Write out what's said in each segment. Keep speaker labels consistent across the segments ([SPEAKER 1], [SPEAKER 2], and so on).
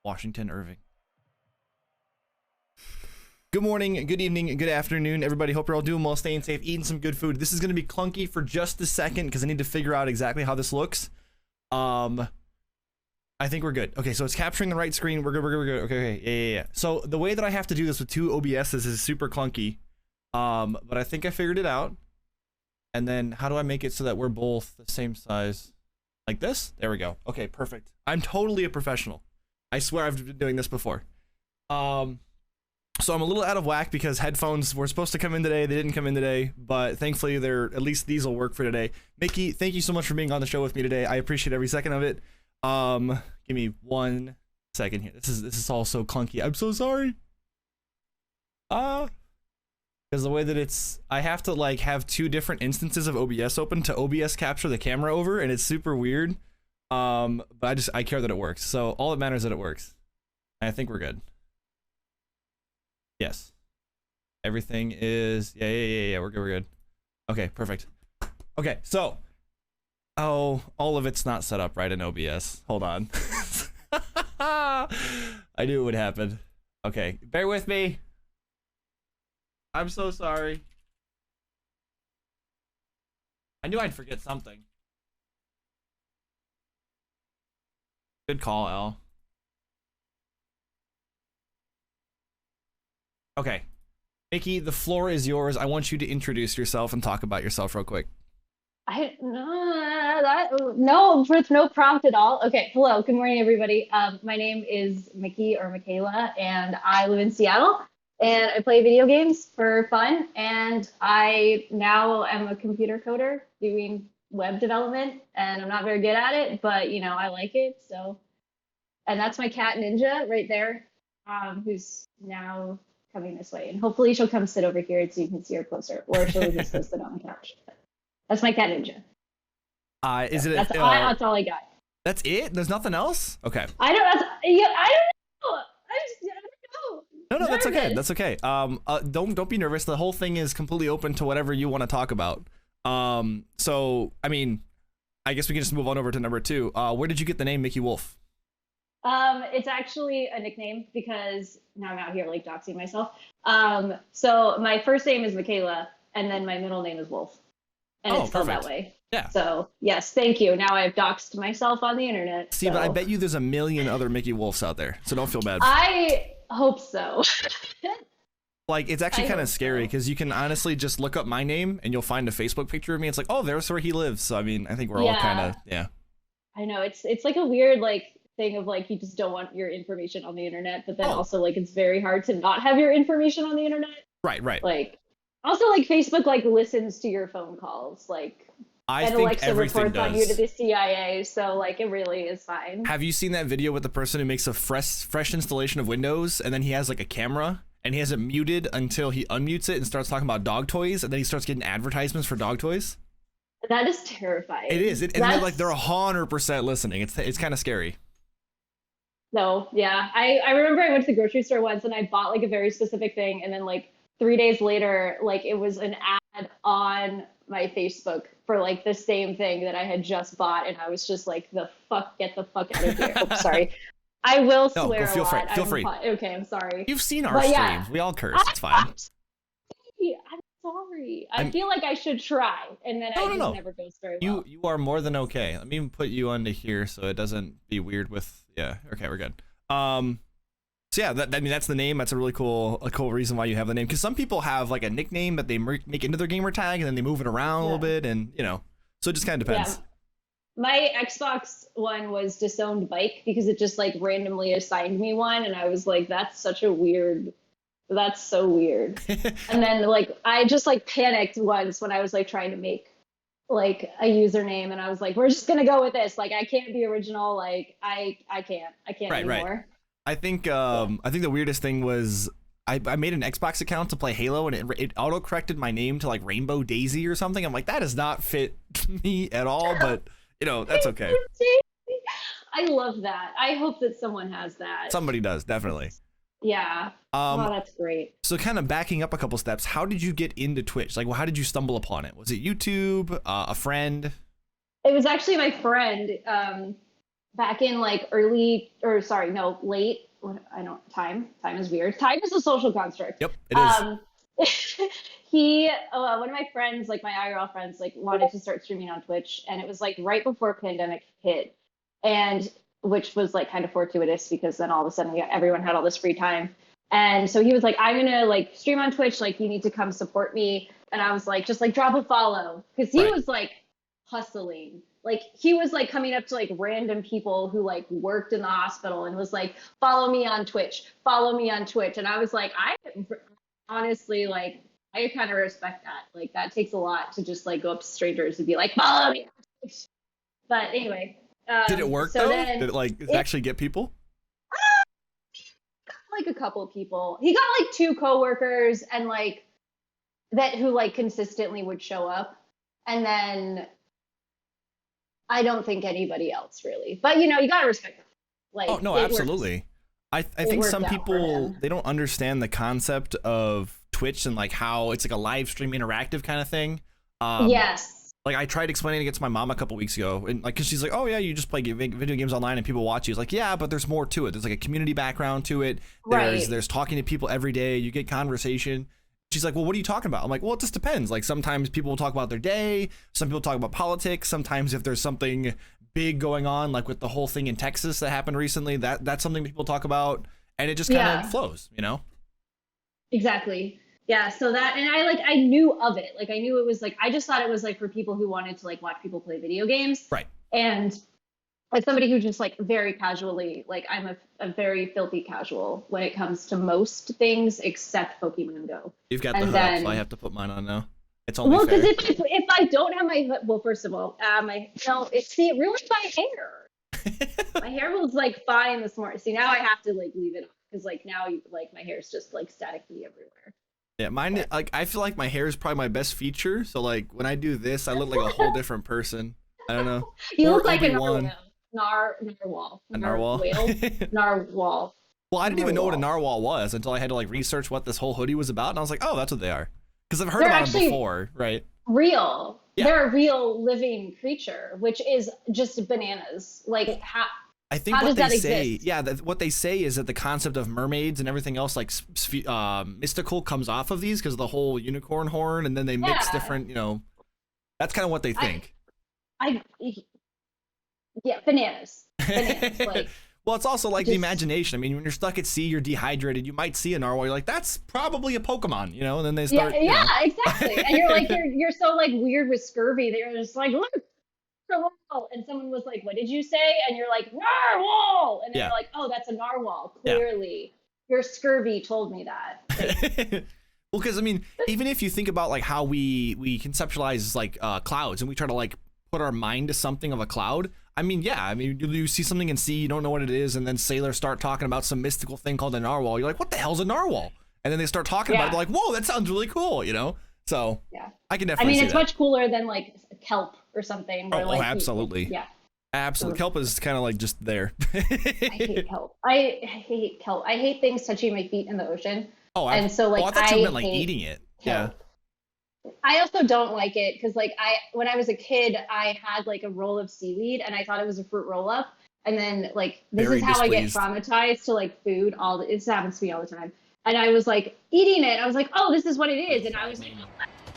[SPEAKER 1] Washington Irving. Good morning, good evening, good afternoon, everybody. Hope you're all doing well, staying safe, eating some good food. This is going to be clunky for just a second because I need to figure out exactly how this looks. I think we're good. Okay, so it's capturing the right screen. We're good, we're good, we're good. Okay, yeah. So the way that I have to do this with two OBSs is super clunky. But I think I figured it out. And then how do I make it so that we're both the same size? Like this? There we go. Okay, perfect. I'm totally a professional. I swear I've been doing this before. So I'm a little out of whack because headphones were supposed to come in today. They didn't come in today, but thankfully at least these will work for today. Mickey, thank you so much for being on the show with me today. I appreciate every second of it. Give me 1 second here. This is all so clunky. I'm so sorry. Because the way that I have to like have two different instances of OBS open to OBS capture the camera over, and it's super weird. But I care that it works. So all that matters is that it works. I think we're good. Yes. Everything is yeah. We're good. Okay, perfect. Okay, so all of it's not set up right in OBS. Hold on. I knew it would happen. Okay, bear with me. I'm so sorry. I knew I'd forget something. Good call, Al. Okay. Mickey, the floor is yours. I want you to introduce yourself and talk about yourself real quick.
[SPEAKER 2] No, with no prompt at all. Okay, hello, good morning, everybody. My name is Mickey or Michaela, and I live in Seattle, and I play video games for fun, and I now am a computer coder doing web development, and I'm not very good at it, but, you know, I like it, so. And that's my cat Ninja right there, who's now coming this way, and hopefully she'll come sit over here so you can see her closer, or she'll just go sit on the couch. That's my cat Ninja. That's all I got.
[SPEAKER 1] That's it? There's nothing else? Okay.
[SPEAKER 2] I don't know. I don't know.
[SPEAKER 1] No, that's okay. That's okay. Don't be nervous. The whole thing is completely open to whatever you want to talk about. So I mean, I guess we can just move on over to number 2. Where did you get the name Mickey Wolf?
[SPEAKER 2] It's actually a nickname because now I'm out here like doxing myself. So my first name is Michaela, and then my middle name is Wolf, and it's spelled that way.
[SPEAKER 1] Yeah.
[SPEAKER 2] So yes, thank you. Now I've doxed myself on the internet.
[SPEAKER 1] See, but I bet you there's a million other Mickey Wolves out there, so don't feel bad.
[SPEAKER 2] I hope so.
[SPEAKER 1] Like, it's actually kind of scary because you can honestly just look up my name and you'll find a Facebook picture of me. It's like, oh, there's where he lives. So I mean, I think we're all kind of
[SPEAKER 2] I know it's like a weird like thing of like you just don't want your information on the internet, but then also like it's very hard to not have your information on the internet.
[SPEAKER 1] Right.
[SPEAKER 2] Like also like Facebook like listens to your phone calls and Alexa reports on you to the CIA, so like it really is fine.
[SPEAKER 1] Have you seen that video with the person who makes a fresh installation of Windows, and then he has like a camera and he has it muted until he unmutes it and starts talking about dog toys, and then he starts getting advertisements for dog toys?
[SPEAKER 2] That is terrifying.
[SPEAKER 1] It is. And they're 100% listening. It's kind of scary.
[SPEAKER 2] No, yeah. I remember I went to the grocery store once and I bought like a very specific thing, and then like 3 days later, like it was an ad on my Facebook for like the same thing that I had just bought, and I was just like, get the fuck out of here. Oh, sorry. I will swear a lot.
[SPEAKER 1] Feel free.
[SPEAKER 2] Okay, I'm sorry.
[SPEAKER 1] You've seen our streams. Yeah. We all curse. It's fine.
[SPEAKER 2] I'm sorry. I feel like I should try, and then never goes very well.
[SPEAKER 1] You are more than okay. Let me put you onto here so it doesn't be weird with. Yeah. Okay, we're good. So yeah, that's the name. That's a really cool reason why you have the name. Because some people have like a nickname that they make into their gamer tag, and then they move it around a little bit, and you know, so it just kind of depends.
[SPEAKER 2] Yeah. My Xbox one was Disowned Bike because it just like randomly assigned me one, and I was like, that's so weird. And then like I just like panicked once when I was like trying to make like a username, and I was like, we're just gonna go with this. Like I can't be original. Like I can't anymore.
[SPEAKER 1] Right. I think the weirdest thing was I made an Xbox account to play Halo, and it auto corrected my name to like Rainbow Daisy or something. I'm like, that does not fit me at all, but you know, that's okay.
[SPEAKER 2] I love that. I hope that someone has that.
[SPEAKER 1] Somebody does, definitely.
[SPEAKER 2] Yeah. Wow, that's great.
[SPEAKER 1] So kind of backing up a couple steps, how did you get into Twitch? Like, well, how did you stumble upon it? Was it YouTube, a friend?
[SPEAKER 2] It was actually my friend. back in like early or sorry, no, late. I don't time is weird. Time is a social construct.
[SPEAKER 1] Yep, it is.
[SPEAKER 2] Um, he one of my friends, like my IRL friends, like wanted to start streaming on Twitch, and it was like right before pandemic hit, and which was like kind of fortuitous because then all of a sudden everyone had all this free time. And so he was like, I'm gonna like stream on Twitch, like you need to come support me. And I was like, just like drop a follow. Because he
[SPEAKER 1] Right.
[SPEAKER 2] was like hustling. Like he was like coming up to like random people who like worked in the hospital and was like, follow me on Twitch, follow me on Twitch. And I was like, I honestly like I kind of respect that. Like that takes a lot to just like go up to strangers and be like, follow me on Twitch. But anyway.
[SPEAKER 1] Did it work
[SPEAKER 2] so
[SPEAKER 1] though?
[SPEAKER 2] Then
[SPEAKER 1] Did it like actually get people?
[SPEAKER 2] like a couple of people. He got like two coworkers and like that who like consistently would show up. And then I don't think anybody else really. But you know, you gotta respect them. Like
[SPEAKER 1] Oh no,
[SPEAKER 2] it
[SPEAKER 1] absolutely. I think
[SPEAKER 2] worked
[SPEAKER 1] some
[SPEAKER 2] out for
[SPEAKER 1] people
[SPEAKER 2] him.
[SPEAKER 1] they don't understand the concept of Twitch and like how it's like a live stream interactive kind of thing.
[SPEAKER 2] Yes.
[SPEAKER 1] Like I tried explaining it to my mom a couple weeks ago, and like, cause she's like, "Oh yeah, you just play video games online and people watch you." It's like, yeah, but there's more to it. There's like a community background to it.
[SPEAKER 2] Right.
[SPEAKER 1] There's talking to people every day. You get conversation. She's like, "Well, what are you talking about?" I'm like, "Well, it just depends. Like sometimes people will talk about their day. Some people talk about politics. Sometimes if there's something big going on, like with the whole thing in Texas that happened recently, that's something people talk about, and it just kind of flows, you know."
[SPEAKER 2] Exactly. Yeah, so that and I knew of it. Like I knew it was like I just thought it was like for people who wanted to like watch people play video games.
[SPEAKER 1] Right.
[SPEAKER 2] And as somebody who just like very casually, like I'm a very filthy casual when it comes to most things except Pokemon Go.
[SPEAKER 1] You've got the
[SPEAKER 2] And
[SPEAKER 1] hood up,
[SPEAKER 2] then
[SPEAKER 1] so I have to put mine on now. It's only
[SPEAKER 2] well,
[SPEAKER 1] fair.
[SPEAKER 2] because if I don't have my well, first of all, my no, it ruined my hair. My hair was like fine this morning. See, now I have to like leave it on because like now like my hair is just like statically everywhere.
[SPEAKER 1] Yeah, mine like I feel like my hair is probably my best feature. So like when I do this, I look like a whole different person. I don't know.
[SPEAKER 2] You
[SPEAKER 1] Or
[SPEAKER 2] look like a
[SPEAKER 1] Obi-Wan.
[SPEAKER 2] narwhal.
[SPEAKER 1] A narwhal.
[SPEAKER 2] Narwhal.
[SPEAKER 1] Well, I didn't even know what a narwhal was until I had to like research what this whole hoodie was about, and I was like, oh, that's what they are. Because I've heard
[SPEAKER 2] They're
[SPEAKER 1] about them
[SPEAKER 2] actually
[SPEAKER 1] before, right?
[SPEAKER 2] Real.
[SPEAKER 1] Yeah.
[SPEAKER 2] They're a real living creature, which is just bananas. Like how
[SPEAKER 1] I think
[SPEAKER 2] how
[SPEAKER 1] what
[SPEAKER 2] does
[SPEAKER 1] they
[SPEAKER 2] that
[SPEAKER 1] say,
[SPEAKER 2] exist?
[SPEAKER 1] yeah, what they say is that the concept of mermaids and everything else like mystical comes off of these because of the whole unicorn horn, and then they mix
[SPEAKER 2] Yeah.
[SPEAKER 1] different, you know. That's kind of what they think.
[SPEAKER 2] I yeah, bananas. Bananas. Like
[SPEAKER 1] Well, it's also like the
[SPEAKER 2] just
[SPEAKER 1] imagination. I mean, when you're stuck at sea, you're dehydrated, you might see a narwhal. You're like, that's probably a Pokemon, you know? And then they
[SPEAKER 2] yeah,
[SPEAKER 1] start. You know.
[SPEAKER 2] exactly. And you're like you're so like weird with scurvy that you're just like, look, narwhal. And someone was like, what did you say? And you're like, narwhal. And then
[SPEAKER 1] Yeah.
[SPEAKER 2] you're like, oh, that's a narwhal.
[SPEAKER 1] Yeah.
[SPEAKER 2] Clearly. Your scurvy told me that. Like,
[SPEAKER 1] Well, because I mean, even if you think about like how we conceptualize like clouds, and we try to like put our mind to something of a cloud. I mean, yeah, I mean, you see something in sea, you don't know what it is, and then sailors start talking about some mystical thing called a narwhal. You're like, what the hell's a narwhal? And then they start talking about it, they're like, whoa, that sounds really cool, you know? So
[SPEAKER 2] yeah.
[SPEAKER 1] I can
[SPEAKER 2] I
[SPEAKER 1] definitely
[SPEAKER 2] mean,
[SPEAKER 1] see
[SPEAKER 2] it's
[SPEAKER 1] that.
[SPEAKER 2] much cooler than like kelp or something. Where,
[SPEAKER 1] Oh,
[SPEAKER 2] like,
[SPEAKER 1] absolutely.
[SPEAKER 2] Yeah.
[SPEAKER 1] Absolutely. Kelp is kind of like just there.
[SPEAKER 2] I hate kelp. I hate kelp. I hate things touching my feet in the ocean.
[SPEAKER 1] Oh,
[SPEAKER 2] and so like
[SPEAKER 1] I thought you meant like
[SPEAKER 2] hate
[SPEAKER 1] eating it.
[SPEAKER 2] kelp.
[SPEAKER 1] Yeah.
[SPEAKER 2] I also don't like it because like when I was a kid I had like a roll of seaweed and I thought it was a fruit roll up and then like this
[SPEAKER 1] Very
[SPEAKER 2] is how
[SPEAKER 1] displeased.
[SPEAKER 2] I get traumatized to like food this happens to me all the time and I was like eating it I was like oh this is what it is and I was like oh,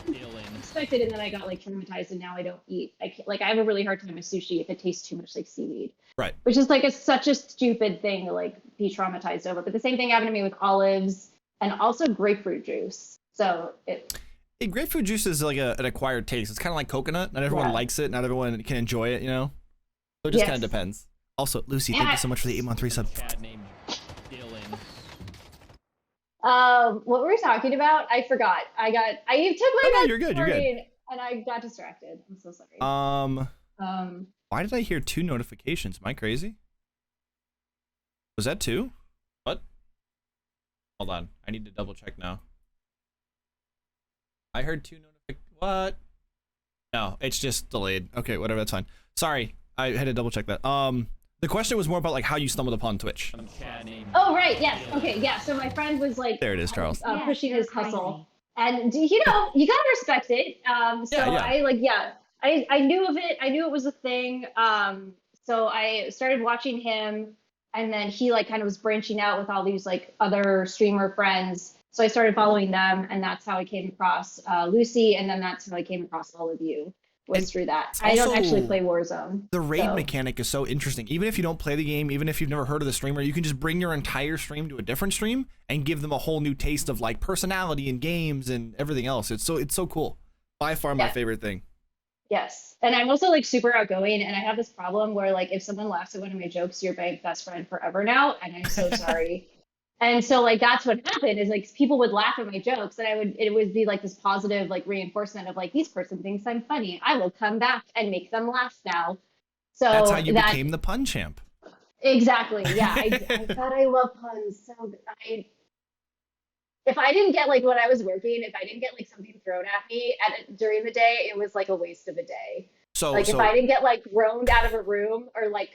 [SPEAKER 2] I expected and then I got like traumatized and now I don't eat I can't, like I have a really hard time with sushi if it tastes too much like seaweed
[SPEAKER 1] Right.
[SPEAKER 2] which is like such a stupid thing to like be traumatized over but the same thing happened to me with olives and also grapefruit juice so it
[SPEAKER 1] Hey, grapefruit juice is like an acquired taste. It's kind of like coconut. Not everyone likes it. Not everyone can enjoy it, you know? So it just kind of depends. Also, Lucy, thank you so much for the 8-month resub.
[SPEAKER 2] What were we talking about? I forgot. I took my
[SPEAKER 1] no, you're good. You're good.
[SPEAKER 2] and I got distracted. I'm so sorry.
[SPEAKER 1] Why did I hear 2 notifications? Am I crazy? Was that 2? What? Hold on. I need to double check now. I heard 2 notifications. What? No, it's just delayed. Okay, whatever. That's fine. Sorry, I had to double check that. The question was more about like how you stumbled upon Twitch.
[SPEAKER 2] Oh right, yes, okay, yeah. So my friend was like,
[SPEAKER 1] There it is, Charles.
[SPEAKER 2] pushing his hustle, and you know, you gotta respect it. So
[SPEAKER 1] Yeah.
[SPEAKER 2] I knew of it. I knew it was a thing. So I started watching him, and then he like kind of was branching out with all these like other streamer friends. So I started following them, and that's how I came across Lucy, and then that's how I came across all of you, was
[SPEAKER 1] And
[SPEAKER 2] through that.
[SPEAKER 1] it's
[SPEAKER 2] I don't actually
[SPEAKER 1] also
[SPEAKER 2] play Warzone,
[SPEAKER 1] the raid
[SPEAKER 2] so
[SPEAKER 1] mechanic is so interesting. Even if you don't play the game, even if you've never heard of the streamer, you can just bring your entire stream to a different stream and give them a whole new taste of like personality and games and everything else. It's so cool. By far my
[SPEAKER 2] yeah.
[SPEAKER 1] favorite thing.
[SPEAKER 2] Yes. And I'm also like super outgoing, and I have this problem where like if someone laughs at one of my jokes, you're my best friend forever now, and I'm so sorry. And so like that's what happened is like people would laugh at my jokes, and it would be like this positive like reinforcement of like this person thinks I'm funny. I will come back and make them laugh now.
[SPEAKER 1] That's how
[SPEAKER 2] So
[SPEAKER 1] you
[SPEAKER 2] that
[SPEAKER 1] became the pun champ.
[SPEAKER 2] exactly. Yeah, I thought I love puns so good. I if I didn't get like when I was working, if I didn't get like something thrown at me during the day, it was like a waste of a day.
[SPEAKER 1] So
[SPEAKER 2] Like if I
[SPEAKER 1] so
[SPEAKER 2] didn't get like thrown out of a room or like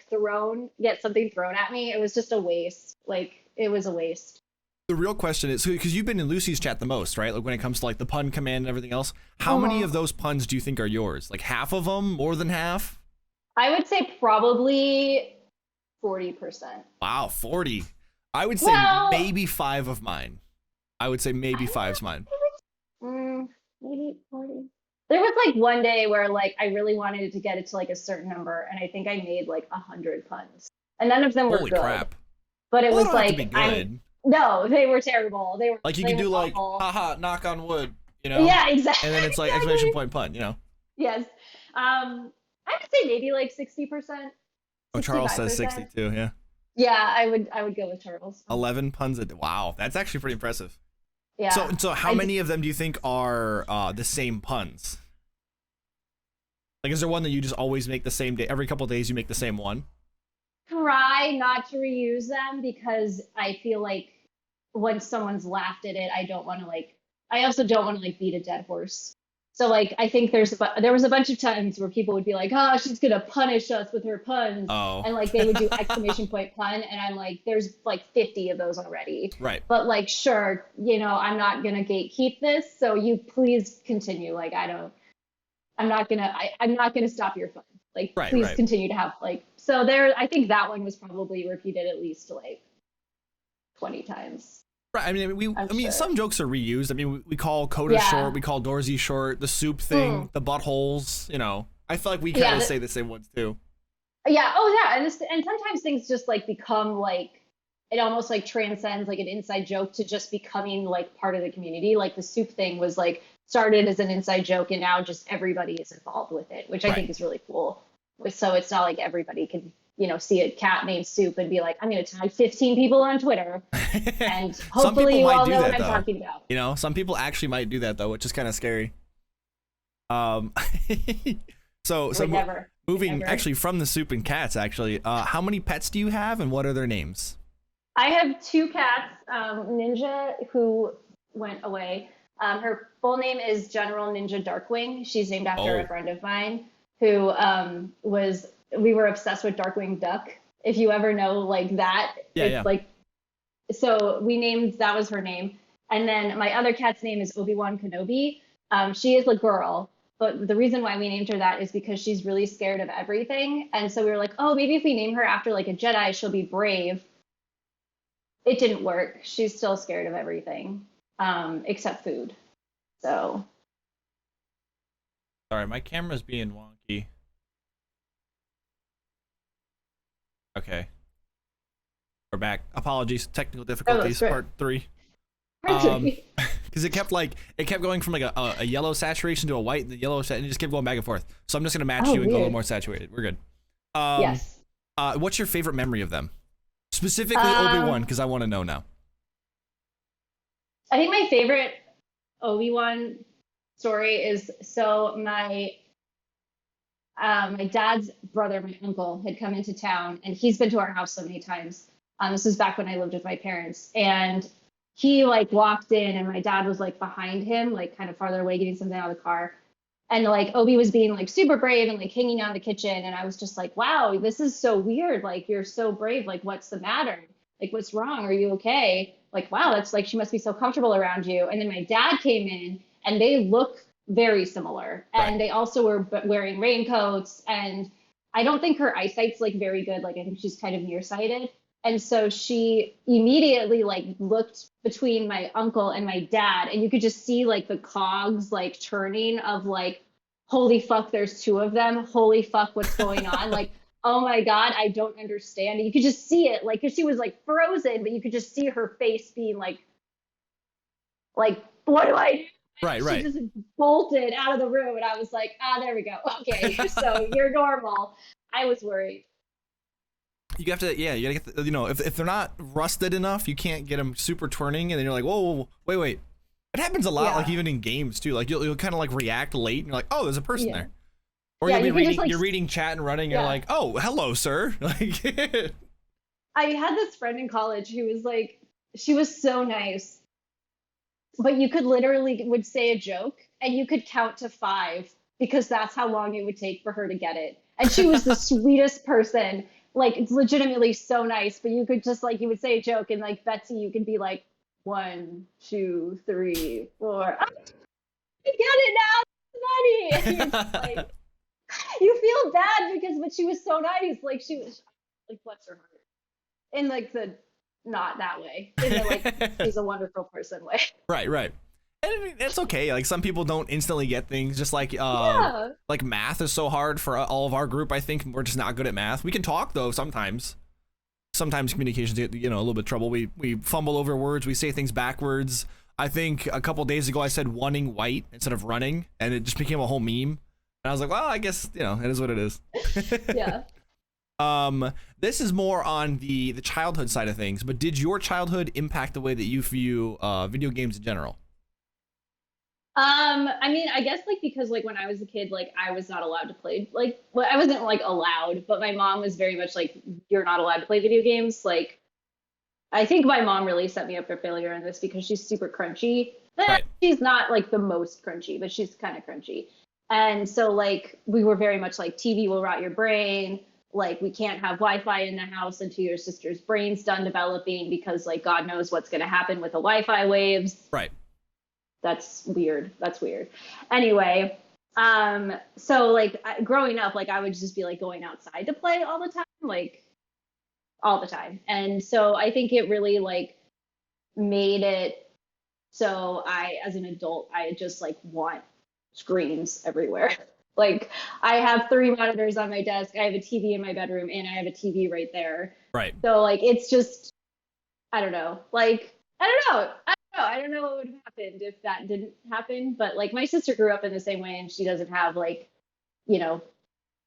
[SPEAKER 2] get something thrown at me, it was just a waste. Like it was a waste.
[SPEAKER 1] the real question is, because you've been in Lucy's chat the most, right? Like when it comes to like the pun command and everything else, how many of those puns do you think are yours? Like half of them, more than half?
[SPEAKER 2] I would say probably 40%.
[SPEAKER 1] Wow, 40. I would say
[SPEAKER 2] Well,
[SPEAKER 1] maybe five of mine. I would say
[SPEAKER 2] I
[SPEAKER 1] maybe
[SPEAKER 2] don't
[SPEAKER 1] five's mine.
[SPEAKER 2] know. Maybe 40. There was like one day where like I really wanted to get it to like a certain number, and I think I made like 100 puns, and none of them were
[SPEAKER 1] Holy
[SPEAKER 2] good.
[SPEAKER 1] crap.
[SPEAKER 2] But it
[SPEAKER 1] Well, they
[SPEAKER 2] was
[SPEAKER 1] don't have to be
[SPEAKER 2] like I'm
[SPEAKER 1] good.
[SPEAKER 2] no, they were terrible.
[SPEAKER 1] Like you
[SPEAKER 2] They
[SPEAKER 1] can
[SPEAKER 2] were
[SPEAKER 1] do like,
[SPEAKER 2] awful.
[SPEAKER 1] haha, knock on wood, you know?
[SPEAKER 2] Yeah, exactly.
[SPEAKER 1] And then it's like exclamation point pun, you know?
[SPEAKER 2] Yes. I would say maybe like 60%,
[SPEAKER 1] Oh, Charles says
[SPEAKER 2] 65%.
[SPEAKER 1] 62, yeah.
[SPEAKER 2] Yeah, I would go with Turtles.
[SPEAKER 1] 11 puns a day. Wow, that's actually pretty impressive.
[SPEAKER 2] Yeah.
[SPEAKER 1] So how many of them do you think are the same puns? Like, is there one that you just always make the same day? Every couple of days you make the same one?
[SPEAKER 2] Try not to reuse them because I feel like once someone's laughed at it, I don't want to like. I also don't want to like beat a dead horse. So like I think there was a bunch of times where people would be like, "Oh, she's gonna punish us with her puns,"
[SPEAKER 1] Oh.
[SPEAKER 2] and like they would do exclamation point pun, and I'm like, "There's like 50 of those already."
[SPEAKER 1] Right.
[SPEAKER 2] But like, sure, I'm not gonna gatekeep this, so you please continue. Like I don't. I'm not gonna stop your fun. Like
[SPEAKER 1] Right,
[SPEAKER 2] please
[SPEAKER 1] right.
[SPEAKER 2] continue to have like so there I think that one was probably repeated at least like 20 times.
[SPEAKER 1] Right.
[SPEAKER 2] I'm
[SPEAKER 1] I mean,
[SPEAKER 2] sure.
[SPEAKER 1] some jokes are reused. I mean, we call Coda
[SPEAKER 2] Yeah.
[SPEAKER 1] short, we call Dorsey short, the soup thing, the buttholes. You know, I feel like we kind
[SPEAKER 2] Yeah,
[SPEAKER 1] of say the same ones too.
[SPEAKER 2] yeah, oh yeah, and sometimes things just like become like it almost like transcends like an inside joke to just becoming like part of the community. Like the soup thing was like started as an inside joke and now just everybody is involved with it, which I
[SPEAKER 1] Right.
[SPEAKER 2] think is really cool. So it's not like everybody can, see a cat named Soup and be like, I'm going to tag 15 people on Twitter and
[SPEAKER 1] Some people
[SPEAKER 2] hopefully you
[SPEAKER 1] might
[SPEAKER 2] all
[SPEAKER 1] do
[SPEAKER 2] know what
[SPEAKER 1] that
[SPEAKER 2] I'm
[SPEAKER 1] though.
[SPEAKER 2] talking about.
[SPEAKER 1] You know, some people actually might do that though, which is kind of scary. Um, so
[SPEAKER 2] Would never.
[SPEAKER 1] moving
[SPEAKER 2] Never.
[SPEAKER 1] actually from the soup and cats, actually, how many pets do you have and what are their names?
[SPEAKER 2] I have two cats, Ninja, who went away. Her full name is General Ninja Darkwing. She's named after
[SPEAKER 1] Oh.
[SPEAKER 2] a friend of mine who we were obsessed with Darkwing Duck. If you ever know like that,
[SPEAKER 1] Yeah,
[SPEAKER 2] it's
[SPEAKER 1] yeah.
[SPEAKER 2] like, so that was her name. And then my other cat's name is Obi-Wan Kenobi. She is a girl, but the reason why we named her that is because she's really scared of everything. And so we were like, oh, maybe if we name her after like a Jedi, she'll be brave. It didn't work. She's still scared of everything, except food. So
[SPEAKER 1] Sorry, my camera's being wonky. Okay. We're back. Apologies, technical difficulties,
[SPEAKER 2] great.
[SPEAKER 1] part 3. Because it kept going from like a yellow saturation to a white, and the yellow and it just kept going back and forth. So I'm just gonna match
[SPEAKER 2] Oh,
[SPEAKER 1] you and go a little
[SPEAKER 2] weird.
[SPEAKER 1] more saturated. We're good.
[SPEAKER 2] Yes.
[SPEAKER 1] What's your favorite memory of them? Specifically Obi-Wan, because I want to know now.
[SPEAKER 2] I think my favorite Obi-Wan story is so my dad's brother, my uncle, had come into town, and he's been to our house so many times. This was back when I lived with my parents, and he like walked in, and my dad was like behind him, like kind of farther away, getting something out of the car. And like Obi was being like super brave and like hanging out in the kitchen, and I was just like, wow, this is so weird. Like you're so brave. Like what's the matter? Like what's wrong? Are you okay? Like wow, that's like she must be so comfortable around you. And then my dad came in, and they look very similar,
[SPEAKER 1] Right.
[SPEAKER 2] and they also were wearing raincoats, and I don't think her eyesight's like very good. Like I think she's kind of nearsighted. And so she immediately like looked between my uncle and my dad, and you could just see like the cogs like turning of like, holy fuck, there's two of them. Holy fuck, what's going on? Like, oh my God, I don't understand. And you could just see it, like, 'cause she was like frozen, but you could just see her face being like, what do I do?
[SPEAKER 1] Right,
[SPEAKER 2] She
[SPEAKER 1] right.
[SPEAKER 2] just bolted out of the room, and I was like, ah, there we go. Okay, so you're normal. I was worried.
[SPEAKER 1] You have to, yeah, you gotta get the, if they're not rusted enough, you can't get them super turning, and then you're like, whoa, whoa, whoa, wait, wait. It happens a lot,
[SPEAKER 2] Yeah.
[SPEAKER 1] like even in games too. Like you'll kind of like react late, and you're like, oh, there's a person
[SPEAKER 2] Yeah.
[SPEAKER 1] there. Or
[SPEAKER 2] Yeah,
[SPEAKER 1] you'll be
[SPEAKER 2] you can
[SPEAKER 1] reading,
[SPEAKER 2] just, like,
[SPEAKER 1] you're reading chat and running, you're
[SPEAKER 2] Yeah.
[SPEAKER 1] like, oh, hello, sir. Like,
[SPEAKER 2] I had this friend in college who was like, she was so nice, but you could literally would say a joke and you could count to 5 because that's how long it would take for her to get it. And she was the sweetest person. Like it's legitimately so nice, but you could just like you would say a joke and like Betsy, you could be like 1, 2, 3, 4. I get it now. It's funny. And you're just like, you feel bad because, but she was so nice. Like she was like bless her heart. In like the not that way. In the like she's a wonderful person way.
[SPEAKER 1] right, right. And I mean, it's okay. Like some people don't instantly get things. Just
[SPEAKER 2] Yeah.
[SPEAKER 1] like math is so hard for all of our group. I think we're just not good at math. We can talk though sometimes. Sometimes communications get a little bit of trouble. We fumble over words. We say things backwards. I think a couple days ago I said wanting white instead of running, and it just became a whole meme. And I was like, well, I guess it is what it is.
[SPEAKER 2] Yeah.
[SPEAKER 1] This is more on the childhood side of things. But did your childhood impact the way that you view video games in general?
[SPEAKER 2] I mean, I guess like because like when I was a kid, like I was not allowed to play like well, I wasn't like allowed, but my mom was very much like you're not allowed to play video games. Like I think my mom really set me up for failure in this because she's super crunchy.
[SPEAKER 1] Right.
[SPEAKER 2] She's not like the most crunchy, but she's kind of crunchy. And so like we were very much like TV will rot your brain. Like we can't have Wi-Fi in the house until your sister's brain's done developing because like God knows what's going to happen with the Wi-Fi waves.
[SPEAKER 1] Right.
[SPEAKER 2] That's weird. That's weird. Anyway, so like growing up, like I would just be like going outside to play all the time, like all the time. And so I think it really like made it so I, as an adult, I just like want screens everywhere. Like I have 3 monitors on my desk. I have a TV in my bedroom and I have a TV right there.
[SPEAKER 1] Right.
[SPEAKER 2] So like it's just I don't know. Like I don't know what would have happened if that didn't happen. But like my sister grew up in the same way and she doesn't have like, you know,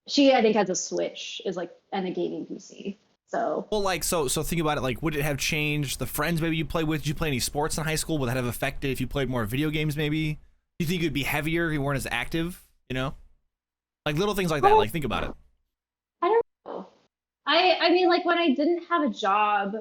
[SPEAKER 2] she I think has a Switch is like and a gaming PC. So
[SPEAKER 1] Well, like so think about it. Like, would it have changed the friends maybe you play with? Did you play any sports in high school? Would that have affected if you played more video games? Maybe. Do you think it'd be heavier if you weren't as active? You know, like little things like that. Like think about it.
[SPEAKER 2] I don't know. I mean like when I didn't have a job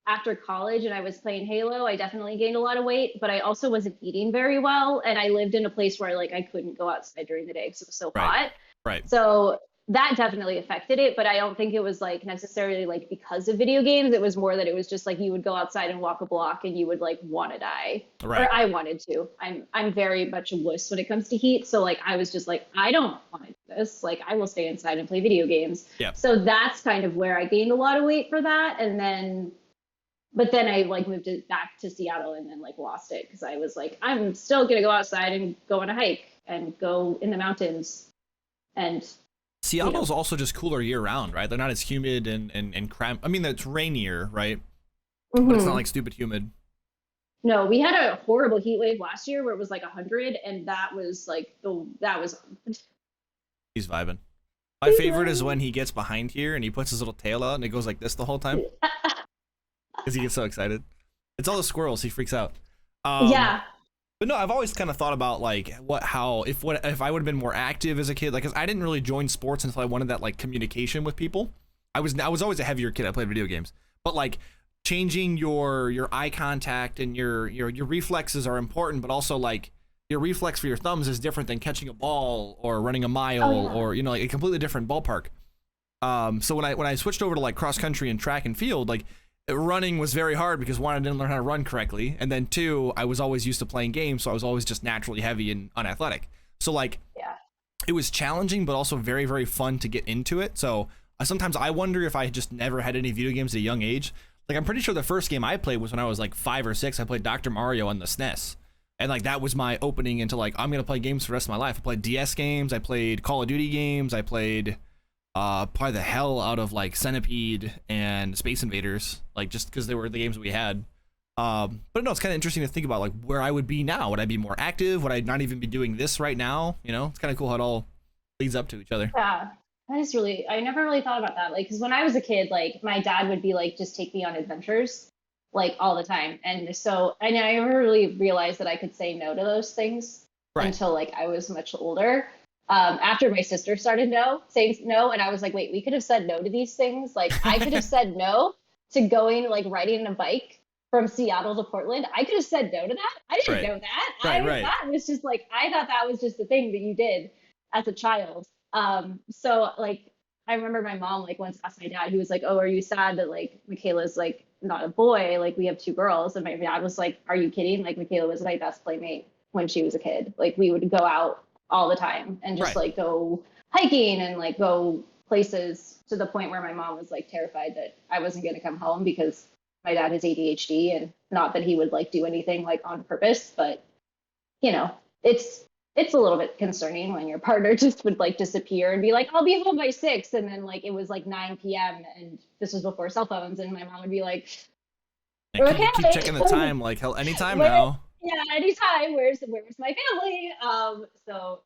[SPEAKER 2] after college and I was playing Halo, I definitely gained a lot of weight, but I also wasn't eating very well and I lived in a place where like I couldn't go outside during the day because it was so hot.
[SPEAKER 1] Right.
[SPEAKER 2] So that definitely affected it, but I don't think it was like necessarily like because of video games. It was more that it was just like you would go outside and walk a block and you would like want to die.
[SPEAKER 1] Right.
[SPEAKER 2] Or I wanted to. I'm very much a wuss when it comes to heat. So like I was just like, I don't want to do this. Like I will stay inside and play video games.
[SPEAKER 1] Yeah.
[SPEAKER 2] So that's kind of where I gained a lot of weight for that. And then but then I like moved it back to Seattle and then like lost it because I was like, I'm still gonna go outside and go on a hike and go in the mountains. And
[SPEAKER 1] Seattle's also just cooler year round, right? They're not as humid and cramp. I mean, it's rainier, right? But it's not like stupid humid.
[SPEAKER 2] No, we had a horrible heat wave last year where it was like 100, and that was like that was.
[SPEAKER 1] He's vibing. My favorite is when he gets behind here and he puts his little tail out and it goes like this the whole time because he gets so excited. It's all the squirrels. He freaks out.
[SPEAKER 2] Yeah.
[SPEAKER 1] But no, I've always kind of thought about like if I would have been more active as a kid, like 'cause I didn't really join sports until I wanted that like communication with people. I was always a heavier kid. I played video games, but like changing your eye contact and your reflexes are important, but also like your reflex for your thumbs is different than catching a ball or running a mile or like a completely different ballpark. So when I switched over to like cross country and track and field, like running was very hard because one, I didn't learn how to run correctly, and then two, I was always used to playing games, so I was always just naturally heavy and unathletic. So like it was challenging, but also very, very fun to get into it. So sometimes I wonder if I just never had any video games at a young age. Like, I'm pretty sure the first game I played was when I was like 5 or 6. I played Dr. Mario on the SNES. And like that was my opening into like, I'm gonna play games for the rest of my life. I played DS games, I played Call of Duty games, I played probably the hell out of like Centipede and Space Invaders, like just because they were the games we had. But no, it's kind of interesting to think about like where I would be now. Would I be more active? Would I not even be doing this right now? You know, it's kind of cool how it all leads up to each other.
[SPEAKER 2] Yeah, that is really, I never really thought about that. Like, because when I was a kid, like, my dad would be like, just take me on adventures, like, all the time. And so, I never really realized that I could say no to those things
[SPEAKER 1] Right.
[SPEAKER 2] until, like, I was much older. After my sister started saying no, and I was like, wait, we could have said no to these things. Like, I could have said no to going, like, riding a bike from Seattle to Portland. I could have said no to that. I didn't
[SPEAKER 1] Right.
[SPEAKER 2] know that.
[SPEAKER 1] Right.
[SPEAKER 2] That was just like, I thought that was just the thing that you did as a child. So like I remember my mom like once asked my dad, he was like, "Oh, are you sad that like Michaela's like not a boy? Like we have two girls." And my dad was like, "Are you kidding? Like Michaela was my best playmate when she was a kid. Like we would go out all the time and just
[SPEAKER 1] Right.
[SPEAKER 2] like go hiking and like go places to the point where my mom was like terrified that I wasn't going to come home because my dad has ADHD, and not that he would like do anything like on purpose, but you know, it's a little bit concerning when your partner just would like disappear and be like, I'll be home by 6. And then like it was like 9 p.m. and this was before cell phones. And my mom would be like,
[SPEAKER 1] And
[SPEAKER 2] okay.
[SPEAKER 1] keep checking the time, like hell, anytime
[SPEAKER 2] Where,
[SPEAKER 1] now.
[SPEAKER 2] yeah, anytime. Where's my family? So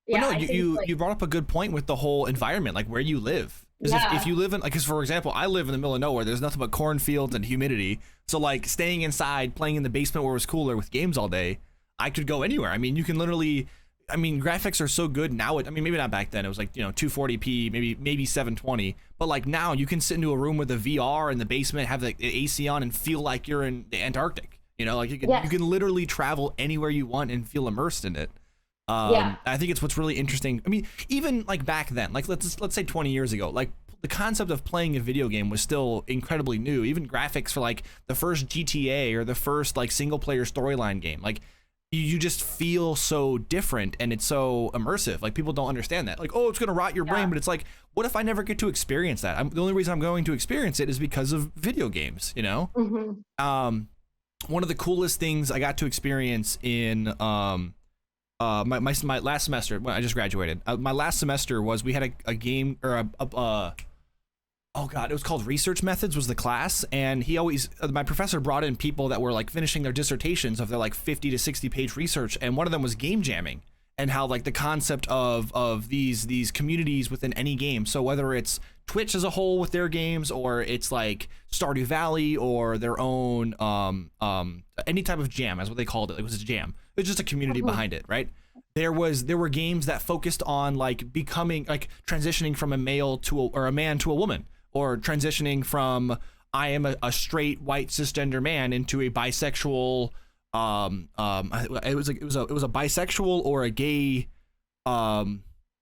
[SPEAKER 1] But
[SPEAKER 2] yeah,
[SPEAKER 1] no,
[SPEAKER 2] I think like,
[SPEAKER 1] you brought up a good point with the whole environment, like where you live. Because if
[SPEAKER 2] yeah,
[SPEAKER 1] you live in, like, because for example, I live in the middle of nowhere. There's nothing but cornfields and humidity. So like staying inside, playing in the basement where it was cooler with games all day, I could go anywhere. I mean, you can literally. I mean, graphics are so good now. I mean, maybe not back then. It was like 240p, maybe 720. But like now, you can sit into a room with a VR in the basement, have the AC on, and feel like you're in the Antarctic. You know, like you
[SPEAKER 2] yes,
[SPEAKER 1] can literally travel anywhere you want and feel immersed in it.
[SPEAKER 2] yeah,
[SPEAKER 1] I think it's what's really interesting. I mean, even like back then, like let's say 20 years ago, like the concept of playing a video game was still incredibly new. Even graphics for like the first GTA or the first like single player storyline game, like you just feel so different and it's so immersive. Like people don't understand that. Like, oh, it's gonna rot your
[SPEAKER 2] yeah,
[SPEAKER 1] brain, but it's like, what if I never get to experience that? The only reason I'm going to experience it is because of video games. You know,
[SPEAKER 2] hmm,
[SPEAKER 1] one of the coolest things I got to experience in my last semester when I just graduated. My last semester was we had a game or oh god, it was called Research Methods was the class, and he always my professor brought in people that were like finishing their dissertations of their like 50 to 60 page research, and one of them was game jamming and how like the concept of these communities within any game. So whether it's Twitch as a whole with their games, or it's like Stardew Valley or their own any type of jam, as what they called it. It was a jam. It was just a community
[SPEAKER 2] hmm,
[SPEAKER 1] behind it, right? There were games that focused on like becoming like transitioning from a a man to a woman, or transitioning from I am a straight white cisgender man into a bisexual it was a bisexual or a gay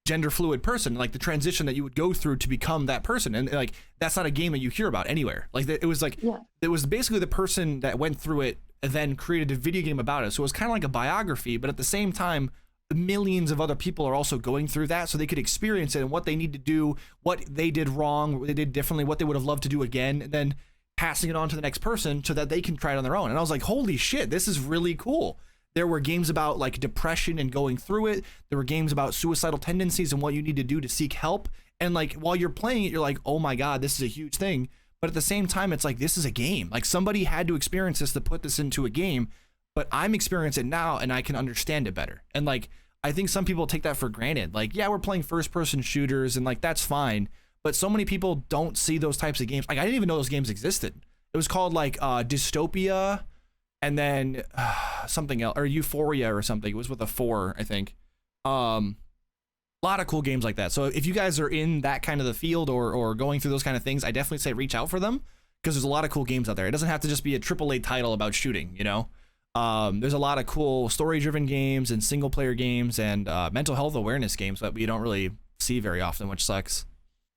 [SPEAKER 1] gender fluid person, like the transition that you would go through to become that person. And like that's not a game that you hear about anywhere. Like it was like
[SPEAKER 2] yeah,
[SPEAKER 1] it was basically the person that went through it and then created a video game about it. So it was kind of like a biography, but at the same time millions of other people are also going through that, so they could experience it and what they need to do, what they did wrong, what they did differently, what they would have loved to do again, and then passing it on to the next person so that they can try it on their own. And I was like, holy shit, this is really cool. There were games about like depression and going through it. There were games about suicidal tendencies and what you need to do to seek help. And like while you're playing it, you're like, oh my god, this is a huge thing. But at the same time, it's like, this is a game. Like somebody had to experience this to put this into a game, but I'm experiencing it now and I can understand it better. And like I think some people take that for granted. Like, yeah, we're playing first person shooters and like that's fine, but so many people don't see those types of games. Like I didn't even know those games existed. It was called like Dystopia, and then something else, or Euphoria or something. It was with a 4, I think. A lot of cool games like that. So if you guys are in that kind of the field or going through those kind of things, I definitely say reach out for them, because there's a lot of cool games out there. It doesn't have to just be a AAA title about shooting, you know? There's a lot of cool story-driven games and single-player games and mental health awareness games that we don't really see very often, which sucks.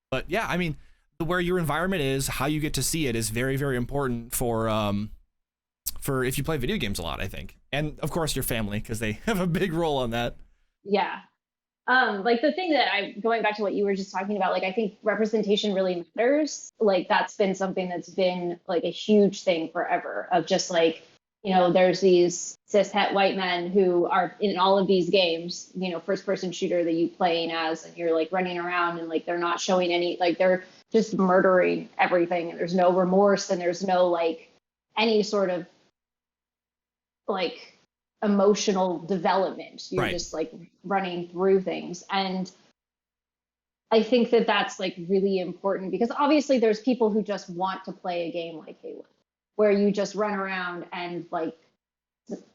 [SPEAKER 1] But yeah, I mean, where your environment is, how you get to see it is very, very important for if you play video games a lot, I think. And of course your family, because they have a big role on that.
[SPEAKER 2] yeah. Like the thing that I going back to what you were just talking about, like I think representation really matters. Like that's been something that's been like a huge thing forever of just like, there's these cishet white men who are in all of these games, first person shooter that you playing as and you're like running around and like they're not showing any like they're just murdering everything and there's no remorse and there's no like any sort of like emotional development. You're
[SPEAKER 1] Right.
[SPEAKER 2] just like running through things. And I think that that's like really important because obviously there's people who just want to play a game like Halo, where you just run around and like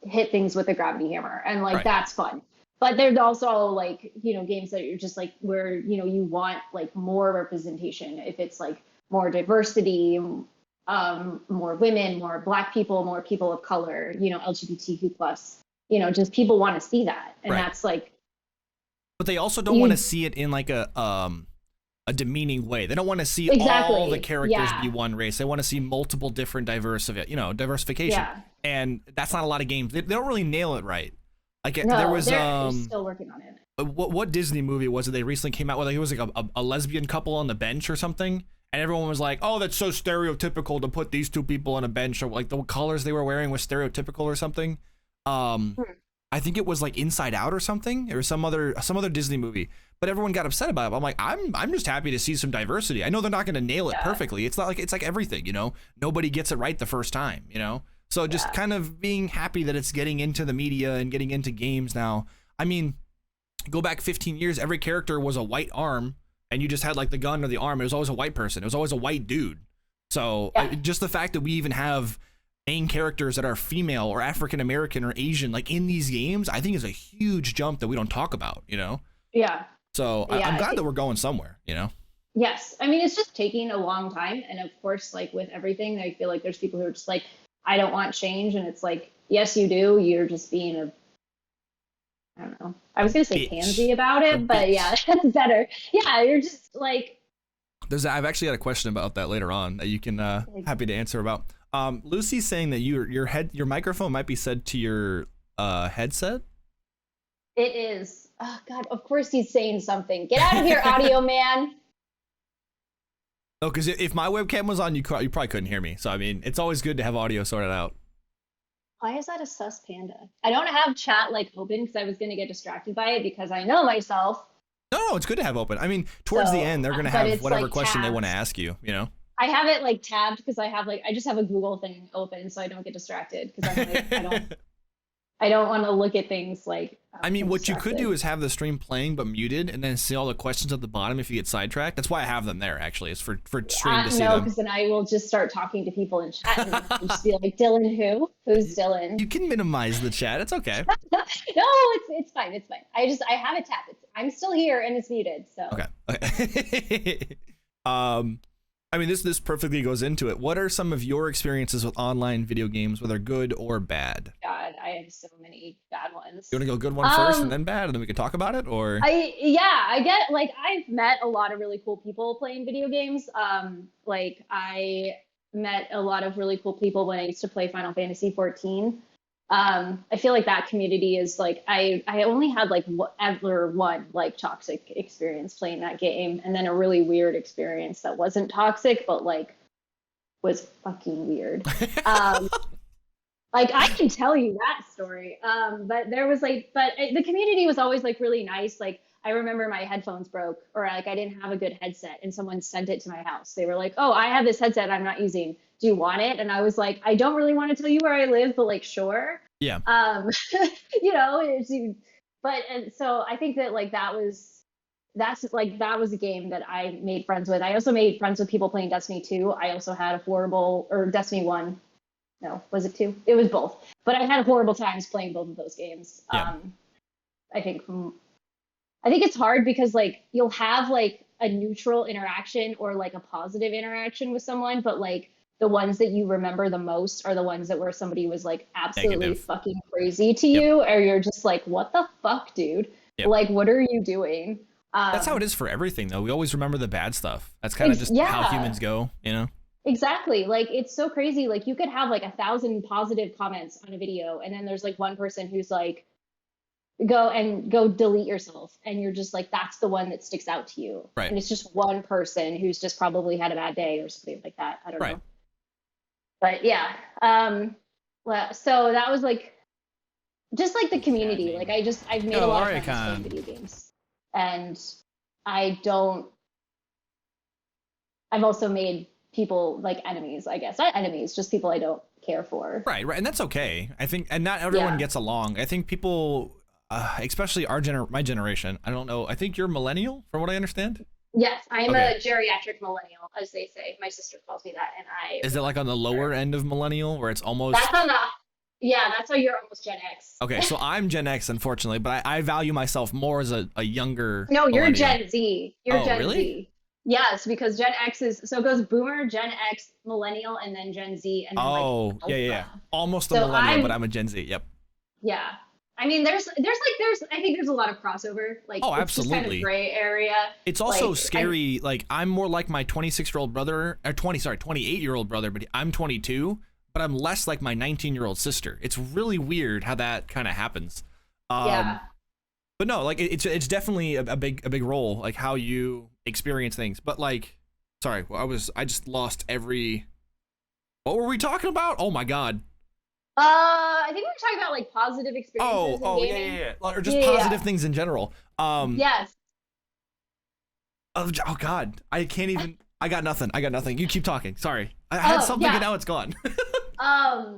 [SPEAKER 2] hit things with a gravity hammer and like
[SPEAKER 1] Right.
[SPEAKER 2] that's fun. But there's also like, games that you're just like where, you want like more representation. If it's like more diversity, more women, more Black people, more people of color, LGBTQ plus, just people want to see that. And
[SPEAKER 1] Right.
[SPEAKER 2] that's like,
[SPEAKER 1] But they also don't want to see it in like a demeaning way. They don't want to see
[SPEAKER 2] exactly.
[SPEAKER 1] all the characters
[SPEAKER 2] Yeah.
[SPEAKER 1] be one race. They want to see multiple different diversification.
[SPEAKER 2] Yeah.
[SPEAKER 1] And that's not a lot of games. They don't really nail it right. Like
[SPEAKER 2] No,
[SPEAKER 1] there was
[SPEAKER 2] they're still working on it.
[SPEAKER 1] what Disney movie was it they recently came out with? Like, it was like a lesbian couple on the bench or something, and everyone was like, "Oh, that's so stereotypical to put these two people on a bench," or like the colors they were wearing was stereotypical or something. I think it was like Inside Out or something, or some other Disney movie. But everyone got upset about it. I'm like, I'm just happy to see some diversity. I know they're not going to nail it perfectly. It's not like it's like everything, Nobody gets it right the first time, So just kind of being happy that it's getting into the media and getting into games now. I mean, go back 15 years, every character was a white arm, and you just had like the gun or the arm. It was always a white person. It was always a white dude. So just the fact that we even have main characters that are female or African American or Asian, like in these games, I think is a huge jump that we don't talk about,
[SPEAKER 2] Yeah.
[SPEAKER 1] So I'm glad that we're going somewhere,
[SPEAKER 2] Yes. I mean, it's just taking a long time. And of course, like with everything, I feel like there's people who are just like, I don't want change. And it's like, yes, you do. You're just being I don't know. I was going to say pansy about it, but yeah, that's better. Yeah. You're just like.
[SPEAKER 1] I've actually got a question about that later on that you can happy to answer about. Lucy's saying that your microphone might be set to your headset.
[SPEAKER 2] It is. Oh God, of course he's saying something. Get out of here, audio man.
[SPEAKER 1] Oh, because if my webcam was on, you probably couldn't hear me. So I mean, it's always good to have audio sorted out.
[SPEAKER 2] Why is that a sus panda? I don't have chat like open because I was going to get distracted by it because I know myself.
[SPEAKER 1] No, it's good to have open. I mean, towards the end, they're going to have whatever
[SPEAKER 2] like
[SPEAKER 1] question
[SPEAKER 2] tabs.
[SPEAKER 1] they want to ask you,
[SPEAKER 2] I have it like tabbed because I just have a Google thing open so I don't get distracted because I'm like, I don't want to look at things like.
[SPEAKER 1] I mean, what you could do is have the stream playing but muted, and then see all the questions at the bottom if you get sidetracked. That's why I have them there. Actually, it's for stream to see them. No,
[SPEAKER 2] because then I will just start talking to people in chat and just be like, Dylan, who's Dylan?
[SPEAKER 1] You can minimize the chat. It's okay.
[SPEAKER 2] No, it's fine. It's fine. I have it tapped. I'm still here and it's muted. So
[SPEAKER 1] okay. I mean, this perfectly goes into it. What are some of your experiences with online video games, whether good or bad?
[SPEAKER 2] God, I have so many bad ones.
[SPEAKER 1] You want to go good one first and then bad, and then we can talk about it, or?
[SPEAKER 2] I get like I've met a lot of really cool people playing video games. Like I met a lot of really cool people when I used to play Final Fantasy 14. I feel like that community is like I only had like ever one like toxic experience playing that game, and then a really weird experience that wasn't toxic but like was fucking weird. Like I can tell you that story. But there was like, the community was always like really nice. Like I remember my headphones broke, or like I didn't have a good headset, and someone sent it to my house. They were like, "Oh, I have this headset I'm not using. Do you want it?" And I was like, "I don't really want to tell you where I live, but like, sure."
[SPEAKER 1] Yeah.
[SPEAKER 2] And so I think that like that was a game that I made friends with. I also made friends with people playing Destiny 2. I also had Destiny 1. No, was it 2? It was both. But I had horrible times playing both of those games.
[SPEAKER 1] Yeah.
[SPEAKER 2] I think it's hard because like you'll have like a neutral interaction or like a positive interaction with someone, but like the ones that you remember the most are the ones that where somebody was like absolutely
[SPEAKER 1] negative,
[SPEAKER 2] fucking crazy to you, or you're just like, what the fuck, dude?
[SPEAKER 1] Yep.
[SPEAKER 2] Like, what are you doing?
[SPEAKER 1] That's how it is for everything, though. We always remember the bad stuff. That's kind of just how humans go,
[SPEAKER 2] Exactly. Like, it's so crazy. Like, you could have like 1,000 positive comments on a video, and then there's like one person who's like, go delete yourself, and you're just like, that's the one that sticks out to you,
[SPEAKER 1] Right.
[SPEAKER 2] and it's just one person who's just probably had a bad day or something like that. I don't
[SPEAKER 1] Right.
[SPEAKER 2] know. But yeah, well, so that was like just like the community. Like I've made a lot of friends playing video games, and I don't. I've also made people like enemies, I guess. Not enemies, just people I don't care for.
[SPEAKER 1] Right, and that's okay. I think, and not everyone gets along. I think people, especially my generation. I don't know. I think you're millennial, from what I understand.
[SPEAKER 2] Yes, I'm a geriatric millennial, as they say. My sister calls me that, and I.
[SPEAKER 1] Is it like on the lower end of millennial, where it's almost?
[SPEAKER 2] That's on the. Yeah, that's how you're almost Gen X.
[SPEAKER 1] Okay, so I'm Gen X, unfortunately, but I value myself more as a younger.
[SPEAKER 2] No, you're
[SPEAKER 1] millennial.
[SPEAKER 2] Gen Z. You're Gen
[SPEAKER 1] really?
[SPEAKER 2] Z. Yes, because Gen X is so it goes Boomer, Gen X, Millennial, and then Gen Z, and then like
[SPEAKER 1] yeah. Almost a millennial, but I'm a Gen Z. Yep.
[SPEAKER 2] Yeah, I mean, there's I think there's a lot of crossover. Like,
[SPEAKER 1] oh,
[SPEAKER 2] it's
[SPEAKER 1] absolutely.
[SPEAKER 2] just kind of gray area.
[SPEAKER 1] It's also scary. Like, I'm more like my 26-year-old brother, or 28-year-old brother, but I'm 22. But I'm less like my 19-year-old sister. It's really weird how that kind of happens.
[SPEAKER 2] Yeah.
[SPEAKER 1] But no, like it's definitely a big role, like how you experience things. But like, sorry, I just lost every. What were we talking about? Oh my god.
[SPEAKER 2] I think we were talking about like positive experiences.
[SPEAKER 1] Yeah. Or just positive things in general.
[SPEAKER 2] Yes.
[SPEAKER 1] Oh god, I can't even. I got nothing. You keep talking. Sorry, I had something and now it's gone.
[SPEAKER 2] I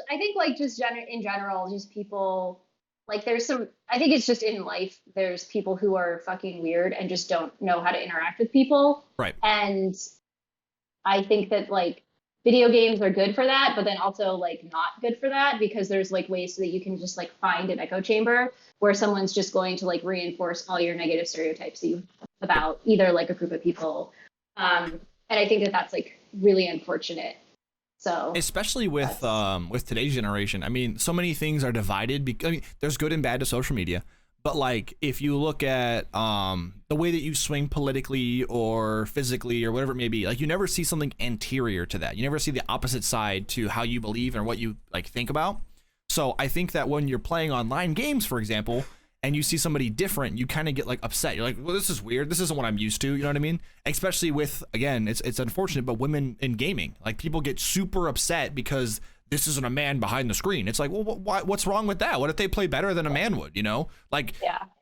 [SPEAKER 2] think like just in general, just people like there's some. I think it's just in life. There's people who are fucking weird and just don't know how to interact with people.
[SPEAKER 1] Right.
[SPEAKER 2] And I think that like video games are good for that, but then also like not good for that, because there's like ways so that you can just like find an echo chamber where someone's just going to like reinforce all your negative stereotypes that you have about either like a group of people. And I think that that's like really unfortunate. So
[SPEAKER 1] especially with today's generation, I mean, so many things are divided. I mean, there's good and bad to social media, but like if you look at the way that you swing politically or physically or whatever it may be, like you never see something anterior to that. You never see the opposite side to how you believe and what you like think about. So I think that when you're playing online games, for example, and you see somebody different, you kind of get like upset. You're like, well, this is weird. This isn't what I'm used to. You know what I mean? Especially with, again, it's unfortunate, but women in gaming, like people get super upset because this isn't a man behind the screen. It's like, well, what's wrong with that? What if they play better than a man would, you know? Like,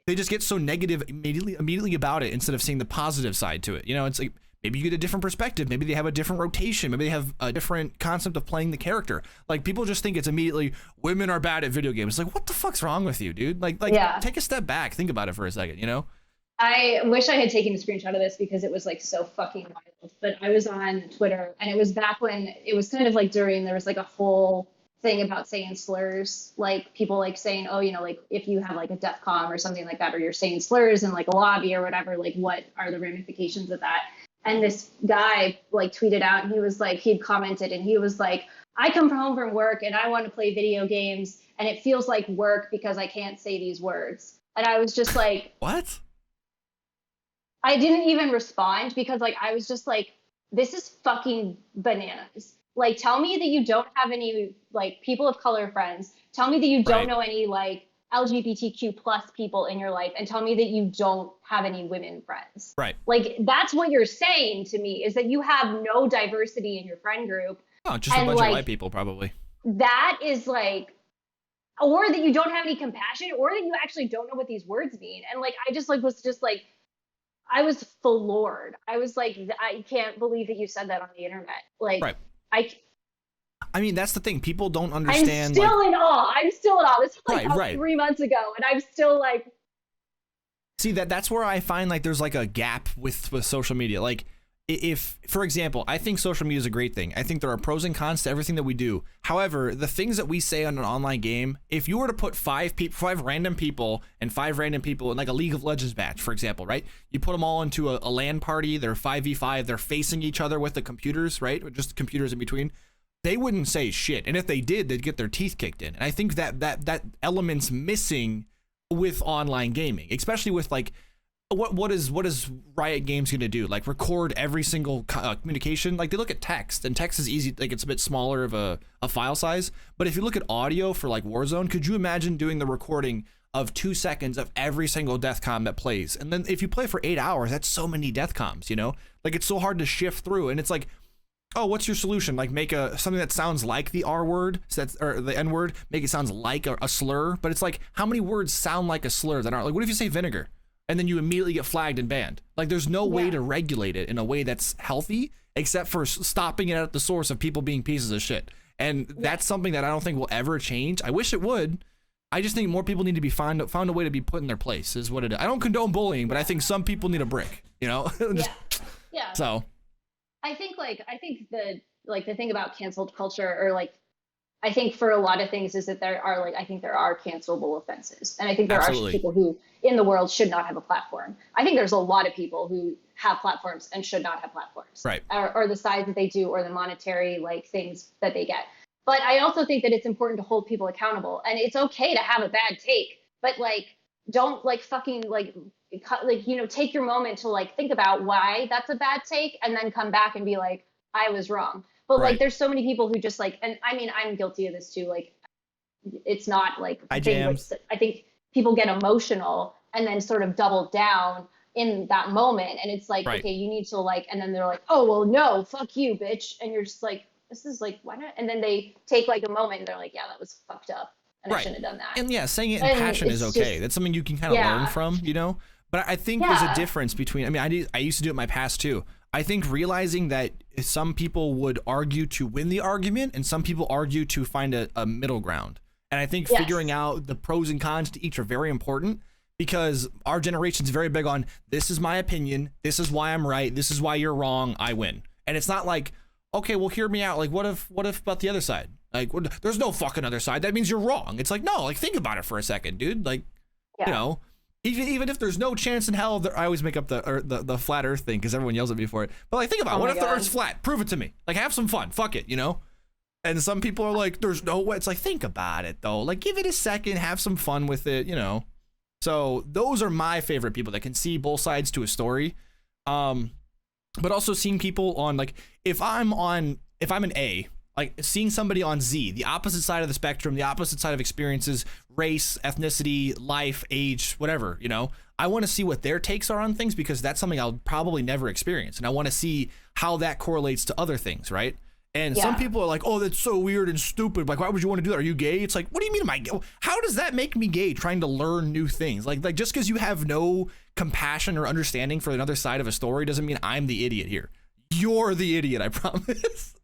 [SPEAKER 1] they just get so negative immediately about it instead of seeing the positive side to it. You know, it's like, maybe you get a different perspective. Maybe they have a different rotation. Maybe they have a different concept of playing the character. Like, people just think it's immediately women are bad at video games. It's like, what the fuck's wrong with you, dude? Like, take a step back. Think about it for a second, you know?
[SPEAKER 2] I wish I had taken a screenshot of this because it was like so fucking wild. But I was on Twitter, and it was back when it was kind of like there was like a whole thing about saying slurs, like people like saying, oh, you know, like if you have like a DEF CON or something like that, or you're saying slurs in like a lobby or whatever, like what are the ramifications of that? And this guy like tweeted out, and he was like, he'd commented, and he was like, I come home from work and I want to play video games, and it feels like work because I can't say these words. And I was just like,
[SPEAKER 1] what?
[SPEAKER 2] I didn't even respond because like I was just like, this is fucking bananas. Like, tell me that you don't have any like people of color friends. Tell me that you don't know any like LGBTQ plus people in your life, and tell me that you don't have any women friends.
[SPEAKER 1] Right.
[SPEAKER 2] Like, that's what you're saying to me, is that you have no diversity in your friend group.
[SPEAKER 1] Oh, just a bunch of white people, probably.
[SPEAKER 2] That is like, or that you don't have any compassion, or that you actually don't know what these words mean. And like, I just like was just like, I was floored. I was like, I can't believe that you said that on the internet. Like,
[SPEAKER 1] I mean, that's the thing. People don't understand.
[SPEAKER 2] I'm still in awe. This was like 3 months ago, and I'm still like.
[SPEAKER 1] See, that's where I find like there's like a gap with social media. Like, if, for example, I think social media is a great thing. I think there are pros and cons to everything that we do. However, the things that we say on an online game, if you were to put five random people in like a League of Legends match, for example, right? You put them all into a LAN party. They're 5v5. They're facing each other with the computers, right? Or just computers in between. They wouldn't say shit. And if they did, they'd get their teeth kicked in. And I think that element's missing with online gaming, especially with like what is Riot Games going to do? Like record every single communication? Like they look at text, and text is easy, like it's a bit smaller of a file size. But if you look at audio for like Warzone, could you imagine doing the recording of 2 seconds of every single deathcom that plays? And then if you play for 8 hours, that's so many deathcoms, you know? Like it's so hard to shift through, and it's like, oh, what's your solution? Like make something that sounds like the R word, or the N word, make it sounds like a slur. But it's like, how many words sound like a slur that aren't? Like, what if you say vinegar? And then you immediately get flagged and banned. Like there's no way to regulate it in a way that's healthy, except for stopping it at the source of people being pieces of shit. And that's something that I don't think will ever change. I wish it would. I just think more people need to be found a way to be put in their place is what it is. I don't condone bullying, but I think some people need a brick, you know?
[SPEAKER 2] Yeah.
[SPEAKER 1] So
[SPEAKER 2] I think the thing about canceled culture, or like, I think for a lot of things is that there are cancelable offenses. And I think there
[SPEAKER 1] Absolutely.
[SPEAKER 2] are people who in the world should not have a platform. I think there's a lot of people who have platforms and should not have platforms.
[SPEAKER 1] Right.
[SPEAKER 2] Or the size that they do, or the monetary like things that they get. But I also think that it's important to hold people accountable, and it's okay to have a bad take, but like, don't like fucking like, you know, take your moment to like think about why that's a bad take, and then come back and be like, I was wrong. But like, there's so many people who just like, and I mean, I'm guilty of this too. Like, it's not like, I think people get emotional and then sort of double down in that moment. And it's like, okay, you need to like, and then they're like, oh, well, no, fuck you, bitch. And you're just like, this is like, why not? And then they take like a moment and they're like, yeah, that was fucked up. And I shouldn't have done that.
[SPEAKER 1] And yeah, saying it in passion is okay. That's something you can kind of learn from, you know? But I think there's a difference between, I mean, I used to do it in my past too. I think realizing that some people would argue to win the argument and some people argue to find a middle ground. And I think figuring out the pros and cons to each are very important, because our generation's very big on, this is my opinion, this is why I'm right, this is why you're wrong, I win. And it's not like, okay, well, hear me out. Like, what if about the other side? Like, there's no fucking other side. That means you're wrong. It's like, no, like, think about it for a second, dude. Like, you know, even if there's no chance in hell, I always make up the flat earth thing because everyone yells at me for it. But like, think about it. What if the earth's flat? Prove it to me. Like, have some fun. Fuck it, you know? And some people are like, there's no way. It's like, think about it though. Like, give it a second, have some fun with it, you know? So those are my favorite people that can see both sides to a story. But also seeing people on, like, if I'm an A, like seeing somebody on Z, the opposite side of the spectrum, the opposite side of experiences, race, ethnicity, life, age, whatever, you know, I want to see what their takes are on things, because that's something I'll probably never experience. And I want to see how that correlates to other things, right? And some people are like, oh, that's so weird and stupid. Like, why would you want to do that? Are you gay? It's like, what do you mean am I gay? How does that make me gay, trying to learn new things? Like just because you have no compassion or understanding for another side of a story doesn't mean I'm the idiot here. You're the idiot, I promise.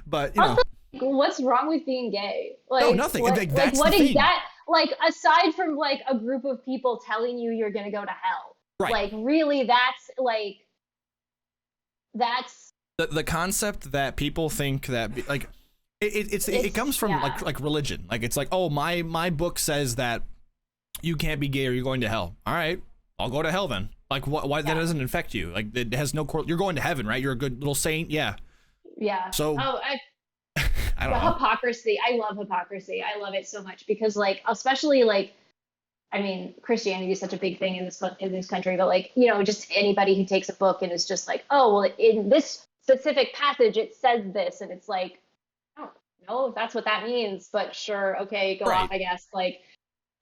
[SPEAKER 1] But, you know.
[SPEAKER 2] What's wrong with being gay? Like,
[SPEAKER 1] no, nothing.
[SPEAKER 2] What,
[SPEAKER 1] like, that's
[SPEAKER 2] what
[SPEAKER 1] the
[SPEAKER 2] is
[SPEAKER 1] thing.
[SPEAKER 2] that? Like, aside from like a group of people telling you you're going to go to hell.
[SPEAKER 1] Right.
[SPEAKER 2] Like, really, that's
[SPEAKER 1] the concept that people think that, like, it comes from like religion. Like, it's like, oh, my book says that you can't be gay or you're going to hell. All right, I'll go to hell then. Like, why that doesn't affect you? Like, it has no you're going to heaven, right? You're a good little saint. Yeah. So I don't know.
[SPEAKER 2] Hypocrisy. I love hypocrisy. I love it so much, because like, especially like, I mean, Christianity is such a big thing in this country, but like, you know, just anybody who takes a book and is just like, oh, well, in this specific passage it says this, and it's like, I don't know if that's what that means, but sure, okay, go off, I guess. Like,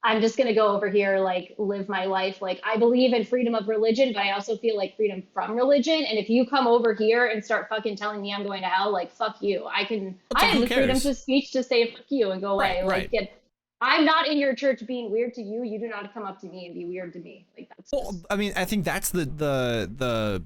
[SPEAKER 2] I'm just gonna go over here, like, live my life. Like, I believe in freedom of religion, but I also feel like freedom from religion. And if you come over here and start fucking telling me I'm going to hell, like, fuck you. I have the freedom of speech to say fuck you and go away. Like, I'm not in your church being weird to you. You do not come up to me and be weird to me. Like, that's
[SPEAKER 1] I mean, I think that's the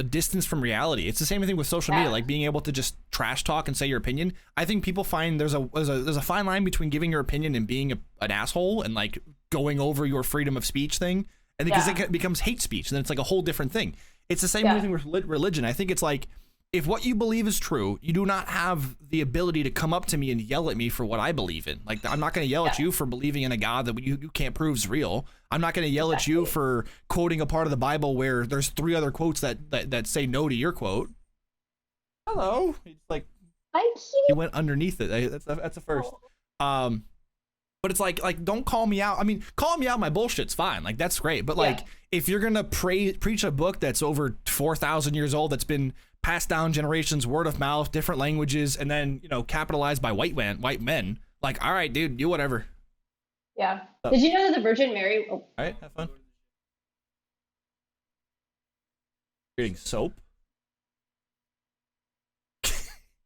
[SPEAKER 1] distance from reality. It's the same thing with social media, like being able to just trash talk and say your opinion. I think people find there's a fine line between giving your opinion and being an asshole and like going over your freedom of speech thing. And because it becomes hate speech, and then it's like a whole different thing. It's the same thing with religion. I think it's like, if what you believe is true, you do not have the ability to come up to me and yell at me for what I believe in. Like, I'm not going to yell at you for believing in a God that you can't prove is real. I'm not going to yell at you for quoting a part of the Bible where there's 3 other quotes that say no to your quote. Hello. It's like, he went underneath it. That's a first. But it's like don't call me out. I mean, calling me out my bullshit's fine. Like that's great. But like if you're gonna preach a book that's over 4,000 years old, that's been passed down generations, word of mouth, different languages, and then capitalized by white men. Like, all right, dude, do whatever.
[SPEAKER 2] Yeah. Did you know that the Virgin Mary? Oh.
[SPEAKER 1] All right, have fun. You're getting soap.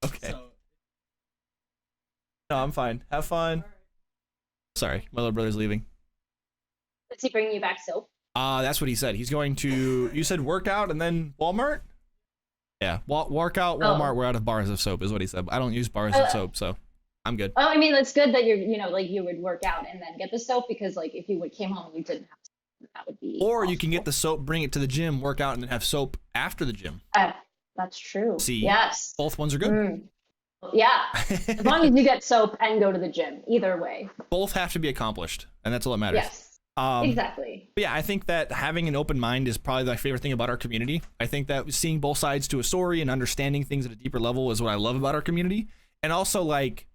[SPEAKER 1] Okay. No, I'm fine. Have fun. Sorry, my little brother's leaving.
[SPEAKER 2] Is he bringing you back soap?
[SPEAKER 1] That's what he said. He's going to. You said workout and then Walmart. Yeah, workout, Walmart. We're out of bars of soap, is what he said. I don't use bars of soap, so I'm good.
[SPEAKER 2] Oh, I mean, it's good that you're, like you would work out and then get the soap, because like if you came home and you didn't have soap, that would be.
[SPEAKER 1] Or you can get the soap, bring it to the gym, work out, and then have soap after the gym.
[SPEAKER 2] That's true.
[SPEAKER 1] See,
[SPEAKER 2] yes,
[SPEAKER 1] both ones are good.
[SPEAKER 2] Yeah, as long as you get soap and go to the gym, either way.
[SPEAKER 1] Both have to be accomplished, and that's all that matters.
[SPEAKER 2] Yes. Exactly.
[SPEAKER 1] But yeah, I think that having an open mind is probably my favorite thing about our community. I think that seeing both sides to a story and understanding things at a deeper level is what I love about our community. And also, like,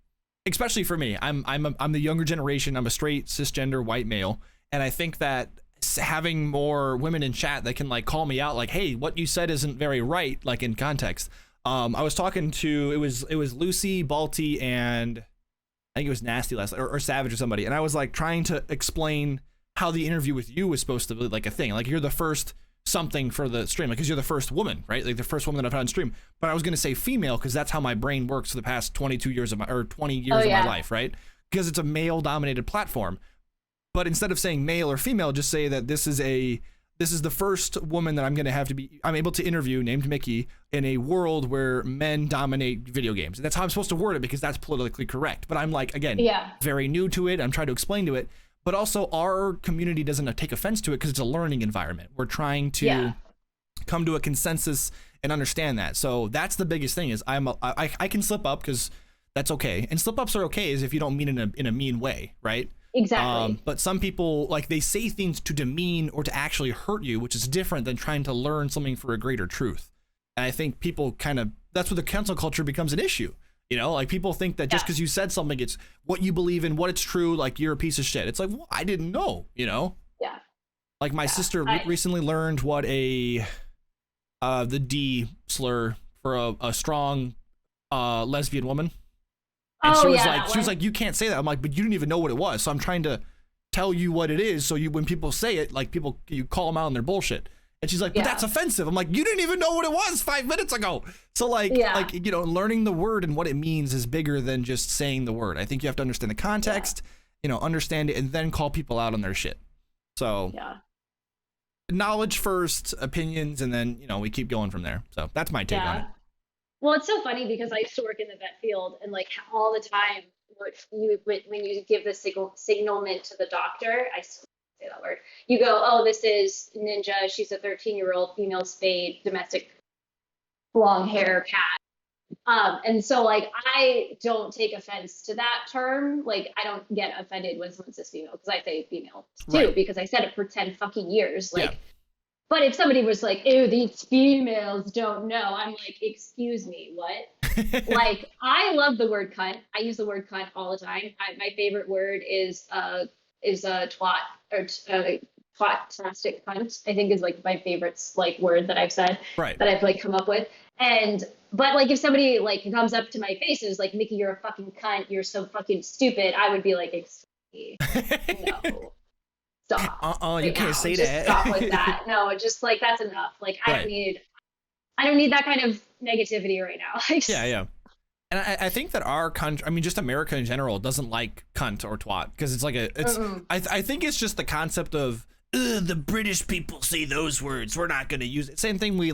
[SPEAKER 1] especially for me, I'm the younger generation. I'm a straight cisgender white male, and I think that having more women in chat that can like call me out, like, hey, what you said isn't very right, like in context. I was talking to it was Lucy, Balti, and I think it was Nasty last or Savage or somebody, and I was like trying to explain how the interview with you was supposed to be like a thing. Like you're the first something for the stream, like because you're the first woman, right? Like the first woman that I've had on stream. But I was gonna say female because that's how my brain works for the past 22 years of my 20 years of my life, right? Because it's a male-dominated platform. But instead of saying male or female, just say that this is the first woman that I'm able to interview named Mickey in a world where men dominate video games. And that's how I'm supposed to word it because that's politically correct. But I'm like, again, very new to it. I'm trying to explain to it. But also our community doesn't take offense to it because it's a learning environment. We're trying to come to a consensus and understand that. So that's the biggest thing is I can slip up because that's okay. And slip ups are okay is if you don't mean in a mean way, right?
[SPEAKER 2] Exactly.
[SPEAKER 1] But some people, like, they say things to demean or to actually hurt you, which is different than trying to learn something for a greater truth. And I think people that's where the cancel culture becomes an issue. Like people think that just because you said something, it's what you believe in, what it's true, like you're a piece of shit. It's like, well, I didn't know, Yeah. Like my sister recently learned what the D slur for a strong lesbian woman. And she was like, you can't say that. I'm like, but you didn't even know what it was. So I'm trying to tell you what it is. So when people say it, like you call them out on their bullshit. And she's like, but that's offensive. I'm like, you didn't even know what it was 5 minutes ago. So learning the word and what it means is bigger than just saying the word. I think you have to understand the context, understand it, and then call people out on their shit. So knowledge first, opinions, and then, we keep going from there. So that's my take on it.
[SPEAKER 2] Well, it's so funny because I used to work in the vet field, and like all the time, when you give the signalment to the doctor, I say that word. You go, oh, this is Ninja. She's a 13-year-old female spayed domestic long hair cat. And so like I don't take offense to that term. Like I don't get offended when someone says female because I say female too because I said it for 10 fucking years. Like. Yeah. But if somebody was like, ew, these females don't know, I'm like, excuse me, what? Like, I love the word cunt. I use the word cunt all the time. My favorite word is twat or twat-tastic cunt, I think is like my favorite like word that I've said that I've like come up with. But like if somebody like comes up to my face and is like, Mickey, you're a fucking cunt, you're so fucking stupid, I would be like, excuse me, no. Stop.
[SPEAKER 1] You can't say
[SPEAKER 2] just
[SPEAKER 1] that.
[SPEAKER 2] Stop with that. No, just like that's enough. Like I don't need that kind of negativity right now.
[SPEAKER 1] Yeah. And I think that our country, I mean, just America in general, doesn't like cunt or twat because it's like I think it's just the concept of the British people say those words. We're not going to use it. Same thing. We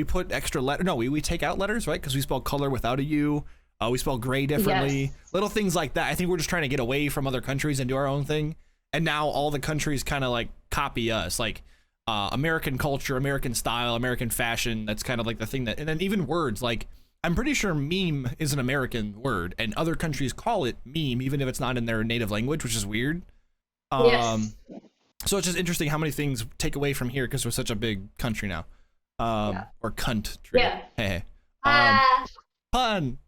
[SPEAKER 1] put extra letter. No, we take out letters, right? Because we spell color without a U. We spell gray differently. Yes. Little things like that. I think we're just trying to get away from other countries and do our own thing. And now all the countries kind of like copy us, like American culture, American style, American fashion. That's kind of like the thing that, and then even words like I'm pretty sure meme is an American word and other countries call it meme, even if it's not in their native language, which is weird. Yes. So it's just interesting how many things take away from here because we're such a big country now. Or country. Yeah. Hey. Pun.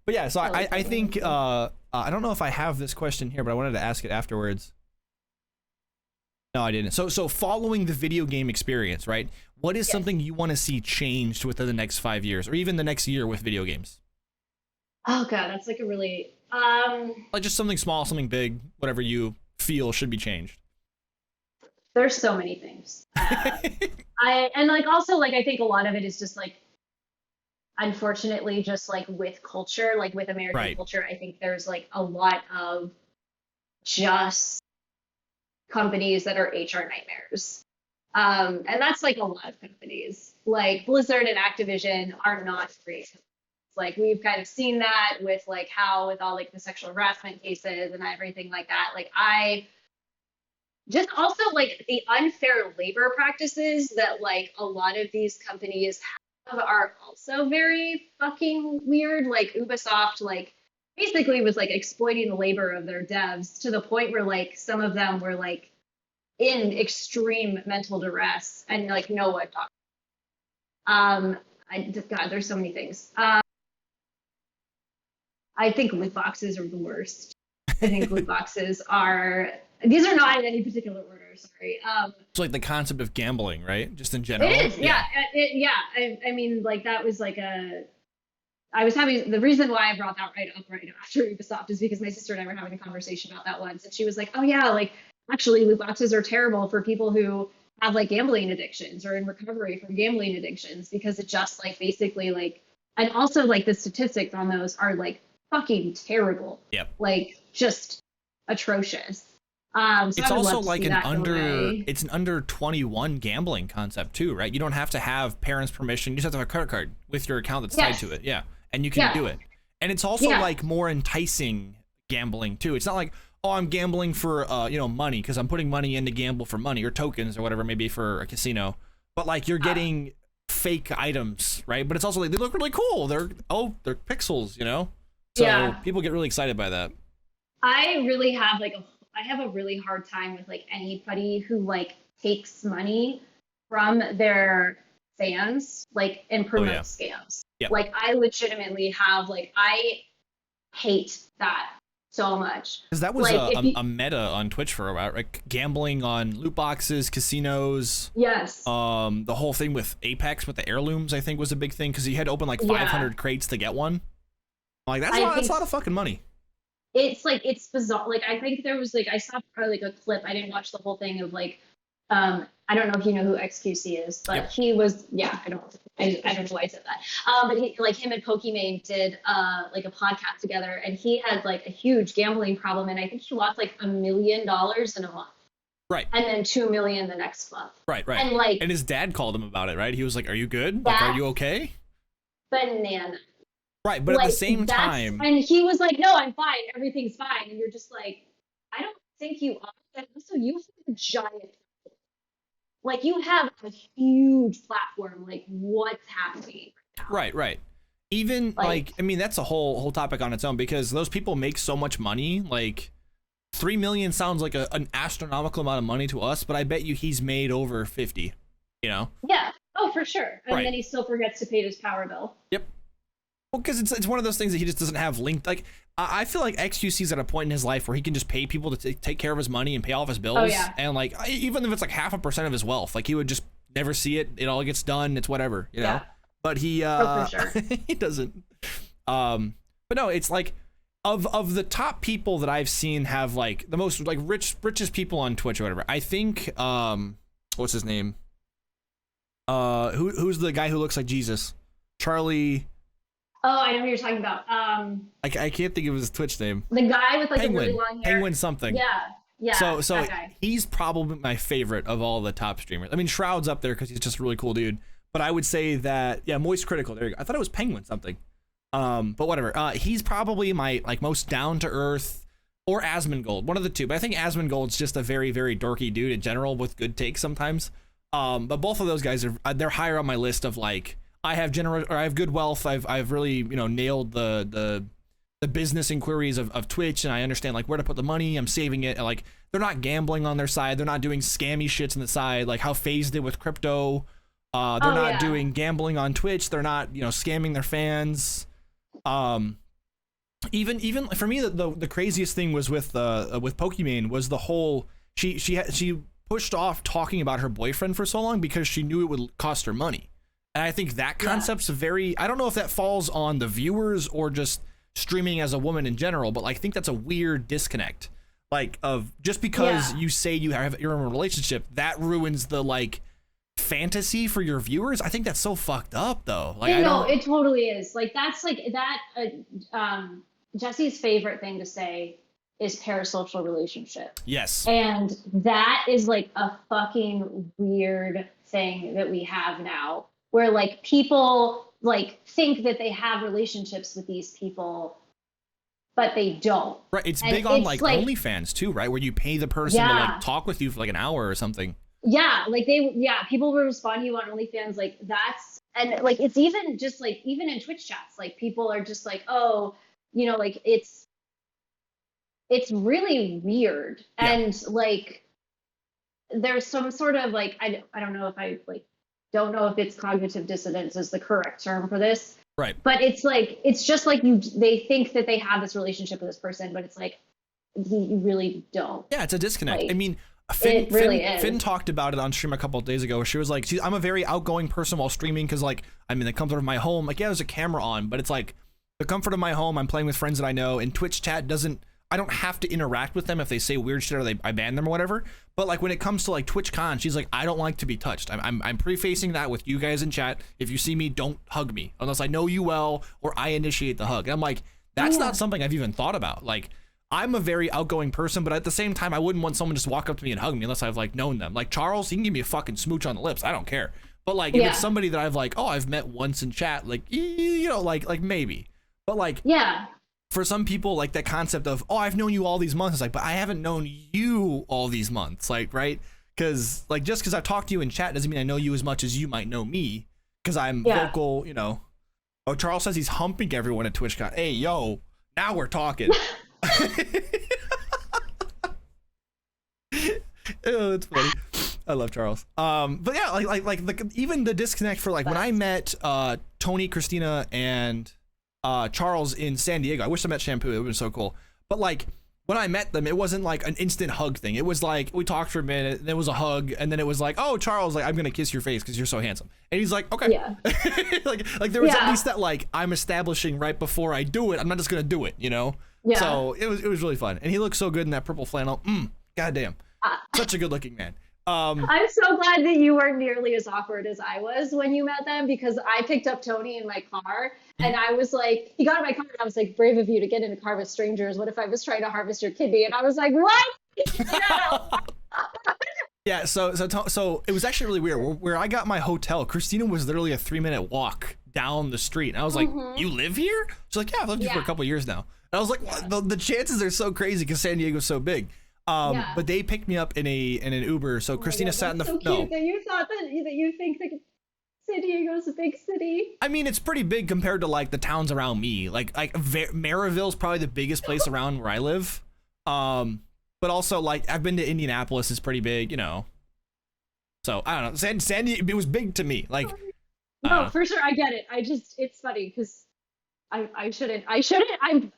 [SPEAKER 1] But yeah, so
[SPEAKER 2] like
[SPEAKER 1] I
[SPEAKER 2] that.
[SPEAKER 1] think I don't know if I have this question here, but I wanted to ask it afterwards. No, I didn't. So following the video game experience, right? What is
[SPEAKER 2] Yes.
[SPEAKER 1] something you want to see changed within the next 5 years, or even the next year with video games?
[SPEAKER 2] Oh god, that's like a really
[SPEAKER 1] Like just something small, something big, whatever you feel should be changed.
[SPEAKER 2] there's so many things. I and like also like I think a lot of it is just like unfortunately just like with culture, like with American
[SPEAKER 1] Right.
[SPEAKER 2] culture, I think there's like a lot of just companies that are HR nightmares. And that's like a lot of companies. Like Blizzard and Activision are not great. Like we've kind of seen that with like how with all like the sexual harassment cases and everything like that. Like I just also like the unfair labor practices that like a lot of these companies have are also very fucking weird. Like Ubisoft like basically was like exploiting the labor of their devs to the point where like some of them were like in extreme mental duress and like no one talked. God, there's so many things. I think loot boxes are the worst. I think loot boxes are. These are not in any particular order. Sorry.
[SPEAKER 1] It's like the concept of gambling, right? Just in general.
[SPEAKER 2] It is. Yeah. Yeah. I mean, like that was like a. I was having the reason why I brought that right up right after Ubisoft is because my sister and I were having a conversation about that once, and she was like, "Oh yeah, like actually loot boxes are terrible for people who have like gambling addictions or in recovery from gambling addictions because it just like basically like and also like the statistics on those are like fucking terrible.
[SPEAKER 1] Yep.
[SPEAKER 2] Like just atrocious. So
[SPEAKER 1] It's
[SPEAKER 2] I would
[SPEAKER 1] also
[SPEAKER 2] love to
[SPEAKER 1] like
[SPEAKER 2] see
[SPEAKER 1] an
[SPEAKER 2] that go
[SPEAKER 1] under
[SPEAKER 2] away.
[SPEAKER 1] it's an under 21 gambling concept too, right? You don't have to have parents' permission. You just have to have a credit card with your account that's tied
[SPEAKER 2] Yes.
[SPEAKER 1] to it. Yeah. And you can
[SPEAKER 2] Yeah.
[SPEAKER 1] do it. And it's also
[SPEAKER 2] Yeah.
[SPEAKER 1] like more enticing gambling too. It's not like, oh, I'm gambling for money because I'm putting money in to gamble for money or tokens or whatever, maybe for a casino. But like you're getting fake items, right? But it's also like they look really cool. They're pixels, you know? So
[SPEAKER 2] Yeah.
[SPEAKER 1] people get really excited by that.
[SPEAKER 2] I really have like I have a really hard time with like anybody who like takes money from their fans like and promotes scams.
[SPEAKER 1] Yep.
[SPEAKER 2] Like I legitimately have like I hate that so much.
[SPEAKER 1] Because that was
[SPEAKER 2] Like, if you-
[SPEAKER 1] a meta on Twitch for a while, right? Gambling on loot boxes, casinos.
[SPEAKER 2] Yes.
[SPEAKER 1] The whole thing with Apex with the heirlooms, I think, was a big thing because you had to open like 500 crates to get one. Like that's a lot of fucking money.
[SPEAKER 2] It's like it's bizarre. Like I think there was like I saw probably like a clip. I didn't watch the whole thing of like I don't know if you know who XQC is, but
[SPEAKER 1] Yep.
[SPEAKER 2] he was I don't know why I said that. But he like him and Pokimane did like a podcast together, and he had like a huge gambling problem, and I think he lost like $1 million in a month.
[SPEAKER 1] Right.
[SPEAKER 2] And then 2 million the next month.
[SPEAKER 1] Right.
[SPEAKER 2] And like
[SPEAKER 1] his dad called him about it, right? He was like, "Are you good? Like, are you okay?"
[SPEAKER 2] banana.
[SPEAKER 1] Right, but at the same time,
[SPEAKER 2] and he was like, "No, I'm fine. Everything's fine." And you're just like, "I don't think you are." And also, you have a giant, like, you have a huge platform. Like, what's happening?
[SPEAKER 1] right. Even like I mean, that's a whole topic on its own because those people make so much money. Like, 3 million sounds like an astronomical amount of money to us, but I bet you he's made over 50. You know?
[SPEAKER 2] Yeah. Oh, for sure. And
[SPEAKER 1] Right.
[SPEAKER 2] then he still forgets to pay his power bill.
[SPEAKER 1] Yep. Well, because it's one of those things that he just doesn't have linked. Like, I feel like XQC's at a point in his life where he can just pay people to take care of his money and pay off his bills.
[SPEAKER 2] Oh, yeah.
[SPEAKER 1] And like, even if it's like 0.5% of his wealth, like he would just never see it. It all gets done. It's whatever, you know.
[SPEAKER 2] Yeah.
[SPEAKER 1] But he
[SPEAKER 2] Oh, for sure.
[SPEAKER 1] he doesn't. But no, it's like of the top people that I've seen have like the most like richest people on Twitch or whatever. I think what's his name? Who's the guy who looks like Jesus? Charlie.
[SPEAKER 2] Oh, I know who you're talking about.
[SPEAKER 1] I can't think of his Twitch name.
[SPEAKER 2] The guy with like
[SPEAKER 1] Penguin.
[SPEAKER 2] the really long hair.
[SPEAKER 1] Penguin something.
[SPEAKER 2] Yeah.
[SPEAKER 1] So
[SPEAKER 2] that guy.
[SPEAKER 1] he's probably my favorite of all the top streamers. I mean, Shroud's up there because he's just a really cool dude. But I would say that Moist Critical. There you go. I thought it was Penguin something. But whatever. He's probably my like most down to earth, or Asmongold, one of the two. But I think Asmongold's just a very very dorky dude in general with good takes sometimes. But both of those guys they're higher on my list of like I have good wealth. I've really nailed the business inquiries of Twitch, and I understand like where to put the money. I'm saving it. And, like they're not gambling on their side. They're not doing scammy shits on the side. Like how FaZe did with crypto. They're
[SPEAKER 2] Oh
[SPEAKER 1] not
[SPEAKER 2] yeah.
[SPEAKER 1] doing gambling on Twitch. They're not, scamming their fans. Even for me, the craziest thing was with Pokimane was the whole she pushed off talking about her boyfriend for so long because she knew it would cost her money. And I think that concept's very, I don't know if that falls on the viewers or just streaming as a woman in general, but I think that's a weird disconnect. Like, of just because you say you're in a relationship, that ruins the fantasy for your viewers. I think that's so fucked up though. Like,
[SPEAKER 2] it totally is. Like that's like that. Jesse's favorite thing to say is parasocial relationship.
[SPEAKER 1] Yes.
[SPEAKER 2] And that is like a fucking weird thing that we have now, where like people like think that they have relationships with these people, but they don't.
[SPEAKER 1] Right. It's big on like OnlyFans too, right? Where you pay the person to like talk with you for like an hour or something.
[SPEAKER 2] Yeah, like people will respond to you on OnlyFans like that's, and like it's even just like even in Twitch chats, like people are just like, oh, like it's really weird. And like there's some sort of like I don't know if I like don't know if it's cognitive dissonance is the correct term for this.
[SPEAKER 1] Right.
[SPEAKER 2] But it's like it's just like they think that they have this relationship with this person, but it's like you really don't.
[SPEAKER 1] Yeah, it's a disconnect.
[SPEAKER 2] Like,
[SPEAKER 1] I mean, Finn talked about it on stream a couple of days ago where she was like, I'm a very outgoing person while streaming because like I'm in the comfort of my home. Like, yeah, there's a camera on, but it's like the comfort of my home. I'm playing with friends that I know, and Twitch chat I don't have to interact with them if they say weird shit or I ban them or whatever. But like when it comes to like TwitchCon, she's like, I don't like to be touched. I'm prefacing that with you guys in chat. If you see me, don't hug me unless I know you well or I initiate the hug. And I'm like, that's not something I've even thought about. Like, I'm a very outgoing person, but at the same time, I wouldn't want someone to just walk up to me and hug me unless I've like known them. Like Charles, he can give me a fucking smooch on the lips. I don't care. But like if it's somebody that I've like, oh, I've met once in chat, like like maybe. But like for some people, like that concept of, oh, I've known you all these months, it's like, but I haven't known you all these months, like, right? Because like just because I've talked to you in chat doesn't mean I know you as much as you might know me because I'm vocal, Oh, Charles says he's humping everyone at TwitchCon. Hey, yo, now we're talking. Oh, it's funny. I love Charles. But yeah, like even the disconnect for like when I met Tony, Christina, and Charles in San Diego. I wish I met Shampoo. It would have been so cool. But like when I met them, it wasn't like an instant hug thing. It was like we talked for a minute, and there was a hug, and then it was like, oh, Charles, like I'm gonna kiss your face because you're so handsome. And he's like, okay. Yeah. like there was at least that like I'm establishing right before I do it. I'm not just gonna do it, Yeah. So it was really fun, and he looked so good in that purple flannel. Goddamn, such a good looking man.
[SPEAKER 2] I'm so glad that you weren't nearly as awkward as I was when you met them, because I picked up Tony in my car and I was like, he got in my car and I was like, brave of you to get in a car with strangers. What if I was trying to harvest your kidney? And I was like, what?
[SPEAKER 1] Yeah, so it was actually really weird. Where I got my hotel, Christina was literally a 3-minute walk down the street. And I was like, you live here? She's like, yeah, I've lived here for a couple of years now. And I was like, the chances are so crazy because San Diego's so big. But they picked me up in an Uber. So Christina sat in the
[SPEAKER 2] so cute that you thought that you think that San Diego's a big city.
[SPEAKER 1] I mean, it's pretty big compared to like the towns around me. Like Maryville's probably the biggest place around where I live. But also like I've been to Indianapolis, is pretty big, So I don't know. San Diego, it was big to me. Like
[SPEAKER 2] no, for sure, I get it. It's funny because I shouldn't. I'm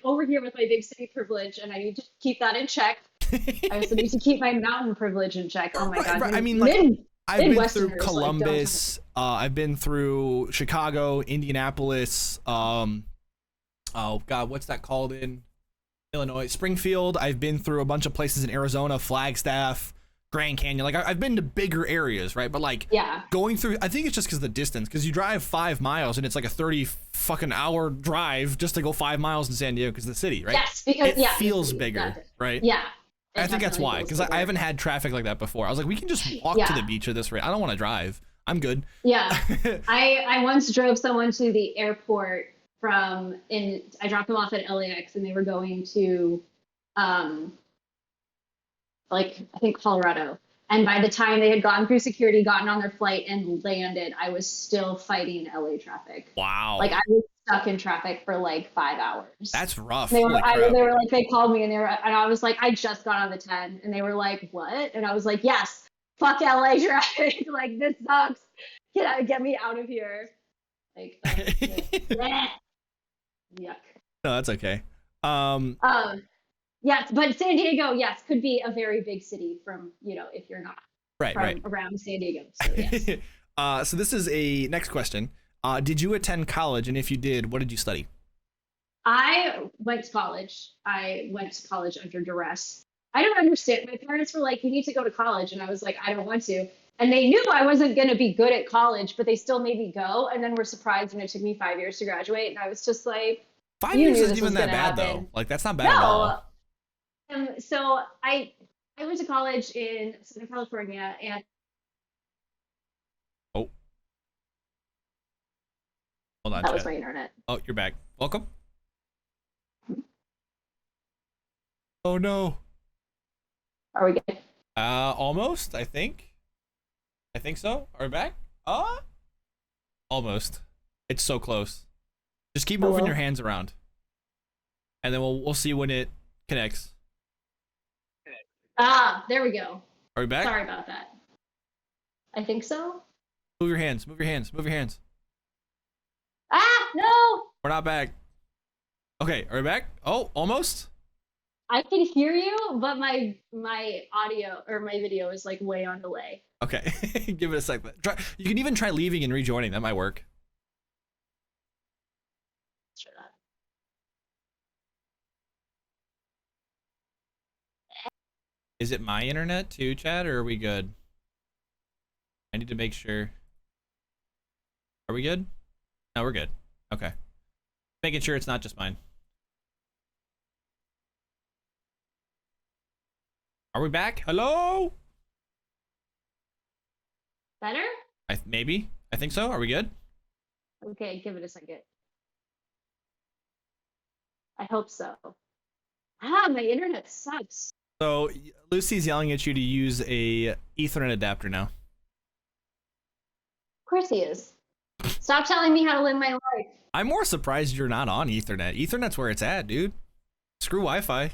[SPEAKER 2] over here with my big city privilege, and I need to keep that in check. I also need to keep my mountain privilege in check. Oh my god!
[SPEAKER 1] Right. I mean, like I've been through Columbus. I've been through Chicago, Indianapolis. Oh god, what's that called in Illinois? Springfield. I've been through a bunch of places in Arizona, Flagstaff, Grand Canyon. Like I've been to bigger areas, right? But like going through, I think it's just because of the distance. Because you drive 5 miles and it's like a 30 fucking hour drive just to go 5 miles in San Diego because of the city, right?
[SPEAKER 2] Yes, because
[SPEAKER 1] it feels bigger, right?
[SPEAKER 2] Yeah.
[SPEAKER 1] I think that's why, because I haven't had traffic like that before. I was like, we can just walk to the beach at this rate. I don't want to drive. I'm good.
[SPEAKER 2] Yeah. I once drove someone to the airport I dropped them off at LAX and they were going to I think Colorado. And by the time they had gone through security, gotten on their flight and landed, I was still fighting LA traffic.
[SPEAKER 1] Wow.
[SPEAKER 2] Like I was stuck in traffic for like 5 hours.
[SPEAKER 1] That's rough.
[SPEAKER 2] They were like, they called me and I was like, I just got on the 10. And they were like, what? And I was like, yes, fuck LA traffic. Like this sucks. Get me out of here. Like, bleh. Yuck.
[SPEAKER 1] No, that's okay. Um,
[SPEAKER 2] Yes, but San Diego, yes, could be a very big city from, if you're not
[SPEAKER 1] right, right.
[SPEAKER 2] from around San Diego. So yes.
[SPEAKER 1] So this is a next question. Did you attend college? And if you did, what did you study?
[SPEAKER 2] I went to college. I went to college under duress. I don't understand. My parents were like, you need to go to college. And I was like, I don't want to. And they knew I wasn't going to be good at college, but they still made me go. And then were surprised when it took me 5 years to graduate. And I was just like,
[SPEAKER 1] 5 years
[SPEAKER 2] you knew
[SPEAKER 1] isn't
[SPEAKER 2] this
[SPEAKER 1] even
[SPEAKER 2] was
[SPEAKER 1] that
[SPEAKER 2] going to
[SPEAKER 1] bad,
[SPEAKER 2] happen.
[SPEAKER 1] though. Like, that's not bad at all.
[SPEAKER 2] So I went to college in Southern California, and
[SPEAKER 1] Oh, hold on,
[SPEAKER 2] that
[SPEAKER 1] chat.
[SPEAKER 2] was my internet.
[SPEAKER 1] Oh, you're back. Welcome. Oh, no.
[SPEAKER 2] Are we good?
[SPEAKER 1] Almost, I think. I think so. Are we back? Almost. It's so close. Just keep moving your hands around. And then we'll see when it connects.
[SPEAKER 2] There we go.
[SPEAKER 1] Are we back?
[SPEAKER 2] Sorry about that. I think so.
[SPEAKER 1] Move your hands. Move your hands. Move your hands.
[SPEAKER 2] No!
[SPEAKER 1] We're not back. Okay, are we back? Oh, almost?
[SPEAKER 2] I can hear you, but my audio or my video is like way on delay.
[SPEAKER 1] Okay, give it a second. You can even try leaving and rejoining. That might work.
[SPEAKER 2] Let's try that.
[SPEAKER 1] Is it my internet too, Chad, or are we good? I need to make sure. Are we good? No, we're good. Okay. Making sure it's not just mine. Are we back? Hello?
[SPEAKER 2] Better?
[SPEAKER 1] Maybe. I think so. Are we good?
[SPEAKER 2] Okay, give it a second. I hope so. My internet sucks.
[SPEAKER 1] So Lucy's yelling at you to use a Ethernet adapter now.
[SPEAKER 2] Of course he is. Stop telling me how to live my life.
[SPEAKER 1] I'm more surprised you're not on Ethernet. Ethernet's where it's at, dude. Screw Wi-Fi.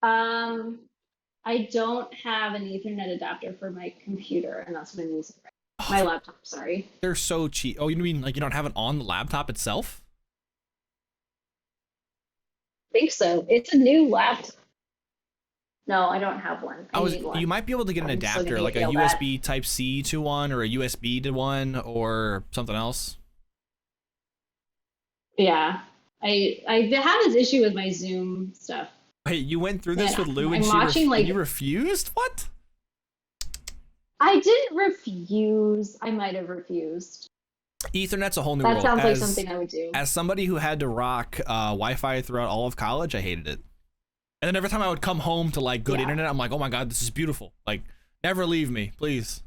[SPEAKER 2] I don't have an Ethernet adapter for my computer, and that's what I'm using right now. My laptop, sorry.
[SPEAKER 1] They're so cheap. Oh, you mean like you don't have it on the laptop itself?
[SPEAKER 2] I think so. It's a new laptop. No, I don't have one. I need one.
[SPEAKER 1] You might be able to get an adapter, like a USB Type C to one, or a USB to one, or something else.
[SPEAKER 2] Yeah, I had this issue with my Zoom stuff.
[SPEAKER 1] Hey, you went through this with Lou and you refused? What?
[SPEAKER 2] I didn't refuse. I might have refused.
[SPEAKER 1] Ethernet's a whole new world.
[SPEAKER 2] That sounds like something I would do.
[SPEAKER 1] As somebody who had to rock Wi-Fi throughout all of college, I hated it. And then every time I would come home to like good internet, I'm like, oh my god, this is beautiful. Like, never leave me, please.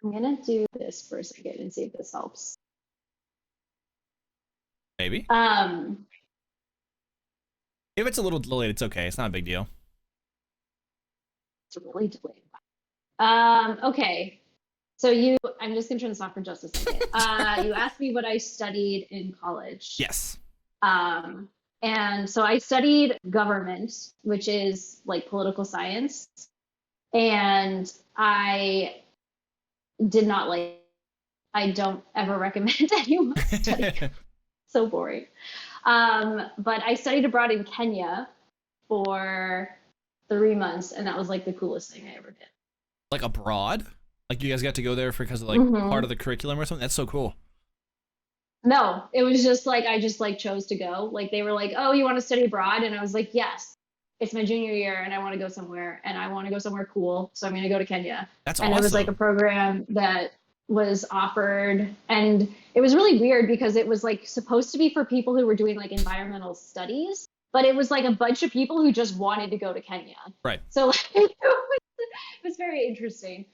[SPEAKER 2] I'm gonna do this for a second and see if this helps.
[SPEAKER 1] Maybe. If it's a little delayed, it's okay. It's not a big deal.
[SPEAKER 2] It's really delayed. Okay. So I'm just gonna turn this off for just a second. You asked me what I studied in college.
[SPEAKER 1] Yes.
[SPEAKER 2] And so I studied government, which is like political science. And I did not I don't ever recommend anyone study. So boring. But I studied abroad in Kenya for 3 months, and that was like the coolest thing I ever did.
[SPEAKER 1] Like abroad? Like you guys got to go there because of like part of the curriculum or something? That's so cool.
[SPEAKER 2] No, it was just like I just like chose to go. Like they were like, "Oh, you want to study abroad?" And I was like, "Yes." It's my junior year and I want to go somewhere and I want to go somewhere cool. So I'm going to go to Kenya.
[SPEAKER 1] That's
[SPEAKER 2] awesome.
[SPEAKER 1] And
[SPEAKER 2] it was like a program that was offered, and it was really weird because it was like supposed to be for people who were doing like environmental studies, but it was like a bunch of people who just wanted to go to Kenya.
[SPEAKER 1] Right.
[SPEAKER 2] So like, it was very interesting.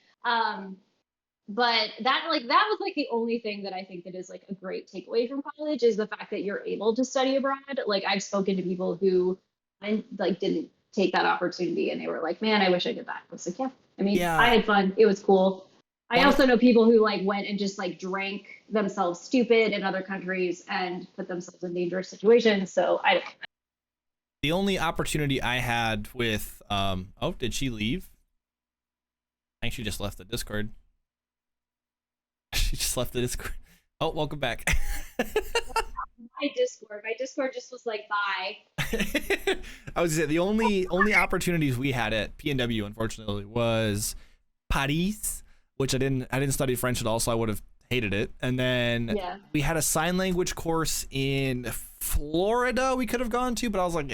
[SPEAKER 2] But that was like the only thing that I think that is like a great takeaway from college is the fact that you're able to study abroad. Like I've spoken to people who didn't take that opportunity and they were like, man, I wish I did that. I was like, yeah. I mean, I had fun. It was cool. I also know people who like went and just like drank themselves stupid in other countries and put themselves in dangerous situations. So
[SPEAKER 1] The only opportunity I had with oh, did she leave? I think she just left the Discord. She just left the Discord. Oh, welcome back.
[SPEAKER 2] My Discord just was like, bye.
[SPEAKER 1] I was gonna say the only opportunities we had at PNW, unfortunately, was Paris, which I didn't study French at all, so I would have hated it. And then we had a sign language course in Florida we could have gone to, but I was like,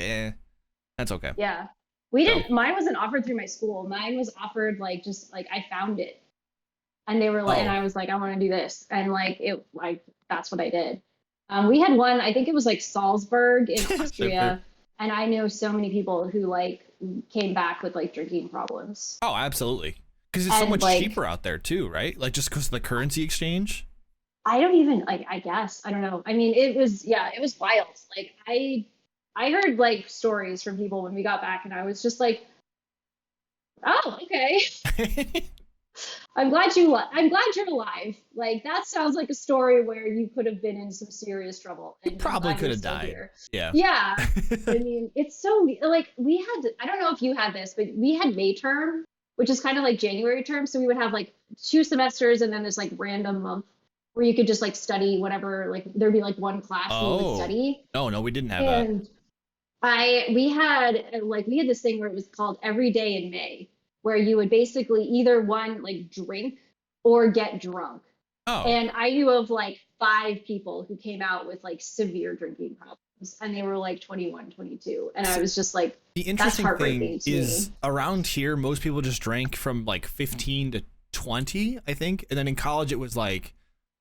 [SPEAKER 1] that's okay.
[SPEAKER 2] Yeah. We didn't, mine wasn't offered through my school. Mine was offered like just like I found it. And they were like, and I was like, I want to do this. And that's what I did. We had one, I think it was like Salzburg in Austria. And I know so many people who like came back with like drinking problems.
[SPEAKER 1] Oh, absolutely. Because it's so much cheaper out there too, right? Like just because of the currency exchange.
[SPEAKER 2] I don't even I guess, I don't know. I mean, it was wild. Like I heard like stories from people when we got back and I was just like, oh, okay. I'm glad you're alive. Like that sounds like a story where you could have been in some serious trouble.
[SPEAKER 1] And you probably could have died. Here. Yeah.
[SPEAKER 2] Yeah. I mean, it's so like I don't know if you had this, but we had May term, which is kind of like January term. So we would have like 2 semesters and then this like random month where you could just like study whatever, like there'd be like one class you would study.
[SPEAKER 1] Oh no, we didn't have that.
[SPEAKER 2] We had this thing where it was called Every Day in May, where you would basically either one like drink or get drunk.
[SPEAKER 1] Oh.
[SPEAKER 2] And I knew of like 5 people who came out with like severe drinking problems and they were like 21, 22. And I was just like,
[SPEAKER 1] the interesting thing is around here, most people just drank from like 15 to 20, I think. And then in college, it was like,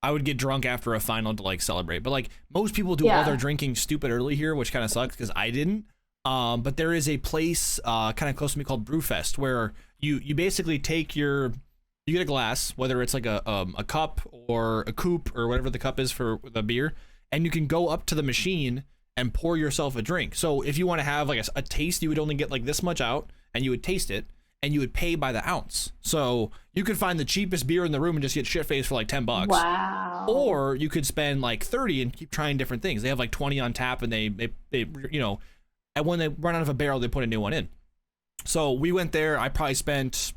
[SPEAKER 1] I would get drunk after a final to like celebrate. But like most people do all their drinking stupid early here, which kind of sucks because I didn't. But there is a place kind of close to me called Brewfest where you basically you get a glass, whether it's like a cup or a coupe or whatever the cup is for the beer, and you can go up to the machine and pour yourself a drink. So if you want to have like a taste, you would only get like this much out and you would taste it and you would pay by the ounce. So you could find the cheapest beer in the room and just get shit-faced for like $10.
[SPEAKER 2] Wow.
[SPEAKER 1] Or you could spend like 30 and keep trying different things. They have like 20 on tap and they you know, and when they run out of a barrel, they put a new one in. So we went there. I probably spent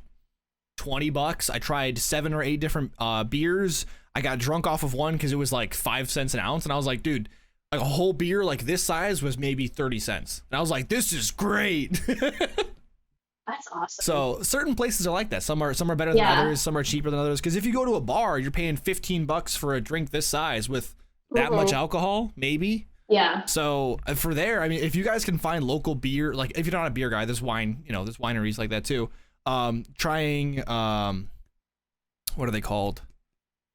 [SPEAKER 1] $20. I tried 7 or 8 different beers. I got drunk off of one because it was like 5 cents an ounce. And I was like, dude, like a whole beer like this size was maybe 30 cents. And I was like, this is great.
[SPEAKER 2] That's awesome.
[SPEAKER 1] So certain places are like that. Some are better than others. Some are cheaper than others. Because if you go to a bar, you're paying $15 for a drink this size with that much alcohol, maybe.
[SPEAKER 2] Yeah.
[SPEAKER 1] So for there, I mean, if you guys can find local beer, like if you're not a beer guy, there's wine, you know, there's wineries like that too. Trying, what are they called?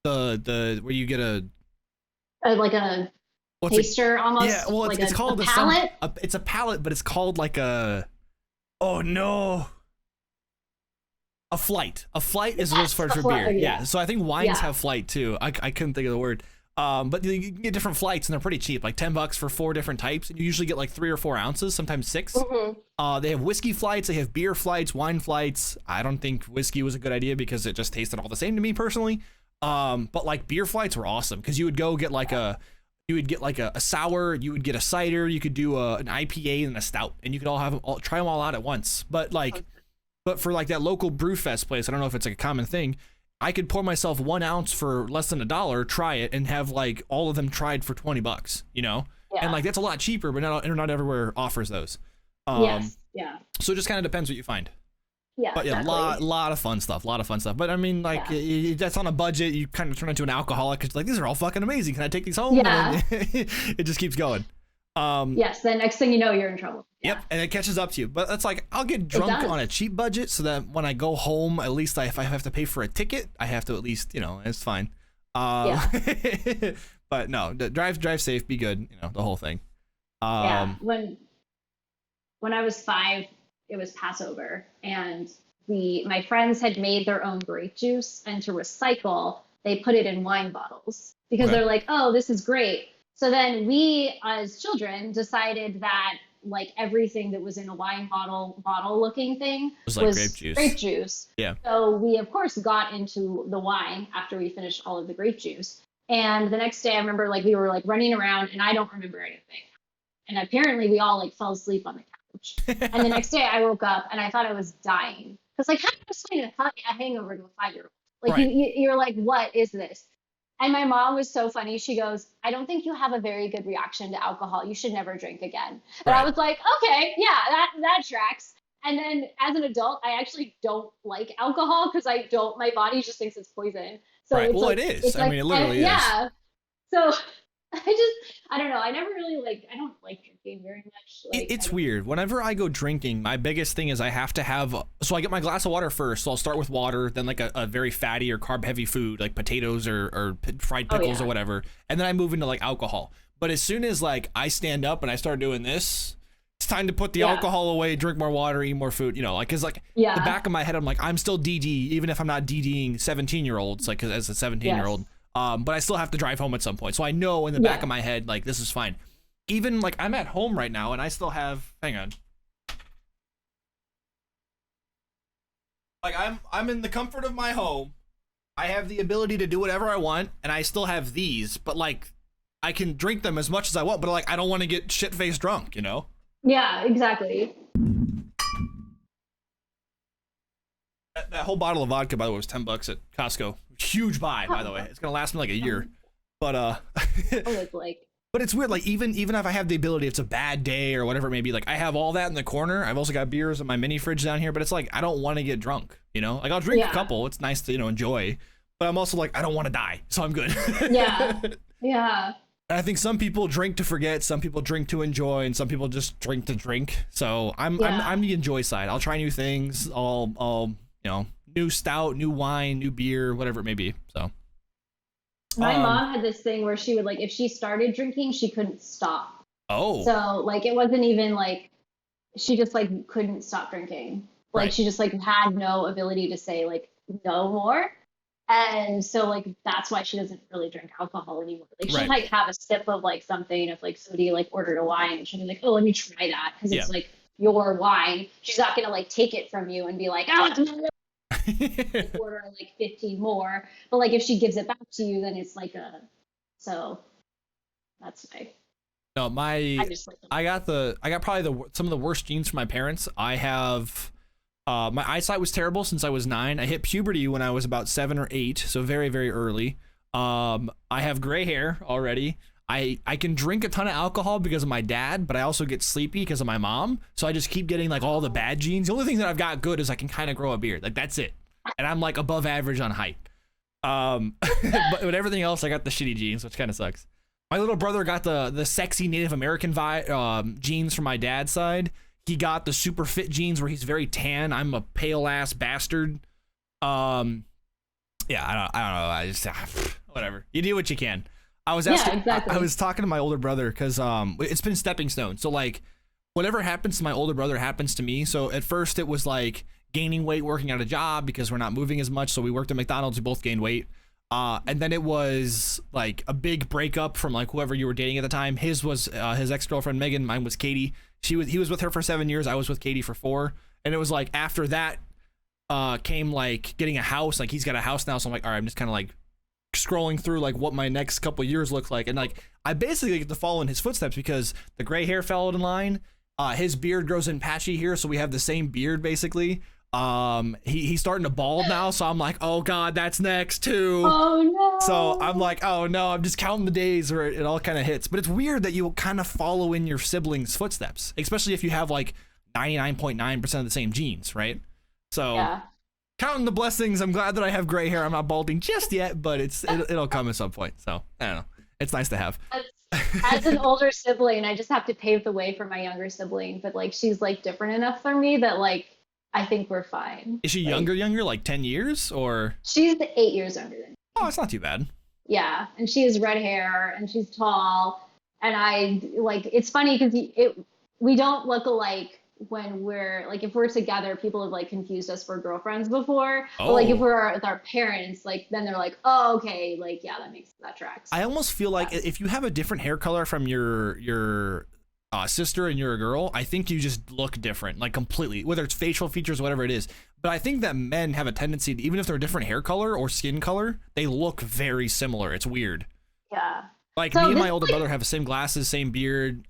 [SPEAKER 1] The where you get
[SPEAKER 2] like a taster almost.
[SPEAKER 1] Yeah, well,
[SPEAKER 2] like
[SPEAKER 1] it's called
[SPEAKER 2] a palate.
[SPEAKER 1] It's a palate, but it's called like a. Oh no. A flight. A flight is what's for beer. Yeah. So I think wines have flight too. I couldn't think of the word. But you can get different flights and they're pretty cheap, like $10 for 4 different types. And you usually get like 3 or 4 ounces, sometimes 6. They have whiskey flights, they have beer flights, wine flights. I don't think whiskey was a good idea because it just tasted all the same to me personally. But like beer flights were awesome because you would go get like a sour, you would get a cider, you could do an IPA and a stout, and you could try them all out at once. But for like that local Brewfest place, I don't know if it's like a common thing. I could pour myself 1 ounce for less than $1, try it, and have like all of them tried for $20, you know? Yeah. And like that's a lot cheaper, but not everywhere offers those.
[SPEAKER 2] Yes. Yeah.
[SPEAKER 1] So it just kind of depends what you find.
[SPEAKER 2] Yeah.
[SPEAKER 1] But yeah,
[SPEAKER 2] exactly.
[SPEAKER 1] lot of fun stuff. But I mean, like that's on a budget. You kind of turn into an alcoholic because like these are all fucking amazing. Can I take these home?
[SPEAKER 2] Yeah.
[SPEAKER 1] It just keeps going.
[SPEAKER 2] Yes. Then next thing you know, you're in trouble.
[SPEAKER 1] Yep, and it catches up to you. But it's like I'll get drunk on a cheap budget so that when I go home, at least if I have to pay for a ticket, I have to at least, you know, it's fine. But no, drive safe, be good, you know, the whole thing.
[SPEAKER 2] When I was 5, it was Passover, and my friends had made their own grape juice, and to recycle, they put it in wine bottles because they're like, oh, this is great. So then we, as children, decided that like everything that was in a wine bottle looking thing
[SPEAKER 1] was like grape juice. Yeah.
[SPEAKER 2] So we of course got into the wine after we finished all of the grape juice. And the next day I remember like we were like running around and I don't remember anything. And apparently we all like fell asleep on the couch. And the next day I woke up and I thought I was dying. Because like how do you explain a hangover to a 5-year-old? Like
[SPEAKER 1] Right.
[SPEAKER 2] you're like, what is this? And my mom was so funny. She goes, I don't think you have a very good reaction to alcohol. You should never drink again. And I
[SPEAKER 1] Right.
[SPEAKER 2] was like, okay, yeah, that tracks. And then as an adult, I actually don't like alcohol because my body just thinks it's poison. So
[SPEAKER 1] Right.
[SPEAKER 2] it's
[SPEAKER 1] Well,
[SPEAKER 2] like,
[SPEAKER 1] it is.
[SPEAKER 2] it's
[SPEAKER 1] I
[SPEAKER 2] like,
[SPEAKER 1] mean, it literally is.
[SPEAKER 2] yeah. So I don't know. I never really I don't like drinking very much. Like,
[SPEAKER 1] It's weird. Whenever I go drinking, my biggest thing is I have to have. So I get my glass of water first. So I'll start with water, then like a very fatty or carb heavy food like potatoes or fried
[SPEAKER 2] oh
[SPEAKER 1] pickles
[SPEAKER 2] yeah,
[SPEAKER 1] or whatever, and then I move into like alcohol. But as soon as like I stand up and I start doing this, it's time to put the
[SPEAKER 2] yeah,
[SPEAKER 1] alcohol away, drink more water, eat more food. You know, like, cause like the
[SPEAKER 2] yeah,
[SPEAKER 1] back of my head, I'm like, I'm still DD, even if I'm not DDing 17-year-olds, like as a 17-year-old.
[SPEAKER 2] yes,
[SPEAKER 1] But I still have to drive home at some point. So I know in the back
[SPEAKER 2] yeah.
[SPEAKER 1] of my head, like, this is fine. Even like I'm at home right now and I still have, hang on. Like I'm in the comfort of my home. I have the ability to do whatever I want and I still have these, but like I can drink them as much as I want, but like I don't want to get shit-faced drunk, you know?
[SPEAKER 2] Yeah, exactly.
[SPEAKER 1] That whole bottle of vodka, by the way, was $10 at Costco. Huge buy, by the way. It's gonna last me like a year. But
[SPEAKER 2] Oh, it's like,
[SPEAKER 1] but it's weird. Like even if I have the ability, if it's a bad day or whatever it may be, like I have all that in the corner. I've also got beers in my mini fridge down here. But it's like I don't want to get drunk. You know, like I'll drink a
[SPEAKER 2] yeah,
[SPEAKER 1] couple. It's nice to enjoy. But I'm also like I don't want to die, so I'm good.
[SPEAKER 2] yeah, yeah,
[SPEAKER 1] I think some people drink to forget, some people drink to enjoy, and some people just drink to drink. So
[SPEAKER 2] yeah.
[SPEAKER 1] I'm the enjoy side. I'll try new things. I'll new stout, new wine, new beer, whatever it may be. So
[SPEAKER 2] My
[SPEAKER 1] um
[SPEAKER 2] mom had this thing where she would like, if she started drinking, she couldn't stop.
[SPEAKER 1] oh
[SPEAKER 2] So like, it wasn't even like she just like couldn't stop drinking. Like
[SPEAKER 1] right.
[SPEAKER 2] she just like had no ability to say like no more. And so like that's why she doesn't really drink alcohol anymore. Like she'll
[SPEAKER 1] Right.
[SPEAKER 2] like have a sip of like something if like somebody like ordered a wine and she'll be like, oh, let me try that because
[SPEAKER 1] Yeah.
[SPEAKER 2] it's like your wine. She's not gonna like take it from you and be like, oh, it's my like order like 15 more. But like if she gives it back to you, then it's like a so that's my
[SPEAKER 1] No,
[SPEAKER 2] I just like
[SPEAKER 1] I got probably some of the worst genes from my parents. I have my eyesight was terrible since I was 9. I hit puberty when I was about 7 or 8, so very very early. I have gray hair already. I can drink a ton of alcohol because of my dad, but I also get sleepy because of my mom. So I just keep getting like all the bad genes. The only thing that I've got good is I can kind of grow a beard. Like that's it. And I'm like above average on height. But everything else I got the shitty genes, which kind of sucks. My little brother got the sexy Native American genes from my dad's side. He got the super fit genes where he's very tan. I'm a pale ass bastard. Yeah, I don't know. I just whatever. You do what you can. I was asking.
[SPEAKER 2] yeah, exactly.
[SPEAKER 1] I was talking to my older brother because it's been stepping stone. So like, whatever happens to my older brother happens to me. So at first it was like gaining weight, working at a job because we're not moving as much. So we worked at McDonald's. We both gained weight. And then it was like a big breakup from like whoever you were dating at the time. His was his ex-girlfriend Megan. Mine was Katie. He was with her for 7 years. I was with Katie for 4. And it was like after that came like getting a house. Like he's got a house now. So I'm like, all right, I'm just kind of like scrolling through like what my next couple of years look like. And like I basically get to follow in his footsteps because the gray hair fell in line. His beard grows in patchy here, so we have the same beard basically. He's starting to bald now, so I'm like, oh god, that's next too.
[SPEAKER 2] Oh no.
[SPEAKER 1] So I'm like, oh no, I'm just counting the days where it all kind of hits. But it's weird that you kind of follow in your siblings' footsteps, especially if you have like 99.9% of the same genes, right? So
[SPEAKER 2] yeah.
[SPEAKER 1] counting the blessings, I'm glad that I have gray hair. I'm not balding just yet, but it'll come at some point. So I don't know. It's nice to have.
[SPEAKER 2] As an older sibling, I just have to pave the way for my younger sibling, but like she's like different enough from me that like I think we're fine.
[SPEAKER 1] Is she
[SPEAKER 2] Like,
[SPEAKER 1] younger, like 10 years or?
[SPEAKER 2] she's 8 years younger than me.
[SPEAKER 1] Oh, it's not too bad.
[SPEAKER 2] Yeah, and she has red hair and she's tall, and I like it's funny because we don't look alike when we're like if we're together. People have like confused us for girlfriends before, but like if
[SPEAKER 1] Oh,
[SPEAKER 2] we're with our parents, like then they're like, oh okay, like yeah, that tracks.
[SPEAKER 1] I almost feel like
[SPEAKER 2] Yeah,
[SPEAKER 1] if you have a different hair color from your sister and you're a girl, I think you just look different, like completely, whether it's facial features, whatever it is. But I think that men have a tendency to, even if they're a different hair color or skin color, they look very similar. It's weird.
[SPEAKER 2] yeah.
[SPEAKER 1] Like
[SPEAKER 2] So
[SPEAKER 1] me and
[SPEAKER 2] this
[SPEAKER 1] my
[SPEAKER 2] is
[SPEAKER 1] older
[SPEAKER 2] like,
[SPEAKER 1] brother have the same glasses, same beard.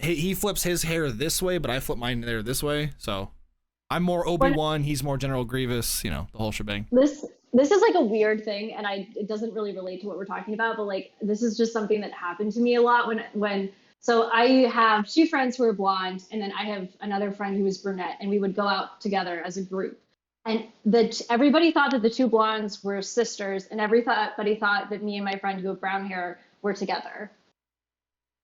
[SPEAKER 1] He flips his hair this way, but I flip mine there this way. So I'm more
[SPEAKER 2] when
[SPEAKER 1] Obi-Wan, he's more General Grievous, you know, the whole shebang.
[SPEAKER 2] this is like a weird thing, and it doesn't really relate to what we're talking about, but like this is just something that happened to me a lot when so I have two friends who are blonde, and then I have another friend who is brunette, and we would go out together as a group. And everybody thought that the two blondes were sisters, and everybody thought that me and my friend who have brown hair were together.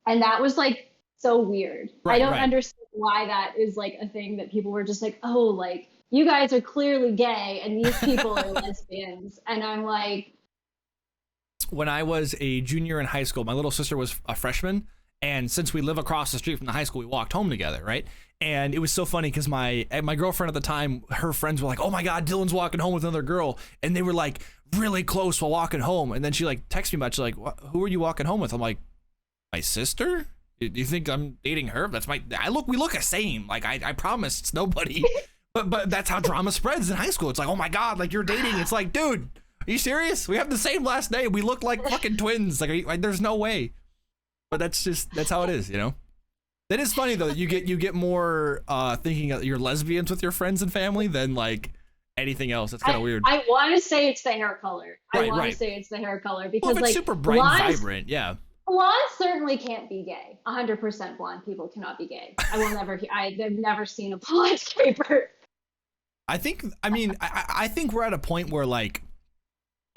[SPEAKER 2] And that was like so weird. I
[SPEAKER 1] Right,
[SPEAKER 2] don't
[SPEAKER 1] right.
[SPEAKER 2] understand why that is like a thing that people were just like, oh, like you guys are clearly gay and these people are lesbians. And I'm like,
[SPEAKER 1] When I was a junior in high school, my little sister was a freshman, and since we live across the street from the high school, we walked home together, right? And it was so funny because my girlfriend at the time, her friends were like, "Oh my God, Dylan's walking home with another girl," and they were like really close while walking home. And then she like texted me about, she's like, "Who are you walking home with?" I'm like, "My sister? Do you think I'm dating her? That's my we look the same. Like I promise it's nobody." But that's how drama spreads in high school. It's like, "Oh my God, like you're dating." It's like, dude, are you serious? We have the same last name. We look like fucking twins. Like there's no way. But that's how it is, you know. That is funny though. You get more thinking that you're lesbians with your friends and family than like anything else. That's kind of weird.
[SPEAKER 2] I want to say it's the hair color.
[SPEAKER 1] Right,
[SPEAKER 2] I want
[SPEAKER 1] right.
[SPEAKER 2] to say it's the hair color
[SPEAKER 1] Well,
[SPEAKER 2] because
[SPEAKER 1] if it's
[SPEAKER 2] like
[SPEAKER 1] super bright and vibrant, yeah.
[SPEAKER 2] blondes certainly can't be gay. 100% blonde people cannot be gay. I will never. I've never seen a blonde caper.
[SPEAKER 1] I mean, I think we're at a point where like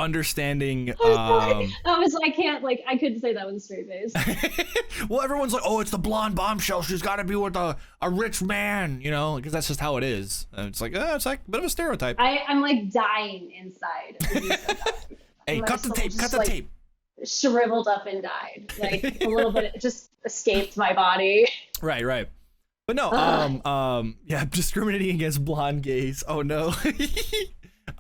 [SPEAKER 1] understanding
[SPEAKER 2] I can't like I couldn't say that with a straight face.
[SPEAKER 1] well, everyone's like, "Oh, it's the blonde bombshell, she's got to be with a rich man," you know, because that's just how it is. And it's like it's like a bit of a stereotype.
[SPEAKER 2] I'm like dying inside when you said that.
[SPEAKER 1] Hey,
[SPEAKER 2] My
[SPEAKER 1] cut the
[SPEAKER 2] soul
[SPEAKER 1] tape,
[SPEAKER 2] just,
[SPEAKER 1] cut the
[SPEAKER 2] like,
[SPEAKER 1] tape.
[SPEAKER 2] shriveled up and died. Like a little bit just escaped my body.
[SPEAKER 1] Right. But no, yeah, discriminating against blonde gays. Oh no.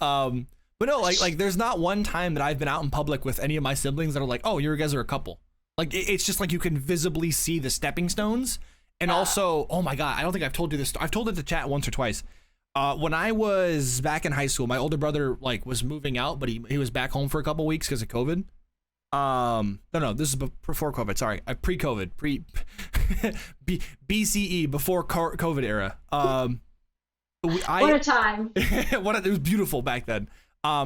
[SPEAKER 1] But no, like there's not one time that I've been out in public with any of my siblings that are like, "Oh, you guys are a couple." Like it's just like you can visibly see the stepping stones. And also, oh my God, I don't think I've told you this. I've told it to chat once or twice. When I was back in high school, my older brother like was moving out, but he was back home for a couple weeks because of COVID. No, this is before COVID. Sorry, pre-COVID, BCE, before COVID era.
[SPEAKER 2] What a time!
[SPEAKER 1] It was beautiful back then.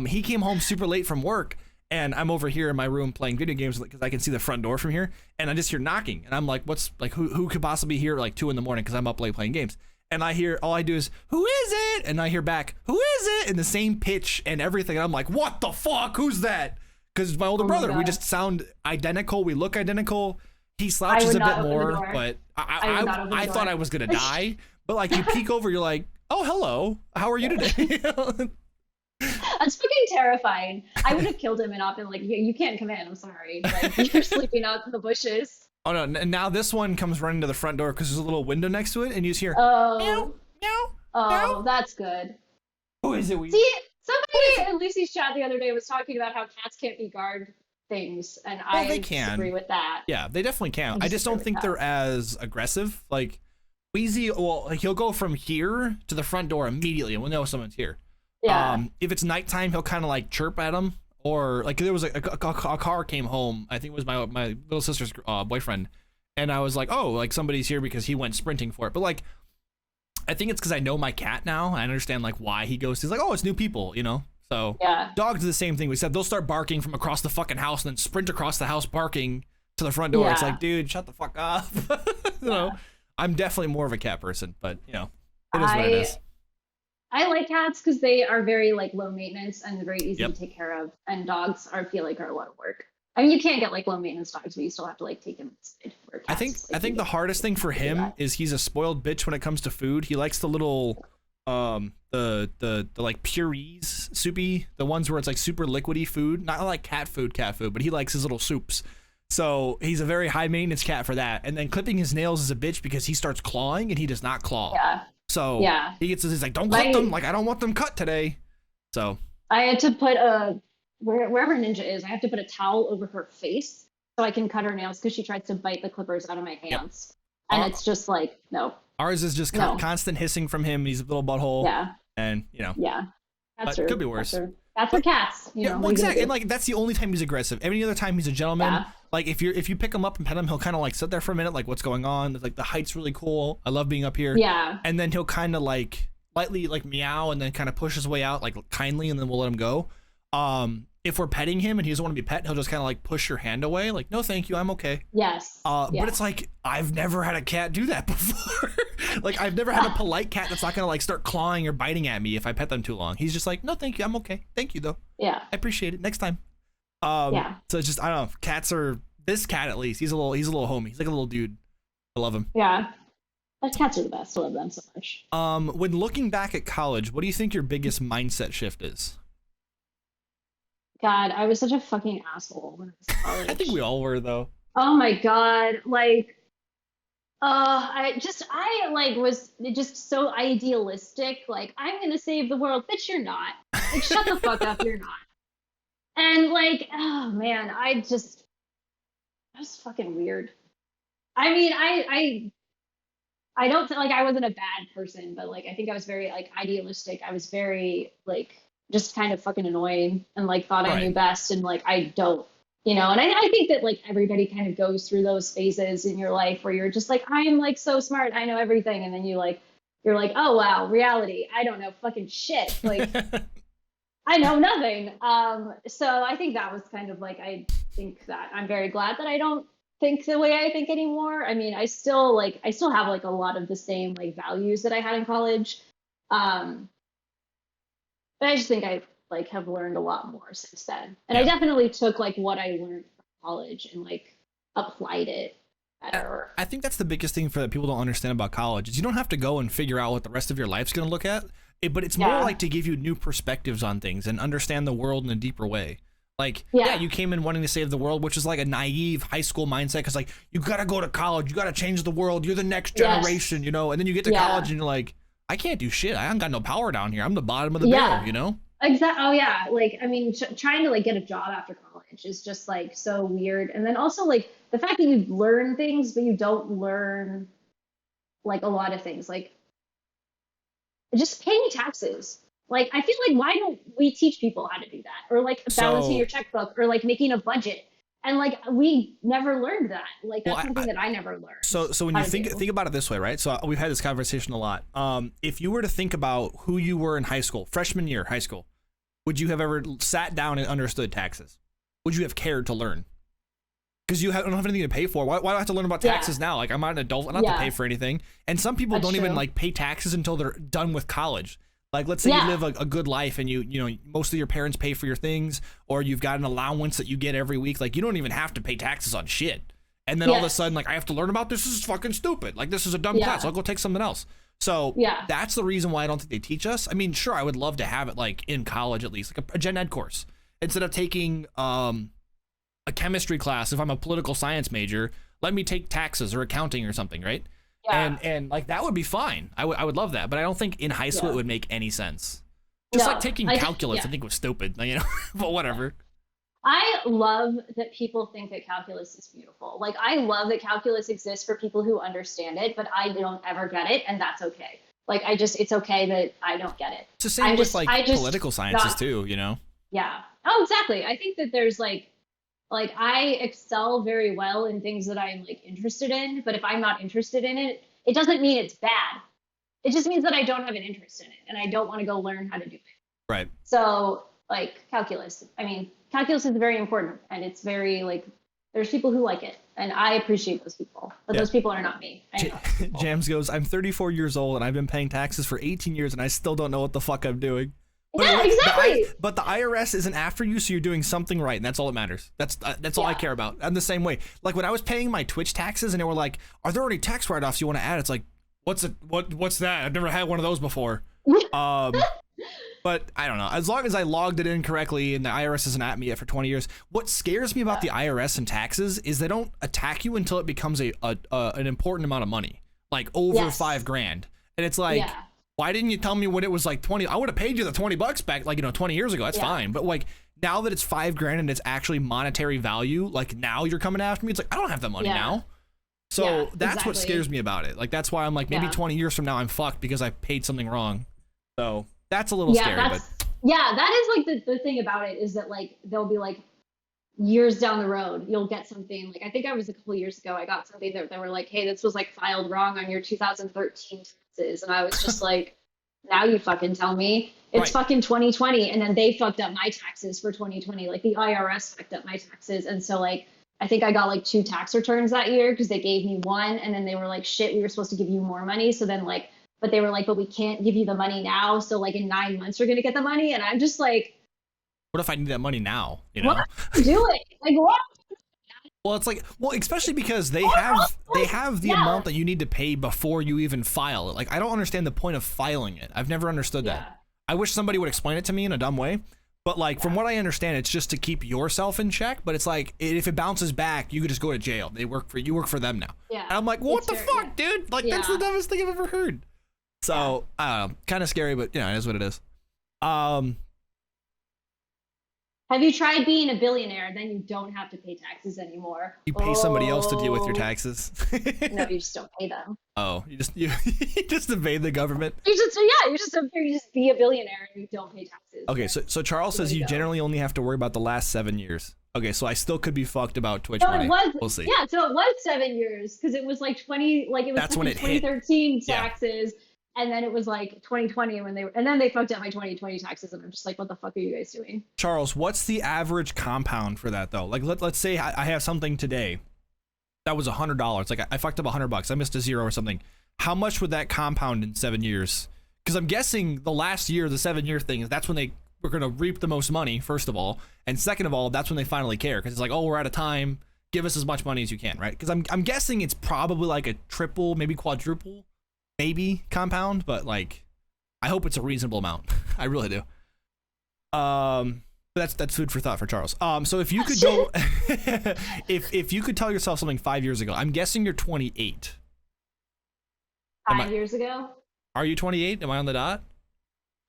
[SPEAKER 1] He came home super late from work, and I'm over here in my room playing video games because I can see the front door from here, and I just hear knocking, and I'm like, "What's like? Who could possibly hear at like 2 a.m. because I'm up late playing games?" And I hear, all I do is, "Who is it?" And I hear back, "Who is it?" in the same pitch and everything. And I'm like, "What the fuck? Who's that?" Because my older brother, we just sound identical. We look identical. He slouches a bit more, but I thought I was gonna die. But like you peek over, you're like, "Oh, hello. How are you today?"
[SPEAKER 2] That's fucking terrifying. I would have killed him and not been like, you can't come in. I'm sorry. Like you're sleeping out in the bushes.
[SPEAKER 1] Oh no! Now this one comes running to the front door because there's a little window next to it, and you just hear
[SPEAKER 2] Oh,
[SPEAKER 1] meow, meow,
[SPEAKER 2] oh,
[SPEAKER 1] meow.
[SPEAKER 2] that's good.
[SPEAKER 1] Who is it?
[SPEAKER 2] See, somebody in Lucy's chat the other day was talking about how cats can't be guard things, and
[SPEAKER 1] Well,
[SPEAKER 2] I
[SPEAKER 1] they can.
[SPEAKER 2] disagree with that.
[SPEAKER 1] Yeah, they definitely can. I just
[SPEAKER 2] disagree
[SPEAKER 1] don't
[SPEAKER 2] with
[SPEAKER 1] think
[SPEAKER 2] that.
[SPEAKER 1] they're as aggressive. Like Wheezy, well, like, he'll go from here to the front door immediately, and we'll know someone's here.
[SPEAKER 2] Yeah.
[SPEAKER 1] If it's nighttime, he'll kind of like chirp at him, or like there was a car came home. I think it was my little sister's boyfriend, and I was like, "Oh, like somebody's here," because he went sprinting for it. But like, I think it's because I know my cat now. I understand like why he goes. He's like, "Oh, it's new people," you know. So
[SPEAKER 2] Yeah.
[SPEAKER 1] dogs do the same thing. We said they'll start barking from across the fucking house and then sprint across the house barking to the front door. It's
[SPEAKER 2] Yeah.
[SPEAKER 1] like, dude, shut the fuck up. You know, I'm definitely more of a cat person, but you know, it is what it is.
[SPEAKER 2] I like cats because they are very like low maintenance and very easy
[SPEAKER 1] Yep.
[SPEAKER 2] to take care of, and dogs feel like are a lot of work. I mean, you can't get like low maintenance dogs, but you still have to like take them inside. For cats,
[SPEAKER 1] I think
[SPEAKER 2] like, you
[SPEAKER 1] the
[SPEAKER 2] get-
[SPEAKER 1] hardest thing for him is he's a spoiled bitch when it comes to food. He likes the little the like purees soupy, the ones where it's like super liquidy food, not like cat food, but he likes his little soups. So he's a very high maintenance cat for that. And then clipping his nails is a bitch because he starts clawing and he does not claw.
[SPEAKER 2] Yeah.
[SPEAKER 1] So
[SPEAKER 2] Yeah.
[SPEAKER 1] he's like, "Don't cut them. Like I don't want them cut today." So
[SPEAKER 2] I had to put wherever Ninja is, I have to put a towel over her face so I can cut her nails because she tries to bite the clippers out of my hands. And it's just like, no.
[SPEAKER 1] ours is just
[SPEAKER 2] No.
[SPEAKER 1] constant hissing from him. He's a little butthole.
[SPEAKER 2] Yeah.
[SPEAKER 1] And you know,
[SPEAKER 2] Yeah.
[SPEAKER 1] but it could be worse.
[SPEAKER 2] Cats are cats. You know,
[SPEAKER 1] well, exactly. And like that's the only time he's aggressive. Any other time he's a gentleman.
[SPEAKER 2] Yeah.
[SPEAKER 1] Like if you pick him up and pet him, he'll kind of like sit there for a minute, like what's going on? Like the height's really cool. I love being up here.
[SPEAKER 2] Yeah.
[SPEAKER 1] And then he'll kind of like lightly like meow and then kind of push his way out like kindly, and then we'll let him go. If we're petting him and he doesn't want to be pet, he'll just kind of like push your hand away, like no, thank you, I'm okay.
[SPEAKER 2] Yes.
[SPEAKER 1] But it's like I've never had a cat do that before. Like I've never had a polite cat that's not gonna like start clawing or biting at me if I pet them too long. He's just like, no, thank you, I'm okay. Thank you though.
[SPEAKER 2] Yeah.
[SPEAKER 1] I appreciate it. Next time.
[SPEAKER 2] Yeah.
[SPEAKER 1] So it's just I don't know. Cats are this cat at least. He's a little homie. He's like a little dude. I love him.
[SPEAKER 2] Yeah. But cats are the best. I love them so much.
[SPEAKER 1] When looking back at college, what do you think your biggest mindset shift is?
[SPEAKER 2] God, I was such a fucking asshole when I was in college.
[SPEAKER 1] I think we all were though.
[SPEAKER 2] Oh my God. Like, I like was just so idealistic. Like, I'm gonna save the world, bitch, you're not. Like, shut the fuck up, you're not. And like, oh man, that was fucking weird. I mean, I don't feel like I wasn't a bad person, but like, I think I was very like idealistic. I was very like just kind of fucking annoying and like thought I knew best, and like I don't, you know. And I think that like everybody kind of goes through those phases in your life where you're just like, I am like so smart, I know everything, and then you're like, oh wow, reality, I don't know fucking shit. Like I know nothing. So I think that was kind of like, I think that I'm very glad that I don't think the way I think anymore. I mean, I still have like a lot of the same like values that I had in college. But I just think I like have learned a lot more since then. And I definitely took like what I learned from college and like applied it better.
[SPEAKER 1] I think that's the biggest thing that people don't understand about college is you don't have to go and figure out what the rest of your life's going to look at, but it's more like to give you new perspectives on things and understand the world in a deeper way. Like, you came in wanting to save the world, which is like a naive high school mindset because like, you got to go to college, you got to change the world, you're the next generation, you know, and then you get to college and you're like, I can't do shit. I haven't got no power down here. I'm the bottom of the barrel, you know?
[SPEAKER 2] Exactly. Oh yeah. Like, I mean, trying to like get a job after college is just like so weird. And then also like the fact that you learn things, but you don't learn like a lot of things, like just paying taxes. Like, I feel like, why don't we teach people how to do that? Or like balancing your checkbook or like making a budget. And like, we never learned that. Like, that's something that I never learned.
[SPEAKER 1] So when you think about it this way, right? So we've had this conversation a lot. If you were to think about who you were in high school, freshman year, high school, would you have ever sat down and understood taxes? Would you have cared to learn? Because you don't have anything to pay for. Why do I have to learn about taxes now? Like, I'm not an adult. I don't have to pay for anything. And some people don't even like pay taxes until they're done with college. Like, let's say you live a good life and you know, most of your parents pay for your things, or you've got an allowance that you get every week. Like, you don't even have to pay taxes on shit. And then all of a sudden, like, I have to learn about this. This is fucking stupid. Like, this is a dumb class. I'll go take something else. So that's the reason why I don't think they teach us. I mean, sure, I would love to have it like in college, at least like a gen ed course, instead of taking a chemistry class. If I'm a political science major, let me take taxes or accounting or something, right? And like that would be fine. I would love that, but I don't think in high school it would make any sense. Just like taking calculus, I think was stupid, you know. But whatever.
[SPEAKER 2] I love that people think that calculus is beautiful. Like, I love that calculus exists for people who understand it, but I don't ever get it, and that's okay. Like, it's okay that I don't get it.
[SPEAKER 1] It's the same with like political sciences too, you know.
[SPEAKER 2] Yeah. Oh, exactly. I think that there's like I excel very well in things that I'm like interested in, but if I'm not interested in it, it doesn't mean it's bad. It just means that I don't have an interest in it and I don't want to go learn how to do it.
[SPEAKER 1] Right.
[SPEAKER 2] So like calculus, I mean, calculus is very important and it's very like, there's people who like it and I appreciate those people, but those people are not me.
[SPEAKER 1] Jams goes, I'm 34 years old and I've been paying taxes for 18 years and I still don't know what the fuck I'm doing.
[SPEAKER 2] Yeah, exactly.
[SPEAKER 1] But the IRS isn't after you, so you're doing something right, and that's all that matters. That's all I care about. I'm the same way. Like when I was paying my Twitch taxes, and they were like, "Are there any tax write-offs you want to add?" It's like, what's that? I've never had one of those before. But I don't know. As long as I logged it in correctly, and the IRS isn't at me yet for 20 years. What scares me about the IRS and taxes is they don't attack you until it becomes an important amount of money, like over $5,000, and it's like. Yeah. Why didn't you tell me when it was like 20? I would have paid you the $20 back, like, 20 years ago. That's fine. But like now that it's $5,000 and it's actually monetary value, like now you're coming after me. It's like, I don't have that money now. So that's what scares me about it. Like, that's why I'm like, maybe 20 years from now I'm fucked because I paid something wrong. So that's a little scary.
[SPEAKER 2] Yeah, that is like the thing about it is that like they'll be like years down the road, you'll get something like I think I was a couple years ago, I got something that they were like, hey, this was like filed wrong on your 2013 taxes. And I was just like, now you fucking tell me. It's
[SPEAKER 1] Right.
[SPEAKER 2] fucking 2020. And then they fucked up my taxes for 2020. Like the IRS fucked up my taxes. And so like I think I got like two tax returns that year because they gave me one and then they were like, shit, we were supposed to give you more money. So then like, but they were like, but we can't give you the money now. So like in 9 months you're gonna get the money. And I'm just like,
[SPEAKER 1] What if I need that money now? You
[SPEAKER 2] what
[SPEAKER 1] know?
[SPEAKER 2] are you doing? Like what?
[SPEAKER 1] Well, it's like, well, especially because they have the
[SPEAKER 2] Yeah.
[SPEAKER 1] amount that you need to pay before you even file it. Like, I don't understand the point of filing it. I've never understood
[SPEAKER 2] Yeah.
[SPEAKER 1] that. I wish somebody would explain it to me in a dumb way. But like, from what I understand, it's just to keep yourself in check. But it's like, if it bounces back, you could just go to jail. You work for them now.
[SPEAKER 2] Yeah.
[SPEAKER 1] And I'm like, what
[SPEAKER 2] It's
[SPEAKER 1] the
[SPEAKER 2] very-
[SPEAKER 1] fuck, dude? Like, that's
[SPEAKER 2] Yeah.
[SPEAKER 1] the dumbest thing I've ever heard. So, I don't know, kind of scary, but you know, it is what it is.
[SPEAKER 2] Have you tried being a billionaire? Then you don't have to pay taxes anymore.
[SPEAKER 1] You pay somebody else to deal with your
[SPEAKER 2] Oh.
[SPEAKER 1] taxes.
[SPEAKER 2] No, you just don't pay them.
[SPEAKER 1] Oh, you just evade the government.
[SPEAKER 2] You just be a billionaire and you don't pay taxes.
[SPEAKER 1] Okay, so Charles
[SPEAKER 2] There
[SPEAKER 1] says
[SPEAKER 2] you
[SPEAKER 1] you
[SPEAKER 2] go.
[SPEAKER 1] generally only have to worry about the last 7 years. Okay, so I still could be fucked about Twitch
[SPEAKER 2] So
[SPEAKER 1] money.
[SPEAKER 2] it was,
[SPEAKER 1] We'll see.
[SPEAKER 2] yeah. So it was 7 years because it was like 20, like it was
[SPEAKER 1] That's when it hit.
[SPEAKER 2] 2013
[SPEAKER 1] Yeah.
[SPEAKER 2] taxes, and then it was like 2020 and then they fucked up my 2020 taxes, and I'm just like, what the fuck are you guys doing?
[SPEAKER 1] Charles, what's the average compound for that though? Like let's say I have something today that was $100. Like I fucked up $100. I missed a zero or something. How much would that compound in 7 years? Because I'm guessing the last year, the 7 year thing is that's when they were gonna reap the most money. First of all, and second of all, that's when they finally care because it's like, oh, we're out of time. Give us as much money as you can, right? Because I'm guessing it's probably like a triple, maybe quadruple, maybe compound, but like I hope it's a reasonable amount. I really do. But that's food for thought for Charles. So if you could go, if you could tell yourself something 5 years ago, I'm guessing you're 28. Am I-
[SPEAKER 2] 5 years ago?
[SPEAKER 1] Are you 28? Am I on the dot?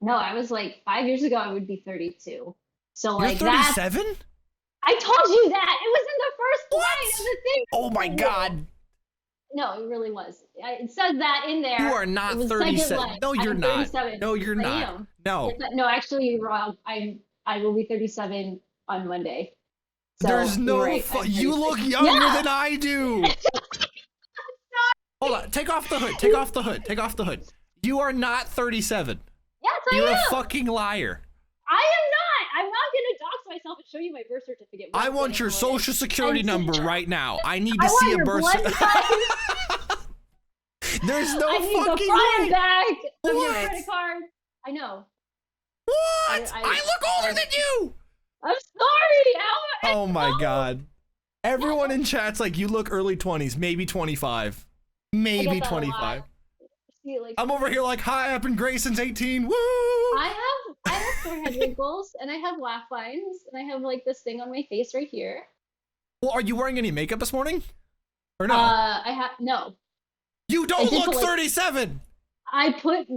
[SPEAKER 2] No, I was like 5 years ago. I would be 32. So
[SPEAKER 1] You're
[SPEAKER 2] like that.
[SPEAKER 1] 37?
[SPEAKER 2] I told you that it was in the first line of the thing.
[SPEAKER 1] Oh my God.
[SPEAKER 2] No, it really was. It says that in there.
[SPEAKER 1] You are not
[SPEAKER 2] It was second
[SPEAKER 1] 37.
[SPEAKER 2] line.
[SPEAKER 1] No, you're
[SPEAKER 2] I'm
[SPEAKER 1] not.
[SPEAKER 2] 37.
[SPEAKER 1] No, you're
[SPEAKER 2] I
[SPEAKER 1] not.
[SPEAKER 2] am.
[SPEAKER 1] No.
[SPEAKER 2] No, actually, you're wrong. I will be 37 on Monday. So
[SPEAKER 1] There's
[SPEAKER 2] you're
[SPEAKER 1] no
[SPEAKER 2] right, I'm
[SPEAKER 1] you
[SPEAKER 2] 36.
[SPEAKER 1] look younger
[SPEAKER 2] Yeah.
[SPEAKER 1] than I do. Hold on. Take off the hood. Take off the hood. Take off the hood. You are not 37.
[SPEAKER 2] Yes, I
[SPEAKER 1] You're
[SPEAKER 2] am.
[SPEAKER 1] a fucking liar.
[SPEAKER 2] I am not. I'm not going to dox myself and show you my birth certificate.
[SPEAKER 1] I want your social security
[SPEAKER 2] And-
[SPEAKER 1] number right now. I need
[SPEAKER 2] I
[SPEAKER 1] to
[SPEAKER 2] want
[SPEAKER 1] see a
[SPEAKER 2] your
[SPEAKER 1] birth
[SPEAKER 2] blood
[SPEAKER 1] certificate.
[SPEAKER 2] type.
[SPEAKER 1] There's no
[SPEAKER 2] I need the
[SPEAKER 1] fucking
[SPEAKER 2] front and
[SPEAKER 1] way.
[SPEAKER 2] back of your
[SPEAKER 1] What?
[SPEAKER 2] credit card. I know.
[SPEAKER 1] What?
[SPEAKER 2] I-
[SPEAKER 1] I look older than you.
[SPEAKER 2] I'm sorry.
[SPEAKER 1] Oh my God. Everyone in chat's like, you look early 20s, maybe 25. Maybe
[SPEAKER 2] that a
[SPEAKER 1] 25.
[SPEAKER 2] lot. See, like,
[SPEAKER 1] I'm over here like, hi, I've been Grayson's 18. Woo!
[SPEAKER 2] I have forehead wrinkles and I have laugh lines and I have like this thing on my face right here.
[SPEAKER 1] Well, are you wearing any makeup this morning? Or no?
[SPEAKER 2] I have no.
[SPEAKER 1] You
[SPEAKER 2] I
[SPEAKER 1] don't
[SPEAKER 2] did
[SPEAKER 1] look
[SPEAKER 2] put, like-
[SPEAKER 1] 37.
[SPEAKER 2] I put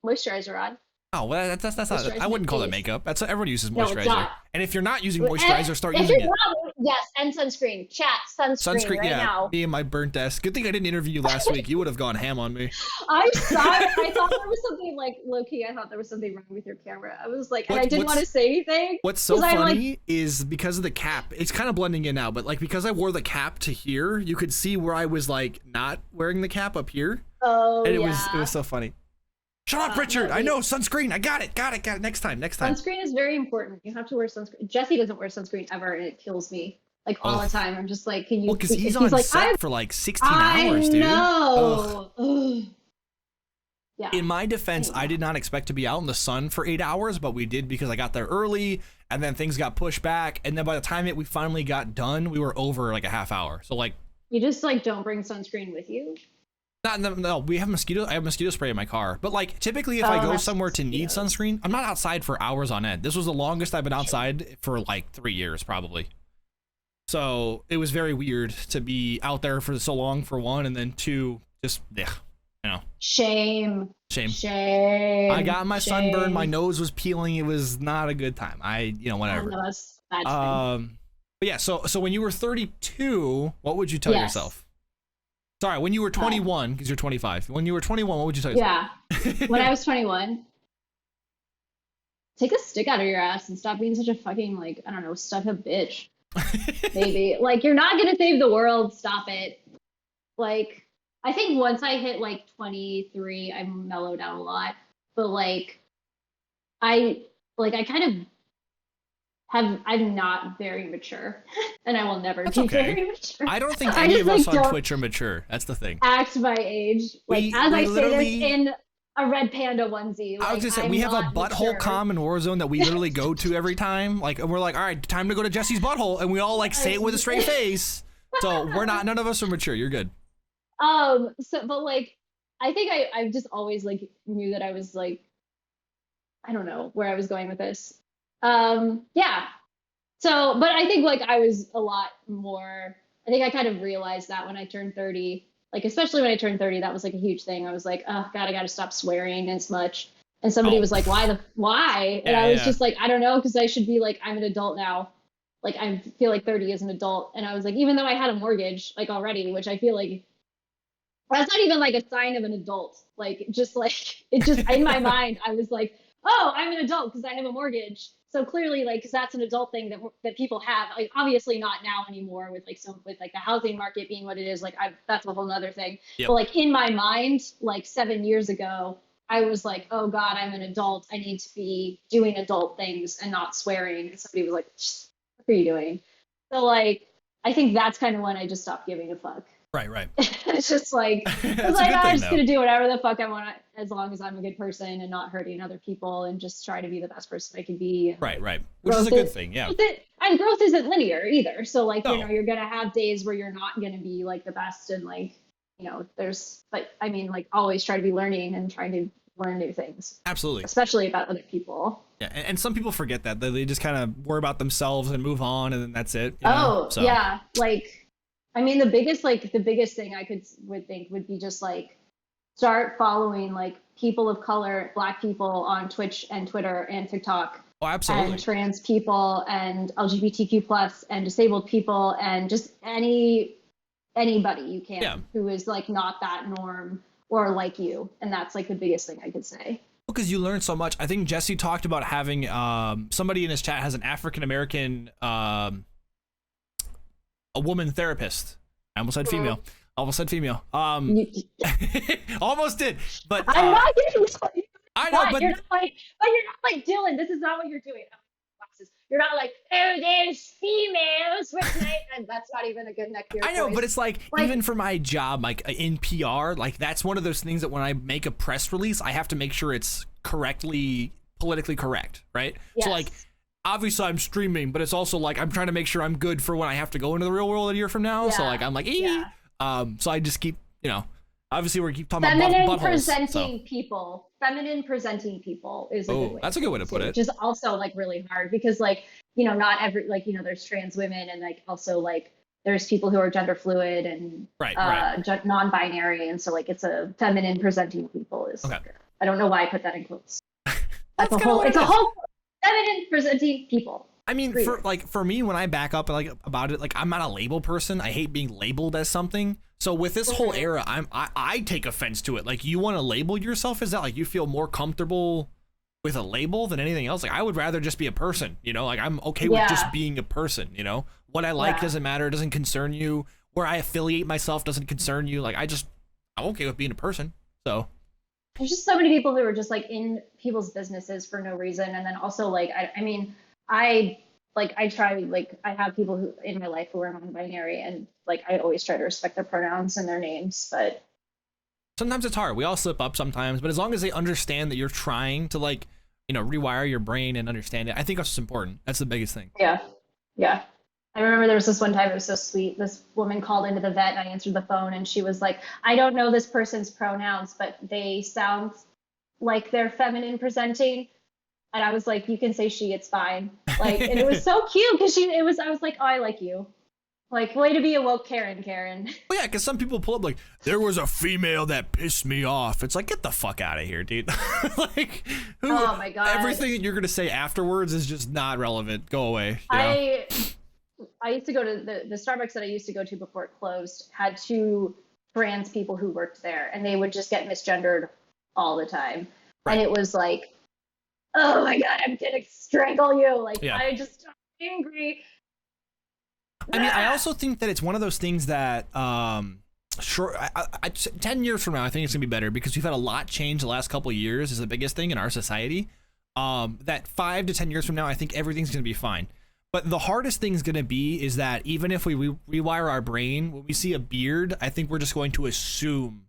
[SPEAKER 2] moisturizer on.
[SPEAKER 1] Oh, well, that's not.
[SPEAKER 2] Moisturize
[SPEAKER 1] I wouldn't
[SPEAKER 2] my
[SPEAKER 1] call that
[SPEAKER 2] face.
[SPEAKER 1] makeup. That's everyone uses
[SPEAKER 2] No, it's
[SPEAKER 1] moisturizer.
[SPEAKER 2] not.
[SPEAKER 1] And if you're not using
[SPEAKER 2] And
[SPEAKER 1] moisturizer, start
[SPEAKER 2] if
[SPEAKER 1] using
[SPEAKER 2] you're
[SPEAKER 1] it.
[SPEAKER 2] not- yes, and sunscreen. Chat sunscreen, right
[SPEAKER 1] Yeah,
[SPEAKER 2] now.
[SPEAKER 1] me and my burnt desk. Good thing I didn't interview you last week. You would have gone ham on me.
[SPEAKER 2] I'm sorry. I thought there was something like low key. I thought there was something wrong with your camera. I was like, and I didn't want to say anything.
[SPEAKER 1] What's so
[SPEAKER 2] 'cause I'm like-
[SPEAKER 1] funny is because of the cap, it's kind of blending in now, but like because I wore the cap to here, you could see where I was like not wearing the cap up here.
[SPEAKER 2] Oh,
[SPEAKER 1] And it
[SPEAKER 2] yeah.
[SPEAKER 1] was so funny. Shut up, Richard.
[SPEAKER 2] no,
[SPEAKER 1] I know sunscreen. I got it. Next time.
[SPEAKER 2] Sunscreen is very important. You have to wear sunscreen. Jesse doesn't wear sunscreen ever, and it kills me. Like all the time. I'm just like, can you?
[SPEAKER 1] Well, because he's on
[SPEAKER 2] like,
[SPEAKER 1] set for like 16
[SPEAKER 2] I
[SPEAKER 1] hours, dude.
[SPEAKER 2] know. Ugh. Yeah.
[SPEAKER 1] In my defense, I did not expect to be out in the sun for 8 hours, but we did because I got there early, and then things got pushed back, and then by the time we finally got done, we were over like a half hour. So like,
[SPEAKER 2] You just like don't bring sunscreen with you.
[SPEAKER 1] no, we have I have mosquito spray in my car, but like typically if I go
[SPEAKER 2] that's
[SPEAKER 1] somewhere to need
[SPEAKER 2] mosquitoes.
[SPEAKER 1] sunscreen, I'm not outside for hours on end. This was the longest I've been outside for like 3 years probably. So it was very weird to be out there for so long for one, and then two, just
[SPEAKER 2] Shame.
[SPEAKER 1] shame.
[SPEAKER 2] Shame.
[SPEAKER 1] I got my sunburn.
[SPEAKER 2] Shame.
[SPEAKER 1] My nose was peeling. It was not a good time. Whatever.
[SPEAKER 2] No, that's bad.
[SPEAKER 1] But yeah. So when you were 32, what would you tell
[SPEAKER 2] Yes.
[SPEAKER 1] yourself? Sorry, when you were 21, because you're 25. When you were 21, what would you tell yourself?
[SPEAKER 2] Yeah. When I was 21, take a stick out of your ass and stop being such a fucking like, I don't know, stuck up bitch. Maybe. Like you're not gonna save the world, stop it. Like I think once I hit like 23, I mellowed out a lot. But I I kind of I'm not very mature and I will never
[SPEAKER 1] That's
[SPEAKER 2] be
[SPEAKER 1] okay.
[SPEAKER 2] very mature.
[SPEAKER 1] I don't think
[SPEAKER 2] I
[SPEAKER 1] any
[SPEAKER 2] just
[SPEAKER 1] of us
[SPEAKER 2] like
[SPEAKER 1] on
[SPEAKER 2] don't
[SPEAKER 1] Twitch are mature. That's the thing.
[SPEAKER 2] act my age. Like
[SPEAKER 1] We
[SPEAKER 2] as I say this
[SPEAKER 1] literally.
[SPEAKER 2] in a red panda onesie.
[SPEAKER 1] I was
[SPEAKER 2] Like
[SPEAKER 1] just saying,
[SPEAKER 2] I'm
[SPEAKER 1] we have a
[SPEAKER 2] not
[SPEAKER 1] butthole
[SPEAKER 2] mature.
[SPEAKER 1] com in Warzone that we literally go to every time. Like, and we're like, all right, time to go to Jesse's butthole, and we all like say it with a straight face. So we're not. None of us are mature. You're good.
[SPEAKER 2] So but like I think I just always like knew that I was like I don't know where I was going with this. Yeah. So, but I think like I was a lot more, I think I kind of realized that when I turned 30, like especially when I turned 30, that was like a huge thing. I was like, oh God, I got to stop swearing as much. And somebody
[SPEAKER 1] Oh.
[SPEAKER 2] was like, why? And
[SPEAKER 1] Yeah,
[SPEAKER 2] I was
[SPEAKER 1] yeah.
[SPEAKER 2] just like, I don't know, because I should be like, I'm an adult now. Like I feel like 30 is an adult. And I was like, even though I had a mortgage like already, which I feel like that's not even like a sign of an adult. Like just like it just in my mind, I was like, oh, I'm an adult because I have a mortgage. So clearly, like, because that's an adult thing that people have. Like, obviously not now anymore with like so with like the housing market being what it is. Like, that's a whole other thing.
[SPEAKER 1] Yep.
[SPEAKER 2] But like in my mind, like 7 years ago, I was like, oh God, I'm an adult. I need to be doing adult things and not swearing. And somebody was like, what are you doing? So like, I think that's kind of when I just stopped giving a fuck.
[SPEAKER 1] Right.
[SPEAKER 2] It's just like
[SPEAKER 1] That's
[SPEAKER 2] it's
[SPEAKER 1] a
[SPEAKER 2] like
[SPEAKER 1] good
[SPEAKER 2] I'm
[SPEAKER 1] thing,
[SPEAKER 2] just
[SPEAKER 1] though.
[SPEAKER 2] gonna do whatever the fuck I want as long as I'm a good person and not hurting other people and just try to be the best person I can be. And,
[SPEAKER 1] Right.
[SPEAKER 2] like,
[SPEAKER 1] Which is a
[SPEAKER 2] growth
[SPEAKER 1] good thing. Yeah.
[SPEAKER 2] and growth isn't linear either. So like
[SPEAKER 1] No.
[SPEAKER 2] you're gonna have days where you're not gonna be like the best and like there's but I mean like always try to be learning and trying to learn new things,
[SPEAKER 1] Absolutely.
[SPEAKER 2] especially about other people.
[SPEAKER 1] Yeah. And some people forget that they just kind of worry about themselves and move on, and then that's it. You know?
[SPEAKER 2] Oh
[SPEAKER 1] So.
[SPEAKER 2] yeah, like I mean the biggest thing I would think would be just like start following like people of color, black people on Twitch and Twitter and TikTok,
[SPEAKER 1] Oh, absolutely.
[SPEAKER 2] and trans people and LGBTQ plus and disabled people and just anybody you can
[SPEAKER 1] Yeah.
[SPEAKER 2] who is like not that norm or like you. And that's like the biggest thing I could say.
[SPEAKER 1] Because you learn so much. I think Jesse talked about having somebody in his chat has an African American a woman therapist. I almost said female. Almost did, but
[SPEAKER 2] I'm not getting
[SPEAKER 1] I know, but
[SPEAKER 2] you're not like Dylan. This is not what you're doing. You're not like, oh, there's females with night, and that's not even a good neck here.
[SPEAKER 1] I know,
[SPEAKER 2] voice.
[SPEAKER 1] but it's like even for my job, like in PR, like that's one of those things that when I make a press release, I have to make sure it's politically correct, right?
[SPEAKER 2] Yes.
[SPEAKER 1] So like, obviously I'm streaming, but it's also like I'm trying to make sure I'm good for when I have to go into the real world a year from now. So like I'm like, so I just keep, obviously we keep talking
[SPEAKER 2] feminine
[SPEAKER 1] about buttholes.
[SPEAKER 2] presenting people. Feminine presenting people is a good way.
[SPEAKER 1] That's a good way to put it.
[SPEAKER 2] Which is also like really hard because like not every there's trans women and like also like there's people who are gender fluid and
[SPEAKER 1] right.
[SPEAKER 2] non-binary and so like it's a feminine presenting people is.
[SPEAKER 1] Okay.
[SPEAKER 2] I don't know why I put that in quotes.
[SPEAKER 1] That's
[SPEAKER 2] a whole. It's a whole feminine presenting people.
[SPEAKER 1] I mean, for me, when I back up like about it, like I'm not a label person. I hate being labeled as something. So with this whole era, I take offense to it. Like, you want to label yourself as that? Like, you feel more comfortable with a label than anything else? Like, I would rather just be a person. Like I'm okay with just being a person. What I like doesn't matter. It doesn't concern you. Where I affiliate myself doesn't concern you. Like, I'm okay with being a person. So.
[SPEAKER 2] There's just so many people who are just like in people's businesses for no reason, and then also like I try like I have people who in my life who are non-binary, and like I always try to respect their pronouns and their names, but
[SPEAKER 1] sometimes it's hard. We all slip up sometimes, but as long as they understand that you're trying to like rewire your brain and understand it, I think that's important. That's the biggest thing.
[SPEAKER 2] Yeah. I remember there was this one time, it was so sweet. This woman called into the vet and I answered the phone and she was like, I don't know this person's pronouns, but they sound like they're feminine presenting. And I was like, you can say she, it's fine. Like, and it was so cute because I was like, oh, I like you. Like, way to be a woke Karen.
[SPEAKER 1] Well, yeah, because some people pull up like, there was a female that pissed me off. It's like, get the fuck out of here, dude. Like,
[SPEAKER 2] oh my God.
[SPEAKER 1] Everything that you're going to say afterwards is just not relevant. Go away.
[SPEAKER 2] I used to go to the Starbucks that I used to go to before it closed, had two trans people who worked there, and they would just get misgendered all the time. Right. And it was like, oh my God, I'm gonna strangle you. Like,
[SPEAKER 1] Yeah.
[SPEAKER 2] I just, I'm angry.
[SPEAKER 1] I mean, I also think that it's one of those things that, sure, 10 years from now, I think it's gonna be better because we've had a lot change the last couple of years is the biggest thing in our society. That 5 to 10 years from now, I think everything's gonna be fine. But the hardest thing's gonna be is that even if we rewire our brain, when we see a beard, I think we're just going to assume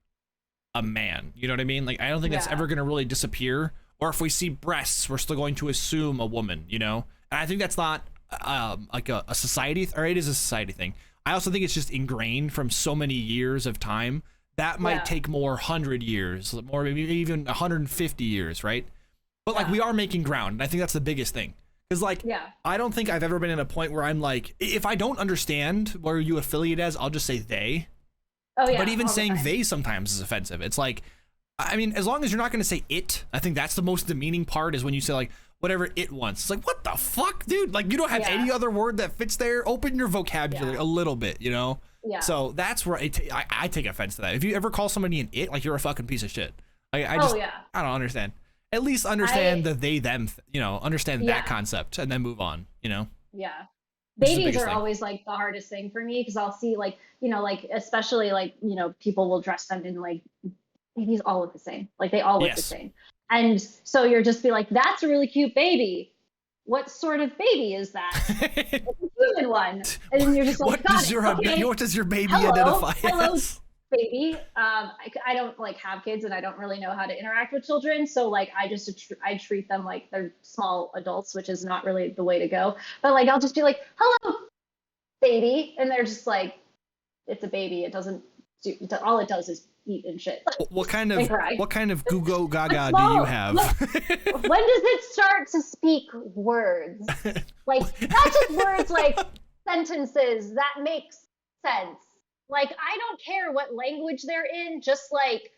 [SPEAKER 1] a man. You know what I mean? Like, I don't think that's ever gonna really disappear. Or if we see breasts, we're still going to assume a woman, you know? And I think that's not like a society, or it is a society thing. I also think it's just ingrained from so many years of time. That might take more 100 years, more maybe even 150 years, right? But like we are making ground, and I think that's the biggest thing. Because like, I don't think I've ever been in a point where I'm like, if I don't understand where you affiliate as, I'll just say they. Oh, yeah, but even saying they sometimes is offensive. It's like, I mean, as long as you're not going to say it, I think that's the most demeaning part is when you say like, whatever it wants. It's like, what the fuck, dude? Like, you don't have any other word that fits there. Open your vocabulary a little bit, you know? Yeah. So that's where I take offense to that. If you ever call somebody an it, like, you're a fucking piece of shit. I don't understand. At least understand the they, them, you know, understand that concept and then move on, you know?
[SPEAKER 2] Yeah. Babies are always like the hardest thing for me because I'll see like, you know, like, especially like, you know, people will dress them in like, babies all look the same. Like, they all look the same. And so you're just be like, that's a really cute baby. What sort of baby is that? It's a human one. And then you're just like,
[SPEAKER 1] what does your baby identify as?
[SPEAKER 2] Baby. I don't like have kids and I don't really know how to interact with children. So like, I treat them like they're small adults, which is not really the way to go. But like, I'll just be like, hello, baby. And they're just like, it's a baby. It doesn't do, all it does is eat and shit.
[SPEAKER 1] What kind of goo go gaga do you have?
[SPEAKER 2] When does it start to speak words? Like, not just words, like sentences that makes sense. Like, I don't care what language they're in, just like,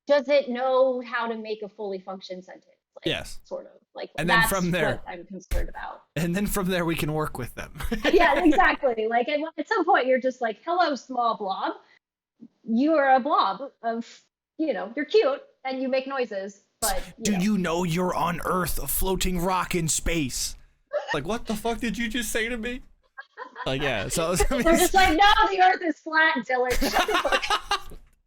[SPEAKER 2] does it know how to make a fully functioning sentence? Like,
[SPEAKER 1] yes.
[SPEAKER 2] Sort of. Like,
[SPEAKER 1] and then from there,
[SPEAKER 2] what I'm concerned about.
[SPEAKER 1] And then from there, we can work with them.
[SPEAKER 2] Yeah, exactly. Like, at some point, you're just like, hello, small blob. You are a blob of, you know, you're cute and you make noises, but
[SPEAKER 1] do you know you're on Earth, a floating rock in space? Like, what the fuck did you just say to me? Like, yeah, so
[SPEAKER 2] they're just like, no, the Earth is flat, Dylan. Shut the fuck.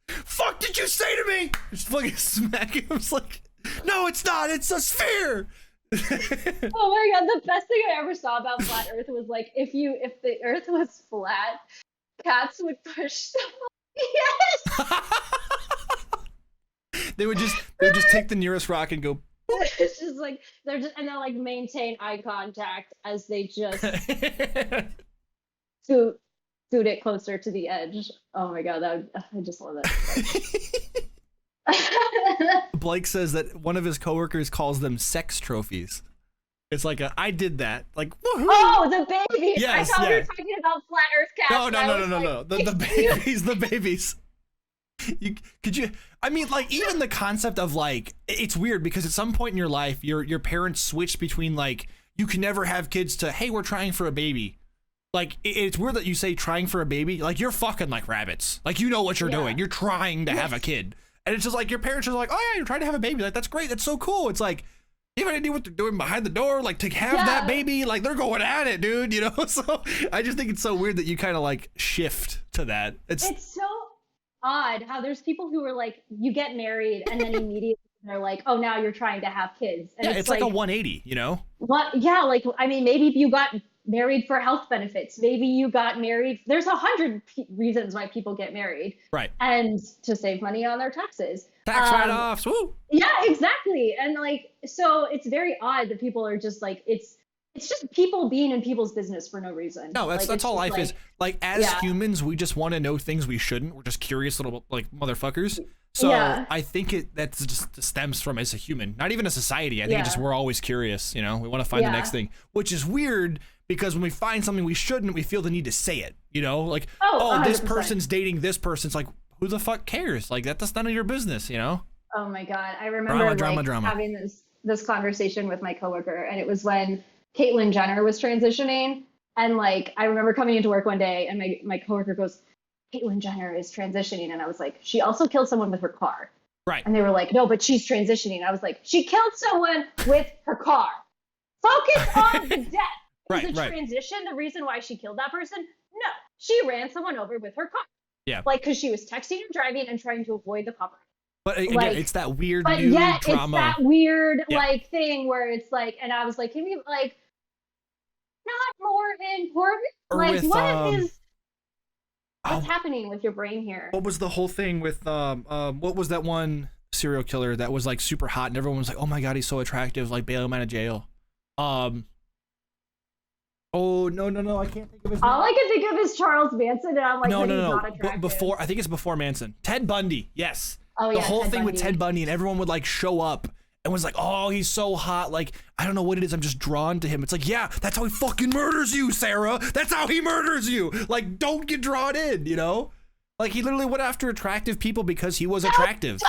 [SPEAKER 1] Fuck did you say to me? Just fucking smack him. I was like, no, it's not. It's a sphere.
[SPEAKER 2] Oh my God, the best thing I ever saw about flat Earth was like, if the Earth was flat, cats would push them. Yes.
[SPEAKER 1] They would just take the nearest rock and go.
[SPEAKER 2] It's just like they'll like maintain eye contact as they just scoot it closer to the edge. Oh my God, I just love that.
[SPEAKER 1] Blake says that one of his coworkers calls them sex trophies. It's like I did that. Like, woohoo!
[SPEAKER 2] Oh, the babies!
[SPEAKER 1] Yes,
[SPEAKER 2] I thought we were talking about flat Earth cats.
[SPEAKER 1] No. The babies, the babies. I mean, like, even the concept of like, it's weird because at some point in your life, your parents switch between like, you can never have kids to, hey, we're trying for a baby. Like, it's weird that you say trying for a baby. Like, you're fucking like rabbits. Like, you know what you're doing. You're trying to have a kid. And it's just like, your parents are like, oh yeah, you're trying to have a baby. Like, that's great. That's so cool. It's like, you have any idea what they're doing behind the door? Like, to have that baby, like, they're going at it, dude, you know? So I just think it's so weird that you kind of like shift to that. It's
[SPEAKER 2] so odd how there's people who are like, you get married and then immediately they're like, oh, now you're trying to have kids. And
[SPEAKER 1] it's like a 180, you know?
[SPEAKER 2] What? Yeah, like, I mean, maybe you got married for health benefits. Maybe you got married. There's 100 reasons why people get married.
[SPEAKER 1] Right.
[SPEAKER 2] And to save money on their taxes.
[SPEAKER 1] Tax write-offs, woo!
[SPEAKER 2] Yeah, exactly. And like, so it's very odd that people are just like, it's just people being in people's business for no reason.
[SPEAKER 1] No, that's all life is. Like, as humans, we just want to know things we shouldn't. We're just curious little like motherfuckers. So I think that just stems from as a human, not even a society. I think it just we're always curious. You know, we want to find the next thing, which is weird because when we find something we shouldn't, we feel the need to say it. You know, like, oh, this person's dating this person. It's like, who the fuck cares? Like, that's none of your business. You know? Oh
[SPEAKER 2] my God, I remember
[SPEAKER 1] drama.
[SPEAKER 2] having this conversation with my coworker, and it was when Caitlyn Jenner was transitioning, and like I remember coming into work one day, and my coworker goes, Caitlyn Jenner is transitioning, and I was like, she also killed someone with her car.
[SPEAKER 1] Right.
[SPEAKER 2] And they were like, no, but she's transitioning. I was like, she killed someone with her car. Focus on the death.
[SPEAKER 1] Right,
[SPEAKER 2] Is the
[SPEAKER 1] right.
[SPEAKER 2] transition the reason why she killed that person? No. She ran someone over with her car.
[SPEAKER 1] Yeah.
[SPEAKER 2] Like, because she was texting and driving and trying to avoid the cop.
[SPEAKER 1] But again,
[SPEAKER 2] Like,
[SPEAKER 1] it's that weird
[SPEAKER 2] but
[SPEAKER 1] new
[SPEAKER 2] yet
[SPEAKER 1] drama.
[SPEAKER 2] it's that weird
[SPEAKER 1] Yeah.
[SPEAKER 2] like thing where it's like, and I was like, can we like not more important?
[SPEAKER 1] Or
[SPEAKER 2] Like,
[SPEAKER 1] with,
[SPEAKER 2] what's
[SPEAKER 1] oh,
[SPEAKER 2] happening with your brain here?
[SPEAKER 1] what was the whole thing with what was that one serial killer that was like super hot and everyone was like, oh my god, he's so attractive, like bail him out of jail. Oh no, I can't think of his name.
[SPEAKER 2] All I can think of is Charles Manson, and I'm like,
[SPEAKER 1] No.
[SPEAKER 2] not attractive.
[SPEAKER 1] Before, I think it's before Manson. Ted Bundy, yes.
[SPEAKER 2] Oh,
[SPEAKER 1] The
[SPEAKER 2] yeah,
[SPEAKER 1] whole
[SPEAKER 2] Ted
[SPEAKER 1] thing with
[SPEAKER 2] Bundy.
[SPEAKER 1] Ted Bundy, and everyone would like show up and was like, oh, he's so hot. Like, I don't know what it is. I'm just drawn to him. It's like, yeah, that's how he fucking murders you, Sarah. That's how he murders you. Like, don't get drawn in, you know? Like, he literally went after attractive people because he was attractive.
[SPEAKER 2] Die,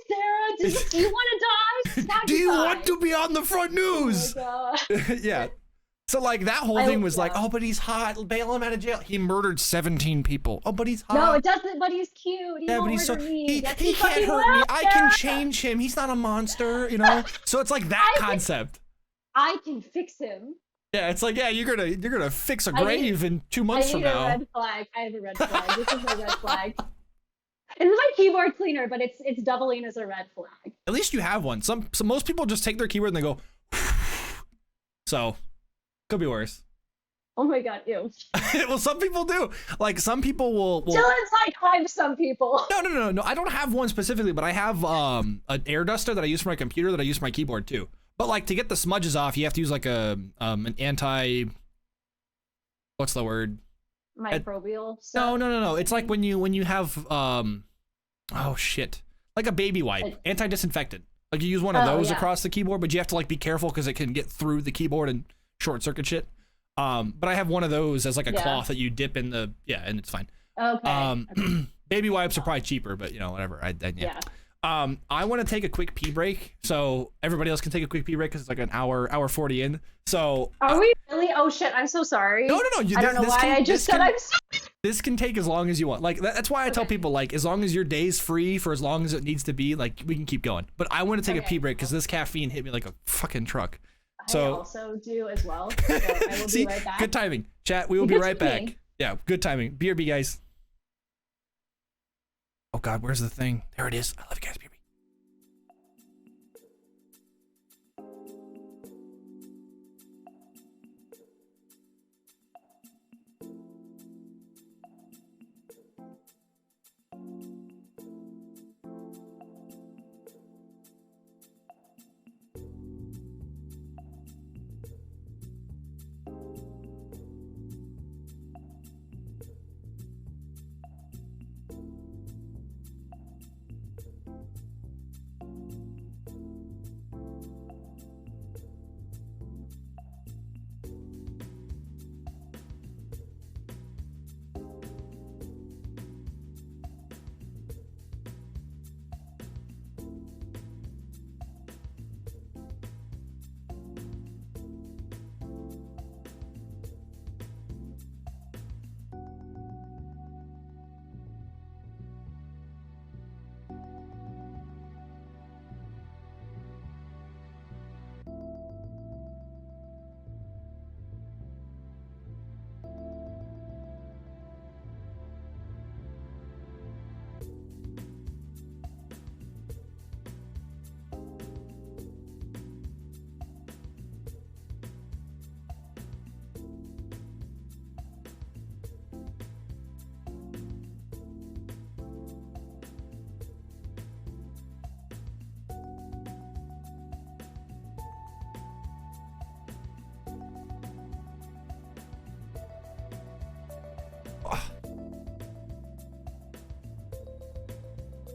[SPEAKER 2] Sarah. Do you want to die?
[SPEAKER 1] Do you want to be on the front
[SPEAKER 2] Oh
[SPEAKER 1] news?
[SPEAKER 2] my God.
[SPEAKER 1] Yeah. So like that whole thing was like, oh, but he's hot. Bail him out of jail. He murdered 17 people. Oh, but he's hot.
[SPEAKER 2] No, it doesn't. But he's cute. He
[SPEAKER 1] Yeah,
[SPEAKER 2] won't
[SPEAKER 1] but he's so
[SPEAKER 2] hurt me.
[SPEAKER 1] he
[SPEAKER 2] Yes,
[SPEAKER 1] can't
[SPEAKER 2] fucking
[SPEAKER 1] hurt me.
[SPEAKER 2] will,
[SPEAKER 1] I can
[SPEAKER 2] Sarah.
[SPEAKER 1] change him. He's not a monster, you know. So it's like that concept.
[SPEAKER 2] I can fix him.
[SPEAKER 1] Yeah, it's like, yeah, you're gonna fix a
[SPEAKER 2] I
[SPEAKER 1] grave in 2 months
[SPEAKER 2] I
[SPEAKER 1] from
[SPEAKER 2] need a
[SPEAKER 1] now.
[SPEAKER 2] red flag. I have a red flag. This is my red flag. It's my keyboard cleaner, but it's doubling as a red flag.
[SPEAKER 1] At least you have one. So most people just take their keyboard and they go. So, could be worse.
[SPEAKER 2] Oh my God, ew.
[SPEAKER 1] Well, some people do. Like some people will.
[SPEAKER 2] Dylan's like, I'm some people.
[SPEAKER 1] No. I don't have one specifically, but I have an air duster that I use for my computer that I use for my keyboard too. But like to get the smudges off, you have to use like an anti. What's the word?
[SPEAKER 2] Microbial stuff.
[SPEAKER 1] No. It's like when you have oh shit, like a baby wipe, anti-disinfectant. Like you use one of those across the keyboard, but you have to like be careful because it can get through the keyboard and short circuit shit. But I have one of those as like a cloth that you dip in the and it's fine.
[SPEAKER 2] Okay.
[SPEAKER 1] Baby wipes are probably cheaper, but you know whatever. I want to take a quick pee break, so everybody else can take a quick pee break because it's like an hour 40 in. So
[SPEAKER 2] are we really? Oh shit! I'm so sorry.
[SPEAKER 1] No.
[SPEAKER 2] I don't know why I just said I'm sorry.
[SPEAKER 1] This can take as long as you want. Like that's why I tell people like as long as your day's free for as long as it needs to be, like we can keep going. But I want to take a pee break because this caffeine hit me like a fucking truck. So
[SPEAKER 2] I also do as well. So I will
[SPEAKER 1] see,
[SPEAKER 2] be right back.
[SPEAKER 1] good timing. Chat, we will be right back. Yeah, good timing. BRB, guys. Oh God, where's the thing? There it is. I love you guys, BRB.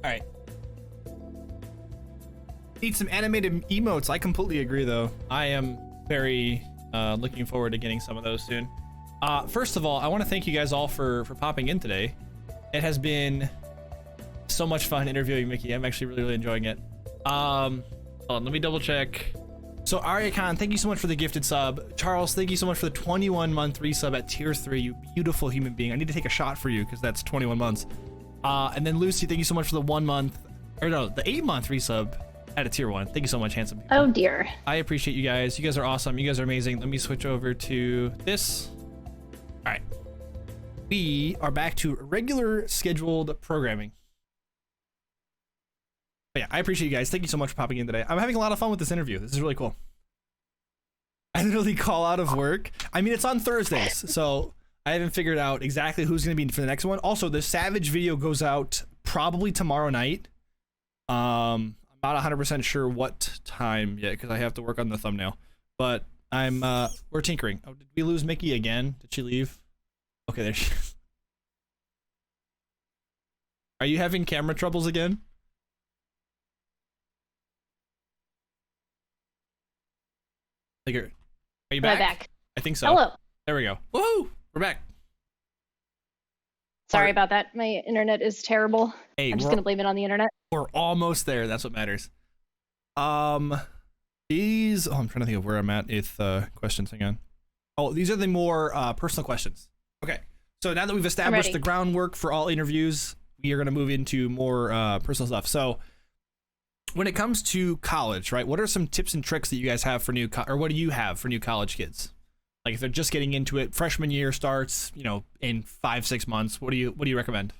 [SPEAKER 1] All right. Need some animated emotes. I completely agree, though. I am very looking forward to getting some of those soon. First of all, I want to thank you guys all for popping in today. It has been so much fun interviewing Mickey. I'm actually really enjoying it. Hold on, let me double check. So Arya Khan, thank you so much for the gifted sub. Charles, thank you so much for the 21-month resub at tier 3. You beautiful human being. I need to take a shot for you because that's 21 months. And then Lucy, thank you so much for the 1 month. or no, the 8-month resub at a tier 1. Thank you so much, handsome people.
[SPEAKER 2] Oh dear.
[SPEAKER 1] I appreciate you guys. You guys are awesome. You guys are amazing. Let me switch over to this. All right. We are back to regular scheduled programming. But yeah, I appreciate you guys. Thank you so much for popping in today. I'm having a lot of fun with this interview. This is really cool. I literally call out of work. I mean, it's on Thursdays, so I haven't figured out exactly who's going to be for the next one. Also, the Savage video goes out probably tomorrow night. I'm not 100% sure what time yet because I have to work on the thumbnail. But we're tinkering. Oh, did we lose Mickey again? Did she leave? Okay, there she is. Are you having camera troubles again? Like, are you back?
[SPEAKER 2] Back.
[SPEAKER 1] I think so.
[SPEAKER 2] Hello.
[SPEAKER 1] There we go. Woohoo! We're back.
[SPEAKER 2] Sorry about that. My internet is terrible.
[SPEAKER 1] Hey,
[SPEAKER 2] I'm just gonna blame it on the internet.
[SPEAKER 1] We're almost there. That's what matters. These. Oh, I'm trying to think of where I'm at with questions. Hang on. Oh, these are the more personal questions. Okay. So now that we've established the groundwork for all interviews, we are going to move into more personal stuff. So when it comes to college, right? What are some tips and tricks that you guys have for or what do you have for new college kids? Like if they're just getting into it, freshman year starts, you know, in 5-6 months. What do you recommend?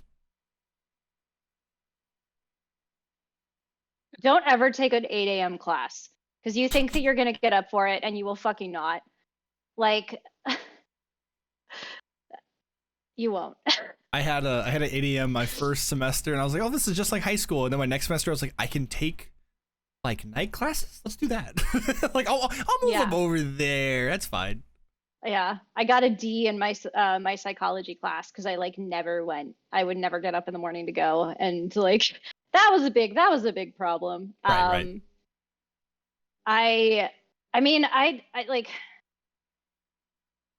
[SPEAKER 2] Don't ever take an 8 a.m. class because you think that you're gonna get up for it and you will fucking not. Like, you won't.
[SPEAKER 1] I had an 8 a.m. my first semester, and I was like, oh, this is just like high school. And then my next semester, I was like, I can take like night classes. Let's do that. Like, I'll move them over there. That's fine.
[SPEAKER 2] Yeah, I got a D in my my psychology class because I like never went. I would never get up in the morning to go, and like that was a big problem.
[SPEAKER 1] Right.
[SPEAKER 2] I mean, I like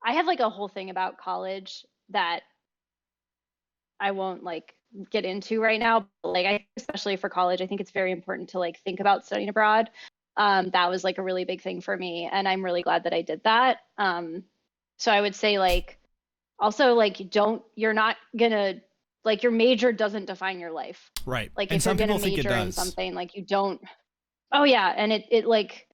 [SPEAKER 2] I have like a whole thing about college that I won't like get into right now. But, like, especially for college, I think it's very important to like think about studying abroad. That was like a really big thing for me, and I'm really glad that I did that. So I would say like, also like, you're not gonna like your major doesn't define your life.
[SPEAKER 1] Right.
[SPEAKER 2] Like
[SPEAKER 1] and
[SPEAKER 2] if you're gonna major in something, like you don't. Oh yeah, and it like.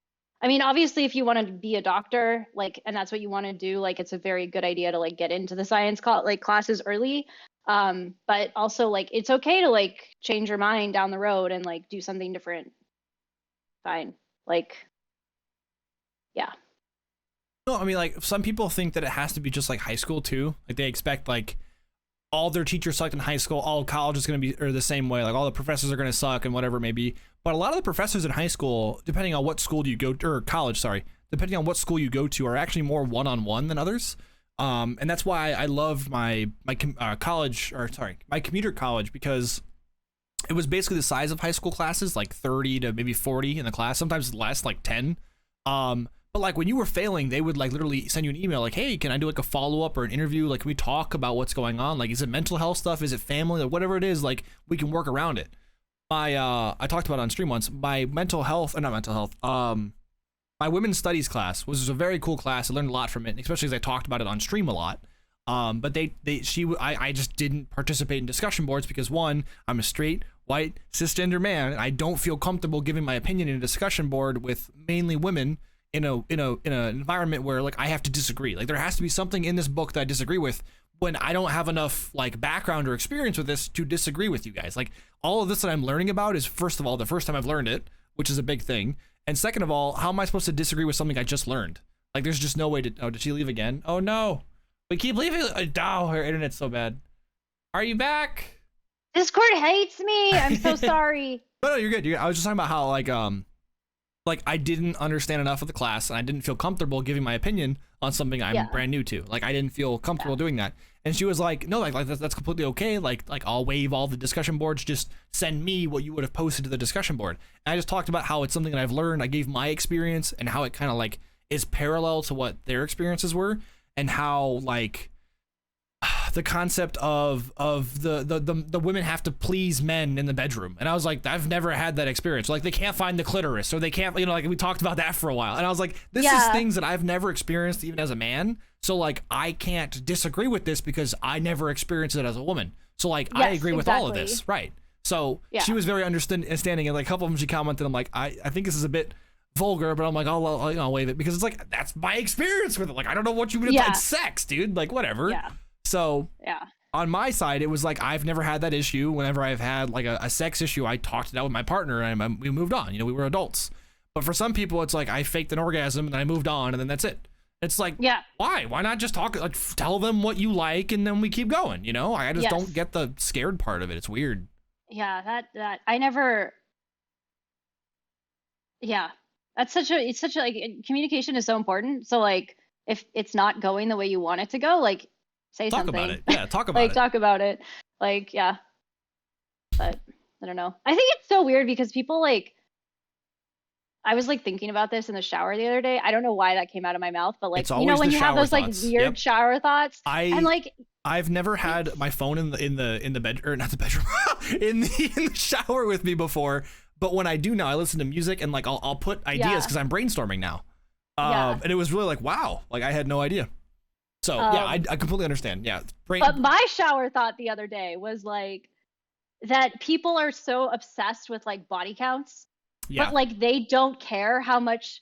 [SPEAKER 2] I mean, obviously, if you want to be a doctor, like, and that's what you want to do, like, it's a very good idea to like get into the science classes early. But also, like, it's okay to like change your mind down the road and like do something different. Fine, like, yeah.
[SPEAKER 1] No, I mean, like, some people think that it has to be just like high school too. Like, they expect like all their teachers sucked in high school, all college is going to be or the same way. Like, all the professors are going to suck and whatever it may be. But a lot of the professors in high school, depending on what school you go to, or college, sorry, depending on what school you go to, are actually more one-on-one than others. And that's why I loved my commuter college, because it was basically the size of high school classes, like 30 to maybe 40 in the class, sometimes less, like 10. But like when you were failing, they would like literally send you an email like, hey, can I do like a follow-up or an interview? Like, can we talk about what's going on? Like, is it mental health stuff? Is it family? Like, whatever it is, like, we can work around it. I talked about it on stream once. My my women's studies class was a very cool class. I learned a lot from it, especially as I talked about it on stream a lot. But I just didn't participate in discussion boards because, one, I'm a straight, white, cisgender man, and I don't feel comfortable giving my opinion in a discussion board with mainly women in an environment where like I have to disagree. Like, there has to be something in this book that I disagree with when I don't have enough like background or experience with this to disagree with you guys. Like, all of this that I'm learning about is, first of all, the first time I've learned it, which is a big thing. And second of all, how am I supposed to disagree with something I just learned? Like, there's just no way to. Oh, did she leave again? Oh no, we keep leaving. Oh, her internet's so bad. Are you back?
[SPEAKER 2] Discord hates me. I'm so sorry.
[SPEAKER 1] No, you're good. I was just talking about how like I didn't understand enough of the class, and I didn't feel comfortable giving my opinion on something I'm brand new to. Like, I didn't feel comfortable doing that. And she was like, no, like that's completely okay. Like I'll waive all the discussion boards. Just send me what you would have posted to the discussion board. And I just talked about how it's something that I've learned. I gave my experience and how it kind of like is parallel to what their experiences were, and how like the concept of the women have to please men in the bedroom. And I was like, I've never had that experience. Like, they can't find the clitoris, or they can't, you know, like we talked about that for a while. And I was like, this is things that I've never experienced even as a man. So like, I can't disagree with this because I never experienced it as a woman. So like, I agree with all of this. Right. So
[SPEAKER 2] Yeah.
[SPEAKER 1] she was very understanding, and like a couple of them she commented, I'm like, I think this is a bit vulgar, but I'm like, I'll waive it, because it's like, that's my experience with it. Like, I don't know what you would have, it's sex, dude, like whatever.
[SPEAKER 2] Yeah.
[SPEAKER 1] So
[SPEAKER 2] Yeah.
[SPEAKER 1] on my side, it was like, I've never had that issue. Whenever I've had like a sex issue, I talked it out with my partner and we moved on. You know, we were adults. But for some people, it's like, I faked an orgasm and I moved on, and then that's it. It's like, why not just talk, like, tell them what you like, and then we keep going, you know? I just don't get the scared part of it. It's weird.
[SPEAKER 2] Yeah, that I never. Yeah, it's such a like, communication is so important. So like, if it's not going the way you want it to go, like, say
[SPEAKER 1] Talk
[SPEAKER 2] something.
[SPEAKER 1] about it. Yeah, talk about
[SPEAKER 2] like,
[SPEAKER 1] it.
[SPEAKER 2] talk about it. Like, yeah. But I don't know. I think it's so weird because people like. I was like thinking about this in the shower the other day. I don't know why that came out of my mouth, but like,
[SPEAKER 1] It's
[SPEAKER 2] you know,
[SPEAKER 1] always
[SPEAKER 2] when
[SPEAKER 1] the
[SPEAKER 2] you have
[SPEAKER 1] shower
[SPEAKER 2] those like
[SPEAKER 1] thoughts.
[SPEAKER 2] weird shower thoughts, and like,
[SPEAKER 1] I've never had my phone in the bed, or not the bedroom, in the shower with me before. But when I do now, I listen to music, and like I'll put ideas because I'm brainstorming now. And it was really like, wow, like I had no idea. So yeah, I completely understand. Yeah.
[SPEAKER 2] But my shower thought the other day was like that people are so obsessed with like body counts.
[SPEAKER 1] Yeah.
[SPEAKER 2] But like they don't care how much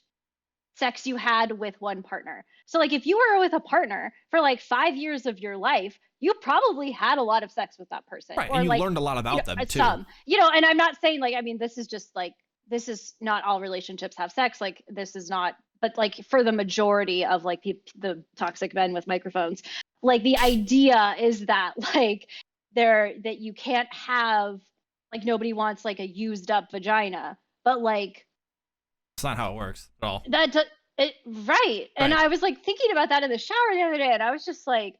[SPEAKER 2] sex you had with one partner. So like if you were with a partner for like 5 years of your life, you probably had a lot of sex with that person.
[SPEAKER 1] Right,
[SPEAKER 2] or
[SPEAKER 1] and you
[SPEAKER 2] like,
[SPEAKER 1] learned a lot about them too.
[SPEAKER 2] Some, and I'm not saying like, I mean, this is just like, this is not all relationships have sex. Like this is not, but like for the majority of like the toxic men with microphones, like the idea is that like that you can't have, like nobody wants like a used up vagina. But like,
[SPEAKER 1] it's not how it works at all.
[SPEAKER 2] Right. And I was like thinking about that in the shower the other day, and I was just like,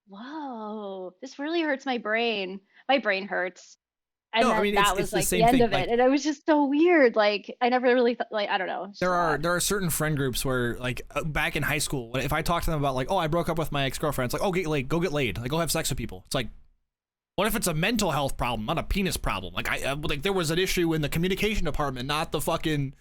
[SPEAKER 2] whoa, this really hurts my brain. My brain hurts. And then that was like the end of it. And it was just so weird. Like I never really like, I don't know.
[SPEAKER 1] There are certain friend groups where like back in high school, if I talk to them about like, oh, I broke up with my ex-girlfriend, it's like, oh, go get laid. Like go have sex with people. It's like, what if it's a mental health problem, not a penis problem? Like like there was an issue in the communication department, not the fucking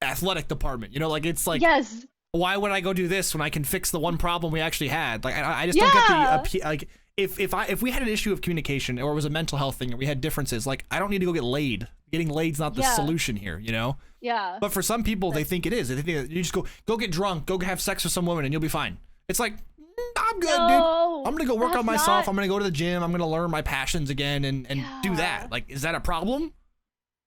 [SPEAKER 1] athletic department. You know, like it's like,
[SPEAKER 2] yes.
[SPEAKER 1] Why would I go do this when I can fix the one problem we actually had? Like I just don't get the like if we had an issue of communication or it was a mental health thing or we had differences, like I don't need to go get laid. Getting laid's not the solution here, you know?
[SPEAKER 2] Yeah. But
[SPEAKER 1] for some people, they think it is. They think you just go get drunk, go have sex with some woman, and you'll be fine. It's like, I'm good, dude. I'm gonna go work on myself. I'm gonna go to the gym. I'm gonna learn my passions again and do that. Like, is that a problem?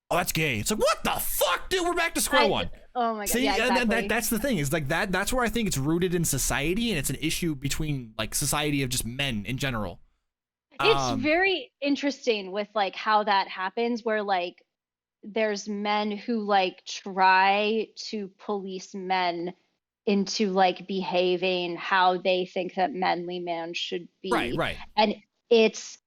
[SPEAKER 1] Oh, that's gay. It's like, what the fuck, dude? We're back to square one.
[SPEAKER 2] Oh my god.
[SPEAKER 1] See,
[SPEAKER 2] yeah, exactly.
[SPEAKER 1] and that's the thing, is like that's where I think it's rooted in society, and it's an issue between like society of just men in general.
[SPEAKER 2] It's very interesting with like how that happens, where like there's men who like try to police men into like behaving how they think that manly man should be.
[SPEAKER 1] Right.
[SPEAKER 2] And it's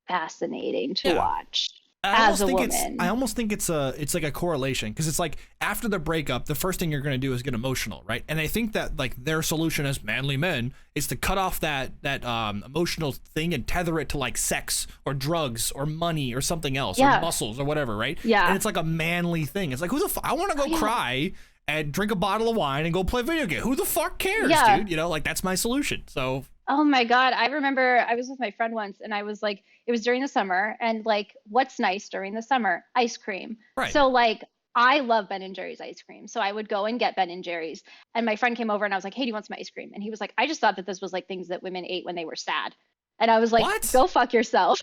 [SPEAKER 2] fascinating to watch. As a woman.
[SPEAKER 1] I almost think it's like a correlation, because it's like after the breakup, the first thing you're going to do is get emotional, right? And I think that like their solution as manly men is to cut off that emotional thing and tether it to like sex or drugs or money or something else or muscles or whatever, right?
[SPEAKER 2] Yeah.
[SPEAKER 1] And it's like a manly thing. It's like, I want to go cry and drink a bottle of wine and go play video game. Who the fuck cares, dude? You know, like that's my solution. So.
[SPEAKER 2] Oh my God. I remember I was with my friend once, and I was like, it was during the summer, and like, what's nice during the summer? Ice cream.
[SPEAKER 1] Right.
[SPEAKER 2] So like, I love Ben and Jerry's ice cream. So I would go and get Ben and Jerry's, and my friend came over and I was like, hey, do you want some ice cream? And he was like, I just thought that this was like things that women ate when they were sad. And I was like,
[SPEAKER 1] what?
[SPEAKER 2] Go fuck yourself.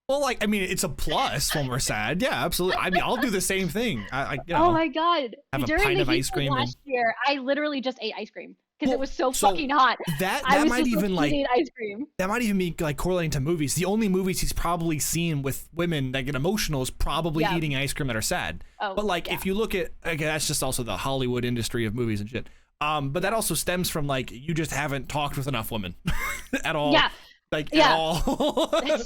[SPEAKER 1] Well, like, I mean, it's a plus when we're sad. Yeah, absolutely. I mean, I'll do the same thing. I you know,
[SPEAKER 2] oh my God.
[SPEAKER 1] Have
[SPEAKER 2] during
[SPEAKER 1] a pint
[SPEAKER 2] the
[SPEAKER 1] of ice cream.
[SPEAKER 2] Last year, I literally just ate ice cream because it was so fucking hot.
[SPEAKER 1] That might even like
[SPEAKER 2] ice cream.
[SPEAKER 1] That might even be like correlating to movies. The only movies he's probably seen with women that get emotional is probably eating ice cream that are sad.
[SPEAKER 2] Oh,
[SPEAKER 1] but like, if you look at, okay, that's just also the Hollywood industry of movies and shit. But that also stems from like, you just haven't talked with enough women at all.
[SPEAKER 2] Yeah.
[SPEAKER 1] Like at all.
[SPEAKER 2] It's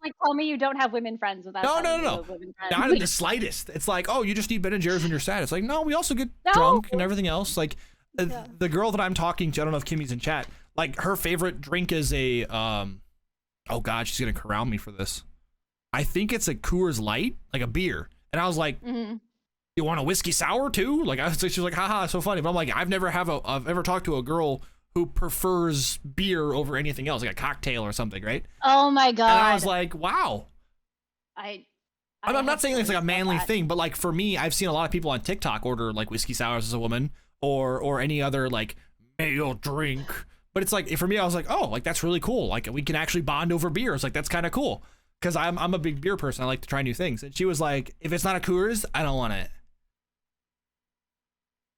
[SPEAKER 2] like, tell me you don't have women friends without
[SPEAKER 1] no. Not in the slightest. It's like, oh, you just eat Ben and Jerry's when you're sad. It's like, no, we also get drunk and everything else. Like the girl that I'm talking to, I don't know if Kimmy's in chat, like her favorite drink is a oh god, she's gonna corral me for this. I think it's a Coors Light, like a beer. And I was like, you want a whiskey sour too? Like she's like, haha, so funny. But I'm like, I've ever talked to a girl who prefers beer over anything else, like a cocktail or something, right?
[SPEAKER 2] Oh my god.
[SPEAKER 1] And I was like, wow.
[SPEAKER 2] I
[SPEAKER 1] I'm not
[SPEAKER 2] have
[SPEAKER 1] saying it's like a
[SPEAKER 2] stories about
[SPEAKER 1] manly
[SPEAKER 2] that.
[SPEAKER 1] thing, but like for me, I've seen a lot of people on TikTok order like whiskey sours as a woman or any other like male drink. But it's like for me, I was like, oh, like that's really cool. Like we can actually bond over beers. Like that's kind of cool because I'm a big beer person. I like to try new things. And she was like, if it's not a Coors, I don't want it.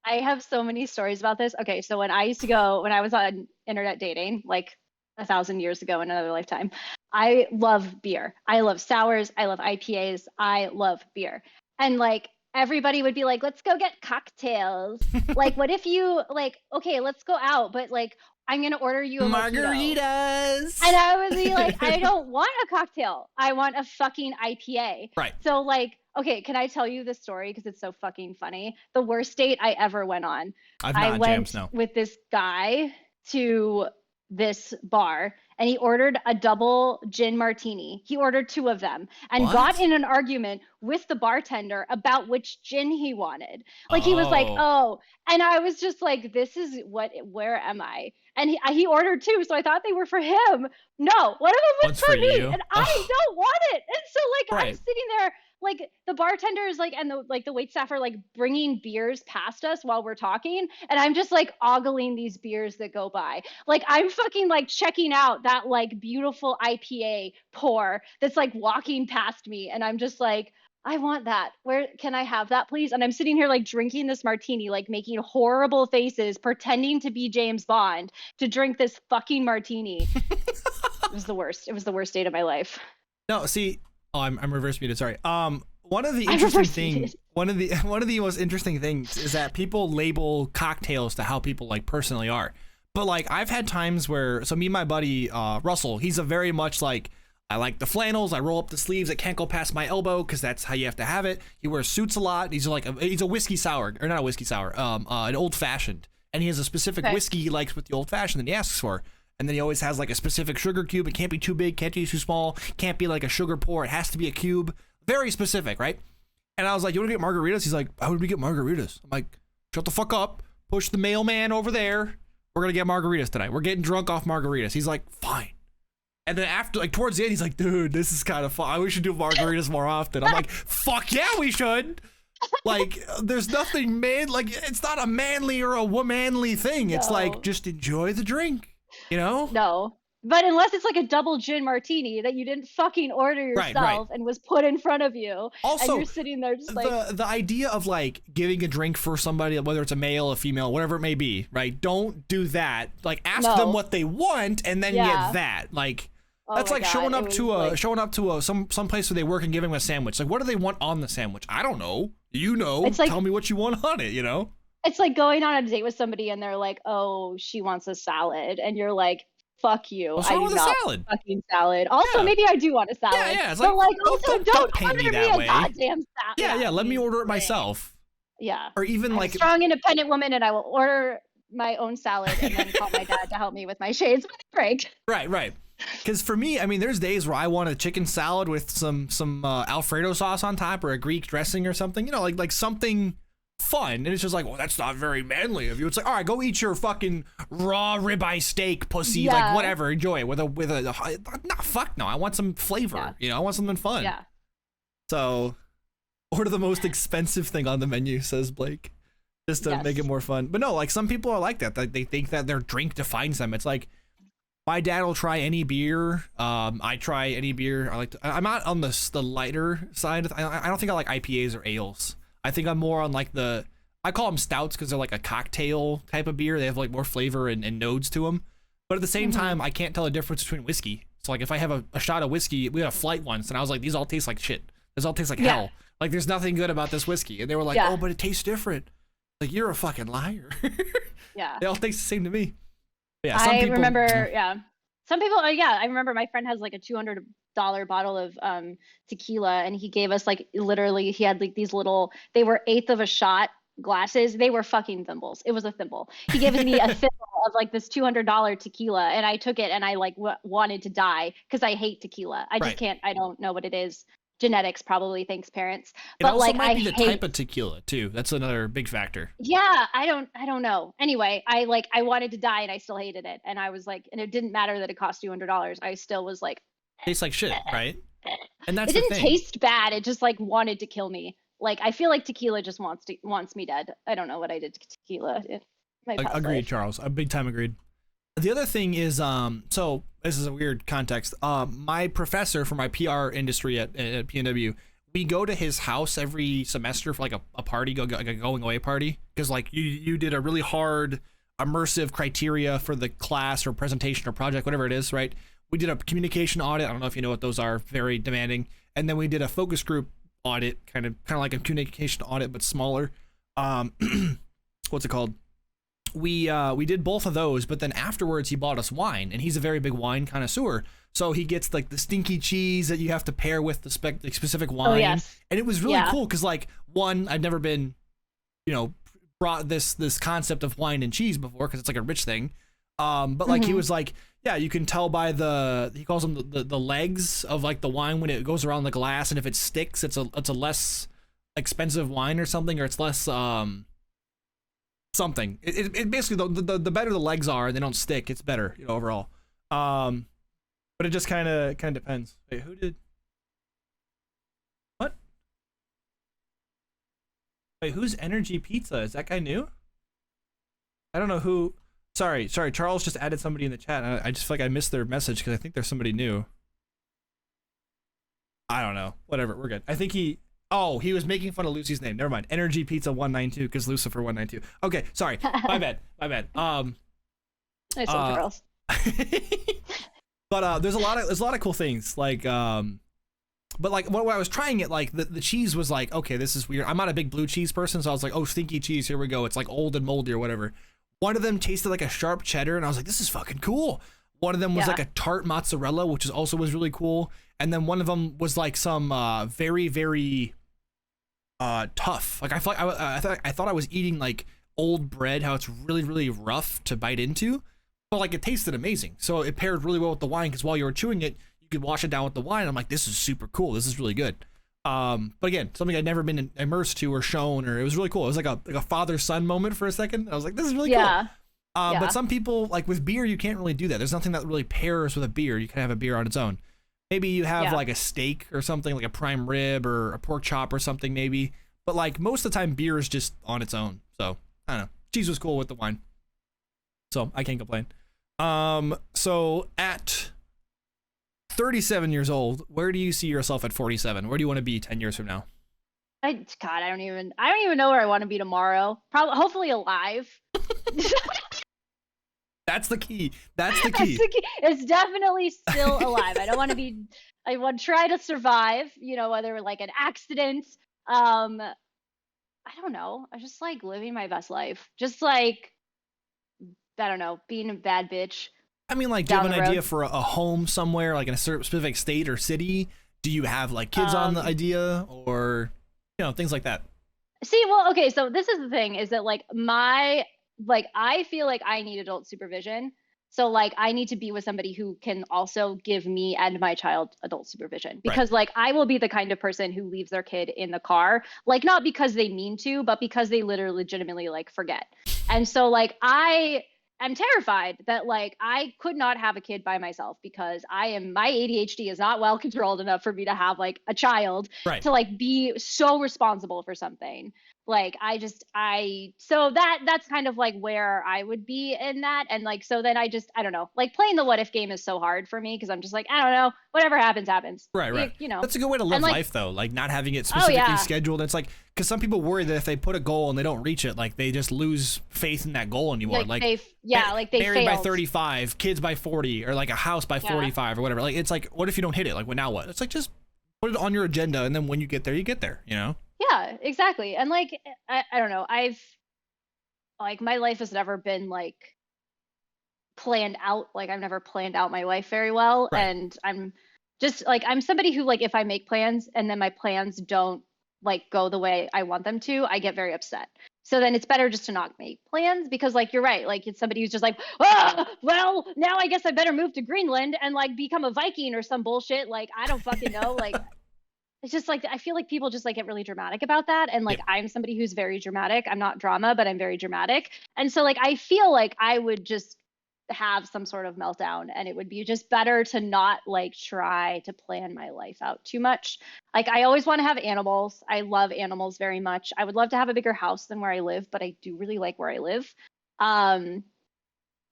[SPEAKER 2] I have so many stories about this. Okay, so when I was on internet dating, like 1,000 years ago in another lifetime, I love beer. I love sours. I love IPAs. I love beer. And like everybody would be like, let's go get cocktails. Like, what if you like, okay, let's go out, but like, I'm gonna order you a mojito. And
[SPEAKER 1] Margaritas.
[SPEAKER 2] I would be like, I don't want a cocktail. I want a fucking IPA.
[SPEAKER 1] Right.
[SPEAKER 2] So like, okay, can I tell you the story because it's so fucking funny? The worst date I ever went on.
[SPEAKER 1] I've
[SPEAKER 2] I
[SPEAKER 1] not jams,
[SPEAKER 2] went
[SPEAKER 1] no.
[SPEAKER 2] with this guy to this bar and he ordered a double gin martini. He ordered two of them and got
[SPEAKER 1] What?
[SPEAKER 2] in an argument with the bartender about which gin he wanted. Like he was like,
[SPEAKER 1] Oh,
[SPEAKER 2] "Oh," and I was just like, "This is where am I?" And he ordered two, so I thought they were for him. No, one of them was
[SPEAKER 1] one's
[SPEAKER 2] for
[SPEAKER 1] for
[SPEAKER 2] me,
[SPEAKER 1] you.
[SPEAKER 2] and I
[SPEAKER 1] Oh,
[SPEAKER 2] don't want it. And so like I'm
[SPEAKER 1] right.
[SPEAKER 2] sitting there like the bartender is like and the wait staff are like bringing beers past us while we're talking and I'm just like ogling these beers that go by. Like I'm fucking like checking out that like beautiful IPA pour that's like walking past me and I'm just like I want that. Where can I have that, please? And I'm sitting here like drinking this martini, like making horrible faces, pretending to be James Bond to drink this fucking martini. It was the worst. It was the worst date of my life.
[SPEAKER 1] No, see, oh, I'm reverse muted. Sorry. One of the
[SPEAKER 2] I
[SPEAKER 1] interesting
[SPEAKER 2] reversed
[SPEAKER 1] thing,
[SPEAKER 2] it.
[SPEAKER 1] one of the most interesting things is that people label cocktails to how people like personally are. But like I've had times where, so me and my buddy Russell, he's a very much like I like the flannels. I roll up the sleeves. It can't go past my elbow because that's how you have to have it. He wears suits a lot. He's like he's a whiskey sour or not a whiskey sour, an old fashioned, and he has a specific
[SPEAKER 2] Okay.
[SPEAKER 1] whiskey he likes with the old fashioned that he asks for. And then he always has like a specific sugar cube. It can't be too big, can't be too small, can't be like a sugar pour. It has to be a cube. Very specific, right? And I was like, you want to get margaritas? He's like, how would we get margaritas? I'm like, shut the fuck up. Push the mailman over there. We're going to get margaritas tonight. We're getting drunk off margaritas. He's like, fine. And then after, like towards the end, he's like, dude, this is kind of fun. We should do margaritas more often. I'm like, fuck yeah, we should. Like, there's nothing like, it's not a manly or a womanly thing. It's like,
[SPEAKER 2] No.
[SPEAKER 1] just enjoy the drink, you know?
[SPEAKER 2] No. But unless it's like a double gin martini that you didn't fucking order
[SPEAKER 1] Right,
[SPEAKER 2] yourself and was put in front of you, and
[SPEAKER 1] Also,
[SPEAKER 2] you're sitting there just like,
[SPEAKER 1] the idea of like giving a drink for somebody, whether it's a male, a female, whatever it may be, right? Don't do that. Like ask
[SPEAKER 2] No.
[SPEAKER 1] them what they want and then
[SPEAKER 2] Yeah.
[SPEAKER 1] get that. Like
[SPEAKER 2] oh
[SPEAKER 1] that's
[SPEAKER 2] my
[SPEAKER 1] like
[SPEAKER 2] God,
[SPEAKER 1] showing
[SPEAKER 2] it
[SPEAKER 1] up
[SPEAKER 2] was
[SPEAKER 1] to
[SPEAKER 2] like,
[SPEAKER 1] some place where they work and giving them a sandwich. Like what do they want on the sandwich? I don't know. You know.
[SPEAKER 2] It's like-
[SPEAKER 1] Tell me what you want on it. You know.
[SPEAKER 2] it's like going on a date with somebody and they're like, oh, she wants a salad, and you're like, fuck you,
[SPEAKER 1] What's
[SPEAKER 2] I
[SPEAKER 1] wrong
[SPEAKER 2] do
[SPEAKER 1] with a
[SPEAKER 2] not
[SPEAKER 1] salad?
[SPEAKER 2] want a fucking salad. Also,
[SPEAKER 1] Yeah.
[SPEAKER 2] maybe I do want a salad.
[SPEAKER 1] Yeah. It's
[SPEAKER 2] But
[SPEAKER 1] like,
[SPEAKER 2] like, also, don't
[SPEAKER 1] paint
[SPEAKER 2] order
[SPEAKER 1] me
[SPEAKER 2] me
[SPEAKER 1] that
[SPEAKER 2] a
[SPEAKER 1] way.
[SPEAKER 2] goddamn salad.
[SPEAKER 1] Yeah. Let me order it
[SPEAKER 2] please.
[SPEAKER 1] myself.
[SPEAKER 2] Yeah.
[SPEAKER 1] Or even
[SPEAKER 2] I'm
[SPEAKER 1] like
[SPEAKER 2] a strong, independent woman, and I will order my own salad and then call my dad to help me with my shades when they break.
[SPEAKER 1] Right. Because for me, I mean, there's days where I want a chicken salad with some Alfredo sauce on top or a Greek dressing or something, you know, like something fun. And it's just like, well, that's not very manly of you. It's like, all right, go eat your fucking raw ribeye steak, pussy,
[SPEAKER 2] Yeah.
[SPEAKER 1] like whatever, enjoy it with a no, fuck no. I want some flavor,
[SPEAKER 2] Yeah.
[SPEAKER 1] you know, I want something fun.
[SPEAKER 2] Yeah.
[SPEAKER 1] So, order the most expensive thing on the menu, says Blake, just to
[SPEAKER 2] Yes.
[SPEAKER 1] make it more fun. But no, like some people are like that. Like they think that their drink defines them. It's like, my dad will try any beer. I try any beer. I'm not on the lighter side. I don't think I like IPAs or ales. I think I'm more on like I call them stouts because they're like a cocktail type of beer. They have like more flavor and nodes to them. But at the same time, I can't tell the difference between whiskey. So like if I have a shot of whiskey, we had a flight once, and I was like, these all taste like shit. This all tastes like
[SPEAKER 2] Yeah.
[SPEAKER 1] hell. Like there's nothing good about this whiskey. And they were like,
[SPEAKER 2] Yeah.
[SPEAKER 1] oh, but it tastes different. Like you're a fucking liar.
[SPEAKER 2] Yeah.
[SPEAKER 1] They all taste the same to me. But yeah, some
[SPEAKER 2] I
[SPEAKER 1] people,
[SPEAKER 2] remember, yeah. Some people, I remember my friend has like a $200 bottle of tequila, and he gave us like literally, he had like these little, they were eighth of a shot glasses. They were fucking thimbles. It was a thimble. He gave me a thimble of like this $200 tequila, and I took it and I like wanted to die because I hate tequila. I just
[SPEAKER 1] Right.
[SPEAKER 2] can't, I don't know what it is. Genetics probably, thanks parents.
[SPEAKER 1] It
[SPEAKER 2] But
[SPEAKER 1] also
[SPEAKER 2] like
[SPEAKER 1] might
[SPEAKER 2] I
[SPEAKER 1] be the
[SPEAKER 2] hate
[SPEAKER 1] type of tequila too. That's another big factor.
[SPEAKER 2] yeah, I don't know. Anyway, I wanted to die and I still hated it. And I was like, and it didn't matter that it cost $200. I still was like,
[SPEAKER 1] Tastes like shit, right? And that's
[SPEAKER 2] It
[SPEAKER 1] the
[SPEAKER 2] didn't
[SPEAKER 1] thing.
[SPEAKER 2] taste bad. It just like wanted to kill me. Like I feel like tequila just wants me dead. I don't know what I did to tequila in my past
[SPEAKER 1] Agreed,
[SPEAKER 2] life.
[SPEAKER 1] Charles. A big time agreed. The other thing is, so this is a weird context. My professor for my PR industry at PNW, we go to his house every semester for like a party, like a going away party, because like you did a really hard immersive criteria for the class or presentation or project, whatever it is, right? We did a communication audit. I don't know if you know what those are, very demanding. And then we did a focus group audit, kind of like a communication audit but smaller. Um, what's it called? We did both of those, but then afterwards he bought us wine, and he's a very big wine connoisseur. So he gets like the stinky cheese that you have to pair with the specific wine.
[SPEAKER 2] Oh yes.
[SPEAKER 1] And it was really
[SPEAKER 2] Yeah.
[SPEAKER 1] cool because like one, I'd never been, brought this concept of wine and cheese before because it's like a rich thing. But like he was like, yeah, you can tell by he calls them the legs of like the wine when it goes around the glass, and if it sticks, it's a less expensive wine or something, or it's less something. It basically the better the legs are and they don't stick, it's better, overall. But it just kind of depends. Wait, who did what? Wait, who's Energy Pizza? Is that guy new? I don't know who. Sorry. Charles just added somebody in the chat. I just feel like I missed their message because I think there's somebody new. I don't know. Whatever. We're good. I think he. Oh, he was making fun of Lucy's name. Never mind. Energy Pizza 192 because Lucifer 192. Okay, sorry. My bad.
[SPEAKER 2] Nice one, Charles.
[SPEAKER 1] But there's a lot of cool things like but like when I was trying it, like the cheese was like, okay, this is weird. I'm not a big blue cheese person, so I was like, oh, stinky cheese, here we go. It's like old and moldy or whatever. One of them tasted like a sharp cheddar, and I was like, this is fucking cool. One of them was like a tart mozzarella, which is also was really cool. And then one of them was like some very, very tough. Like I thought I was eating like old bread, how it's really, really rough to bite into. But like it tasted amazing. So it paired really well with the wine because while you were chewing it, you could wash it down with the wine. I'm like, this is super cool. This is really good. But again, something I'd never been immersed to or shown, or it was really cool. It was like a father-son moment for a second. I was like, this is really cool. But some people, like with beer, you can't really do that. There's nothing that really pairs with a beer. You can have a beer on its own. Maybe you have like a steak or something, like a prime rib or a pork chop or something maybe. But like most of the time, beer is just on its own. So I don't know. Cheese was cool with the wine. So I can't complain. So at 37 years old, where do you see yourself at 47? Where do you want to be 10 years from now?
[SPEAKER 2] I don't even know where I want to be tomorrow. Probably, hopefully alive.
[SPEAKER 1] That's the key. That's the key.
[SPEAKER 2] It's definitely still alive. I don't want to be. I want to try to survive. Whether like an accident. I don't know. I just like living my best life. Just like I don't know, being a bad bitch.
[SPEAKER 1] I mean, like, do you have an idea for a home somewhere, like in a specific state or city? Do you have like kids on the idea, or things like that?
[SPEAKER 2] See, well, okay, so this is the thing: is that like I feel like I need adult supervision. So like I need to be with somebody who can also give me and my child adult supervision, because like I will be the kind of person who leaves their kid in the car, like not because they mean to, but because they literally legitimately like forget. And so like I'm terrified that like I could not have a kid by myself because my ADHD is not well controlled enough for me to have like a child to like be so responsible for something. Like so that's kind of like where I would be in that. And like, so then I don't know, like playing the what if game is so hard for me because I'm just like, I don't know, whatever happens, happens.
[SPEAKER 1] Right. That's a good way to live life though. Like not having it specifically scheduled. It's like, because some people worry that if they put a goal and they don't reach it, like they just lose faith in that goal anymore. Like they
[SPEAKER 2] failed.
[SPEAKER 1] married by 35, kids by 40, or like a house by 45 or whatever. Like it's like, what if you don't hit it? Like, well, now what? It's like, just put it on your agenda, and then when you get there, you get there,
[SPEAKER 2] Yeah, exactly. And like I don't know, I've like my life has never been like planned out. Like I've never planned out my life very well. And I'm just like, I'm somebody who like if I make plans and then my plans don't like go the way I want them to, I get very upset. So then it's better just to not make plans, because like you're right, like it's somebody who's just like, well, now I guess I better move to Greenland and like become a Viking or some bullshit. Like I don't fucking know. Like it's just like I feel like people just like get really dramatic about that. And like I'm somebody who's very dramatic. I'm not drama, but I'm very dramatic. And so like I feel like I would just have some sort of meltdown, and it would be just better to not like try to plan my life out too much. Like I always want to have animals. I love animals very much. I would love to have a bigger house than where I live, but I do really like where I live.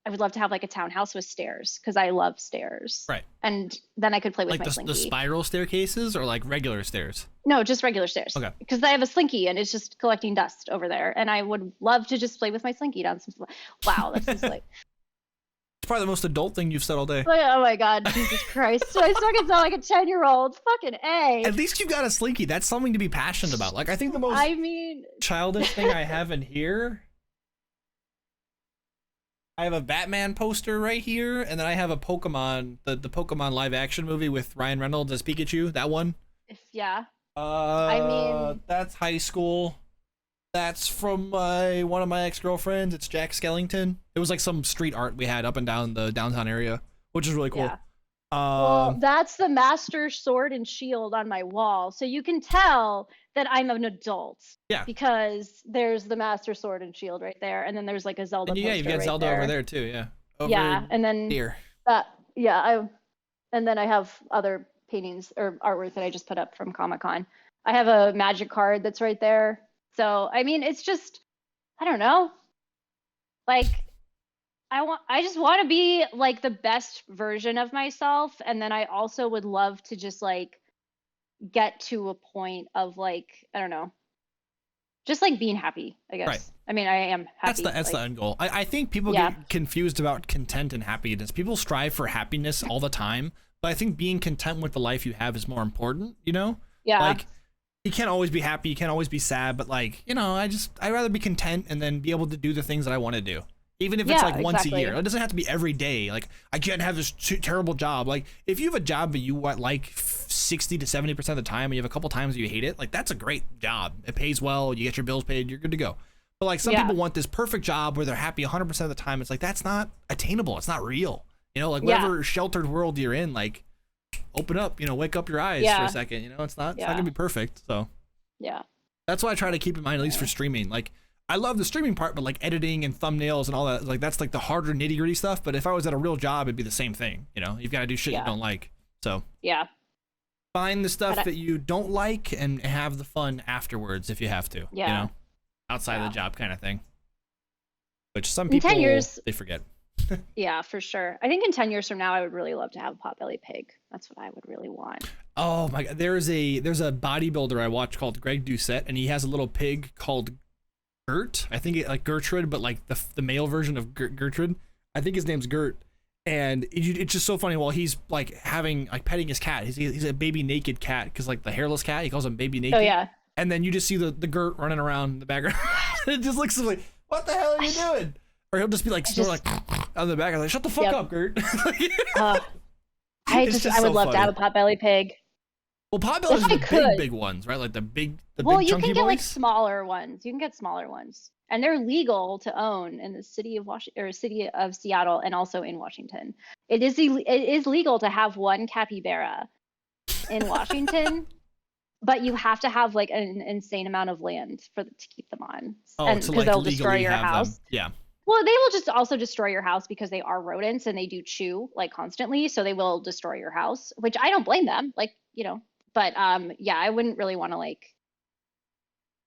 [SPEAKER 2] I would love to have like a townhouse with stairs because I love stairs.
[SPEAKER 1] Right.
[SPEAKER 2] And then I could play with
[SPEAKER 1] Like
[SPEAKER 2] my
[SPEAKER 1] the
[SPEAKER 2] slinky.
[SPEAKER 1] spiral staircases or like regular stairs?
[SPEAKER 2] No, just regular stairs.
[SPEAKER 1] Okay.
[SPEAKER 2] Because I have a slinky and it's just collecting dust over there, and I would love to just play with my slinky down some. Wow, this is like.
[SPEAKER 1] It's probably the most adult thing you've said all day.
[SPEAKER 2] Oh my God, Jesus Christ! I fucking sound like a 10-year-old. Fucking A.
[SPEAKER 1] At least you've got a slinky. That's something to be passionate about. Like I think the most childish thing I have in here. I have a Batman poster right here, and then I have a Pokemon, the Pokemon live action movie with Ryan Reynolds as Pikachu. That one.
[SPEAKER 2] Yeah.
[SPEAKER 1] I mean, that's high school. That's from one of my ex-girlfriends. It's Jack Skellington. It was like some street art we had up and down the downtown area, which is really cool.
[SPEAKER 2] Yeah. Well, that's the Master Sword and Shield on my wall, so you can tell that I'm an adult.
[SPEAKER 1] Yeah.
[SPEAKER 2] Because there's the Master Sword and Shield right there, and then there's like a Zelda.
[SPEAKER 1] And yeah, you've got
[SPEAKER 2] right
[SPEAKER 1] Zelda
[SPEAKER 2] there.
[SPEAKER 1] over there too. Yeah.
[SPEAKER 2] Over and then
[SPEAKER 1] here.
[SPEAKER 2] And then I have other paintings or artwork that I just put up from Comic-Con. I have a Magic card that's right there. So I mean, it's just, I don't know, like. I just want to be like the best version of myself, and then I also would love to just like get to a point of like, I don't know, just like being happy, I guess. Right. I mean, I am happy.
[SPEAKER 1] That's the end goal. I think people get confused about content and happiness. People strive for happiness all the time, but I think being content with the life you have is more important, you know?
[SPEAKER 2] Yeah.
[SPEAKER 1] Like you can't always be happy, you can't always be sad, but like, you know, I'd rather be content and then be able to do the things that I want to do. Even if it's like once a year. It doesn't have to be every day. Like, I can't have this terrible job. Like, if you have a job that you like 60 to 70% of the time and you have a couple times you hate it, like, that's a great job. It pays well. You get your bills paid. You're good to go. But, like, some people want this perfect job where they're happy 100% of the time. It's like, that's not attainable. It's not real. You know, like, whatever sheltered world you're in, like, open up, you know, wake up your eyes for a second. You know, it's not going to be perfect. So, that's why I try to keep in mind, at least for streaming. Like, I love the streaming part, but like editing and thumbnails and all that, like that's like the harder nitty gritty stuff. But if I was at a real job, it'd be the same thing. You know, you've got to do shit you don't like. So find the stuff that you don't like and have the fun afterwards if you have to. You know, outside of the job kind of thing. Which some people
[SPEAKER 2] 10 years,
[SPEAKER 1] they forget.
[SPEAKER 2] Yeah, for sure. I think in 10 years from now, I would really love to have a potbelly pig. That's what I would really want.
[SPEAKER 1] Oh my God, there's a bodybuilder I watch called Greg Doucette, and he has a little pig called Gert. I think like Gertrude, but like the male version of Gertrude. I think his name's Gert, and it's just so funny. While he's like petting his cat, he's a baby naked cat because like the hairless cat, he calls him baby naked.
[SPEAKER 2] Oh yeah.
[SPEAKER 1] And then you just see the Gert running around in the background. It just looks like, what the hell are you doing? Or he'll just be like snoring like on the back. I'm like, shut the fuck up, Gert.
[SPEAKER 2] I would love to have a potbelly pig.
[SPEAKER 1] Well, potbellies are the big ones, right? Like the big chunky
[SPEAKER 2] you can get
[SPEAKER 1] boys?
[SPEAKER 2] like smaller ones. You can get smaller ones, and they're legal to own in the city of city of Seattle, and also in Washington. It is legal to have one capybara in Washington, but you have to have like an insane amount of land to keep them on.
[SPEAKER 1] Oh,
[SPEAKER 2] and because they'll destroy your house.
[SPEAKER 1] Them. Yeah.
[SPEAKER 2] Well, they will just also destroy your house because they are rodents and they do chew like constantly, so they will destroy your house, which I don't blame them. Like, you know. But I wouldn't really want to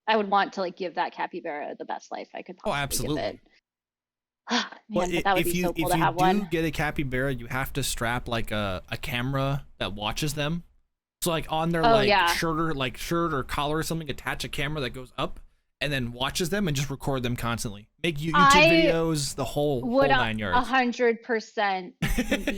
[SPEAKER 2] I would want to give that capybara the best life I could possibly
[SPEAKER 1] absolutely.
[SPEAKER 2] give it. Man, but that would be so cool to have one.
[SPEAKER 1] If you do get a capybara, you have to strap like a camera that watches them. So like on their shirt or collar or something, attach a camera that goes up and then watches them and just record them constantly. Make YouTube videos, the whole 9 yards.
[SPEAKER 2] 100%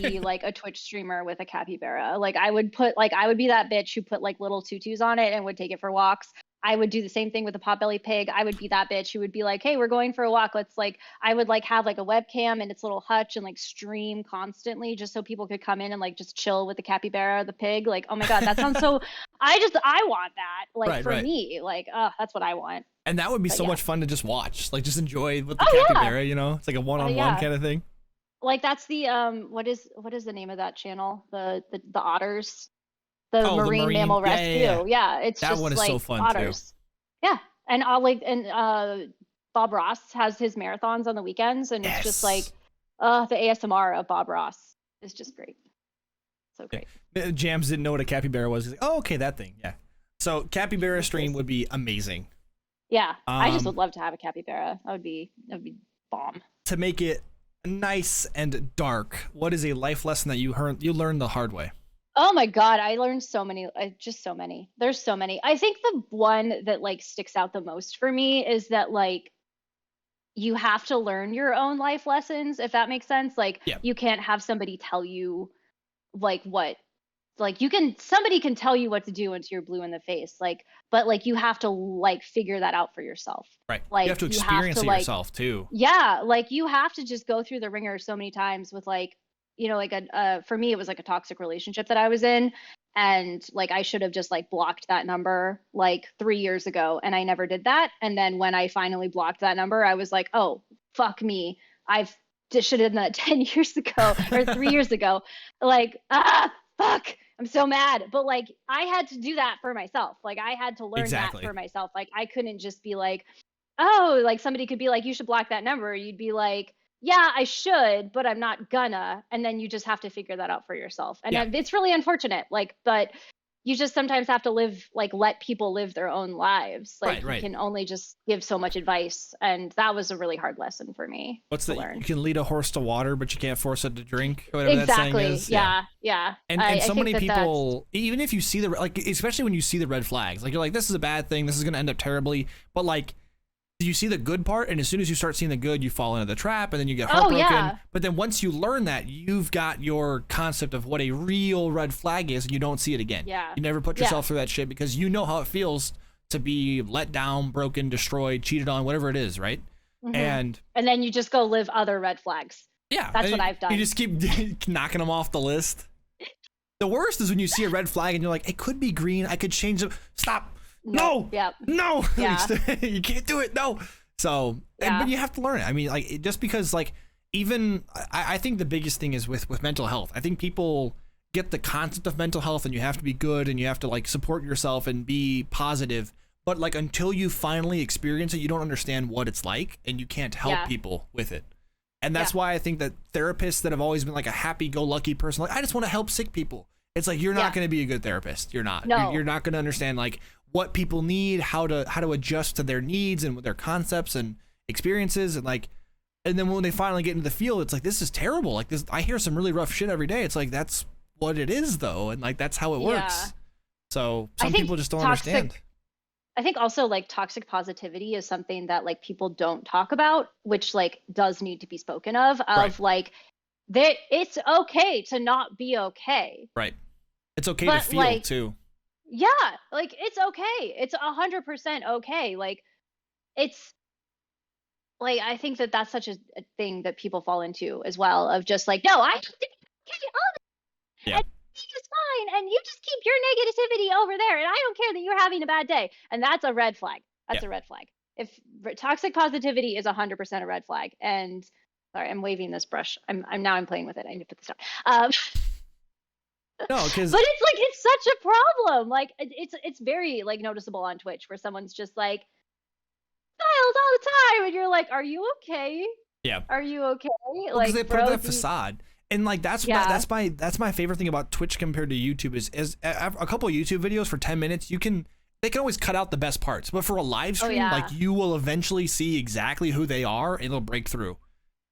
[SPEAKER 2] be like a Twitch streamer with a capybara. Like I would be that bitch who put like little tutus on it and would take it for walks. I would do the same thing with a potbelly pig. I would be that bitch who would be like, hey, we're going for a walk. Let's I would have like a webcam in its little hutch and stream constantly just so people could come in and just chill with the capybara, the pig. Like, oh my God, that sounds so, I want that. For me, that's what I want.
[SPEAKER 1] And that would be so much fun to just watch, just enjoy with the capybara, you know, it's like a one-on-one kind of thing.
[SPEAKER 2] Like that's the, what is the name of that channel? The otters. The marine mammal rescue. Yeah, it's
[SPEAKER 1] that
[SPEAKER 2] just
[SPEAKER 1] one is so fun
[SPEAKER 2] otters. Too. Yeah, and Bob Ross has his marathons on the weekends, and it's just The ASMR of Bob Ross is just great. So great.
[SPEAKER 1] Jams didn't know what a capybara was. He's like, oh, okay, that thing. Yeah. So capybara stream would be amazing.
[SPEAKER 2] Yeah, I just would love to have a capybara. That would be bomb.
[SPEAKER 1] To make it nice and dark, what is a life lesson that you learned the hard way?
[SPEAKER 2] Oh my God, I learned so many, just so many. There's so many. I think the one that like sticks out the most for me is that like you have to learn your own life lessons, if that makes sense. Like you can't have somebody tell you like what, like somebody can tell you what to do until you're blue in the face. Like, but like you have to like figure that out for yourself.
[SPEAKER 1] Right.
[SPEAKER 2] Like
[SPEAKER 1] you have to experience it yourself too.
[SPEAKER 2] Yeah. Like you have to just go through the ringer so many times with like, you know, like for me, it was like a toxic relationship that I was in. And like, I should have just like blocked that number like 3 years ago. And I never did that. And then when I finally blocked that number, I was like, oh, fuck me. I've should have done that 10 years ago or 3 years ago. Like, fuck, I'm so mad. But like, I had to do that for myself. Like I had to learn that for myself. Like I couldn't just be like, oh, like somebody could be like, you should block that number. You'd be like, yeah, I should, but I'm not gonna. And then you just have to figure that out for yourself. And it's really unfortunate. Like, but you just sometimes have to let people live their own lives. Like you can only just give so much advice. And that was a really hard lesson for me.
[SPEAKER 1] What's to learn. You can lead a horse to water, but you can't force it to drink. Whatever that saying is.
[SPEAKER 2] Yeah.
[SPEAKER 1] And so many people, even if you see especially when you see the red flags, like you're like, this is a bad thing. This is going to end up terribly. But like, you see the good part, and as soon as you start seeing the good, you fall into the trap, and then you get heartbroken. But then once you learn that, you've got your concept of what a real red flag is, and you don't see it again.
[SPEAKER 2] Yeah.
[SPEAKER 1] You never put yourself through that shit because you know how it feels to be let down, broken, destroyed, cheated on, whatever it is, right?
[SPEAKER 2] Mm-hmm. And then you just go live other red flags.
[SPEAKER 1] Yeah.
[SPEAKER 2] That's what I've done.
[SPEAKER 1] You just keep knocking them off the list. The worst is when you see a red flag, and you're like, it could be green. I could change it. Stop. No.
[SPEAKER 2] Yeah.
[SPEAKER 1] No. Yeah. You can't do it. No. So, but you have to learn it. I mean, like, just because, like, even I think the biggest thing is with mental health. I think people get the concept of mental health, and you have to be good, and you have to like support yourself and be positive. But like, until you finally experience it, you don't understand what it's like, and you can't help people with it. And that's why I think that therapists that have always been like a happy-go-lucky person, like, I just want to help sick people. It's like, you're not going to be a good therapist. You're not.
[SPEAKER 2] No.
[SPEAKER 1] You're not going to understand like what people need, how to adjust to their needs and their concepts and experiences, and like, and then when they finally get into the field, it's like, this is terrible. Like this, I hear some really rough shit every day. It's like, that's what it is though, and like that's how it works. So some people just don't understand.
[SPEAKER 2] I think also like toxic positivity is something that like people don't talk about, which like does need to be spoken of like that it's okay to not be okay.
[SPEAKER 1] Right. It's okay to feel like, too.
[SPEAKER 2] Yeah, like it's okay. It's 100% okay. Like it's like, I think that that's such a thing that people fall into as well, of just like, no, I just and it's fine, and you just keep your negativity over there, and I don't care that you're having a bad day. And that's a red flag. That's a red flag. If toxic positivity is 100% a red flag. And sorry, I'm waving this brush. I'm playing with it. I need to put this down.
[SPEAKER 1] No, because
[SPEAKER 2] but it's like, it's such a problem. Like it's very like noticeable on Twitch where someone's just like smiles all the time, and you're like, are you okay?
[SPEAKER 1] Yeah.
[SPEAKER 2] Are you okay?
[SPEAKER 1] Well, like, they put that facade. And like that's my favorite thing about Twitch compared to YouTube is a couple of YouTube videos for 10 minutes, they can always cut out the best parts, but for a live stream, like you will eventually see exactly who they are, and it'll break through.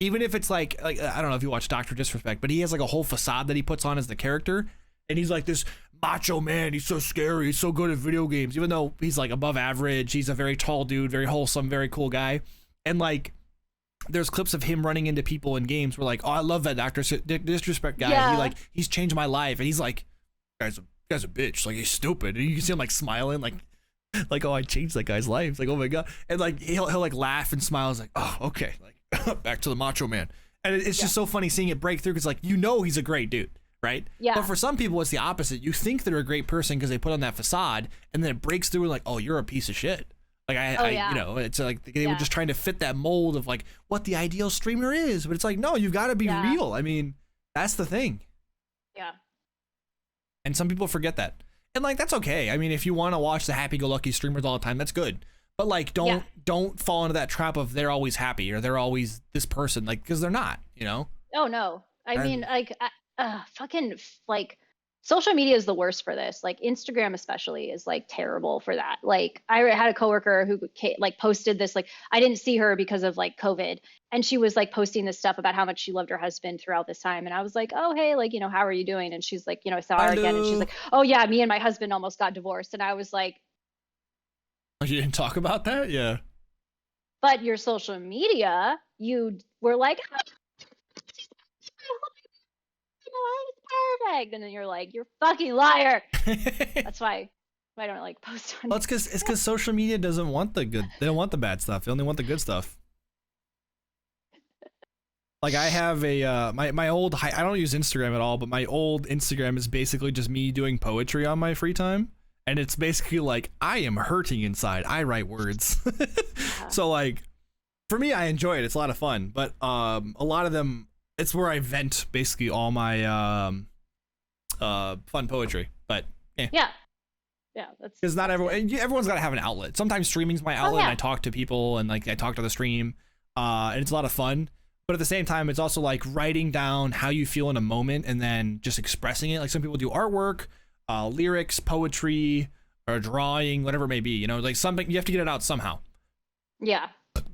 [SPEAKER 1] Even if it's like I don't know if you watch Dr. Disrespect, but he has like a whole facade that he puts on as the character, and he's like this macho man. He's so scary. He's so good at video games, even though he's like above average. He's a very tall dude, very wholesome, very cool guy, and like. There's clips of him running into people in games where like, oh, I love that Dr. Disrespect guy. Yeah. He's changed my life, and he's like, guy's a bitch. Like, he's stupid, and you can see him like smiling, like oh, I changed that guy's life. Like, oh my god, and like he'll like laugh and smile. He's like, oh, okay, like back to the macho man. And it's just so funny seeing it break through, because like, you know, he's a great dude, right? Yeah. But for some people, it's the opposite. You think they're a great person because they put on that facade, and then it breaks through and like, oh, you're a piece of shit. Like you know, it's like they were just trying to fit that mold of like what the ideal streamer is, but it's like, no, you've got to be real. I mean, that's the thing. Yeah. And some people forget that, and like that's okay. I mean, if you want to watch the happy-go-lucky streamers all the time, that's good. But like, don't fall into that trap of they're always happy or they're always this person, like, because they're not. You know.
[SPEAKER 2] Oh no. I mean,
[SPEAKER 1] And
[SPEAKER 2] like, fucking like social media is the worst for this. Like Instagram especially is like terrible for that. Like I had a coworker who like posted this, like I didn't see her because of like COVID, and she was like posting this stuff about how much she loved her husband throughout this time. And I was like, oh hey, like how are you doing? And she's like, I saw her again, and she's
[SPEAKER 1] hello.
[SPEAKER 2] like, oh yeah, me and my husband almost got divorced. And I was like,
[SPEAKER 1] You didn't talk about that? Yeah.
[SPEAKER 2] but your social media, you were like, oh, it's perfect, and then you're like, you're a fucking liar. That's why I don't like post on
[SPEAKER 1] Well, it's
[SPEAKER 2] Instagram.
[SPEAKER 1] because social media doesn't want the good. They don't want the bad stuff. They only want the good stuff. Like I have a my old I don't use Instagram at all, but my old Instagram is basically just me doing poetry on my free time, and it's basically like I am hurting inside. I write words.
[SPEAKER 2] Yeah.
[SPEAKER 1] So like for me, I enjoy it. It's a lot of fun, but a lot of them it's where I vent basically all my fun poetry. But yeah,
[SPEAKER 2] Yeah. Yeah.
[SPEAKER 1] because not
[SPEAKER 2] That's
[SPEAKER 1] everyone
[SPEAKER 2] good.
[SPEAKER 1] everyone's got to have an outlet. Sometimes streaming's my
[SPEAKER 2] Oh
[SPEAKER 1] outlet, and
[SPEAKER 2] yeah.
[SPEAKER 1] I talk to people and like I talk to the stream, and it's a lot of fun. But at the same time, it's also like writing down how you feel in a moment and then just expressing it. Like some people do artwork, lyrics, poetry, or drawing, whatever it may be. Like something you have to get it out somehow.
[SPEAKER 2] Yeah.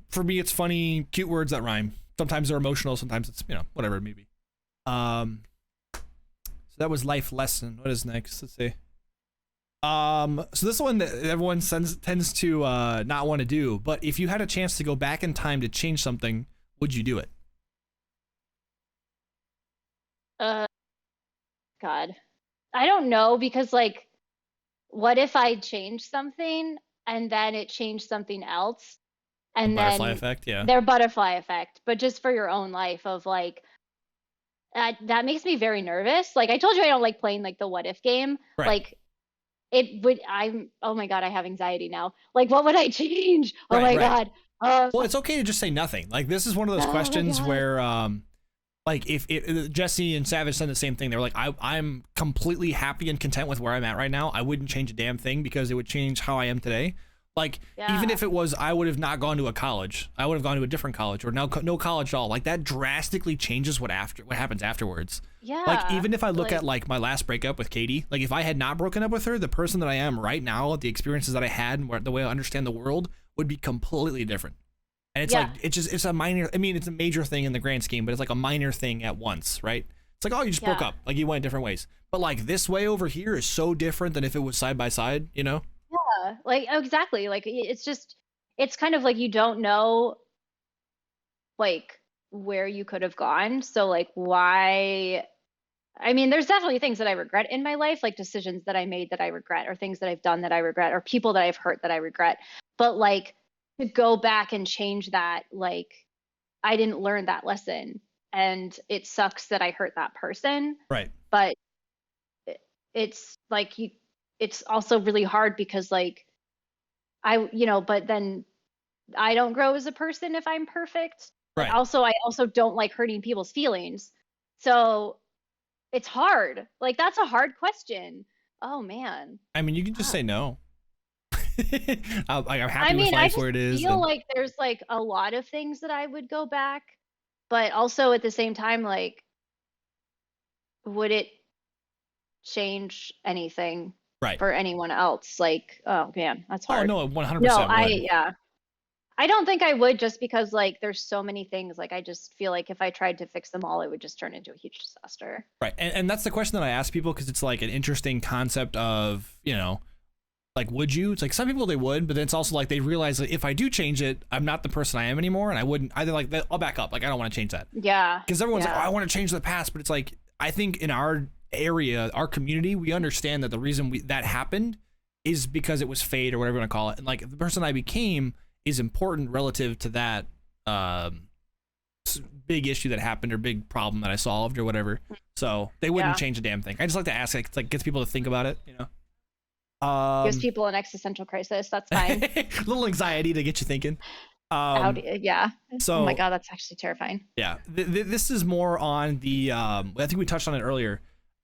[SPEAKER 1] For me, it's funny, cute words that rhyme. Sometimes they're emotional. Sometimes it's whatever it may be. So that was life lesson. What is next? Let's see. So this one that everyone tends to not want to do, but if you had a chance to go back in time to change something, would you do it?
[SPEAKER 2] Uh, God. I don't know because like, what if I changed something and then it changed something else,
[SPEAKER 1] The
[SPEAKER 2] and
[SPEAKER 1] butterfly
[SPEAKER 2] then
[SPEAKER 1] effect, yeah.
[SPEAKER 2] their butterfly effect, but just for your own life of like that makes me very nervous. Like I told you, I don't like playing like the what if game.
[SPEAKER 1] Right.
[SPEAKER 2] Like it would. I'm. Oh my God, I have anxiety now. Like what would I change? Oh
[SPEAKER 1] Right,
[SPEAKER 2] my
[SPEAKER 1] right.
[SPEAKER 2] God. Oh.
[SPEAKER 1] Well, it's okay to just say nothing. Like this is one of those
[SPEAKER 2] Oh my
[SPEAKER 1] questions
[SPEAKER 2] God.
[SPEAKER 1] where like if Jesse and Savage said the same thing. They were like, I'm completely happy and content with where I'm at right now. I wouldn't change a damn thing because it would change how I am today. Like even
[SPEAKER 2] Yeah.
[SPEAKER 1] if it was, I would have not gone to a college. I would have gone to a different college or no college at all. Like that drastically changes what happens afterwards. Like
[SPEAKER 2] Yeah.
[SPEAKER 1] even if I look
[SPEAKER 2] Like
[SPEAKER 1] at like my last breakup with Katie, like if I had not broken up with her, the person that I am right now, the experiences that I had, and the way I understand the world would be completely different. And it's like
[SPEAKER 2] yeah.
[SPEAKER 1] it's a minor. I mean, it's a major thing in the grand scheme, but it's like a minor thing at once, right? It's like, oh, you just broke
[SPEAKER 2] Yeah.
[SPEAKER 1] up, like you went different ways. But like this way over here is so different than if it was side by side, you know?
[SPEAKER 2] Yeah. Like exactly. Like it's just it's kind of like you don't know like where you could have gone. So like why I mean, there's definitely things that I regret in my life, like decisions that I made that I regret, or things that I've done that I regret, or people that I've hurt that I regret. But like to go back and change that, like I didn't learn that lesson. And it sucks that I hurt that person.
[SPEAKER 1] Right.
[SPEAKER 2] But it's like it's also really hard because like but then I don't grow as a person if I'm perfect. But
[SPEAKER 1] Right.
[SPEAKER 2] also, I also don't like hurting people's feelings. So it's hard. Like that's a hard question. Oh man.
[SPEAKER 1] I mean, you can just
[SPEAKER 2] Fuck.
[SPEAKER 1] say no. I'm
[SPEAKER 2] I
[SPEAKER 1] happy with
[SPEAKER 2] mean, I
[SPEAKER 1] life
[SPEAKER 2] just
[SPEAKER 1] where it is.
[SPEAKER 2] feel
[SPEAKER 1] And
[SPEAKER 2] like there's like a lot of things that I would go back, but also at the same time, like, would it change anything
[SPEAKER 1] right.
[SPEAKER 2] for anyone else? Like, oh man, that's
[SPEAKER 1] Oh
[SPEAKER 2] hard.
[SPEAKER 1] no,
[SPEAKER 2] No,
[SPEAKER 1] 100% would.
[SPEAKER 2] yeah. I don't think I would just because like there's so many things. Like I just feel like if I tried to fix them all, it would just turn into a huge disaster.
[SPEAKER 1] Right. And that's the question that I ask people because it's like an interesting concept of, like, would you? It's like some people they would, but then it's also like they realize that if I do change it, I'm not the person I am anymore. And I wouldn't either. Like, I'll back up. Like, I don't want to change that
[SPEAKER 2] Yeah.
[SPEAKER 1] because everyone's like, oh,
[SPEAKER 2] Yeah.
[SPEAKER 1] I want to change the past. But it's like, I think in our area, our community, we understand that the reason that happened is because it was fate or whatever you want to call it. And like the person I became is important relative to that big issue that happened or big problem that I solved or whatever. So they wouldn't
[SPEAKER 2] Yeah.
[SPEAKER 1] change a damn thing. I just like to ask, like, it's like gets people to think about it,
[SPEAKER 2] Gives people an existential crisis. That's fine.
[SPEAKER 1] A little anxiety to get you thinking.
[SPEAKER 2] Yeah.
[SPEAKER 1] So
[SPEAKER 2] Oh my God, that's actually terrifying.
[SPEAKER 1] yeah, this is more on the. I think we touched on it earlier.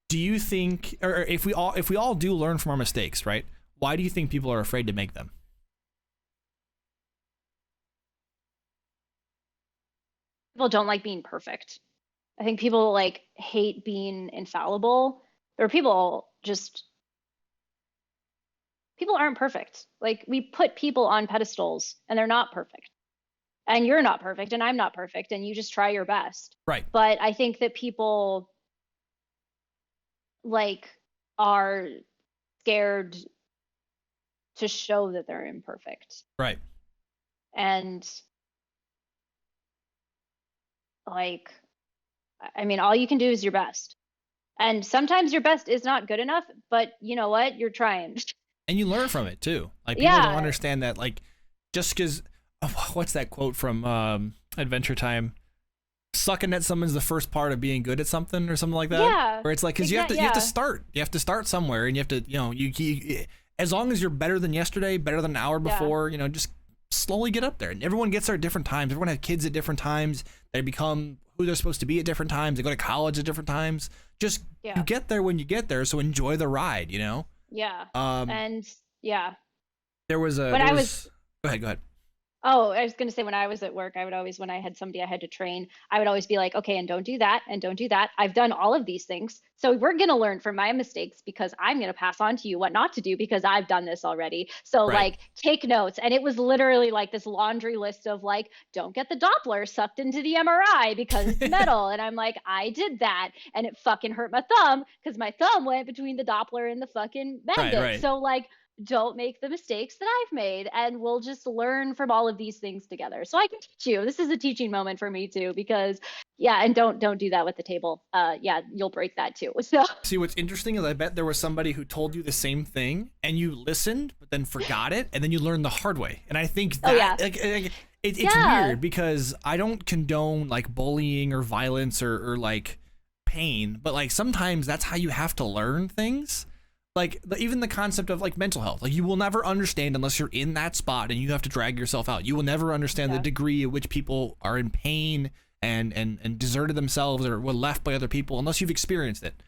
[SPEAKER 1] Do you think, or if we all do learn from our mistakes, right? Why do you think people are afraid to make them?
[SPEAKER 2] People don't like being perfect. I think people like hate being infallible. Or people aren't perfect. Like we put people on pedestals and they're not perfect. And you're not perfect and I'm not perfect and you just try your best.
[SPEAKER 1] Right.
[SPEAKER 2] But I think that people like are scared to show that they're imperfect.
[SPEAKER 1] Right.
[SPEAKER 2] And like, I mean, all you can do is your best. And sometimes your best is not good enough, but you know what? You're trying.
[SPEAKER 1] And you learn from it too. Like people don't
[SPEAKER 2] Yeah.
[SPEAKER 1] understand that. Like just because, what's that quote from Adventure Time? Sucking at someone's the first part of being good at something, or something like that.
[SPEAKER 2] Yeah.
[SPEAKER 1] Where it's like, because you have to start. You have to start somewhere, and you have to, you as long as you're better than yesterday, better than an hour before, just slowly get up there. And everyone gets there at different times. Everyone has kids at different times. They become who they're supposed to be at different times. They go to college at different times. Just you get there when you get there. So enjoy the ride.
[SPEAKER 2] Yeah.
[SPEAKER 1] And
[SPEAKER 2] there
[SPEAKER 1] was a.
[SPEAKER 2] When
[SPEAKER 1] Go
[SPEAKER 2] I
[SPEAKER 1] ahead. Go ahead.
[SPEAKER 2] Oh, I was going to say when I was at work, when I had somebody I had to train, I would always be like, okay, and don't do that, and don't do that. I've done all of these things. So we're going to learn from my mistakes because I'm going to pass on to you what not to do because I've done this already. So like take notes. And it was literally like this laundry list of like, don't get the Doppler sucked into the MRI because it's metal. And I'm like, I did that and it fucking hurt my thumb because my thumb went between the Doppler and the fucking magnet.
[SPEAKER 1] Right.
[SPEAKER 2] So like, don't make the mistakes that I've made, and we'll just learn from all of these things together. So I can teach you. This is a teaching moment for me too, because and don't do that with the table. You'll break that too. So
[SPEAKER 1] see, what's interesting is I bet there was somebody who told you the same thing and you listened but then forgot it, and then you learned the hard way. And I think that it's weird because I don't condone like bullying or violence or like pain, but like sometimes that's how you have to learn things. Like even the concept of like mental health, like you will never understand unless you're in that spot and you have to drag yourself out. You will never understand the degree at which people are in pain and deserted themselves or were left by other people unless you've experienced it.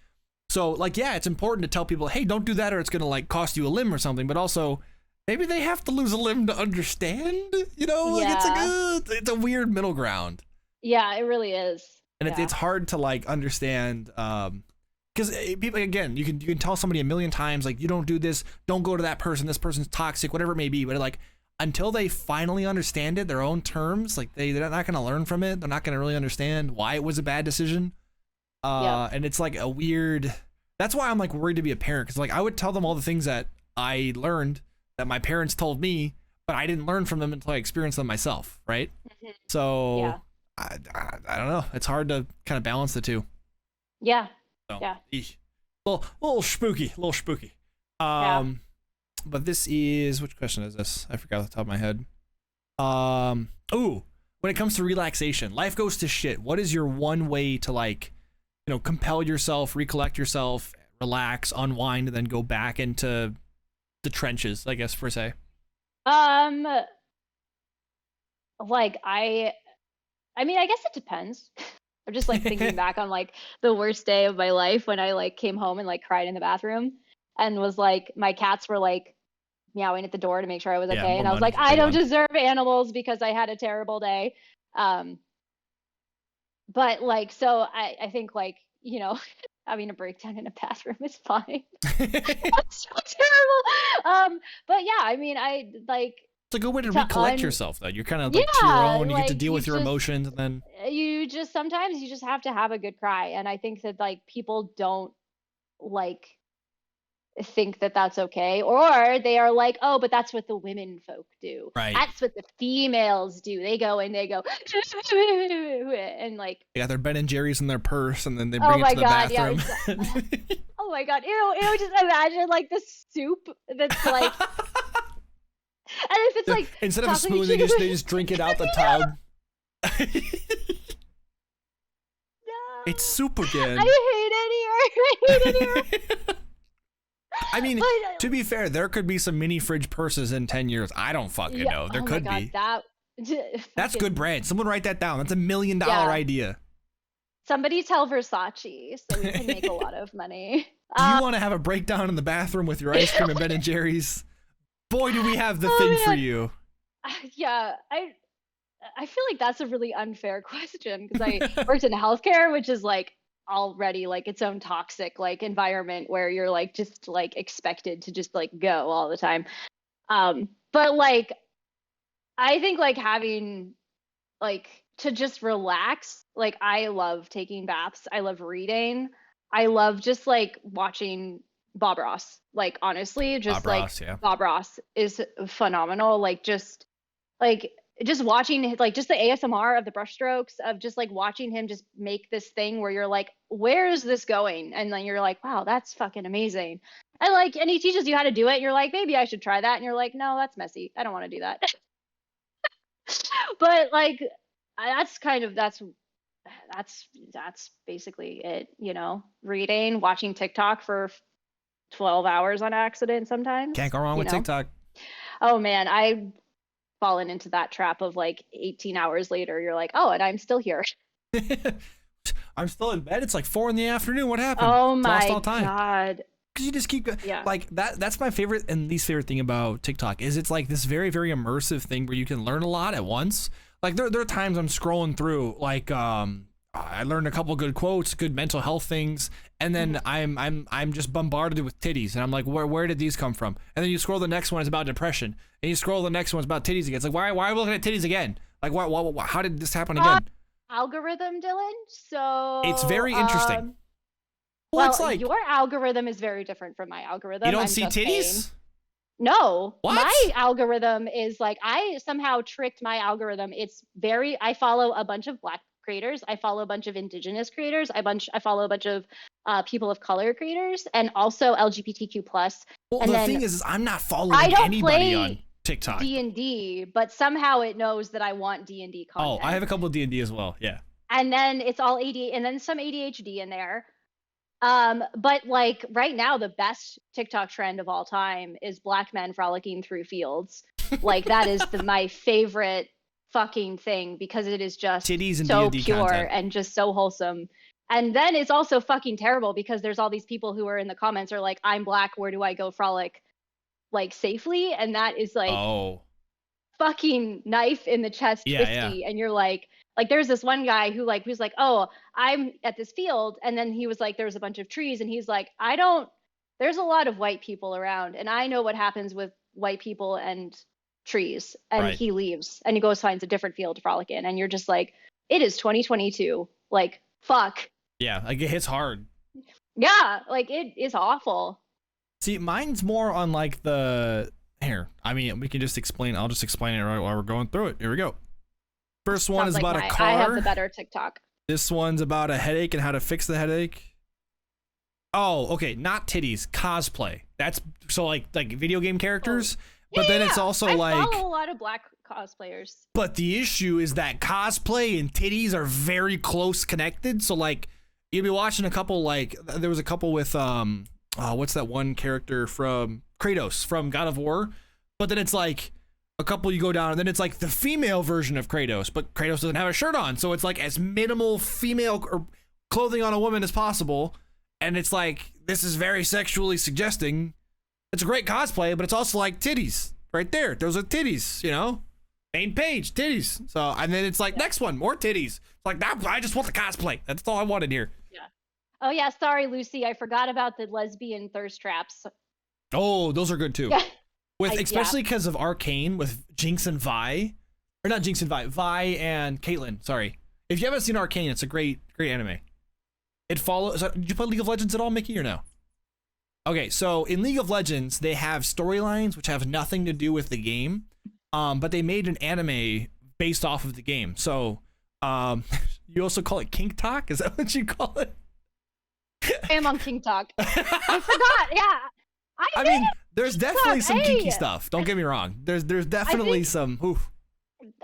[SPEAKER 1] So like, it's important to tell people, hey, don't do that or it's going to like cost you a limb or something. But also maybe they have to lose a limb to understand, like it's a weird middle ground.
[SPEAKER 2] Yeah, it really is.
[SPEAKER 1] And it's hard to like understand, because people, again, you can tell somebody a million times, like, you don't do this, don't go to that person, this person's toxic, whatever it may be. But like, until they finally understand it, their own terms, like they're not going to learn from it. They're not going to really understand why it was a bad decision. And it's like a weird, that's why I'm like worried to be a parent. Cause like I would tell them all the things that I learned that my parents told me, but I didn't learn from them until I experienced them myself. Right. So I don't know. It's hard to kind of balance the two.
[SPEAKER 2] Yeah.
[SPEAKER 1] So, little spooky. But this is, which question is this? I forgot off the top of my head. When it comes to relaxation, life goes to shit. What is your one way to like, compel yourself, recollect yourself, relax, unwind, and then go back into the trenches, I guess, per se?
[SPEAKER 2] Like I mean, I guess it depends. I'm just like thinking back on like the worst day of my life when I like came home and like cried in the bathroom and was like, my cats were like meowing at the door to make sure I was okay. And I was like, I don't deserve animals because I had a terrible day. But like, so I think like, having a breakdown in a bathroom is fine. That's so terrible. But yeah, I mean, I like,
[SPEAKER 1] it's a good way to recollect yourself, though. You're kind of like to your own. You get to deal with your emotions, and then
[SPEAKER 2] sometimes you just have to have a good cry. And I think that like people don't like think that that's okay, or they are like, oh, but that's what the women folk do.
[SPEAKER 1] Right.
[SPEAKER 2] That's what the females do. They go and they go and like
[SPEAKER 1] they got their Ben and Jerry's in their purse, and then they bring it to the bathroom.
[SPEAKER 2] Yeah, oh my god, ew! Just imagine like the soup that's like. And if it's like
[SPEAKER 1] instead of a spoon, they just drink it out the tub.
[SPEAKER 2] No.
[SPEAKER 1] It's soup again.
[SPEAKER 2] I hate it here.
[SPEAKER 1] I mean, to be fair, there could be some mini fridge purses in 10 years. I don't fucking know. There could be. That's good brand. Someone write that down. That's $1 million idea.
[SPEAKER 2] Somebody tell Versace so we can make a lot of money.
[SPEAKER 1] Do you want to have a breakdown in the bathroom with your ice cream and Ben and Jerry's? Boy, do we have the thing for you.
[SPEAKER 2] Yeah, I feel like that's a really unfair question because I worked in healthcare, which is like already like its own toxic like environment where you're like just like expected to just like go all the time. But like I think like having like to just relax, like I love taking baths. I love reading. I love just like watching Bob Ross. Like honestly, just
[SPEAKER 1] Bob
[SPEAKER 2] like
[SPEAKER 1] Ross, yeah.
[SPEAKER 2] Bob Ross is phenomenal. Like just watching like just the ASMR of the brushstrokes of just like watching him just make this thing where you're like, where is this going? And then you're like, wow, that's fucking amazing. And he teaches you how to do it. You're like, maybe I should try that. And you're like, no, that's messy. I don't want to do that. But like that's kind of that's basically it, reading, watching TikTok for 12 hours on accident sometimes,
[SPEAKER 1] Can't go wrong with TikTok.
[SPEAKER 2] Oh man, I've fallen into that trap of like 18 hours later, you're like, oh, and I'm still here.
[SPEAKER 1] I'm still in bed. It's like 4 in the afternoon. What happened?
[SPEAKER 2] Oh
[SPEAKER 1] It's
[SPEAKER 2] my
[SPEAKER 1] lost all time.
[SPEAKER 2] God.
[SPEAKER 1] Because you just keep
[SPEAKER 2] Yeah.
[SPEAKER 1] like that's my favorite and least favorite thing about TikTok is it's like this very, very immersive thing where you can learn a lot at once. Like there are times I'm scrolling through like I learned a couple good quotes, good mental health things, and then I'm just bombarded with titties, and I'm like, where did these come from? And then you scroll the next one, it's about depression, and you scroll the next one, it's about titties again. It's like why are we looking at titties again? Like why how did this happen again?
[SPEAKER 2] Algorithm, Dylan. So
[SPEAKER 1] It's very interesting.
[SPEAKER 2] Well,
[SPEAKER 1] it's like
[SPEAKER 2] your algorithm is very different from my algorithm.
[SPEAKER 1] you don't
[SPEAKER 2] I'm
[SPEAKER 1] see
[SPEAKER 2] just
[SPEAKER 1] titties.
[SPEAKER 2] saying. No,
[SPEAKER 1] What?
[SPEAKER 2] my algorithm is like I somehow tricked my algorithm. I follow a bunch of Black creators. I follow a bunch of Indigenous creators. I follow a bunch of people of color creators, and also LGBTQ plus.
[SPEAKER 1] Well,
[SPEAKER 2] and
[SPEAKER 1] the
[SPEAKER 2] then
[SPEAKER 1] thing is I'm not following
[SPEAKER 2] I don't
[SPEAKER 1] anybody
[SPEAKER 2] play
[SPEAKER 1] on TikTok.
[SPEAKER 2] D&D, but somehow it knows that I want D&D content.
[SPEAKER 1] Oh, I have a couple of D&D as well. Yeah.
[SPEAKER 2] And then it's all ADHD, and then some ADHD in there. But like right now, the best TikTok trend of all time is Black men frolicking through fields. Like that is my favorite fucking thing because it is just
[SPEAKER 1] Titties and
[SPEAKER 2] so
[SPEAKER 1] D&D
[SPEAKER 2] pure
[SPEAKER 1] content.
[SPEAKER 2] and just so wholesome. And then it's also fucking terrible because there's all these people who are in the comments are like, I'm Black, where do I go frolic like safely? And that is like fucking knife in the chest 50.
[SPEAKER 1] Yeah.
[SPEAKER 2] And you're like there's this one guy who's like, oh, I'm at this field, and then he was like, there's a bunch of trees, and he's like, there's a lot of white people around, and I know what happens with white people and trees. And
[SPEAKER 1] Right.
[SPEAKER 2] He leaves and he goes finds a different field to frolic in, and you're just like, it is 2022, like fuck.
[SPEAKER 1] Yeah, like it hits hard.
[SPEAKER 2] Yeah, like it is awful.
[SPEAKER 1] See, mine's more on like the here. I mean, we can just explain. I'll just explain it right while we're going through it. Here we go. First one is about a car.
[SPEAKER 2] I have the better TikTok.
[SPEAKER 1] This one's about a headache and how to fix the headache. Oh, okay, not titties, cosplay. That's so like video game characters. But then it's also
[SPEAKER 2] I
[SPEAKER 1] like
[SPEAKER 2] follow a lot of Black cosplayers.
[SPEAKER 1] But the issue is that cosplay and titties are very close connected. So like you'll be watching a couple like there was a couple with what's that one character from Kratos from God of War? But then it's like a couple you go down and then it's like the female version of Kratos, but Kratos doesn't have a shirt on. So it's like as minimal female or clothing on a woman as possible. And it's like, this is very sexually suggesting. It's a great cosplay, but it's also like titties right there. Those are titties, main page titties. So, and then it's like next one, more titties. It's like that. I just want the cosplay. That's all I wanted here.
[SPEAKER 2] Yeah. Oh yeah. Sorry, Lucy. I forgot about the lesbian thirst traps.
[SPEAKER 1] Oh, those are good too.
[SPEAKER 2] Yeah.
[SPEAKER 1] Especially because of Arcane with Jinx and Vi, or not Jinx and Vi and Caitlyn. Sorry, if you haven't seen Arcane, it's a great anime. It follows. Did you play League of Legends at all, Mickey, or no? Okay, so in League of Legends, they have storylines which have nothing to do with the game, but they made an anime based off of the game. So, you also call it Kink Talk? Is that what you call it?
[SPEAKER 2] I am on Kink Talk. I forgot. Yeah.
[SPEAKER 1] I mean, there's definitely some kinky stuff. Don't get me wrong. There's definitely some. Oof.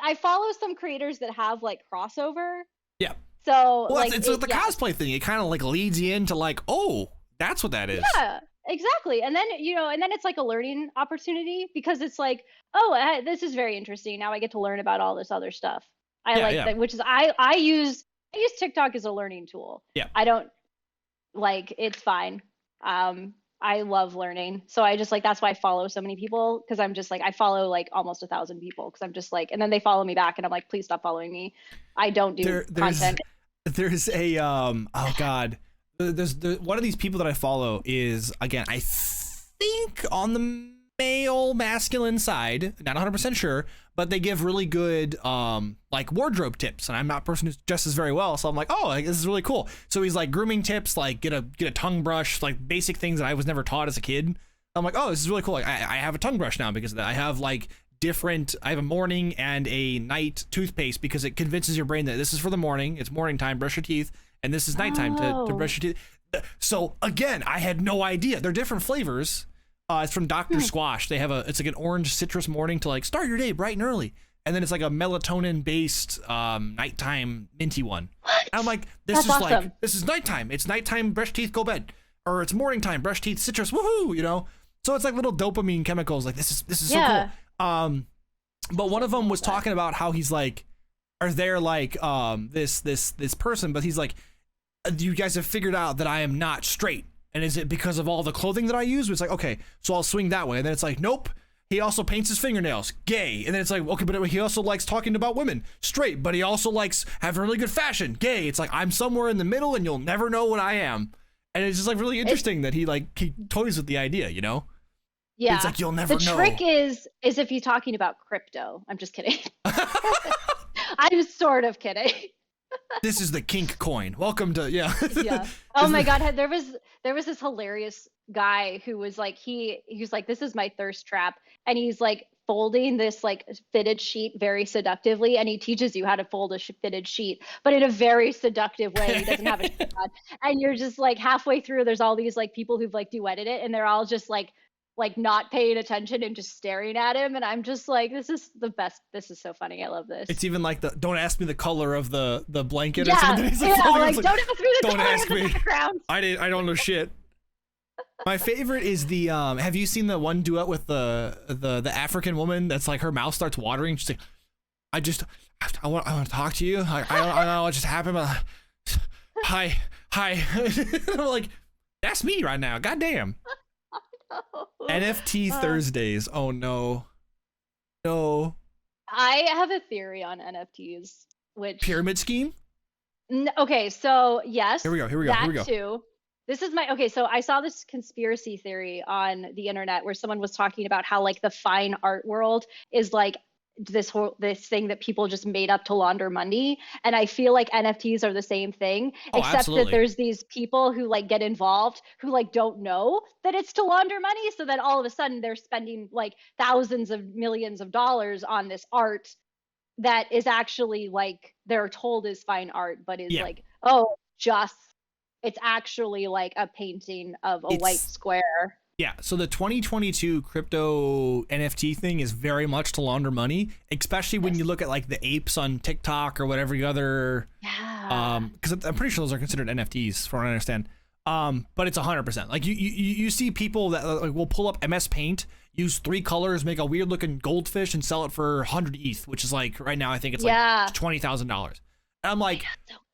[SPEAKER 2] I follow some creators that have like crossover.
[SPEAKER 1] Yeah.
[SPEAKER 2] So
[SPEAKER 1] well, it's the cosplay thing. It kind of like leads you into like, oh, that's what that is.
[SPEAKER 2] Yeah, exactly. And then it's like a learning opportunity because it's like, oh, this is very interesting. Now I get to learn about all this other stuff. I like that, which is I use TikTok as a learning tool.
[SPEAKER 1] Yeah.
[SPEAKER 2] I don't it's fine. I love learning. So I just like that's why I follow so many people because I'm just like I follow like almost 1,000 people because I'm just like and then they follow me back and I'm like please stop following me. I don't do
[SPEAKER 1] There's
[SPEAKER 2] content.
[SPEAKER 1] there's a oh god, one of these people that I follow is, again, I think on the male masculine side, not 100% sure, but they give really good like wardrobe tips, and I'm not a person who dresses very well, so I'm like, oh, like, this is really cool. So he's like grooming tips, like get a tongue brush, like basic things that I was never taught as a kid. I'm like, oh, this is really cool. Like, I have a tongue brush now because of that. I have like I have a morning and a night toothpaste because it convinces your brain that this is for the morning, it's morning time, brush your teeth, and this is nighttime to brush your teeth. So again, I had no idea. They're different flavors. It's from Dr. Squash. They have it's like an orange citrus morning to like start your day bright and early. And then it's like a melatonin based nighttime minty one.
[SPEAKER 2] What?
[SPEAKER 1] And I'm like,
[SPEAKER 2] That's awesome.
[SPEAKER 1] like, this is nighttime. It's nighttime, brush teeth, go bed. Or it's morning time, brush teeth, citrus, woohoo, you know? So it's like little dopamine chemicals. Like this is so cool. But one of them was talking about how he's like, are there like this person, but he's like, you guys have figured out that I am not straight. And is it because of all the clothing that I use? It's like, okay, so I'll swing that way. And then it's like, nope. He also paints his fingernails, gay. And then it's like, okay, but he also likes talking about women, straight. But he also likes having really good fashion, gay. It's like, I'm somewhere in the middle and you'll never know what I am. And it's just like really interesting that he toys with the idea, you know?
[SPEAKER 2] Yeah.
[SPEAKER 1] It's like, you'll never know.
[SPEAKER 2] The trick is if he's talking about crypto. I'm just kidding. I'm sort of kidding.
[SPEAKER 1] This is the kink coin. Welcome to
[SPEAKER 2] Yeah. Oh my god, there was this hilarious guy who was like he was like this is my thirst trap and he's like folding this like fitted sheet very seductively and he teaches you how to fold a fitted sheet but in a very seductive way. He doesn't have a sheet on. And you're just like halfway through there's all these like people who've like duetted it and they're all just like not paying attention and just staring at him and I'm just like this is the best. This is so funny. I love this.
[SPEAKER 1] It's even like don't ask me the color of the blanket or
[SPEAKER 2] yeah,
[SPEAKER 1] something. He's
[SPEAKER 2] like, yeah,
[SPEAKER 1] like,
[SPEAKER 2] don't ask me the
[SPEAKER 1] don't
[SPEAKER 2] color
[SPEAKER 1] ask
[SPEAKER 2] of the
[SPEAKER 1] me.
[SPEAKER 2] background.
[SPEAKER 1] I don't know shit. My favorite is the have you seen the one duet with the African woman that's like her mouth starts watering? She's like, I want to talk to you. I don't know what just happened, but hi. I'm like, that's me right now. Goddamn. NFT Thursdays. Oh no.
[SPEAKER 2] I have a theory on NFTs, which
[SPEAKER 1] pyramid scheme.
[SPEAKER 2] Okay, so yes.
[SPEAKER 1] Here we go.
[SPEAKER 2] That too. This is so I saw this conspiracy theory on the internet where someone was talking about how like the fine art world is like this thing that people just made up to launder money. And I feel like NFTs are the same thing, except
[SPEAKER 1] absolutely.
[SPEAKER 2] that there's these people who like get involved who like don't know that it's to launder money. So then all of a sudden they're spending like thousands of millions of dollars on this art that is actually like they're told is fine art, but is like, oh, it's actually like a painting of a white square.
[SPEAKER 1] Yeah, so the 2022 crypto NFT thing is very much to launder money, especially when you look at like the apes on TikTok or whatever other.
[SPEAKER 2] Yeah.
[SPEAKER 1] Because I'm pretty sure those are considered NFTs, from what I understand. But it's 100%. Like you see people that like, will pull up MS Paint, use 3 colors, make a weird looking goldfish, and sell it for 100 ETH, which is like right now I think it's like $20,000. And I'm like,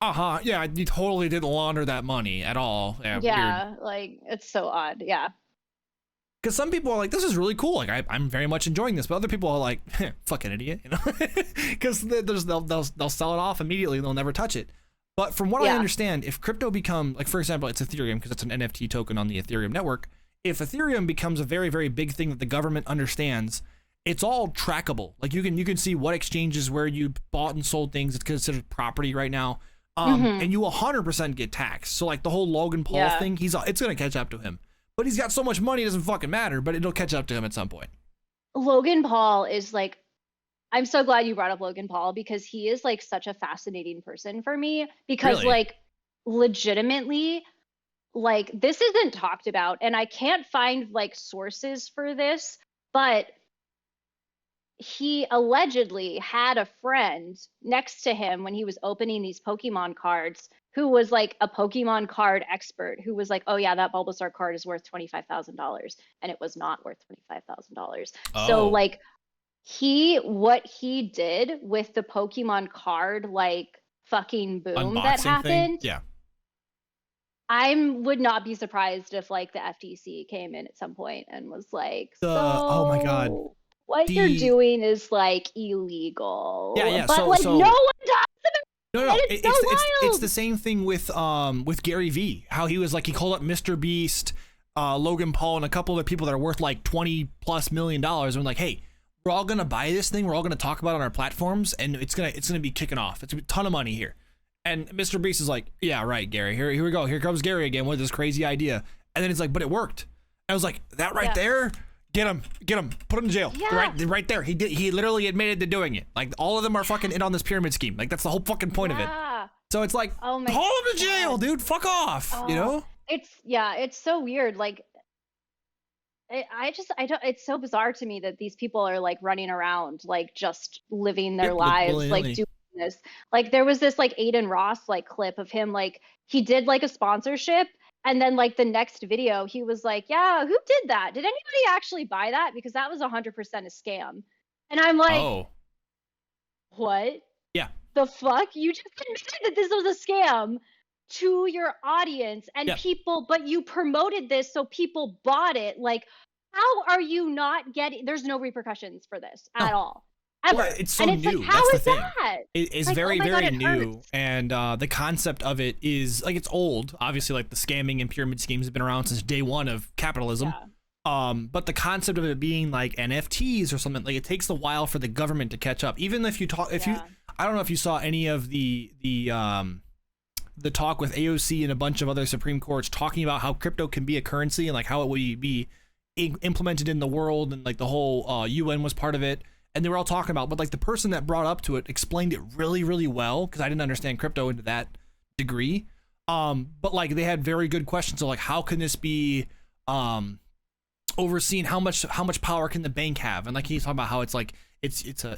[SPEAKER 1] yeah, you totally didn't launder that money at all. Yeah, weird.
[SPEAKER 2] Like it's so odd. Yeah.
[SPEAKER 1] Because some people are like, this is really cool. Like I'm very much enjoying this, but other people are like, fucking idiot, you know? Because they'll sell it off immediately and they'll never touch it. But from what I understand, if crypto become like, for example, it's Ethereum because it's an NFT token on the Ethereum network. If Ethereum becomes a very, very big thing that the government understands, it's all trackable. Like you can see what exchanges where you bought and sold things. It's considered property right now. And you 100% get taxed. So like the whole Logan Paul thing, it's gonna catch up to him. But he's got so much money, it doesn't fucking matter, but it'll catch up to him at some point.
[SPEAKER 2] Logan Paul is like, I'm so glad you brought up Logan Paul because he is like such a fascinating person for me because
[SPEAKER 1] really?
[SPEAKER 2] Like legitimately, like this isn't talked about and I can't find like sources for this, but he allegedly had a friend next to him when he was opening these Pokemon cards who was like a Pokemon card expert who was like, oh yeah, that Bulbasaur card is worth $25,000. And it was not worth $25,000.
[SPEAKER 1] Oh.
[SPEAKER 2] So like what he did with the Pokemon card, like fucking boom unboxing that happened.
[SPEAKER 1] Thing? Yeah.
[SPEAKER 2] He, what he did with the Pokemon card, like fucking boom that happened, yeah, was I would not be surprised if like the FTC came in at some point and was like,
[SPEAKER 1] The oh my god,
[SPEAKER 2] so what you're
[SPEAKER 1] the
[SPEAKER 2] doing is like
[SPEAKER 1] yeah,
[SPEAKER 2] illegal.
[SPEAKER 1] yeah.
[SPEAKER 2] But
[SPEAKER 1] So
[SPEAKER 2] like no one talks about
[SPEAKER 1] no,
[SPEAKER 2] it,
[SPEAKER 1] no,
[SPEAKER 2] and it's so
[SPEAKER 1] it's
[SPEAKER 2] wild.
[SPEAKER 1] the same thing with Gary V. How he was like he called up Mr. Beast, Logan Paul, and a couple of people that are worth like $20+ million, and like, hey, we're all gonna buy this thing. We're all gonna talk about it on our platforms, and it's gonna be kicking off. It's a ton of money here. And Mr. Beast is like, yeah, right, Gary. Here we go. Here comes Gary again with this crazy idea. And then it's like, but it worked. I was like, that right there, get him, put him in jail.
[SPEAKER 2] Yeah.
[SPEAKER 1] Right there. He literally admitted to doing it. Like all of them are fucking in on this pyramid scheme. Like that's the whole fucking point of it. So it's like,
[SPEAKER 2] Oh my
[SPEAKER 1] haul him to jail,
[SPEAKER 2] God.
[SPEAKER 1] dude. Fuck off. You know?
[SPEAKER 2] It's so weird. Like I don't, it's so bizarre to me that these people are like running around, like just living their
[SPEAKER 1] Yep, like
[SPEAKER 2] lives, like
[SPEAKER 1] willy-nilly.
[SPEAKER 2] doing this. Like there was this like Aiden Ross like clip of him, like he did like a sponsorship. And then like the next video, he was like, yeah, who did that? Did anybody actually buy that? Because that was 100% a scam. And I'm like,
[SPEAKER 1] Oh,
[SPEAKER 2] what
[SPEAKER 1] yeah.
[SPEAKER 2] the fuck? You just admitted that this was a scam to your audience and
[SPEAKER 1] Yep.
[SPEAKER 2] people, but you promoted this so people bought it. Like, how are you not getting? There's no repercussions for this at all, ever.
[SPEAKER 1] Well, it's so
[SPEAKER 2] and it's
[SPEAKER 1] new.
[SPEAKER 2] like, how
[SPEAKER 1] That's
[SPEAKER 2] is
[SPEAKER 1] the thing.
[SPEAKER 2] that?
[SPEAKER 1] It's
[SPEAKER 2] Like,
[SPEAKER 1] very,
[SPEAKER 2] oh my God,
[SPEAKER 1] very
[SPEAKER 2] it
[SPEAKER 1] new,
[SPEAKER 2] hurts.
[SPEAKER 1] and the concept of it is like it's old. Obviously, like the scamming and pyramid schemes have been around since day one of capitalism. But the concept of it being like NFTs or something, like it takes a while for the government to catch up. Even if you talk, I don't know if you saw any of the talk with AOC and a bunch of other Supreme Courts talking about how crypto can be a currency and like how it would be implemented in the world, and like the whole UN was part of it, and they were all talking about, but like the person that brought up to it explained it really, really well, because I didn't understand crypto into that degree. But like they had very good questions of like, how can this be overseen? How much power can the bank have? And like he's talking about how it's like it's a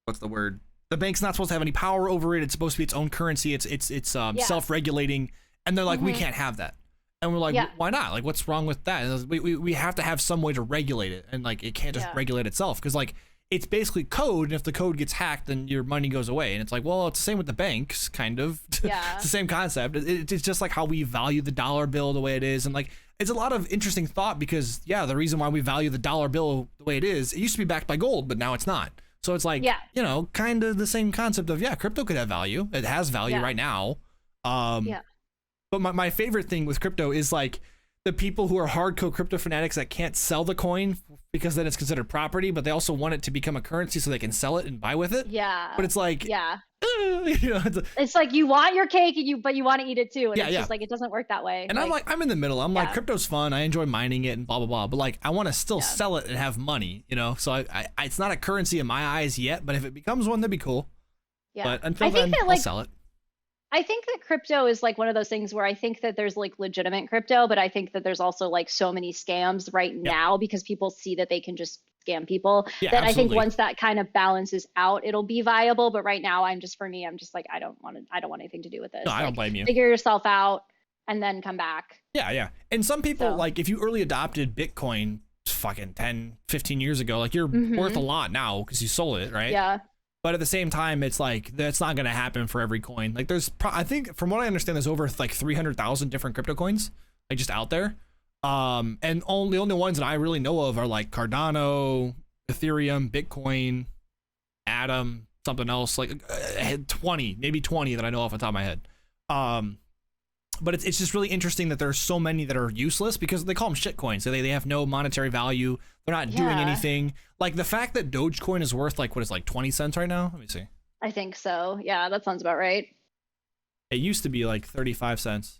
[SPEAKER 1] what's the word? The bank's not supposed to have any power over it. It's supposed to be its own currency. It's self-regulating, and they're like, we can't have that. And we're like, why not? Like, what's wrong with that? And we have to have some way to regulate it, and like it can't just regulate itself, because like it's basically code, and if the code gets hacked, then your money goes away. And it's like, well, it's the same with the banks, kind of. It's the same concept. It's just like how we value the dollar bill the way it is, and like it's a lot of interesting thought, because the reason why we value the dollar bill the way it is, it used to be backed by gold, but now it's not. So it's like, you know, kind of the same concept of, crypto could have value. It has value right now. But my favorite thing with crypto is like the people who are hardcore crypto fanatics that can't sell the coin because then it's considered property, but they also want it to become a currency so they can sell it and buy with it. But it's like, you know,
[SPEAKER 2] it's like you want your cake and but you want to eat it too. And it's
[SPEAKER 1] yeah.
[SPEAKER 2] just like, it doesn't work that way.
[SPEAKER 1] And I'm in the middle. I'm like, crypto's fun. I enjoy mining it and blah, blah, blah. But like, I want to still sell it and have money, you know? So I it's not a currency in my eyes yet, but if it becomes one, that'd be cool. But until then, I'll sell it.
[SPEAKER 2] I think that crypto is like one of those things where I think that there's like legitimate crypto, but I think that there's also like so many scams right now because people see that they can just scam people that I think once that kind of balances out, it'll be viable. But right now I'm just like, I don't want anything to do with this.
[SPEAKER 1] No, I don't blame you.
[SPEAKER 2] Figure yourself out and then come back.
[SPEAKER 1] Yeah. And some people, like if you early adopted Bitcoin fucking 10, 15 years ago, like you're worth a lot now because you sold it, right?
[SPEAKER 2] Yeah.
[SPEAKER 1] But at the same time, it's like, that's not going to happen for every coin. Like I think from what I understand, there's over like 300,000 different crypto coins, like just out there. And the only ones that I really know of are like Cardano, Ethereum, Bitcoin, Atom, something else, like 20 that I know off the top of my head. But it's just really interesting that there's so many that are useless because they call them shit coins. So they have no monetary value. They're not doing anything. Like the fact that Dogecoin is worth like, what is like 20 cents right now? Let me see.
[SPEAKER 2] I think so. Yeah, that sounds about right.
[SPEAKER 1] It used to be like 35 cents.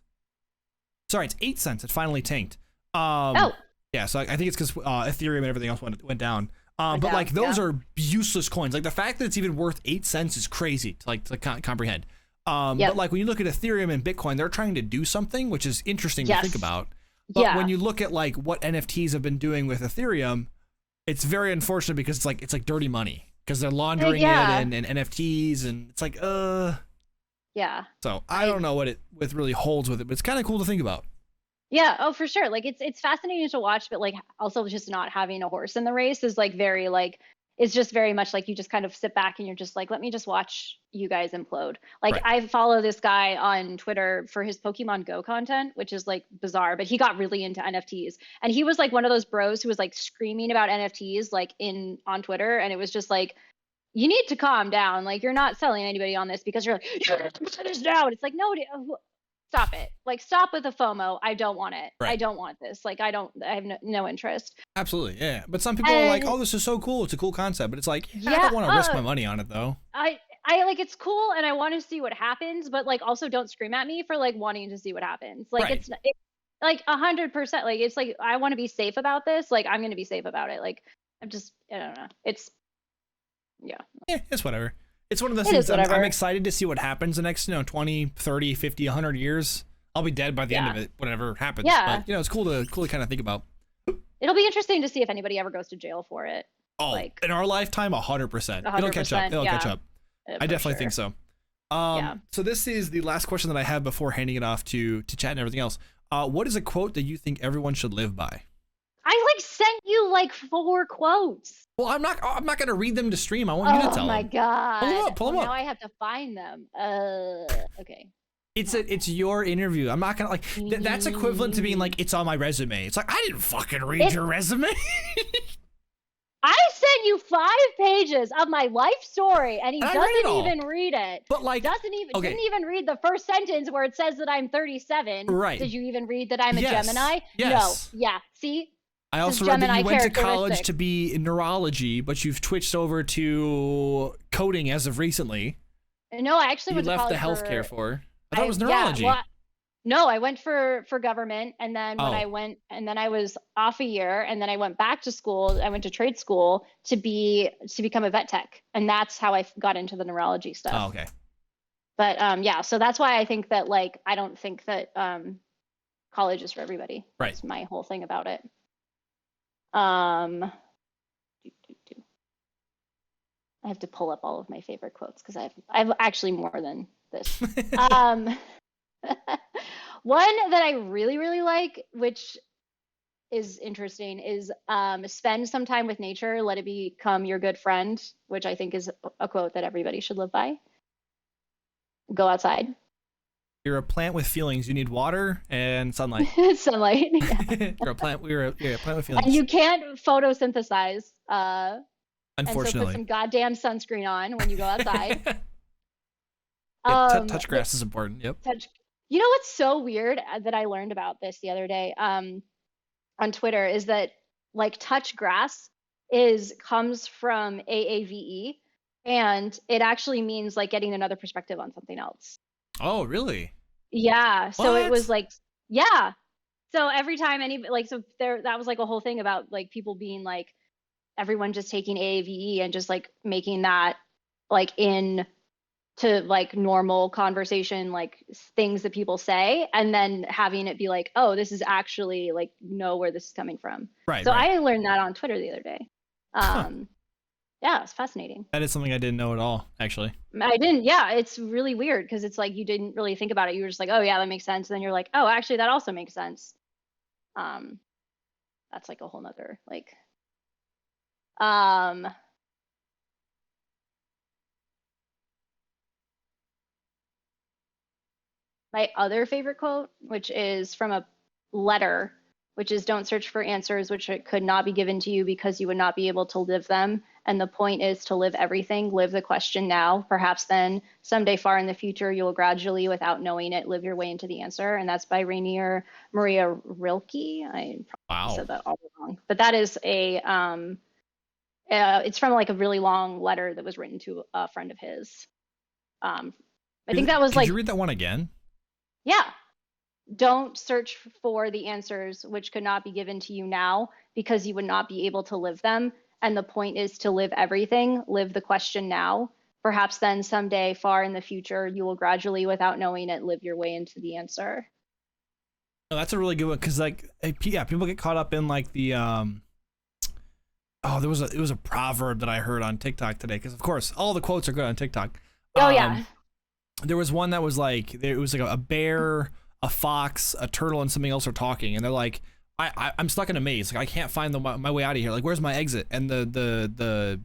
[SPEAKER 1] Sorry, it's 8 cents. It finally tanked. Yeah, so I think it's because Ethereum and everything else went down. But like those are useless coins. Like the fact that it's even worth 8 cents is crazy to comprehend. But like when you look at Ethereum and Bitcoin, they're trying to do something, which is interesting to think about. But when you look at like what NFTs have been doing with Ethereum, it's very unfortunate because it's like dirty money because they're laundering it and NFTs, and it's like So I don't know what it really holds with it, but it's kind of cool to think about.
[SPEAKER 2] Yeah, oh for sure. Like it's fascinating to watch, but like also just not having a horse in the race is like very like is just very much like you just kind of sit back and you're just like, let me just watch you guys implode. Like
[SPEAKER 1] Right.
[SPEAKER 2] I follow this guy on Twitter for his Pokemon Go content, which is like bizarre, but he got really into NFTs. And he was like one of those bros who was like screaming about NFTs like on Twitter. And it was just like, you need to calm down. Like you're not selling anybody on this because you're like, you're this now. And it's like, no, stop it. Like stop with the FOMO. I don't want it.
[SPEAKER 1] Right.
[SPEAKER 2] I don't want this. Like I have no interest.
[SPEAKER 1] Absolutely, yeah. But some people are like, "Oh, this is so cool. It's a cool concept." But it's like, I don't want to risk my money on it, though.
[SPEAKER 2] I like it's cool, and I want to see what happens. But like, also don't scream at me for like wanting to see what happens. Like
[SPEAKER 1] Right.
[SPEAKER 2] it's like 100%. Like it's like I want to be safe about this. Like I'm gonna be safe about it. Like I don't know.
[SPEAKER 1] Yeah, it's whatever. It's one of those
[SPEAKER 2] It
[SPEAKER 1] things
[SPEAKER 2] is
[SPEAKER 1] I'm
[SPEAKER 2] whatever.
[SPEAKER 1] excited to see what happens the next, 20, 30, 50, 100 years. I'll be dead by the end of it, whatever happens.
[SPEAKER 2] Yeah.
[SPEAKER 1] But, it's cool to kind of think about.
[SPEAKER 2] It'll be interesting to see if anybody ever goes to jail for it.
[SPEAKER 1] Oh,
[SPEAKER 2] like
[SPEAKER 1] in our lifetime, 100%. It'll catch up.
[SPEAKER 2] 100%,
[SPEAKER 1] It'll catch up. I definitely think so.
[SPEAKER 2] Yeah.
[SPEAKER 1] So this is the last question that I have before handing it off to chat and everything else. What is a quote that you think everyone should live by?
[SPEAKER 2] I like sent you like 4 quotes.
[SPEAKER 1] Well, I'm not going to read them to stream. I want you to tell
[SPEAKER 2] Oh my
[SPEAKER 1] them.
[SPEAKER 2] god.
[SPEAKER 1] Pull them up.
[SPEAKER 2] Now I have to find them. Okay.
[SPEAKER 1] It's your interview. I'm not gonna that's equivalent to being like it's on my resume. It's like I didn't fucking read your resume.
[SPEAKER 2] I sent you 5 pages of my life story, and he
[SPEAKER 1] I read
[SPEAKER 2] doesn't
[SPEAKER 1] it all.
[SPEAKER 2] even read it.
[SPEAKER 1] But like,
[SPEAKER 2] didn't even read the first sentence where it says that I'm 37.
[SPEAKER 1] Right.
[SPEAKER 2] Did you even read that I'm a
[SPEAKER 1] Yes.
[SPEAKER 2] Gemini?
[SPEAKER 1] Yes.
[SPEAKER 2] No. Yeah. See?
[SPEAKER 1] I
[SPEAKER 2] This
[SPEAKER 1] also
[SPEAKER 2] is
[SPEAKER 1] read that
[SPEAKER 2] Gemini
[SPEAKER 1] you went to college
[SPEAKER 2] characteristic.
[SPEAKER 1] to be in neurology, but you've twitched over to coding as of recently.
[SPEAKER 2] No, I actually
[SPEAKER 1] You
[SPEAKER 2] went to
[SPEAKER 1] left the
[SPEAKER 2] college
[SPEAKER 1] healthcare for. I thought it was neurology.
[SPEAKER 2] Yeah, well, no, I went for government, and then when
[SPEAKER 1] Oh.
[SPEAKER 2] I went, and then I was off a year, and then I went back to school. I went to trade school to become a vet tech, and that's how I got into the neurology stuff.
[SPEAKER 1] Oh, okay.
[SPEAKER 2] But yeah, so that's why I think that like I don't think that college is for everybody.
[SPEAKER 1] Right.
[SPEAKER 2] That's my whole thing about it. I have to pull up all of my favorite quotes because I've actually more than this. One that I really, really like, which is interesting, is spend some time with nature, let it become your good friend, which I think is a quote that everybody should live by. Go outside.
[SPEAKER 1] You're a plant with feelings. You need water and sunlight.
[SPEAKER 2] Sunlight. Yeah.
[SPEAKER 1] You're a plant with feelings.
[SPEAKER 2] And you can't photosynthesize. And so
[SPEAKER 1] Unfortunately.
[SPEAKER 2] put some goddamn sunscreen on when you go outside.
[SPEAKER 1] Touch grass is important. Yep.
[SPEAKER 2] You know what's so weird that I learned about this the other day on Twitter is that like touch grass comes from AAVE, and it actually means like getting another perspective on something else.
[SPEAKER 1] Oh, really?
[SPEAKER 2] Yeah. So
[SPEAKER 1] What?
[SPEAKER 2] it was like, yeah. So every time that was like a whole thing about like people being like everyone just taking AAVE and just like making that like in to like normal conversation, like things that people say, and then having it be like, oh, this is actually like know where this is coming from.
[SPEAKER 1] Right.
[SPEAKER 2] So
[SPEAKER 1] right.
[SPEAKER 2] I learned that on Twitter the other day. Yeah, it's fascinating.
[SPEAKER 1] That is something I didn't know at all, actually.
[SPEAKER 2] I didn't. Yeah, it's really weird because it's like you didn't really think about it. You were just like, oh yeah, that makes sense. And then you're like, oh, actually, that also makes sense. That's like a whole nother like. My other favorite quote, which is from a letter, which is don't search for answers which could not be given to you because you would not be able to live them. And the point is to live everything, live the question now. Perhaps then someday far in the future, you will gradually, without knowing it, live your way into the answer. And that's by Rainier Maria Rilke. I probably said that all wrong. But that is it's from like a really long letter that was written to a friend of his. I think that was like.
[SPEAKER 1] Could you read that one again?
[SPEAKER 2] Yeah. Don't search for the answers which could not be given to you now because you would not be able to live them. And the point is to live everything, live the question now. Perhaps then someday far in the future, you will gradually, without knowing it, live your way into the answer.
[SPEAKER 1] Oh, that's a really good one because like, yeah, people get caught up in like the it was a proverb that I heard on TikTok today because of course all the quotes are good on TikTok.
[SPEAKER 2] Oh yeah.
[SPEAKER 1] There was one that was like it was like a bear, a fox, a turtle, and something else are talking, and they're like, I'm stuck in a maze. Like I can't find my way out of here. Like where's my exit? And the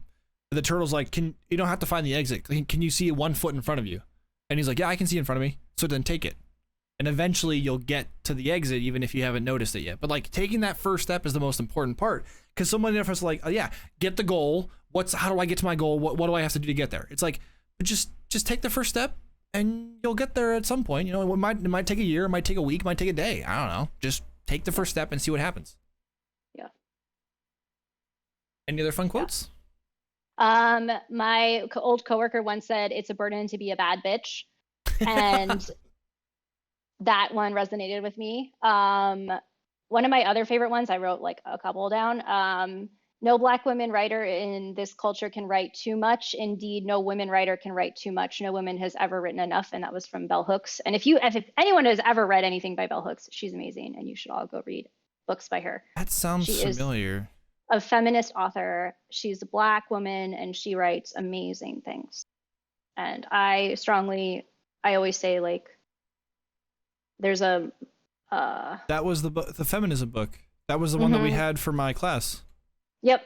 [SPEAKER 1] The turtle's like, you don't have to find the exit. Can you see 1 foot in front of you? And he's like, yeah, I can see in front of me. So then take it. And eventually you'll get to the exit even if you haven't noticed it yet. But like taking that first step is the most important part, because so many of us are like, oh yeah, get the goal. How do I get to my goal? What do I have to do to get there? It's like, just take the first step and you'll get there at some point. You know, it might take a year, it might take a week, it might take a day. I don't know. Just take the first step and see what happens.
[SPEAKER 2] Yeah.
[SPEAKER 1] Any other fun quotes?
[SPEAKER 2] My old coworker once said, "It's a burden to be a bad bitch," and that one resonated with me. One of my other favorite ones, I wrote like a couple down. No Black women writer in this culture can write too much. Indeed, no women writer can write too much. No woman has ever written enough. And that was from Bell Hooks. And if anyone has ever read anything by Bell Hooks, she's amazing, and you should all go read books by her.
[SPEAKER 1] That sounds familiar.
[SPEAKER 2] A feminist author. She's a Black woman, and she writes amazing things. And I always say, like, there's a
[SPEAKER 1] that was the feminism book. That was the one that we had for my class.
[SPEAKER 2] Yep.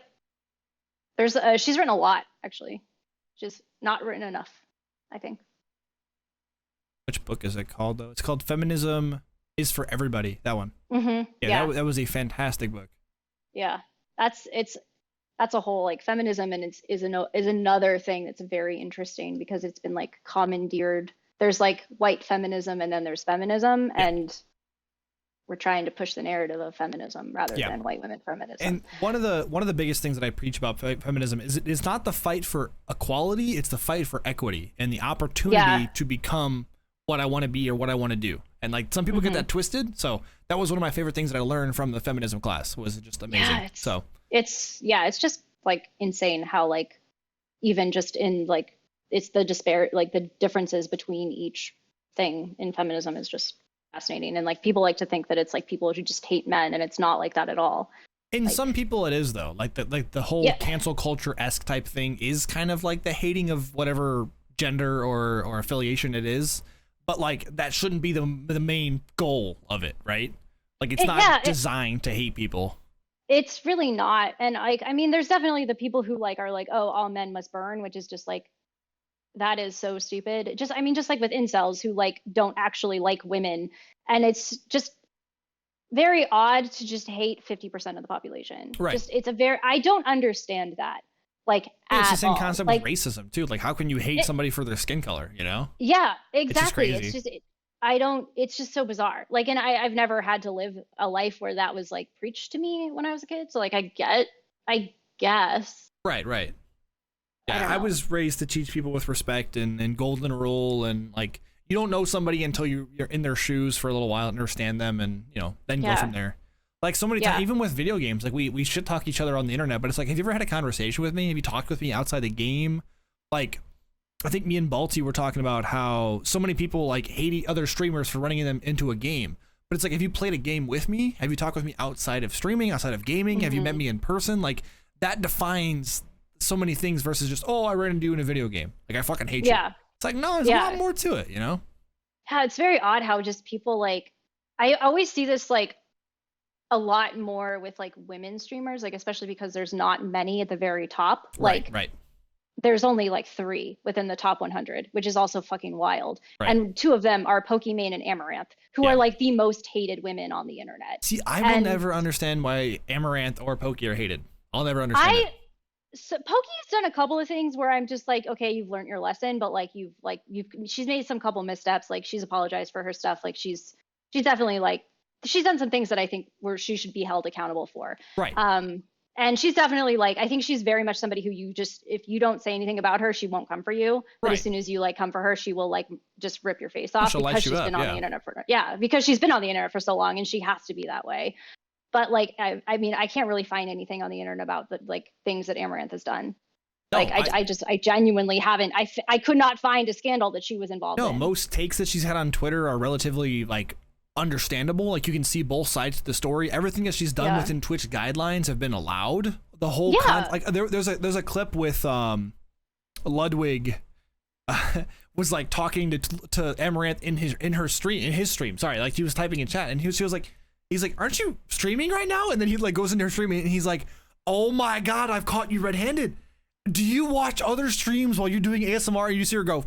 [SPEAKER 2] There's she's written a lot, actually. Just not written enough, I think.
[SPEAKER 1] Which book is it called though? It's called Feminism is for Everybody. That one. Yeah. That was a fantastic book.
[SPEAKER 2] Yeah. That's a whole, like, feminism, and is another thing that's very interesting, because it's been like commandeered. There's like white feminism, and then there's feminism, and we're trying to push the narrative of feminism rather than white women feminism.
[SPEAKER 1] And one of the biggest things that I preach about feminism is it's not the fight for equality, it's the fight for equity and the opportunity to become what I want to be or what I want to do. And like some people get that twisted. So that was one of my favorite things that I learned from the feminism class. Was just amazing.
[SPEAKER 2] It's just like insane how, like, even just in like, it's the the differences between each thing in feminism is just fascinating. And like, people like to think that it's like people who just hate men, and it's not like that at all.
[SPEAKER 1] In some people it is though. Like the whole cancel culture-esque type thing is kind of like the hating of whatever gender or affiliation it is. But like that shouldn't be the main goal of it, right? Like it's not designed to hate people.
[SPEAKER 2] It's really not. And like, I mean, there's definitely the people who like are like, oh, all men must burn, which is just like, that is so stupid. Just like with incels who like don't actually like women, and it's just very odd to just hate 50% of the population.
[SPEAKER 1] Right.
[SPEAKER 2] I don't understand that. Like,
[SPEAKER 1] it's the same concept with racism too. Like, how can you hate somebody for their skin color? You know?
[SPEAKER 2] Yeah, exactly. It's just so bizarre. Like, and I've never had to live a life where that was like preached to me when I was a kid. So like, I guess.
[SPEAKER 1] Right. Yeah, I was raised to teach people with respect and golden rule, and like, you don't know somebody until you're in their shoes for a little while and understand them, and then go from there. Like so many times, even with video games, like we shit talk each other on the internet, but it's like, have you ever had a conversation with me? Have you talked with me outside the game? Like, I think me and Balti were talking about how so many people like hate other streamers for running them into a game. But it's like, have you played a game with me? Have you talked with me outside of streaming, outside of gaming? Have you met me in person? Like, that defines so many things versus just, oh, I ran into you in a video game. Like, I fucking hate you. It's like, no, there's a lot more to it, you know?
[SPEAKER 2] Yeah, it's very odd how just people like, I always see this like a lot more with like women streamers, like especially because there's not many at the very top. Like, there's only like 3 within the top 100, which is also fucking wild. And 2 of them are Pokimane and Amaranth, who are like the most hated women on the internet.
[SPEAKER 1] See, I will never understand why Amaranth or Poki are hated. I'll never understand it.
[SPEAKER 2] So Poki's done a couple of things where I'm just like, okay, you've learned your lesson, but like she's made some couple missteps. Like, she's apologized for her stuff. Like, she's definitely like, she's done some things that I think where she should be held accountable for.
[SPEAKER 1] Right.
[SPEAKER 2] And she's definitely like, I think she's very much somebody who you just, if you don't say anything about her, she won't come for you. But as soon as you like come for her, she will like just rip your face off because she's been on the internet because she's been on the internet for so long, and she has to be that way. But like, I mean, I can't really find anything on the internet about the like things that Amaranth has done. Like, I genuinely haven't. I could not find a scandal that she was involved in.
[SPEAKER 1] No, most takes that she's had on Twitter are relatively like understandable. Like, you can see both sides of the story. Everything that she's done within Twitch guidelines have been allowed. The whole like there's a clip with Ludwig was like talking to Amaranth in his stream. Sorry, like he was typing in chat, and she was like, he's like, aren't you streaming right now? And then he like goes into her stream, and he's like, oh my god, I've caught you red-handed. do you watch other streams while you're doing ASMR and you see her go?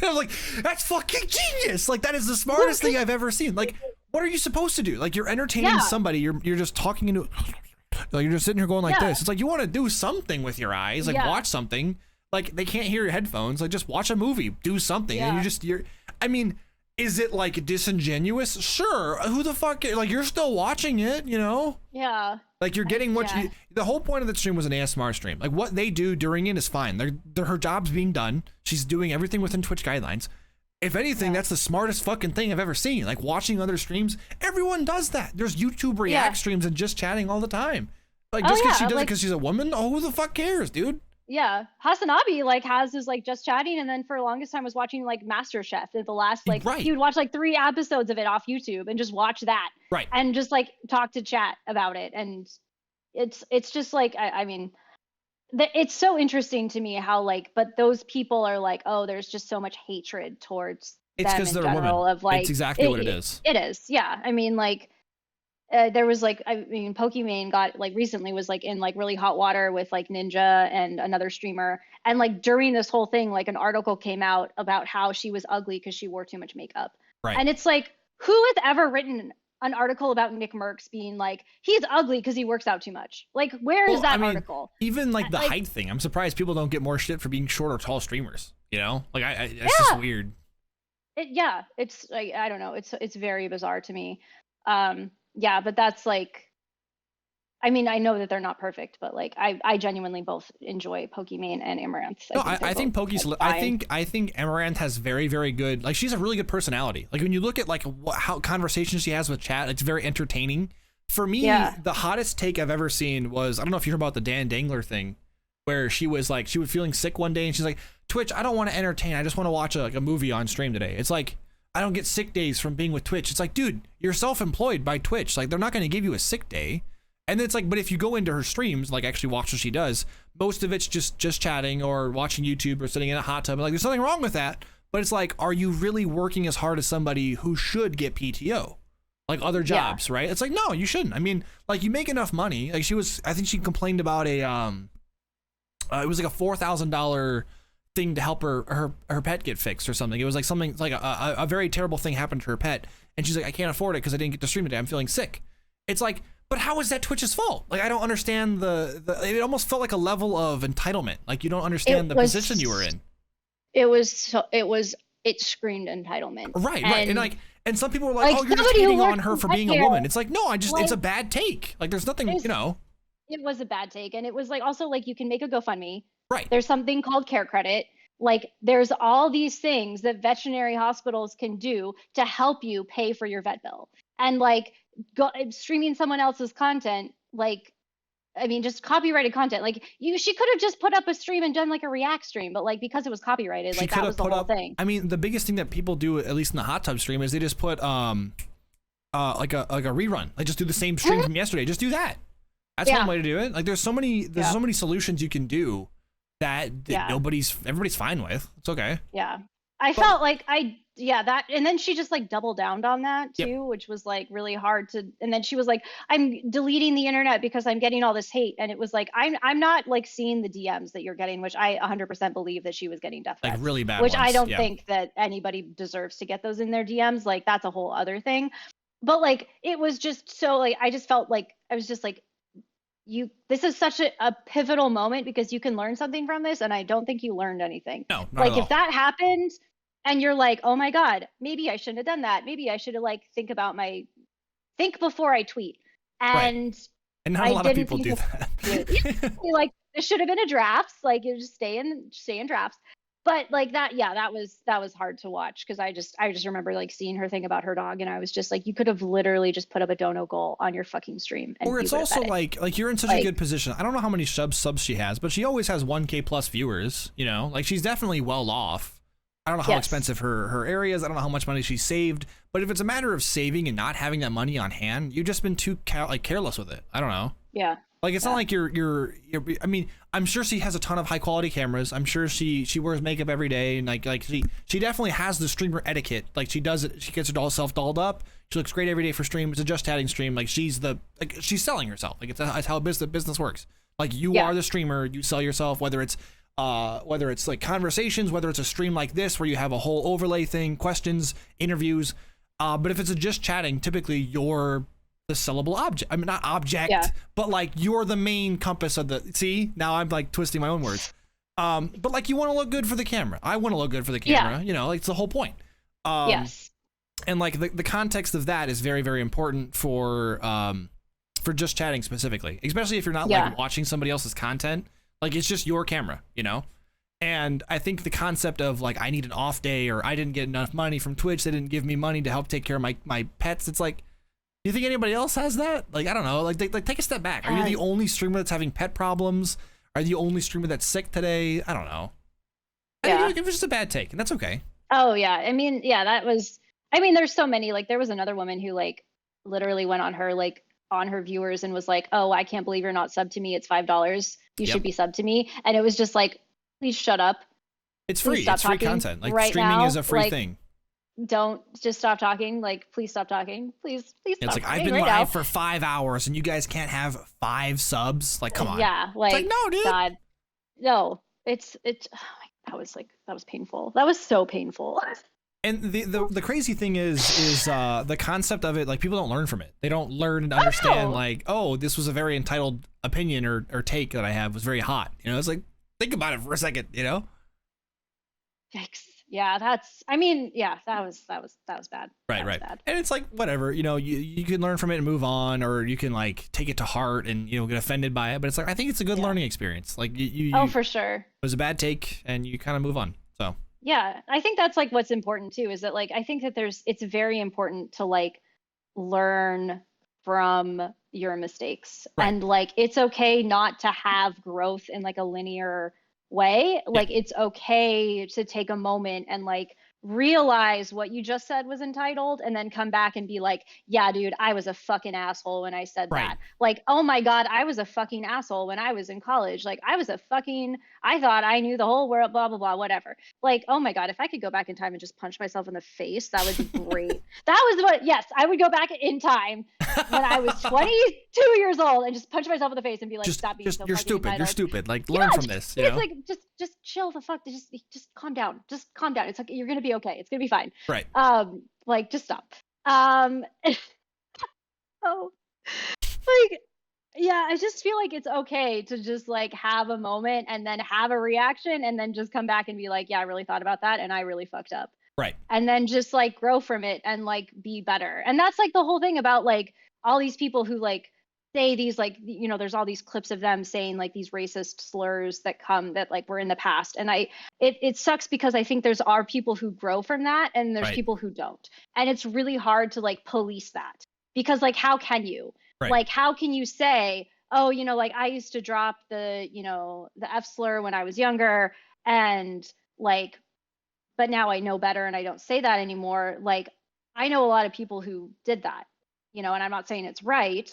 [SPEAKER 1] I'm like, that's fucking genius. Like, that is the smartest thing I've ever seen. Like, what are you supposed to do? Like, you're entertaining somebody. You're just talking into, like, you're just sitting here going like this. It's like, you want to do something with your eyes, like watch something. Like, they can't hear your headphones. Like, just watch a movie, do something. And I mean, is it like disingenuous? Sure. Who the fuck, like, you're still watching it, you know?
[SPEAKER 2] Yeah.
[SPEAKER 1] Like, you're getting what the whole point of the stream was an ASMR stream. Like, what they do during it is fine. Her job's being done. She's doing everything within Twitch guidelines. If anything, that's the smartest fucking thing I've ever seen. Like, watching other streams, everyone does that. There's YouTube react streams and just chatting all the time. Like, just because she does it because she's a woman, who the fuck cares, dude?
[SPEAKER 2] Yeah, Hasanabi like has his like just chatting, and then for the longest time was watching like MasterChef. At the last he would watch like 3 episodes of it off YouTube and just watch that, and just like talk to chat about it. And it's just like I mean, it's so interesting to me how like, but those people are like, oh, there's just so much hatred towards
[SPEAKER 1] it's
[SPEAKER 2] them
[SPEAKER 1] because
[SPEAKER 2] in
[SPEAKER 1] they're
[SPEAKER 2] general.
[SPEAKER 1] women.
[SPEAKER 2] Of like,
[SPEAKER 1] it's exactly what it is.
[SPEAKER 2] It is, yeah. I mean, like. There was like, I mean, Pokimane got like recently was like in like really hot water with like Ninja and another streamer. And like during this whole thing, like an article came out about how she was ugly because she wore too much makeup. Right. And it's like, who has ever written an article about Nick Merckx being like, he's ugly because he works out too much? Like, where is that article?
[SPEAKER 1] Even like the height thing, I'm surprised people don't get more shit for being short or tall streamers. You know, like it's just weird.
[SPEAKER 2] It's like, I don't know. It's very bizarre to me. Yeah, but that's like, I mean, I know that they're not perfect, but like, I genuinely both enjoy Pokimane and Amaranth.
[SPEAKER 1] I think Poki's. I think Amaranth has very, very good. Like, she's a really good personality. Like, when you look at like how conversations she has with chat, it's very entertaining. For me, the hottest take I've ever seen was, I don't know if you heard about the Dan Dangler thing, where she was feeling sick one day and she's like, Twitch, I don't want to entertain. I just want to watch a movie on stream today. It's like, I don't get sick days from being with Twitch. It's like, dude, you're self-employed by Twitch. Like, they're not going to give you a sick day. And it's like, but if you go into her streams, like actually watch what she does, most of it's just chatting or watching YouTube or sitting in a hot tub. Like, there's nothing wrong with that. But it's like, are you really working as hard as somebody who should get PTO? Like other jobs, right? It's like, no, you shouldn't. I mean, like, you make enough money. Like, I think she complained about it was like a $4,000 thing to help her pet get fixed or something. It was like something like a very terrible thing happened to her pet, and she's like, I can't afford it because I didn't get to stream today. I'm feeling sick. It's like, but how is that Twitch's fault? Like, I don't understand it almost felt like a level of entitlement. Like, you don't understand the position you were in. It screamed entitlement. Right. And some people were like, oh, you're just hating on her for being a woman. It's like, no, it's a bad take. Like, there's nothing, you know.
[SPEAKER 2] It was a bad take. And it was like, also like, you can make a GoFundMe.
[SPEAKER 1] Right.
[SPEAKER 2] There's something called Care Credit. Like, there's all these things that veterinary hospitals can do to help you pay for your vet bill. And like, streaming someone else's content, like, I mean, just copyrighted content. Like, she could have just put up a stream and done like a react stream, but like, because it was copyrighted, like, that was the whole thing. I
[SPEAKER 1] mean, the biggest thing that people do, at least in the hot tub stream, is they just put like a rerun. Like, just do the same stream from yesterday. Just do that. That's one way to do it. Like, there's so many solutions you can do that everybody's fine with. It's okay.
[SPEAKER 2] Yeah. I felt like that, and then she just like doubled down on that too, which was like really hard to, and then she was like, I'm deleting the internet because I'm getting all this hate. And it was like, I'm not like seeing the DMs that you're getting, which I 100% believe that she was getting death threats.
[SPEAKER 1] Like, really bad
[SPEAKER 2] which
[SPEAKER 1] ones.
[SPEAKER 2] I don't think that anybody deserves to get those in their DMs. Like, that's a whole other thing. But like, it was just so like, I just felt like, I was just like, this is such a pivotal moment because you can learn something from this, and I don't think you learned anything.
[SPEAKER 1] No, not
[SPEAKER 2] like
[SPEAKER 1] at all.
[SPEAKER 2] If that happened and you're like, oh my God, maybe I shouldn't have done that. Maybe I should have like think before I tweet. And
[SPEAKER 1] not a lot of people do that.
[SPEAKER 2] Like, this should have been a drafts. Like, you just stay in drafts. But like that was hard to watch because I just remember like seeing her thing about her dog, and I was just like, you could have literally just put up a dono goal on your fucking stream. And
[SPEAKER 1] or it's also like you're in such a good position. I don't know how many subs she has, but she always has 1K plus viewers. You know, like, she's definitely well off. I don't know how expensive her area is. I don't know how much money she saved. But if it's a matter of saving and not having that money on hand, you've just been too careless with it. I don't know.
[SPEAKER 2] Yeah.
[SPEAKER 1] Like, it's not like you're I mean, I'm sure she has a ton of high quality cameras. I'm sure she wears makeup every day, and like she definitely has the streamer etiquette. Like, she does it. She gets her self dolled up. She looks great every day for stream. It's a just chatting stream. Like, she's selling herself. Like, it's how business works. Like you
[SPEAKER 2] Yeah.
[SPEAKER 1] are the streamer, you sell yourself, whether it's like conversations, whether it's a stream like this where you have a whole overlay thing, questions, interviews. But if it's just chatting, typically you're the sellable object. I mean, not object,
[SPEAKER 2] Yeah.
[SPEAKER 1] but like you're the main compass of the. See, now I'm like twisting my own words. But like you want to look good for the camera. I want to look good for the camera. You know, like it's the whole point.
[SPEAKER 2] Yes.
[SPEAKER 1] And like the context of that is very, very important for just chatting specifically, especially if you're not like watching somebody else's content. Like it's just your camera, you know? And I think the concept of like, I need an off day, or I didn't get enough money from Twitch, they didn't give me money to help take care of my pets. It's like, do you think anybody else has that? Like, I don't know, like take a step back. Are you the only streamer that's having pet problems? Are you the only streamer that's sick today? I don't know. I think it was just a bad take, and that's okay.
[SPEAKER 2] Oh yeah. I mean, yeah, there's so many, like there was another woman who like literally went on her viewers and was like, oh, I can't believe you're not subbed to me. It's $5. You should be subbed to me. And it was just like, please shut up.
[SPEAKER 1] It's free. It's free content. Like
[SPEAKER 2] right
[SPEAKER 1] streaming
[SPEAKER 2] now,
[SPEAKER 1] is a free thing.
[SPEAKER 2] Don't just stop talking. Like, please stop talking. Please stop.
[SPEAKER 1] It's like, I've been live for 5 hours and you guys can't have 5 subs. Like, come on.
[SPEAKER 2] Yeah. Like
[SPEAKER 1] no, dude.
[SPEAKER 2] God. No, it's, oh my, that was painful. That was so painful.
[SPEAKER 1] And the crazy thing is the concept of it, like people don't learn from it. They don't learn and understand like, oh, this was a very entitled opinion or take that I have was very hot. You know, it's like, think about it for a second, you know?
[SPEAKER 2] Yikes. Yeah, that was bad.
[SPEAKER 1] Right.
[SPEAKER 2] Bad.
[SPEAKER 1] And it's like, whatever, you know, you can learn from it and move on, or you can like take it to heart and, you know, get offended by it. But it's like, I think it's a good learning experience. Like you
[SPEAKER 2] for sure.
[SPEAKER 1] It was a bad take and you kind of move on. So.
[SPEAKER 2] Yeah, I think that's like what's important too, is that like I think that it's very important to like learn from your mistakes.
[SPEAKER 1] Right.
[SPEAKER 2] And like it's okay not to have growth in like a linear way. Like it's okay to take a moment and like realize what you just said was entitled, and then come back and be like, yeah, dude, I was a fucking asshole when I said that. Like, oh my God, I was a fucking asshole when I was in college. Like I thought I knew the whole world, blah, blah, blah, whatever. Like, oh my God, if I could go back in time and just punch myself in the face, that would be great. Yes, I would go back in time when I was 22 years old and just punch myself in the face and be like, stop being so
[SPEAKER 1] you're
[SPEAKER 2] fucking
[SPEAKER 1] stupid.
[SPEAKER 2] entitled.
[SPEAKER 1] You're stupid. Like learn from this. You know?
[SPEAKER 2] It's like, just chill the fuck. Just calm down. Just calm down. It's like, you're going to be okay. It's going to be fine.
[SPEAKER 1] Right.
[SPEAKER 2] Like just stop. Oh, like, yeah, I just feel like it's okay to just like have a moment and then have a reaction and then just come back and be like, yeah, I really thought about that and I really fucked up.
[SPEAKER 1] Right.
[SPEAKER 2] And then just like grow from it and like be better. And that's like the whole thing about like all these people who like say these like, you know, there's all these clips of them saying like these racist slurs that like were in the past. And it sucks because I think are people who grow from that and there's people who don't. And it's really hard to like police that, because like, how can you?
[SPEAKER 1] Right.
[SPEAKER 2] Like, how can you say, oh, you know, like I used to drop the, you know, the F slur when I was younger and like, but now I know better and I don't say that anymore. Like, I know a lot of people who did that, you know, and I'm not saying it's right.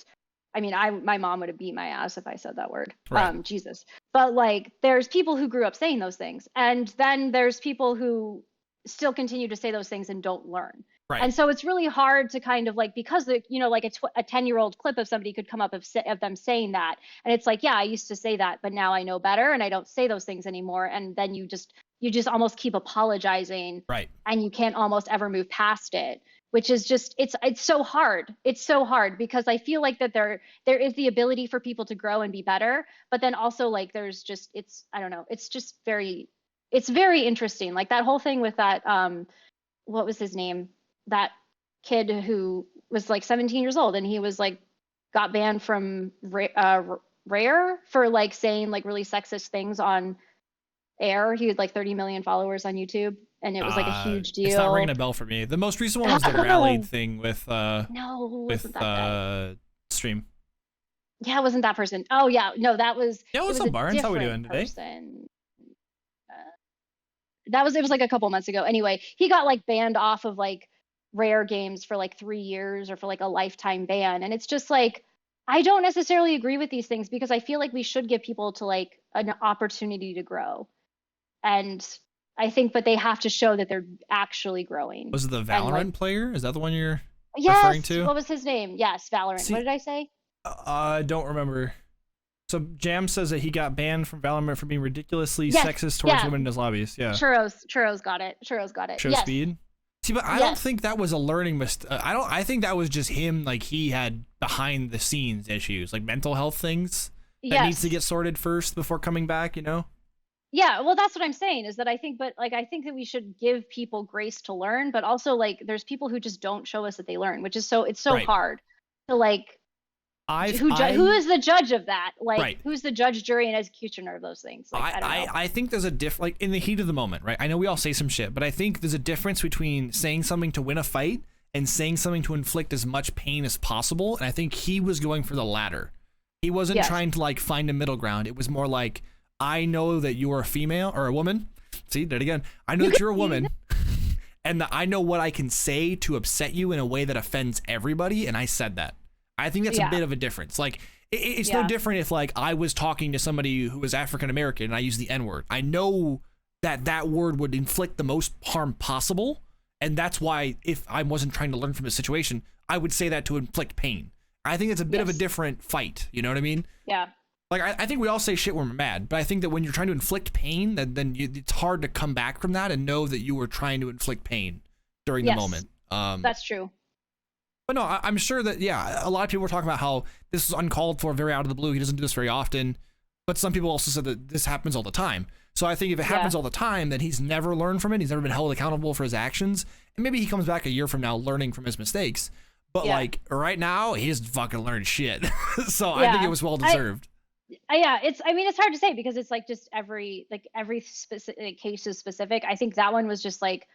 [SPEAKER 2] I mean, my mom would have beat my ass if I said that word.
[SPEAKER 1] Right.
[SPEAKER 2] Jesus. But like, there's people who grew up saying those things. And then there's people who still continue to say those things and don't learn.
[SPEAKER 1] Right.
[SPEAKER 2] And so it's really hard to kind of like, because you know, like a 10-year-old clip of somebody could come up of them saying that. And it's like, yeah, I used to say that, but now I know better and I don't say those things anymore. And then you just almost keep apologizing.
[SPEAKER 1] Right.
[SPEAKER 2] And you can't almost ever move past it, which is just, it's so hard. It's so hard because I feel like that there is the ability for people to grow and be better, but then also like there's just, I don't know, it's very interesting. Like that whole thing with that, what was his name? That kid who was like 17 years old and he was like, got banned from Rare for like saying like really sexist things on air. He had like 30 million followers on YouTube. And it was like a huge deal.
[SPEAKER 1] It's not ringing a bell for me. The most recent one was the rallied thing with stream.
[SPEAKER 2] Yeah, it wasn't that person. Oh yeah, no, that was.
[SPEAKER 1] Yeah, what's up, Barnes? How we doing today?
[SPEAKER 2] It was like a couple months ago. Anyway, he got like banned off of like Rare games for like 3 years or for like a lifetime ban. And it's just like, I don't necessarily agree with these things because I feel like we should give people to like an opportunity to grow. And I think, but they have to show that they're actually growing.
[SPEAKER 1] Was it the Valorant player? Is that the one you're referring to?
[SPEAKER 2] What was his name? Yes, Valorant. What did I say?
[SPEAKER 1] I don't remember. So Jam says that he got banned from Valorant for being ridiculously
[SPEAKER 2] Yes,
[SPEAKER 1] sexist towards
[SPEAKER 2] yeah.
[SPEAKER 1] women in his lobbies. Yeah.
[SPEAKER 2] Churros got it. Churros got it.
[SPEAKER 1] Show
[SPEAKER 2] Yes.
[SPEAKER 1] speed. See, but I don't think that was a learning mistake. I think that was just him. Like he had behind the scenes issues, like mental health things that needs to get sorted first before coming back. You know.
[SPEAKER 2] Yeah, well, that's what I'm saying is that I think, but like, I think that we should give people grace to learn, but also like, there's people who just don't show us that they learn, which is it's so hard to like, who is the judge of that? Like, who's the judge, jury, and executioner of those things? Like, I don't know.
[SPEAKER 1] I think there's a like in the heat of the moment, right? I know we all say some shit, but I think there's a difference between saying something to win a fight and saying something to inflict as much pain as possible. And I think he was going for the latter. He wasn't trying to like find a middle ground. It was more like, I know that you are a female or a woman. See, did it again. I know that you're a woman, and that I know what I can say to upset you in a way that offends everybody. And I said that. I think that's a bit of a difference. Like, it's no different if like I was talking to somebody who was African American and I used the N-word. I know that that word would inflict the most harm possible, and that's why if I wasn't trying to learn from the situation, I would say that to inflict pain. I think it's a bit of a different fight. You know what I mean?
[SPEAKER 2] Yeah.
[SPEAKER 1] Like, I think we all say shit when we're mad, but I think that when you're trying to inflict pain, then it's hard to come back from that and know that you were trying to inflict pain during the moment.
[SPEAKER 2] That's true.
[SPEAKER 1] But no, I'm sure that, a lot of people were talking about how this is uncalled for, very out of the blue. He doesn't do this very often. But some people also said that this happens all the time. So I think if it happens all the time, then he's never learned from it. He's never been held accountable for his actions. And maybe he comes back a year from now learning from his mistakes. But like right now, he hasn't fucking learned shit. So I think it was well deserved.
[SPEAKER 2] It's hard to say because it's like just every specific case is specific. I think that one was just like,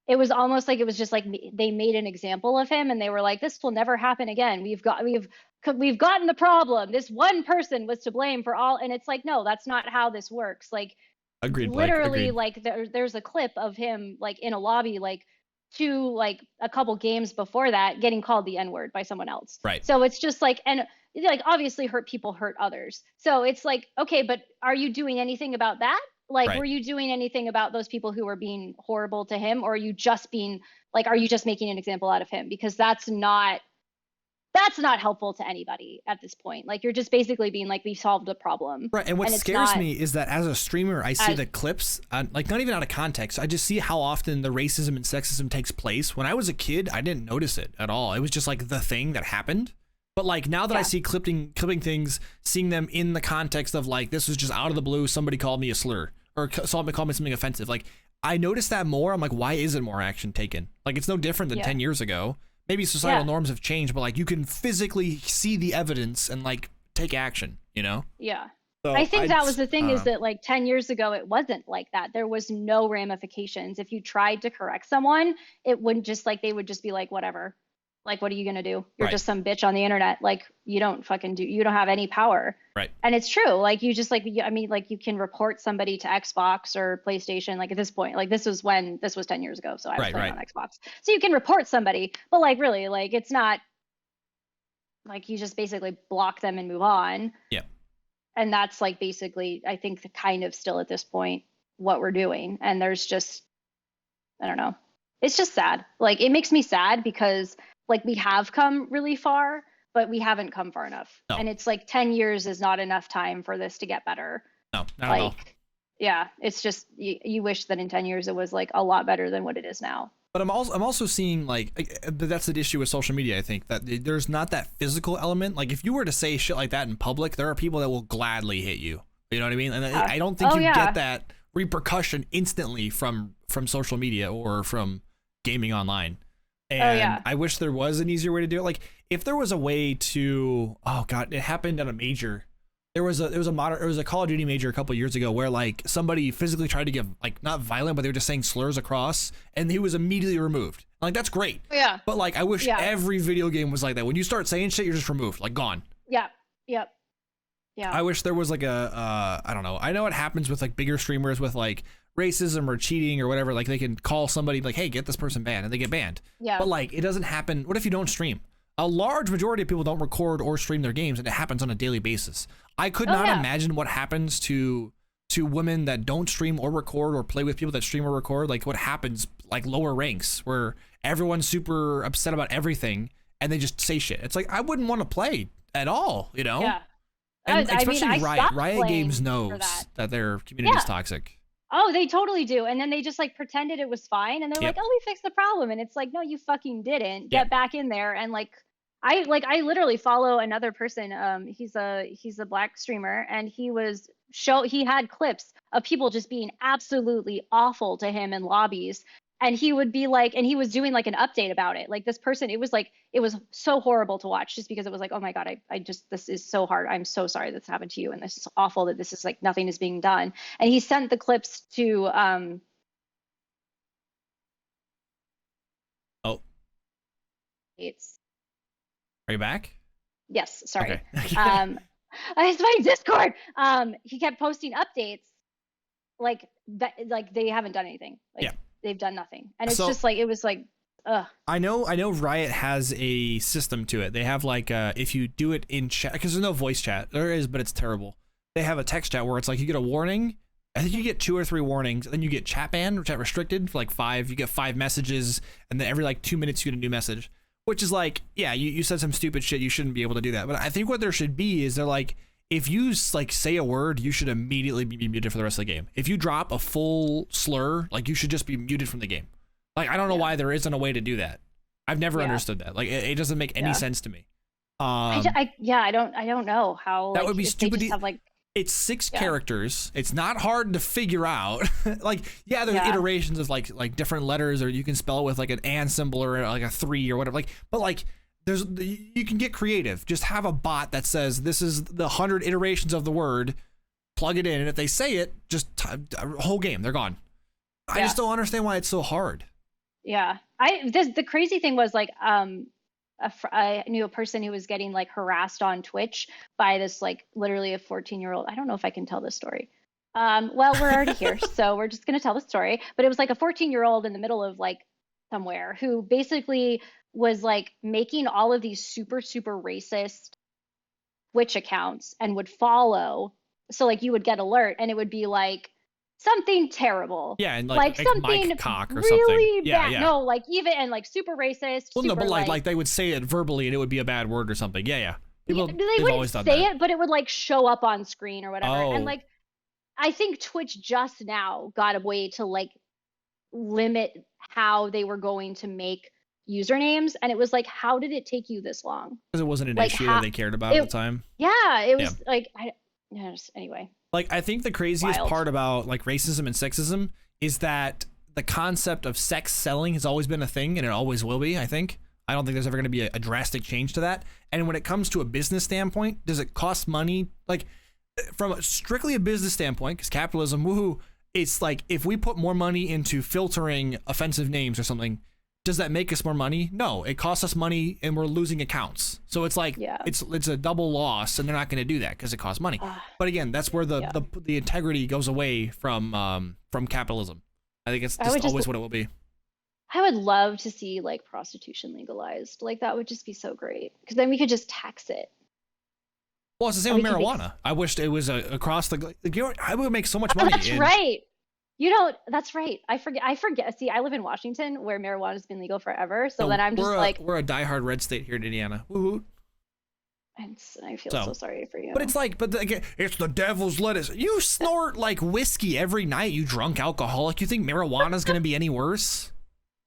[SPEAKER 2] it was almost like it was just like they made an example of him and they were like, this will never happen again. We've gotten the problem. This one person was to blame for all. And it's like, no, that's not how this works. Like,
[SPEAKER 1] agreed.
[SPEAKER 2] Literally,
[SPEAKER 1] agreed.
[SPEAKER 2] like there's a clip of him like in a lobby, like a couple games before that, getting called the N-word by someone else.
[SPEAKER 1] Right.
[SPEAKER 2] So it's just like, and like obviously hurt people hurt others. So it's like, okay, but are you doing anything about that? Like, were you doing anything about those people who were being horrible to him? Or are you just being like, are you just making an example out of him? Because that's not helpful to anybody at this point. Like, you're just basically being like, we solved a problem.
[SPEAKER 1] Right. And what scares me is that as a streamer, I see the clips, like not even out of context. I just see how often the racism and sexism takes place. When I was a kid, I didn't notice it at all. It was just like the thing that happened. But like now that I see clipping things, seeing them in the context of like, this was just out of the blue, somebody called me a slur or called me something offensive. Like, I noticed that more. I'm like, why isn't more action taken? Like, it's no different than 10 years ago. Maybe societal norms have changed, but like you can physically see the evidence and like take action, you know?
[SPEAKER 2] Yeah.
[SPEAKER 1] So
[SPEAKER 2] I think that was the thing is that like 10 years ago, it wasn't like that. There was no ramifications. If you tried to correct someone, it wouldn't just like, they would just be like, whatever. Like, what are you going to do? You're just some bitch on the internet. Like, you don't have any power.
[SPEAKER 1] Right.
[SPEAKER 2] And it's true. Like, you just like, I mean, like you can report somebody to Xbox or PlayStation. Like at this point, like this was 10 years ago. So I was playing on Xbox. So you can report somebody, but like, really, like, it's not like you just basically block them and move on.
[SPEAKER 1] Yeah.
[SPEAKER 2] And that's like, basically, I think the kind of still at this point, what we're doing. And there's just, I don't know. It's just sad. Like, it makes me sad because like we have come really far, but we haven't come far enough. No. And it's like 10 years is not enough time for this to get better.
[SPEAKER 1] No, not at all.
[SPEAKER 2] Yeah, it's just, you wish that in 10 years it was like a lot better than what it is now.
[SPEAKER 1] But I'm also seeing like, that's the issue with social media. I think that there's not that physical element. Like if you were to say shit like that in public, there are people that will gladly hit you. You know what I mean? And I don't think get that repercussion instantly from social media or from gaming online. And I wish there was an easier way to do it. Like if there was a way to, oh God, it happened at a major. There was a Call of Duty major a couple years ago where like somebody physically tried to get like not violent, but they were just saying slurs across, and he was immediately removed. Like that's great.
[SPEAKER 2] Yeah.
[SPEAKER 1] But like I wish every video game was like that. When you start saying shit, you're just removed, like gone.
[SPEAKER 2] Yeah. Yep. Yeah.
[SPEAKER 1] I wish there was like a I don't know. I know it happens with like bigger streamers with like racism or cheating or whatever. Like they can call somebody like, hey, get this person banned, and they get banned.
[SPEAKER 2] Yeah.
[SPEAKER 1] But like it doesn't happen. What if you don't stream? A large majority of people don't record or stream their games, and it happens on a daily basis. I could not imagine what happens to women that don't stream or record or play with people that stream or record. Like what happens like lower ranks where everyone's super upset about everything and they just say shit. It's like I wouldn't want to play at all, you know?
[SPEAKER 2] Yeah.
[SPEAKER 1] And
[SPEAKER 2] I mean,
[SPEAKER 1] especially
[SPEAKER 2] I stopped
[SPEAKER 1] Riot
[SPEAKER 2] playing
[SPEAKER 1] Games
[SPEAKER 2] for
[SPEAKER 1] knows
[SPEAKER 2] that.
[SPEAKER 1] that their community is
[SPEAKER 2] Yeah.
[SPEAKER 1] toxic.
[SPEAKER 2] Oh, they totally do. And then they just like pretended it was fine and they're like,
[SPEAKER 1] Yep.
[SPEAKER 2] "Oh, we fixed the problem." And it's like, "No, you fucking didn't.
[SPEAKER 1] Yep.
[SPEAKER 2] Get back in there." And I literally follow another person. He's a black streamer and he had clips of people just being absolutely awful to him in lobbies. And he would be like, and he was doing like an update about it. Like this person, it was so horrible to watch just because it was like, oh my God, I just, this is so hard. I'm so sorry this happened to you. And this is awful that this is like, nothing is being done. And he sent the clips to,
[SPEAKER 1] Oh,
[SPEAKER 2] it's,
[SPEAKER 1] are you back?
[SPEAKER 2] yes, sorry.
[SPEAKER 1] Okay.
[SPEAKER 2] It's my Discord. He kept posting updates like that, like they haven't done anything. Like
[SPEAKER 1] Yeah.
[SPEAKER 2] they've done nothing. And it's
[SPEAKER 1] So-
[SPEAKER 2] just like, it was like, ugh.
[SPEAKER 1] I know Riot has a system to it. They have like if you do it in chat, because there's no voice chat. There is, but it's terrible. They have a text chat where it's like you get a warning. I think you get 2 or 3 warnings, and then you get chat banned or chat restricted for like 5. You get 5 messages, and then every like 2 minutes you get a new message. Which is like, yeah, you said some stupid shit, you shouldn't be able to do that. But I think what there should be is they're like, if you like say a word, you should immediately be muted for the rest of the game. If you drop a full slur, like you should just be muted from the game. Like I don't know why there isn't a way to do that. I've never understood that. Like it doesn't make any sense to me.
[SPEAKER 2] I don't know how
[SPEAKER 1] that
[SPEAKER 2] like,
[SPEAKER 1] would be
[SPEAKER 2] if
[SPEAKER 1] stupid.
[SPEAKER 2] They just have, like,
[SPEAKER 1] it's 6 characters. It's not hard to figure out. Like, yeah, there's iterations of like different letters, or you can spell it with like an and symbol or like a 3 or whatever. Like, but like you can get creative. Just have a bot that says this is the 100 iterations of the word. Plug it in, and if they say it, just whole game, they're gone. I just don't understand why it's so hard.
[SPEAKER 2] Yeah, the crazy thing was like I knew a person who was getting like harassed on Twitch by this like literally a 14-year-old. I don't know if I can tell this story. Well, we're already here, so we're just gonna tell the story. But it was like a 14-year-old in the middle of like somewhere who basically was like making all of these super racist Twitch accounts and would follow. So like you would get alert and it would be like something terrible.
[SPEAKER 1] Yeah, and like
[SPEAKER 2] something
[SPEAKER 1] Mike Cock or
[SPEAKER 2] really
[SPEAKER 1] something.
[SPEAKER 2] bad.
[SPEAKER 1] Yeah.
[SPEAKER 2] No, like even and like super racist.
[SPEAKER 1] Well,
[SPEAKER 2] super,
[SPEAKER 1] no, but like they would say it verbally and it would be a bad word or something. Yeah. People,
[SPEAKER 2] they
[SPEAKER 1] they've
[SPEAKER 2] wouldn't
[SPEAKER 1] always done
[SPEAKER 2] say
[SPEAKER 1] that.
[SPEAKER 2] it, but it would like show up on screen or whatever.
[SPEAKER 1] Oh.
[SPEAKER 2] And like I think Twitch just now got a way to like limit how they were going to make usernames, and it was like, how did it take you this long?
[SPEAKER 1] Because it wasn't an
[SPEAKER 2] like,
[SPEAKER 1] issue that they cared about at the time.
[SPEAKER 2] Yeah, it was like anyway.
[SPEAKER 1] Like I think the craziest
[SPEAKER 2] Wild.
[SPEAKER 1] part about like racism and sexism is that the concept of sex selling has always been a thing, and it always will be. I don't think there's ever going to be a drastic change to that. And when it comes to a business standpoint, does it cost money? Like from strictly a business standpoint, because capitalism, woohoo, it's like if we put more money into filtering offensive names or something, does that make us more money? No, it costs us money and we're losing accounts. So it's like it's a double loss, and they're not going to do that because it costs money. But again, that's where the integrity goes away from capitalism. I think it's just always what it will be.
[SPEAKER 2] I would love to see like prostitution legalized. Like that would just be so great because then we could just tax it.
[SPEAKER 1] Well, it's the same with marijuana. I wished it was across the. I would make so much money.
[SPEAKER 2] That's right. That's right. I forget. See, I live in Washington where marijuana has been legal forever. So then I'm just
[SPEAKER 1] we're a diehard red state here in Indiana. Woo-hoo.
[SPEAKER 2] I feel so sorry for you.
[SPEAKER 1] But it's like, again, it's the devil's lettuce. You snort like whiskey every night, you drunk alcoholic. You think marijuana's going to be any worse?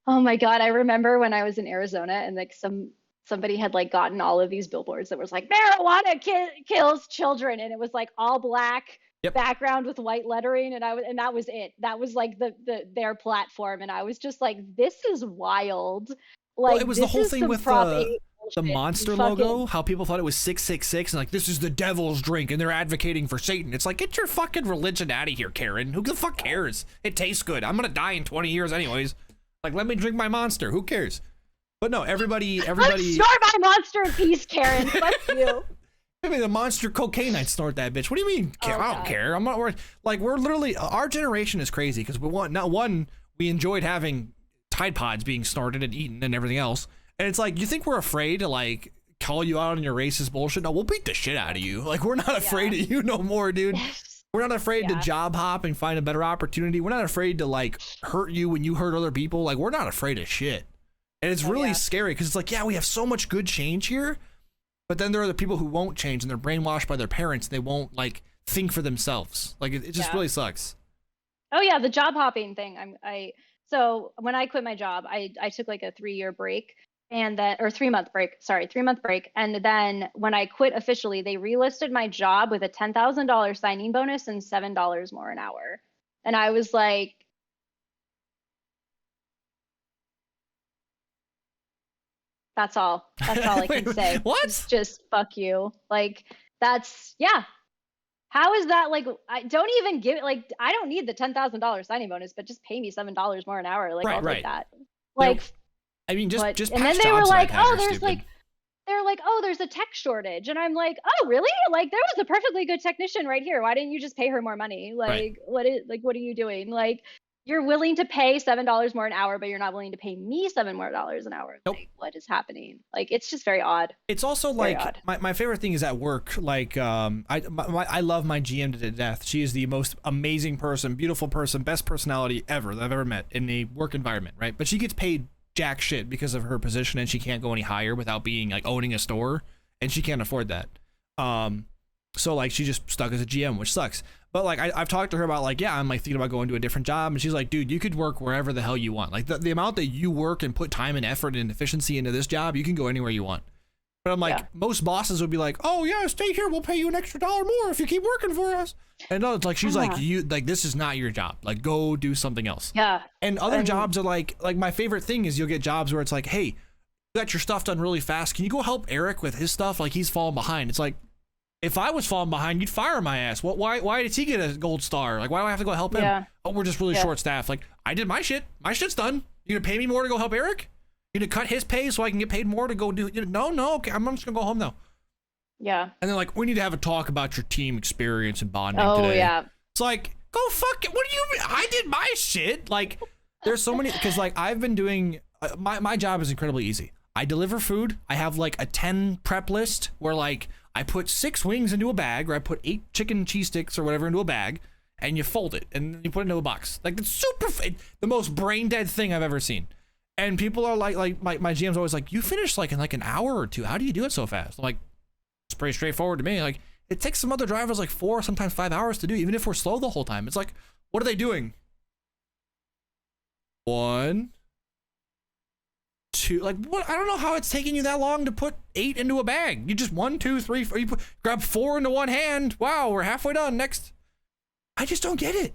[SPEAKER 2] Oh my God. I remember when I was in Arizona and like somebody had like gotten all of these billboards that was like marijuana kills children, and it was like all black background with white lettering, and that was it. That was like their platform, and I was just like, this is wild. Like,
[SPEAKER 1] well, it was the whole thing with the monster logo, how people thought it was 666 and like this is the devil's drink and they're advocating for Satan. It's like, get your fucking religion out of here, Karen. Who the fuck cares? It tastes good. I'm gonna die in 20 years anyways. Like, let me drink my monster. Who cares? But no, everybody.
[SPEAKER 2] Snort my monster in peace, Karen. Fuck you.
[SPEAKER 1] I mean, the monster cocaine, I'd snort that bitch. What do you mean? I don't care. I'm not worried. Like, we're literally, our generation is crazy because we enjoyed having Tide Pods being snorted and eaten and everything else. And it's like, you think we're afraid to like call you out on your racist bullshit? No, we'll beat the shit out of you. Like, we're not afraid of you no more, dude. We're not afraid to job hop and find a better opportunity. We're not afraid to like hurt you when you hurt other people. Like, we're not afraid of shit. And it's really scary because it's like, yeah, we have so much good change here. But then there are the people who won't change and they're brainwashed by their parents. They won't like think for themselves. Like it just
[SPEAKER 2] Yeah.
[SPEAKER 1] really sucks.
[SPEAKER 2] Oh yeah, the job hopping thing. So when I quit my job, I took like a 3 year break and then or 3 month break, sorry, 3 month break. And then when I quit officially, they relisted my job with a $10,000 signing bonus and $7 more an hour. And I was like, that's all. That's all I
[SPEAKER 1] Wait,
[SPEAKER 2] can say.
[SPEAKER 1] what?
[SPEAKER 2] It's just fuck you. Like that's yeah. How is that like I don't even give it like I don't need the $10,000 signing bonus, but just pay me $7 more an hour. Like
[SPEAKER 1] Right,
[SPEAKER 2] I'll take
[SPEAKER 1] right.
[SPEAKER 2] that.
[SPEAKER 1] There,
[SPEAKER 2] Like
[SPEAKER 1] I mean, just
[SPEAKER 2] but
[SPEAKER 1] just
[SPEAKER 2] and then
[SPEAKER 1] past
[SPEAKER 2] they were
[SPEAKER 1] jobs that I've
[SPEAKER 2] like,
[SPEAKER 1] had
[SPEAKER 2] "Oh,
[SPEAKER 1] are
[SPEAKER 2] there's
[SPEAKER 1] stupid.
[SPEAKER 2] like they're like, "Oh, there's a tech shortage." And I'm like, "Oh, really? Like there was a perfectly good technician right here. Why didn't you just pay her more money?
[SPEAKER 1] Right.
[SPEAKER 2] What are you doing? Like you're willing to pay $7 more an hour, but you're not willing to pay me $7 more an hour.
[SPEAKER 1] Nope.
[SPEAKER 2] Like what is happening? Like it's just very odd.
[SPEAKER 1] It's also
[SPEAKER 2] Very
[SPEAKER 1] like
[SPEAKER 2] odd.
[SPEAKER 1] my favorite thing is at work. Like I love my GM to death. She is the most amazing person, beautiful person, best personality ever that I've ever met in a work environment, right? But she gets paid jack shit because of her position and she can't go any higher without being like owning a store and she can't afford that. So like she just stuck as a GM, which sucks. But like I've talked to her about like, yeah, I'm like thinking about going to a different job, and she's like, dude, you could work wherever the hell you want. Like the amount that you work and put time and effort and efficiency into this job, you can go anywhere you want. But I'm like,
[SPEAKER 2] Yeah.
[SPEAKER 1] most bosses would be like, oh yeah, stay here, we'll pay you an extra $1 more if you keep working for us. And no, it's like she's like, you like this is not your job. Like go do something else.
[SPEAKER 2] Yeah.
[SPEAKER 1] And other jobs are like my favorite thing is you'll get jobs where it's like, hey, you got your stuff done really fast. Can you go help Eric with his stuff? Like he's falling behind. It's like, if I was falling behind, you'd fire my ass. Why did he get a gold star? Like, why do I have to go help him?
[SPEAKER 2] Yeah.
[SPEAKER 1] Oh, we're just really short staffed. Like, I did my shit. My shit's done. You gonna pay me more to go help Eric? You gonna cut his pay so I can get paid more to go do? No. Okay, I'm just gonna go home now.
[SPEAKER 2] Yeah.
[SPEAKER 1] And then like, we need to have a talk about your team experience and bonding
[SPEAKER 2] Oh
[SPEAKER 1] today.
[SPEAKER 2] yeah.
[SPEAKER 1] It's like, go fuck it. What do you mean? I did my shit. Like, there's so many because like I've been doing my job is incredibly easy. I deliver food. I have like a 10 prep list where like I put 6 wings into a bag, or I put 8 chicken cheese sticks or whatever into a bag, and you fold it and then you put it into a box. Like it's the most brain dead thing I've ever seen. And people are like my GM's always like, you finish like in like an hour or 2. How do you do it so fast? I'm like, it's pretty straightforward to me. Like it takes some other drivers like 4, sometimes 5 hours to do, even if we're slow the whole time. It's like, what are they doing? 1, 2, like what? I don't know how it's taking you that long to put 8 into a bag. You just 1, 2, 3, 4. You grab 4 into one hand. Wow, we're halfway done. Next. I just don't get it.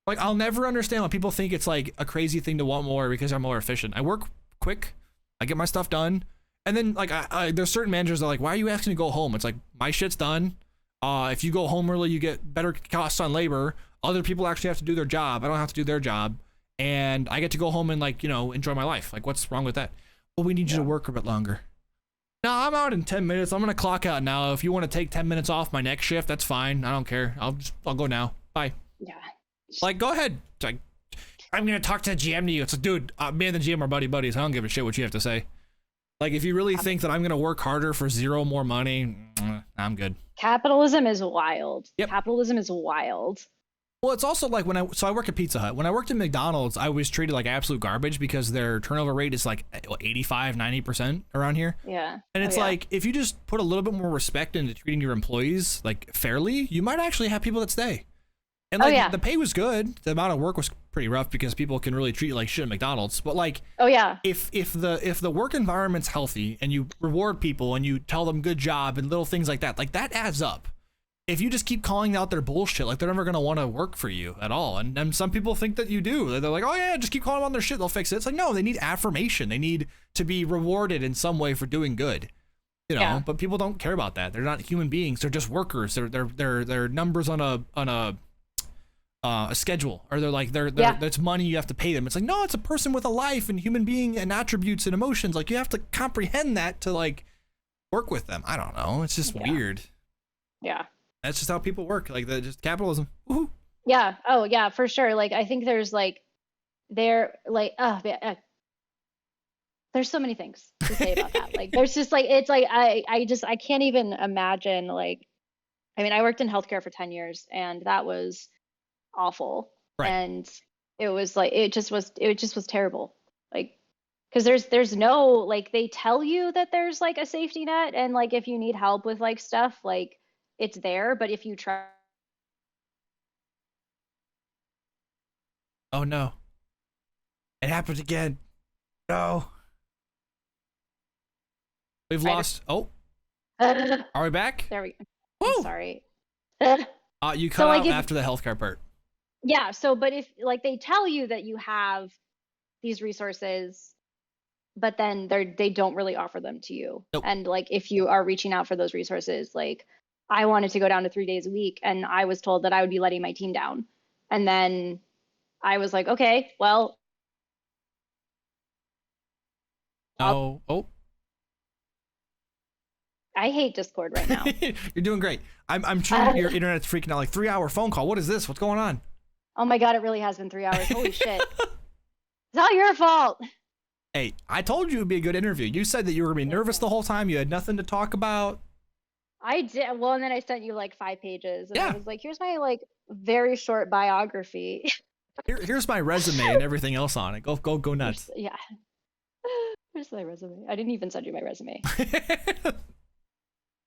[SPEAKER 1] Like I'll never understand why people think it's like a crazy thing to want more because I'm more efficient. I work quick. I get my stuff done, and then like there's certain managers that are like, why are you asking me to go home? It's like my shit's done. If you go home early, you get better costs on labor. Other people actually have to do their job. I don't have to do their job. And I get to go home and like, enjoy my life. Like what's wrong with that? Well, we need you to work a bit longer. No, I'm out in 10 minutes. I'm going to clock out now. If you want to take 10 minutes off my next shift, that's fine. I don't care. I'll go now. Bye.
[SPEAKER 2] Yeah.
[SPEAKER 1] Like, go ahead. It's like, I'm going to talk to the GM to you. It's like, dude, me and the GM are buddies. I don't give a shit what you have to say. Like, if you really think that I'm going to work harder for 0 more money, I'm good.
[SPEAKER 2] Capitalism is wild.
[SPEAKER 1] Yep.
[SPEAKER 2] Capitalism is wild.
[SPEAKER 1] Well, it's also like I work at Pizza Hut. When I worked at McDonald's, I was treated like absolute garbage because their turnover rate is like 85, 90% around here.
[SPEAKER 2] Yeah.
[SPEAKER 1] And it's like, if you just put a little bit more respect into treating your employees like fairly, you might actually have people that stay. And like the pay was good. The amount of work was pretty rough because people can really treat you like shit at McDonald's. But like, if the work environment's healthy and you reward people and you tell them good job and little things like that adds up. If you just keep calling out their bullshit, like they're never going to want to work for you at all. And some people think that you do. They're like, oh yeah, just keep calling them on their shit. They'll fix it. It's like, no, they need affirmation. They need to be rewarded in some way for doing good, but people don't care about that. They're not human beings. They're just workers. They're numbers on a schedule, or that's money you have to pay them. It's like, no, it's a person with a life and human being and attributes and emotions. Like you have to comprehend that to like work with them. I don't know. It's just weird.
[SPEAKER 2] Yeah.
[SPEAKER 1] That's just how people work. Like just capitalism. Woohoo.
[SPEAKER 2] Yeah. Oh yeah, for sure. Like I think there's there's so many things to say about that. Like there's just like, it's like, I can't even imagine like, I mean, I worked in healthcare for 10 years and that was awful.
[SPEAKER 1] Right.
[SPEAKER 2] And it was like, it just was terrible. Like Because there's no like they tell you that there's like a safety net and like if you need help with like stuff like it's there, but if you try
[SPEAKER 1] Oh no. It happened again. No. We've
[SPEAKER 2] to,
[SPEAKER 1] lost. Oh,
[SPEAKER 2] there
[SPEAKER 1] are we back?
[SPEAKER 2] we go. I'm
[SPEAKER 1] Woo!
[SPEAKER 2] sorry.
[SPEAKER 1] You cut
[SPEAKER 2] So like
[SPEAKER 1] out
[SPEAKER 2] if
[SPEAKER 1] after the healthcare part.
[SPEAKER 2] yeah, so but if like they tell you that you have these resources, but then they don't really offer them to you.
[SPEAKER 1] Nope.
[SPEAKER 2] And like if you are reaching out for those resources, like I wanted to go down to 3 days a week and I was told that I would be letting my team down. And then I was like, okay, well,
[SPEAKER 1] Oh, oh.
[SPEAKER 2] I hate Discord right now.
[SPEAKER 1] You're doing great. I'm sure your internet's freaking out. Like 3 hour phone call. What is this? What's going on?
[SPEAKER 2] Oh my God, it really has been 3 hours. Holy shit. It's all your fault.
[SPEAKER 1] Hey, I told you it'd be a good interview. You said that you were gonna be nervous the whole time. You had nothing to talk about.
[SPEAKER 2] I did. Well, and then I sent you like 5 pages and I
[SPEAKER 1] Yeah.
[SPEAKER 2] was like, here's my like very short biography.
[SPEAKER 1] Here's my resume and everything else on it. Go nuts.
[SPEAKER 2] Yeah. Here's my resume. I didn't even send you my resume.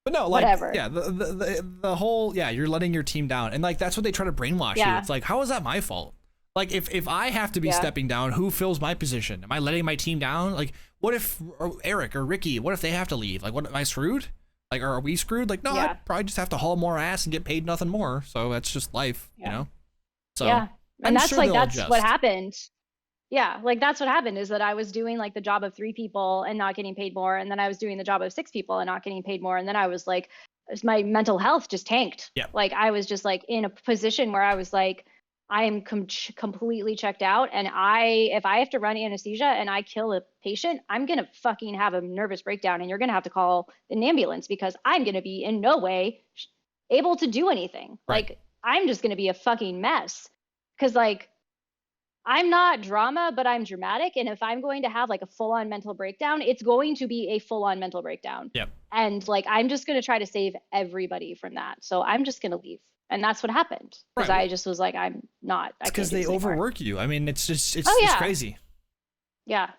[SPEAKER 1] But no, like,
[SPEAKER 2] Whatever.
[SPEAKER 1] yeah, the whole, yeah, you're letting your team down, and like that's what they try to brainwash you.
[SPEAKER 2] Yeah.
[SPEAKER 1] It's like, how is that my fault? Like, if I have to be
[SPEAKER 2] Yeah.
[SPEAKER 1] stepping down, who fills my position? Am I letting my team down? Like, what if Eric or Ricky? What if they have to leave? Like, what am I screwed? Like, are we screwed? Like, no,
[SPEAKER 2] Yeah.
[SPEAKER 1] I'd probably just have to haul more ass and get paid nothing more. So that's just life, you
[SPEAKER 2] Yeah.
[SPEAKER 1] know. So
[SPEAKER 2] Yeah. And
[SPEAKER 1] I'm
[SPEAKER 2] that's
[SPEAKER 1] sure
[SPEAKER 2] like
[SPEAKER 1] they'll
[SPEAKER 2] that's
[SPEAKER 1] adjust.
[SPEAKER 2] what happened. Yeah, like that's what happened is that I was doing like the job of 3 people and not getting paid more, and then I was doing the job of 6 people and not getting paid more, and then I was like, my mental health just tanked.
[SPEAKER 1] Yeah.
[SPEAKER 2] Like I was just like in a position where I was like, I am completely checked out, and if I have to run anesthesia and I kill a patient, I'm gonna fucking have a nervous breakdown, and you're gonna have to call an ambulance because I'm gonna be in no way able to do anything.
[SPEAKER 1] Right.
[SPEAKER 2] Like I'm just gonna be a fucking mess because like. I'm not drama, but I'm dramatic. And if I'm going to have like a full on mental breakdown, it's going to be a full on mental breakdown.
[SPEAKER 1] Yep.
[SPEAKER 2] And like, I'm just going to try to save everybody from that. So I'm just going to leave. And that's what happened. Because
[SPEAKER 1] Right.
[SPEAKER 2] I just was like, I'm not.
[SPEAKER 1] It's because they overwork you. I mean, it's just it's
[SPEAKER 2] yeah.
[SPEAKER 1] crazy.
[SPEAKER 2] Yeah.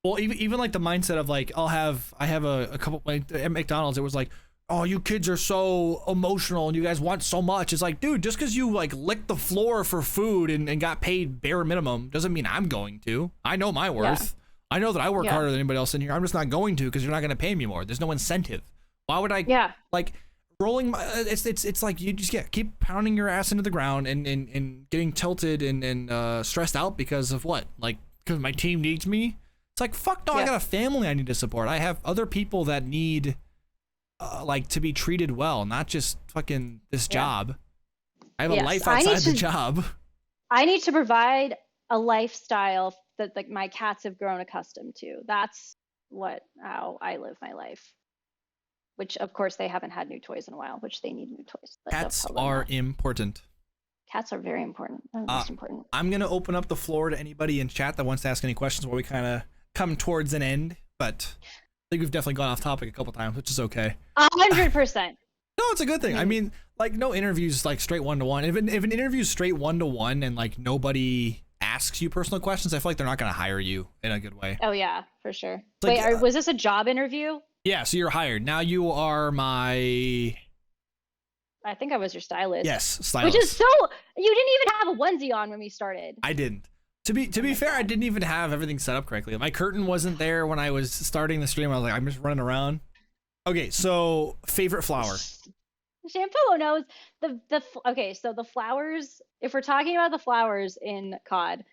[SPEAKER 1] Well, even like the mindset of like I have a couple like at McDonald's. It was like, oh, you kids are so emotional and you guys want so much. It's like, dude, just because you like licked the floor for food and got paid bare minimum doesn't mean I'm going to. I know my worth. I know that I work
[SPEAKER 2] Yeah.
[SPEAKER 1] harder than anybody else in here. I'm just not going to because you're not going to pay me more. There's no incentive. Why would I?
[SPEAKER 2] Yeah.
[SPEAKER 1] Like rolling my. It's like you just keep pounding your ass into the ground and getting tilted and stressed out because of what? Like because my team needs me. It's like fuck no. I
[SPEAKER 2] Yeah.
[SPEAKER 1] got a family I need to support. I have other people that need. Like to be treated well, not just fucking this job. I have a
[SPEAKER 2] Yes,
[SPEAKER 1] life
[SPEAKER 2] I need
[SPEAKER 1] outside the
[SPEAKER 2] to-
[SPEAKER 1] job.
[SPEAKER 2] I need to provide a lifestyle that like my cats have grown accustomed to. That's how I live my life. Which of course they haven't had new toys in a while, which they need new toys. But
[SPEAKER 1] Cats
[SPEAKER 2] don't tell them
[SPEAKER 1] are
[SPEAKER 2] that.
[SPEAKER 1] important.
[SPEAKER 2] Cats are very important. They're the most important.
[SPEAKER 1] I'm gonna open up the floor to anybody in chat that wants to ask any questions while we kind of come towards an end, but I think we've definitely gone off topic a couple times, which is okay.
[SPEAKER 2] 100%.
[SPEAKER 1] No, it's a good thing. I mean, like no interviews like straight one to one. If an interview's straight one to one and like nobody asks you personal questions, I feel like they're not gonna hire you in a good way.
[SPEAKER 2] Oh yeah, for sure.
[SPEAKER 1] like,
[SPEAKER 2] Wait, was this a job interview?
[SPEAKER 1] Yeah, so you're hired. Now you are my
[SPEAKER 2] I think I was your stylist.
[SPEAKER 1] yes stylist.
[SPEAKER 2] Which is so. You didn't even have a onesie on when we started.
[SPEAKER 1] I didn't. To be fair, I didn't even have everything set up correctly. My curtain wasn't there when I was starting the stream. I was like, I'm just running around. Okay, so favorite flower.
[SPEAKER 2] Shampoo knows okay, so the flowers, if we're talking about the flowers in COD,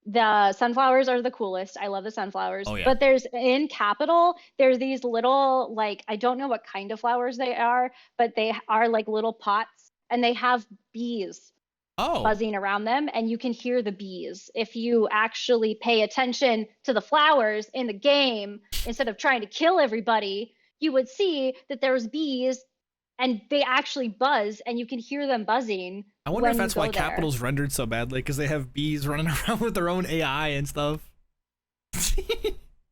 [SPEAKER 2] the sunflowers are the coolest. I love the sunflowers.
[SPEAKER 1] Oh, yeah.
[SPEAKER 2] But there's in Capital, there's these little like I don't know what kind of flowers they are, but they are like little pots and they have bees
[SPEAKER 1] Oh,
[SPEAKER 2] buzzing around them and you can hear the bees if you actually pay attention to the flowers in the game instead of trying to kill everybody. You would see that there's bees and they actually buzz and you can hear them buzzing.
[SPEAKER 1] I wonder if
[SPEAKER 2] when
[SPEAKER 1] that's
[SPEAKER 2] you
[SPEAKER 1] why
[SPEAKER 2] go there.
[SPEAKER 1] Capital's rendered so badly because they have bees running around with their own AI and stuff.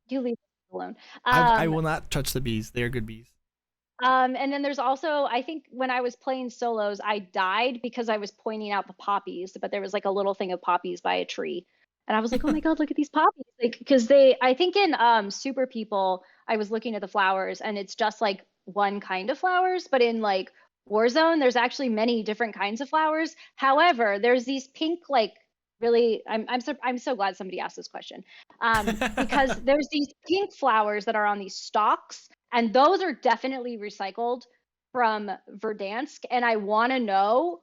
[SPEAKER 2] You leave it alone.
[SPEAKER 1] I will not touch the bees. They are good bees.
[SPEAKER 2] And then there's also, I think when I was playing solos, I died because I was pointing out the poppies, but there was like a little thing of poppies by a tree. And I was like, oh my God, look at these poppies. Like, because I think in Super People, I was looking at the flowers and it's just like one kind of flowers, but in like Warzone, there's actually many different kinds of flowers. However, there's these pink, like really, I'm so glad somebody asked this question. Because there's these pink flowers that are on these stalks, and those are definitely recycled from Verdansk. And I want to know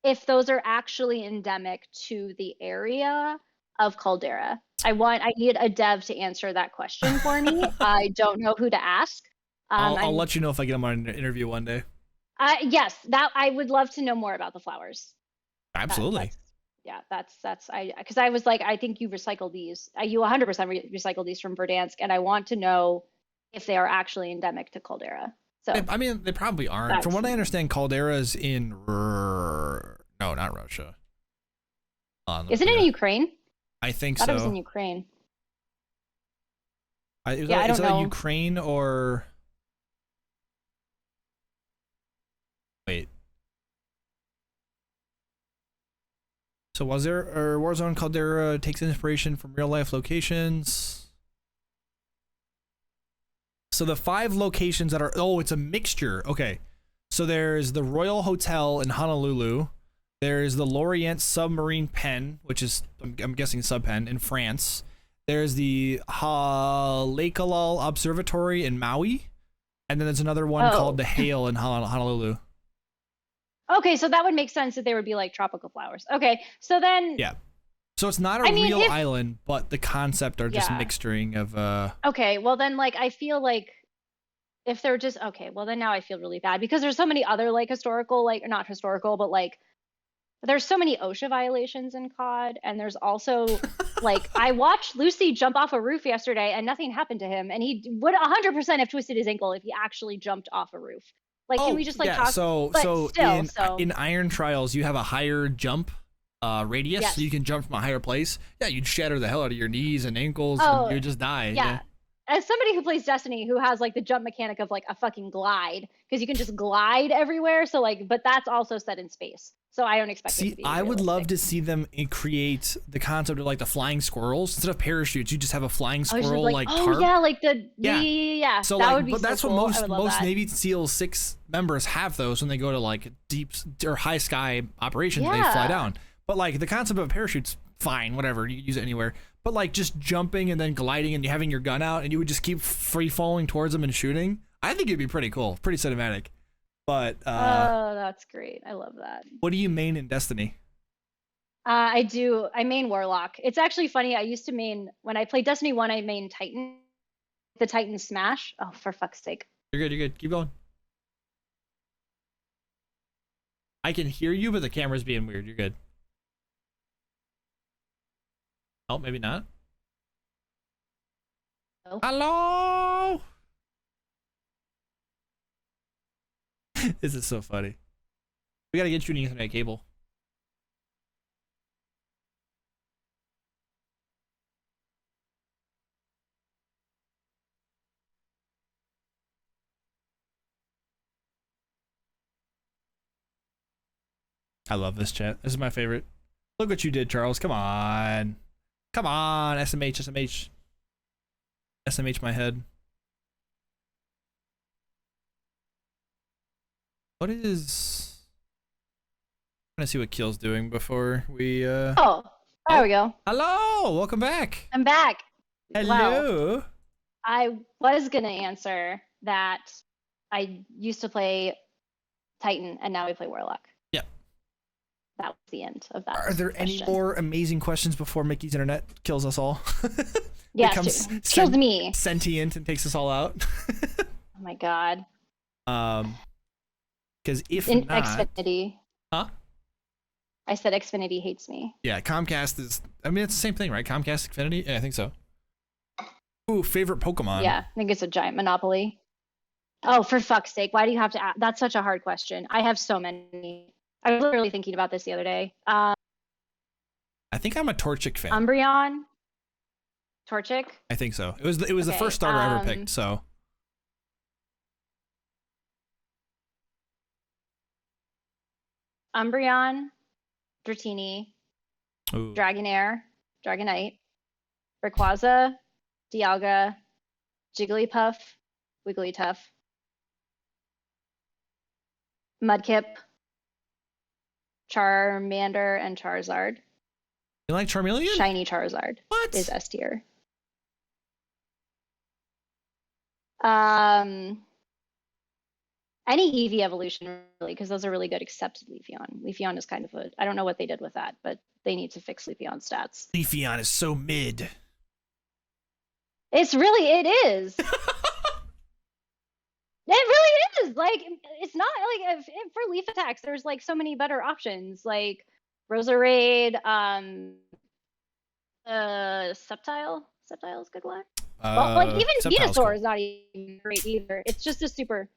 [SPEAKER 2] if those are actually endemic to the area of Caldera. I need a dev to answer that question for me. I don't know who to ask.
[SPEAKER 1] I'll let you know if I get them on an interview one day.
[SPEAKER 2] Yes, that I would love to know more about the flowers.
[SPEAKER 1] Absolutely.
[SPEAKER 2] That's I because I was like, I think you recycle these. You 100% recycle these from Verdansk, and I want to know if they are actually endemic to Caldera. So
[SPEAKER 1] I mean, they probably aren't. From what I understand, Caldera's in no, not Russia.
[SPEAKER 2] Isn't it in Ukraine?
[SPEAKER 1] I think
[SPEAKER 2] I thought
[SPEAKER 1] so.
[SPEAKER 2] it was in Ukraine.
[SPEAKER 1] I don't know. Ukraine or wait. So was there or Warzone Caldera takes inspiration from real life locations? So the 5 locations that are it's a mixture. Okay. So there's the Royal Hotel in Honolulu. There's the Lorient Submarine Pen, which is I'm guessing subpen in France. There's the Halekulala Observatory in Maui, and then there's another one called the Hale in Honolulu.
[SPEAKER 2] Okay, so that would make sense that they would be like tropical flowers. Okay, so then
[SPEAKER 1] yeah, so it's not a real island, but the concept are just mixturing of.
[SPEAKER 2] Okay, well then, like I feel like if they're just okay, well then now I feel really bad because there's so many other like historical, like not historical, but like there's so many OSHA violations in COD, and there's also like I watched Lucy jump off a roof yesterday, and nothing happened to him, and he would 100% have twisted his ankle if he actually jumped off a roof. Like, can we just like talk?
[SPEAKER 1] So in Iron Trials, you have a higher jump radius, so you can jump from a higher place. Yeah, you'd shatter the hell out of your knees and ankles, and you'd just die.
[SPEAKER 2] Yeah. As somebody who plays Destiny, who has like the jump mechanic of like a fucking glide, because you can just glide everywhere. So like, but that's also set in space. So I don't expect it to be
[SPEAKER 1] I would
[SPEAKER 2] realistic.
[SPEAKER 1] love to see them create the concept of like the flying squirrels instead of parachutes. You just have a flying squirrel tarp.
[SPEAKER 2] Like the yeah.
[SPEAKER 1] So
[SPEAKER 2] that
[SPEAKER 1] like,
[SPEAKER 2] would be
[SPEAKER 1] but that's
[SPEAKER 2] so
[SPEAKER 1] what
[SPEAKER 2] cool.
[SPEAKER 1] most Navy SEAL 6 members have those when they go to like deep or high sky operations. They fly down. But like the concept of parachutes, fine, whatever, you use it anywhere. But like just jumping and then gliding and you having your gun out and you would just keep free falling towards them and shooting. I think it'd be pretty cool, pretty cinematic. But
[SPEAKER 2] oh, that's great. I love that.
[SPEAKER 1] What do you main in Destiny?
[SPEAKER 2] I main Warlock. It's actually funny. I used to main when I played Destiny 1, I main Titan. The Titan Smash. Oh, for fuck's sake.
[SPEAKER 1] You're good. Keep going. I can hear you, but the camera's being weird. You're good. Oh, maybe not. Hello? This is so funny. We gotta get you an Ethernet cable. I love this chat. This is my favorite. Look what you did, Charles. Come on. Come on, SMH my head. What is... I'm trying to see what Keel's doing before we
[SPEAKER 2] Oh, there we go.
[SPEAKER 1] Hello, welcome back.
[SPEAKER 2] I'm back.
[SPEAKER 1] Hello.
[SPEAKER 2] Well, I was gonna answer that I used to play Titan and now we play Warlock.
[SPEAKER 1] Yep.
[SPEAKER 2] That was the end of that.
[SPEAKER 1] Are there any more amazing questions before Mickey's internet kills us all?
[SPEAKER 2] Yes, kills me.
[SPEAKER 1] Sentient and takes us all out.
[SPEAKER 2] Oh my god.
[SPEAKER 1] Because if
[SPEAKER 2] in
[SPEAKER 1] not,
[SPEAKER 2] Xfinity.
[SPEAKER 1] Huh?
[SPEAKER 2] I said Xfinity hates me.
[SPEAKER 1] Yeah, Comcast is. I mean, it's the same thing, right? Comcast, Xfinity. Yeah, I think so. Ooh, favorite Pokemon.
[SPEAKER 2] Yeah, I think it's a giant monopoly. Oh, for fuck's sake! Why do you have to ask? That's such a hard question. I have so many. I was literally thinking about this the other day.
[SPEAKER 1] I think I'm a Torchic fan.
[SPEAKER 2] Umbreon. Torchic.
[SPEAKER 1] I think so. It was the first starter I ever picked. So.
[SPEAKER 2] Umbreon, Dratini, Dragonair, Dragonite, Rayquaza, Dialga, Jigglypuff, Wigglytuff, Mudkip, Charmander, and Charizard.
[SPEAKER 1] You like Charmeleon?
[SPEAKER 2] Shiny Charizard
[SPEAKER 1] What?
[SPEAKER 2] is S tier. Any EV evolution, really, because those are really good, except Leafeon. Leafeon is kind of a, I don't know what they did with that, but they need to fix Leafeon stats.
[SPEAKER 1] Leafeon is so mid.
[SPEAKER 2] It is. It really is. Like, it's not like for leaf attacks, there's like so many better options, like Roserade, Sceptile. Sceptile is good one. Well, like even
[SPEAKER 1] Sceptile's
[SPEAKER 2] Venusaur
[SPEAKER 1] cool.
[SPEAKER 2] is not even great either. It's just a super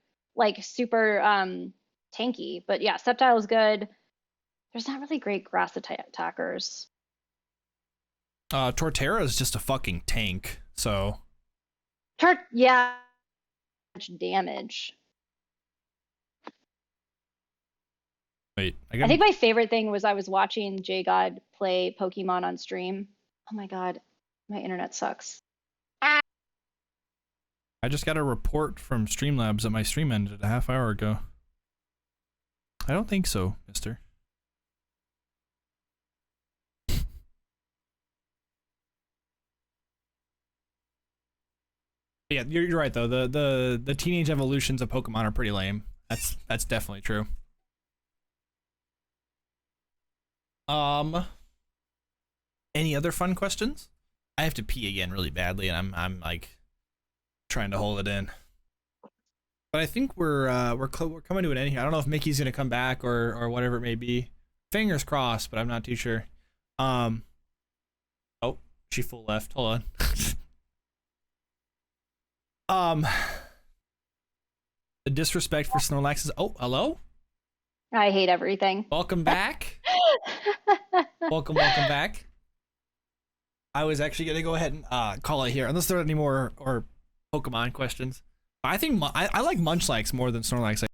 [SPEAKER 2] tanky. But yeah, Sceptile is good. There's not really great grass attackers.
[SPEAKER 1] Torterra is just a fucking tank, so.
[SPEAKER 2] Yeah, much damage.
[SPEAKER 1] Wait,
[SPEAKER 2] I think my favorite thing was I was watching J God play Pokemon on stream. Oh my god, my internet sucks.
[SPEAKER 1] I just got a report from Streamlabs that my stream ended a half hour ago. I don't think so, mister. Yeah, you're right though. The teenage evolutions of Pokemon are pretty lame. That's definitely true. Any other fun questions? I have to pee again really badly, and I'm like trying to hold it in. But I think we're coming to an end here. I don't know if Mickey's gonna come back or whatever it may be. Fingers crossed, but I'm not too sure. Oh, she full left. Hold on. The disrespect for Snorlax is. Oh, hello.
[SPEAKER 2] I hate everything.
[SPEAKER 1] Welcome back. welcome back. I was actually gonna go ahead and call it here, unless there are any more or Pokemon questions. I think I like Munchlax more than Snorlax.